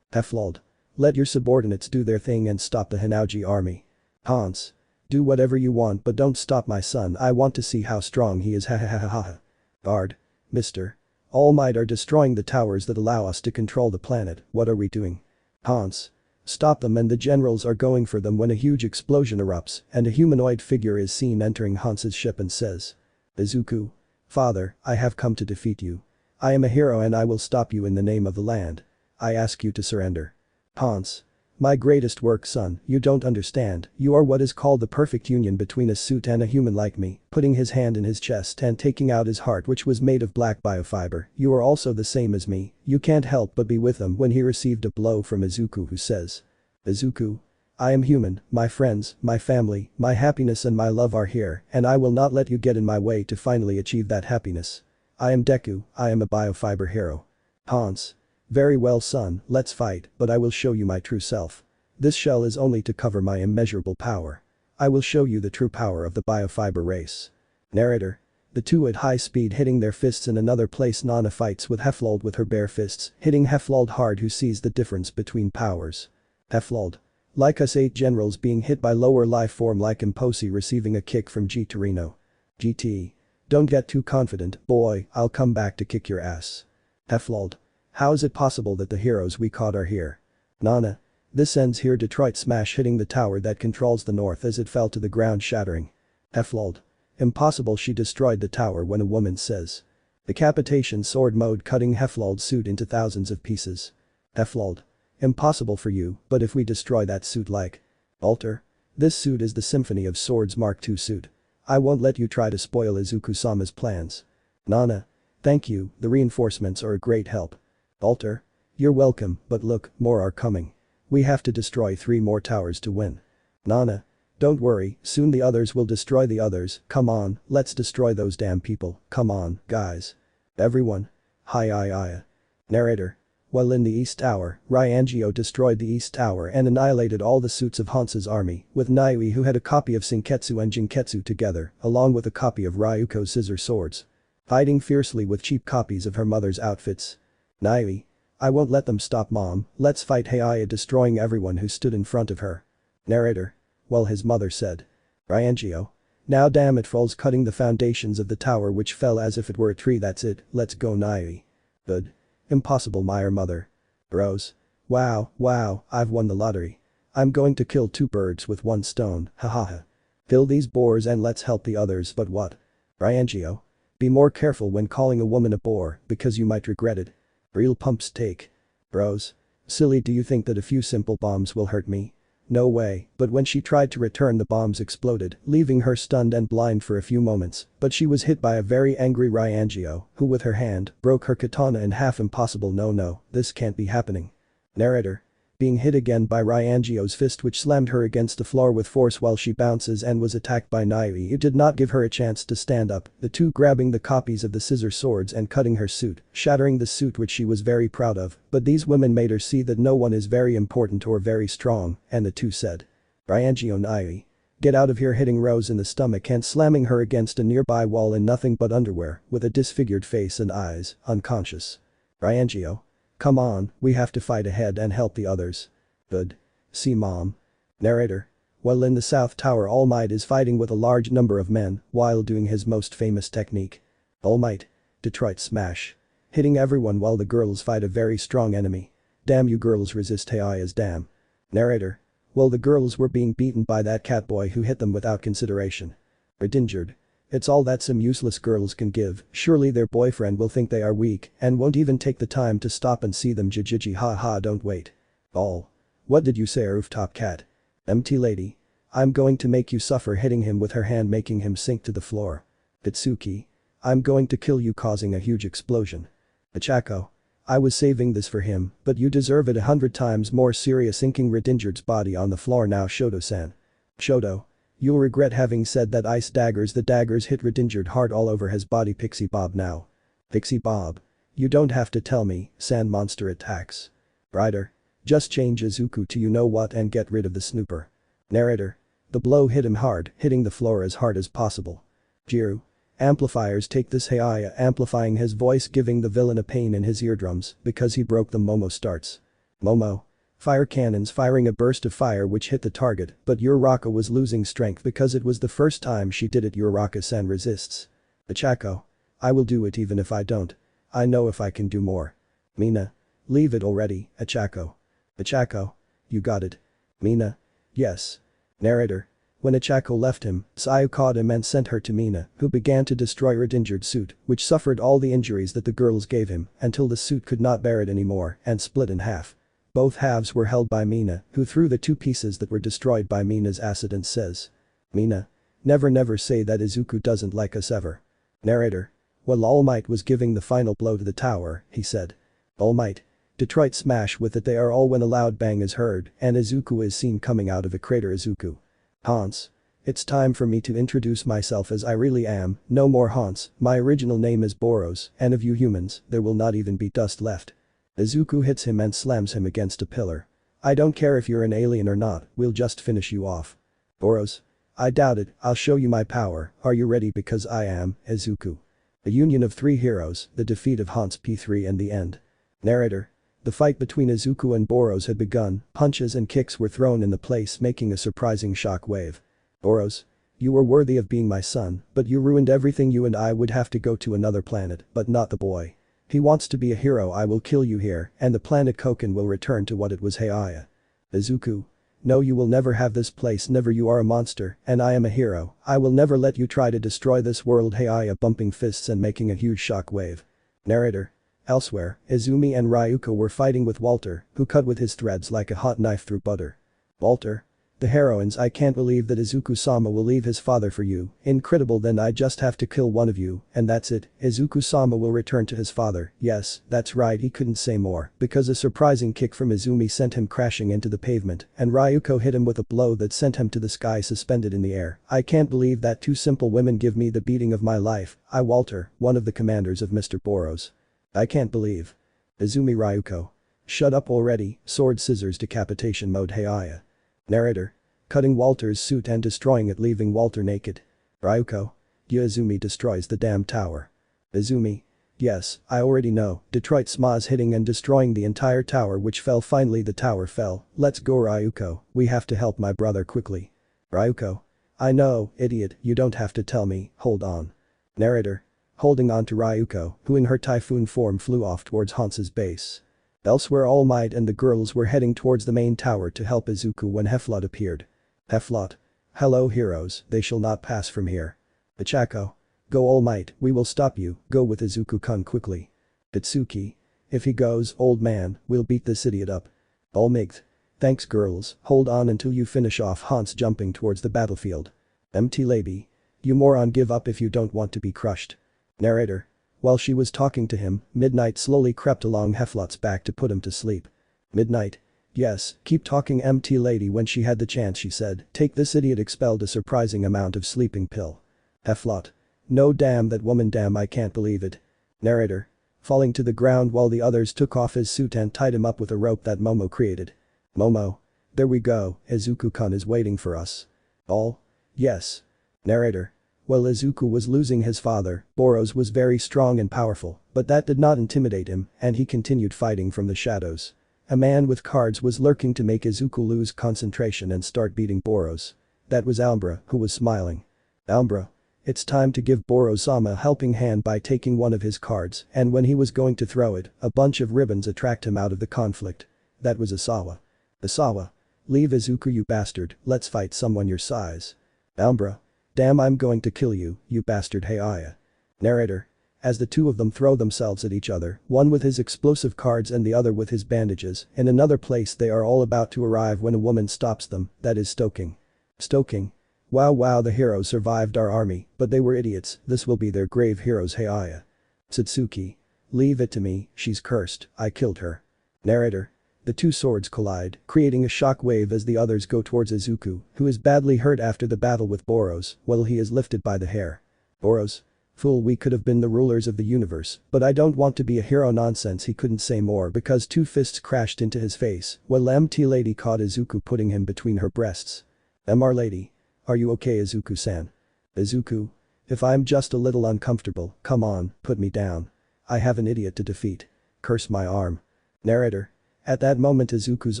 Heflald. Let your subordinates do their thing and stop the Hinauji army. Hans. Do whatever you want but don't stop my son, I want to see how strong he is, ha ha ha ha ha. Bard. Mr. All Might are destroying the towers that allow us to control the planet, what are we doing? Hans. Stop them, and the generals are going for them when a huge explosion erupts and a humanoid figure is seen entering Hans's ship and says. Izuku. Father, I have come to defeat you. I am a hero and I will stop you in the name of the land. I ask you to surrender. Hans. My greatest work, son, you don't understand, you are what is called the perfect union between a suit and a human like me, putting his hand in his chest and taking out his heart which was made of black biofiber, you are also the same as me, you can't help but be with him when he received a blow from Izuku who says. Izuku. I am human, my friends, my family, my happiness and my love are here and I will not let you get in my way to finally achieve that happiness. I am Deku, I am a biofiber hero. Hans. Very well son, let's fight, but I will show you my true self. This shell is only to cover my immeasurable power. I will show you the true power of the biofiber race. Narrator. The two at high speed hitting their fists in another place. Nana fights with Heflald with her bare fists, hitting Heflald hard who sees the difference between powers. Heflald. Like us 8 generals being hit by lower life form like Imposi receiving a kick from G Torino. GT. Don't get too confident, boy, I'll come back to kick your ass. Heflald. How is it possible that the heroes we caught are here? Nana. This ends here. Detroit smash hitting the tower that controls the north as it fell to the ground shattering. Heflald. Impossible, she destroyed the tower when a woman says. Decapitation sword mode cutting Heflald's suit into thousands of pieces. Heflald. Impossible for you, but if we destroy that suit like. Alter. This suit is the Symphony of Swords Mark II suit. I won't let you try to spoil Izuku-sama's plans. Nana. Thank you, the reinforcements are a great help. Alter. You're welcome, but look, more are coming. We have to destroy 3 more towers to win. Nana. Don't worry, soon the others will destroy the others, come on, let's destroy those damn people, come on, guys. Everyone. Hi. Narrator. While in the East Tower, Ryangio destroyed the East Tower and annihilated all the suits of Hansa's army, with Naiwi who had a copy of Senketsu and Jinketsu together, along with a copy of Ryuko's scissor swords. Fighting fiercely with cheap copies of her mother's outfits. Naiwi. I won't let them stop mom, let's fight Heiaya, destroying everyone who stood in front of her. Narrator. Well, his mother said. Ryangio. Now damn it, falls, cutting the foundations of the tower which fell as if it were a tree. That's it, let's go Naiwi. Good. Impossible, my mother. Rose. Wow, I've won the lottery. I'm going to kill two birds with one stone, hahaha. Kill these boars and let's help the others, but what? Ryangio. Be more careful when calling a woman a boar, because you might regret it. Real pumps take. Rose. Silly, do you think that a few simple bombs will hurt me? No way, but when she tried to return, the bombs exploded, leaving her stunned and blind for a few moments, but she was hit by a very angry Ryangio, who with her hand, broke her katana in half. Impossible, no, this can't be happening. Narrator. Being hit again by Ryangio's fist, which slammed her against the floor with force while she bounces and was attacked by Naiwi. It did not give her a chance to stand up, the two grabbing the copies of the scissor swords and cutting her suit, shattering the suit which she was very proud of, but these women made her see that no one is very important or very strong, and the two said. Ryangio, Naiwi. Get out of here, hitting Rose in the stomach and slamming her against a nearby wall in nothing but underwear, with a disfigured face and eyes, unconscious. Ryangio. Come on, we have to fight ahead and help the others. Good. See mom. Narrator. While in the South Tower, All Might is fighting with a large number of men while doing his most famous technique. All Might. Detroit Smash. Hitting everyone while the girls fight a very strong enemy. Damn, you girls resist Heiaya's damn. Narrator. Well, the girls were being beaten by that catboy who hit them without consideration. Injured. It's all that some useless girls can give, surely their boyfriend will think they are weak and won't even take the time to stop and see them. Jijiji, haha, don't wait. All. What did you say, rooftop cat? Empty lady. I'm going to make you suffer, hitting him with her hand, making him sink to the floor. Itsuki. I'm going to kill you, causing a huge explosion. Ichako. I was saving this for him, but you deserve it 100 times more. Serious, inking Redinjured's body on the floor now. Shoto-san. Shoto. You'll regret having said that. Ice daggers. The daggers hit Redinjured hard all over his body. Pixie Bob now. Pixie Bob. You don't have to tell me, sand monster attacks. Rider. Just change Izuku to you know what and get rid of the snooper. Narrator. The blow hit him hard, hitting the floor as hard as possible. Jiru. Amplifiers take this. Heiaya amplifying his voice, giving the villain a pain in his eardrums because he broke them. Momo starts. Momo. Fire cannons firing a burst of fire which hit the target, but Uraraka was losing strength because it was the first time she did it. Uraraka-san resists. Ichako. I will do it even if I don't. I know if I can do more. Mina. Leave it already, Ichako. Ichako. You got it. Mina. Yes. Narrator. When Ichako left him, Sayu caught him and sent her to Mina, who began to destroy Redinjured's suit, which suffered all the injuries that the girls gave him until the suit could not bear it anymore and split in half. Both halves were held by Mina, who threw the two pieces that were destroyed by Mina's acid and says. Mina. Never say that. Izuku doesn't like us ever. Narrator. While All Might was giving the final blow to the tower, he said. All Might. Detroit Smash with it. They are all when a loud bang is heard and Izuku is seen coming out of a crater. Izuku. Hans. It's time for me to introduce myself as I really am. No more Hans, my original name is Boros, and of you humans, there will not even be dust left. Izuku hits him and slams him against a pillar. I don't care if you're an alien or not, we'll just finish you off. Boros. I doubt it, I'll show you my power, are you ready? Because I am, Izuku. A union of three heroes, the defeat of Hans P3 and the end. Narrator. The fight between Izuku and Boros had begun, punches and kicks were thrown in the place, making a surprising shock wave. Boros. You were worthy of being my son, but you ruined everything. You and I would have to go to another planet, but not the boy. He wants to be a hero. I will kill you here and the planet Koken will return to what it was. Heiaya. Izuku. No, you will never have this place. Never. You are a monster and I am a hero. I will never let you try to destroy this world. Heiaya bumping fists and making a huge shock wave. Narrator. Elsewhere, Izumi and Ryuko were fighting with Walter, who cut with his threads like a hot knife through butter. Walter. The heroines. I can't believe that Izuku-sama will leave his father for you. Incredible. Then I just have to kill one of you and that's it. Izuku-sama will return to his father. Yes, that's right. He couldn't say more because a surprising kick from Izumi sent him crashing into the pavement and Ryuko hit him with a blow that sent him to the sky, suspended in the air. I can't believe that two simple women give me the beating of my life. I, Walter, one of the commanders of Mr. Boros. I can't believe. Izumi. Ryuko. Shut up already, sword scissors decapitation mode Heiya. Narrator. Cutting Walter's suit and destroying it leaving Walter naked. Ryuko. Izumi destroys the damn tower. Izumi. Yes, I already know, Detroit Sma's hitting and destroying the entire tower which fell finally the tower fell, let's go Ryuko, we have to help my brother quickly. Ryuko. I know, idiot, you don't have to tell me, hold on. Narrator. Holding on to Ryuko, who in her typhoon form flew off towards Hans's base. Elsewhere All Might and the girls were heading towards the main tower to help Izuku when Heflot appeared. Heflot. Hello heroes, they shall not pass from here. Ichako. Go All Might, we will stop you, go with Izuku-kun quickly. Itsuki. If he goes, old man, we'll beat this idiot up. All Might. Thanks girls, hold on until you finish off Hans jumping towards the battlefield. MT Lady. You moron give up if you don't want to be crushed. Narrator. While she was talking to him, Midnight slowly crept along Heflot's back to put him to sleep. Midnight. Yes, keep talking MT Lady when she had the chance she said, take this idiot expelled a surprising amount of sleeping pill. Heflot. No damn that woman damn I can't believe it. Narrator. Falling to the ground while the others took off his suit and tied him up with a rope that Momo created. Momo. There we go, Izuku-kun is waiting for us. All. Yes. Narrator. While Izuku was losing his father, Boros was very strong and powerful, but that did not intimidate him and he continued fighting from the shadows. A man with cards was lurking to make Izuku lose concentration and start beating Boros. That was Almbra, who was smiling. Almbra. It's time to give Boros-sama a helping hand by taking one of his cards, and when he was going to throw it, a bunch of ribbons attract him out of the conflict. That was Asawa. Asawa. Leave Izuku you bastard, let's fight someone your size. Almbra. Damn I'm going to kill you, you bastard Heiya. Narrator. As the two of them throw themselves at each other, one with his explosive cards and the other with his bandages, in another place they are all about to arrive when a woman stops them, that is Stoking. Stoking. Wow the heroes survived our army, but they were idiots, this will be their grave heroes Heiya. Satsuki. Leave it to me, she's cursed, I killed her. Narrator. The two swords collide, creating a shockwave as the others go towards Izuku, who is badly hurt after the battle with Boros, while he is lifted by the hair. Boros. Fool we could have been the rulers of the universe, but I don't want to be a hero nonsense he couldn't say more because two fists crashed into his face, while MT Lady caught Izuku putting him between her breasts. MR Lady. Are you okay Izuku-san? Izuku. If I'm just a little uncomfortable, come on, put me down. I have an idiot to defeat. Curse my arm. Narrator. At that moment Izuku's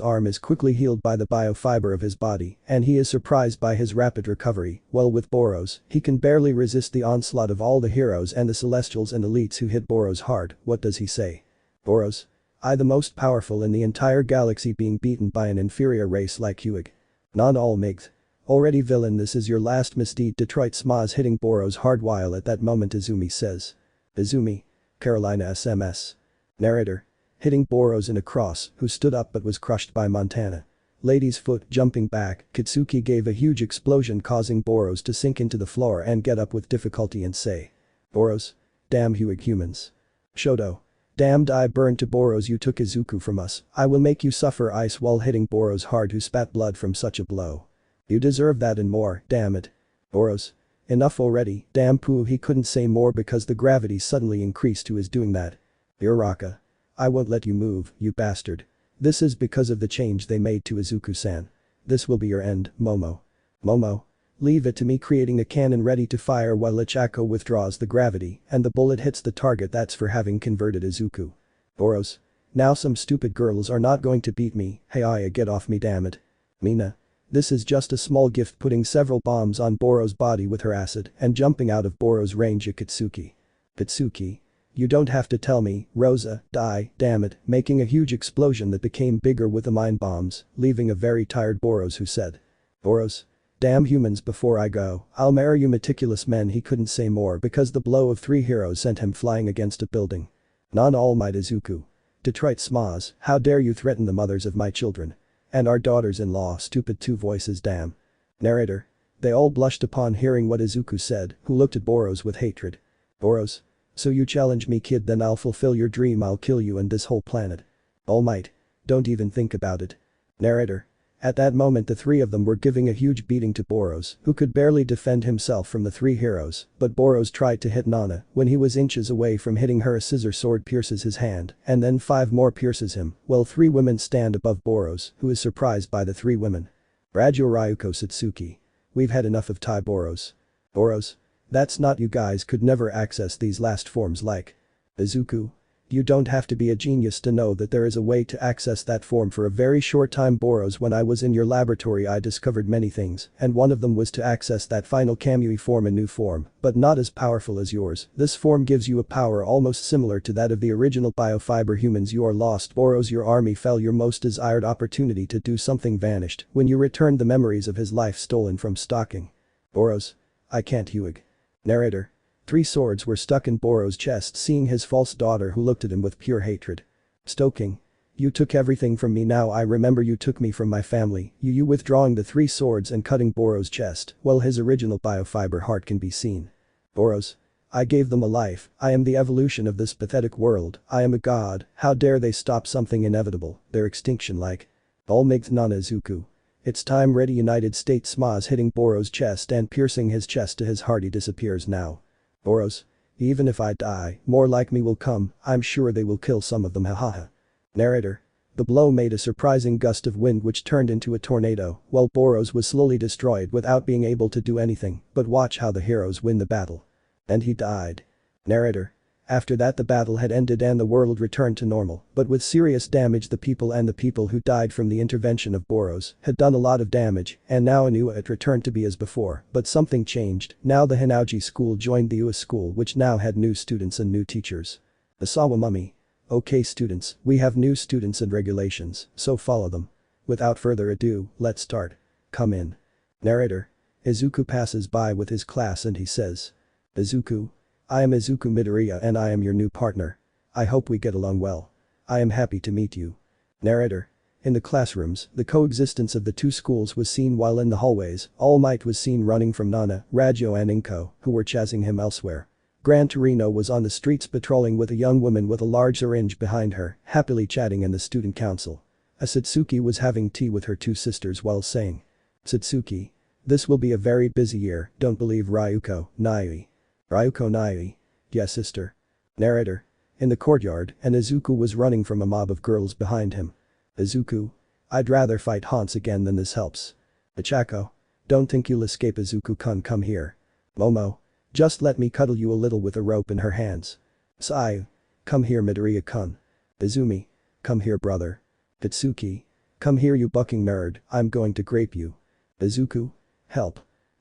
arm is quickly healed by the biofiber of his body and he is surprised by his rapid recovery, while with Boros, he can barely resist the onslaught of all the heroes and the celestials and elites who hit Boros hard, what does he say? Boros. I the most powerful in the entire galaxy being beaten by an inferior race like Huig. Non all Migth. Already villain this is your last misdeed Detroit Sma's hitting Boros hard while at that moment Izumi says. Izumi. Carolina SMS. Narrator. Hitting Boros in a cross, who stood up but was crushed by Montana. Lady's foot jumping back, Kitsuki gave a huge explosion causing Boros to sink into the floor and get up with difficulty and say. Boros. Damn Huig humans. Shoto. Damned I burned to Boros you took Izuku from us, I will make you suffer ice while hitting Boros hard who spat blood from such a blow. You deserve that and more, damn it. Boros. Enough already, damn poo he couldn't say more because the gravity suddenly increased to his doing that. Uraraka. I won't let you move, you bastard. This is because of the change they made to Izuku-san. This will be your end, Momo. Momo. Leave it to me creating a cannon ready to fire while Ichako withdraws the gravity and the bullet hits the target that's for having converted Izuku. Boros. Now some stupid girls are not going to beat me, Heiya get off me damn it. Mina. This is just a small gift putting several bombs on Boros' body with her acid and jumping out of Boros' range Akatsuki. Katsuki. You don't have to tell me, Rosa, die, damn it, making a huge explosion that became bigger with the mind bombs, leaving a very tired Boros who said. Boros. Damn humans before I go, I'll marry you meticulous men he couldn't say more because the blow of 3 heroes sent him flying against a building. Non all might Izuku. Detroit Smas, how dare you threaten the mothers of my children. And our daughters-in-law stupid 2 voices damn. Narrator. They all blushed upon hearing what Izuku said, who looked at Boros with hatred. Boros. So you challenge me kid then I'll fulfill your dream I'll kill you and this whole planet. All Might. Don't even think about it. Narrator. At that moment the three of them were giving a huge beating to Boros, who could barely defend himself from the three heroes, but Boros tried to hit Nana. When he was inches away from hitting her, a scissor sword pierces his hand, and then 5 more pierces him, while 3 women stand above Boros, who is surprised by the 3 women. Radio Ryuko Satsuki. We've had enough of Tai Boros. Boros? That's not, you guys could never access these last forms like. Izuku? You don't have to be a genius to know that there is a way to access that form for a very short time. Boros, when I was in your laboratory I discovered many things, and one of them was to access that final Kamui form, a new form, but not as powerful as yours. This form gives you a power almost similar to that of the original biofiber humans. You are lost, Boros, your army fell, your most desired opportunity to do something vanished when you returned the memories of his life stolen from stalking. Boros? I can't, Huig. Narrator. 3 swords were stuck in Boros' chest, seeing his false daughter who looked at him with pure hatred. Stoking. You took everything from me, now I remember you took me from my family. You withdrawing the 3 swords and cutting Boros' chest, while his original biofiber heart can be seen. Boros. I gave them a life, I am the evolution of this pathetic world, I am a god, how dare they stop something inevitable, their extinction like. Almight Nana Izuku. It's time, ready. United States Smas hitting Boros' chest and piercing his chest to his heart. He disappears now. Boros. Even if I die, more like me will come, I'm sure they will kill some of them, hahaha. Narrator. The blow made a surprising gust of wind which turned into a tornado, while Boros was slowly destroyed without being able to do anything, but watch how the heroes win the battle. And he died. Narrator. After that the battle had ended and the world returned to normal, but with serious damage. The people who died from the intervention of Boros had done a lot of damage, and now Inua it returned to be as before, but something changed. Now the Hinauji school joined the US school, which now had new students and new teachers. The Sawa Mummy. Okay students, we have new students and regulations, so follow them. Without further ado, let's start. Come in. Narrator. Izuku passes by with his class and he says. Izuku. I am Izuku Midoriya and I am your new partner. I hope we get along well. I am happy to meet you. Narrator. In the classrooms, the coexistence of the 2 schools was seen, while in the hallways, All Might was seen running from Nana, Rajo and Inko, who were chasing him elsewhere. Gran Torino was on the streets patrolling with a young woman with a large syringe behind her, happily chatting in the student council. Satsuki was having tea with her 2 sisters while saying. Satsuki. This will be a very busy year, don't believe Ryuko, Nai. Ryuko Nai. Yes sister. Narrator. In the courtyard, and Izuku was running from a mob of girls behind him. Izuku. I'd rather fight Hans again than this helps. Ichako. Don't think you'll escape, Izuku-kun, come here. Momo. Just let me cuddle you a little with a rope in her hands. Sai. Come here, Midoriya-kun. Izumi. Come here, brother. Hitsuki. Come here, you bucking nerd, I'm going to grape you. Izuku. Help.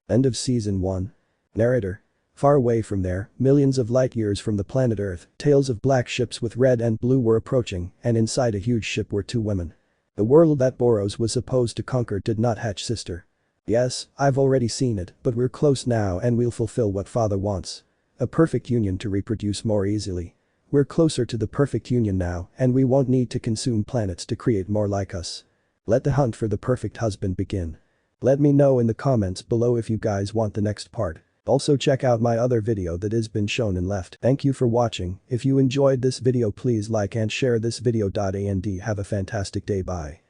End of season 1. Narrator. Far away from there, millions of light years from the planet Earth, tails of black ships with red and blue were approaching, and inside a huge ship were 2 women. The world that Boros was supposed to conquer did not hatch, sister. Yes, I've already seen it, but we're close now and we'll fulfill what father wants. A perfect union to reproduce more easily. We're closer to the perfect union now, and we won't need to consume planets to create more like us. Let the hunt for the perfect husband begin. Let me know in the comments below if you guys want the next part. Also check out my other video that has been shown and left. Thank you for watching. If you enjoyed this video, please like and share this video. And have a fantastic day. Bye.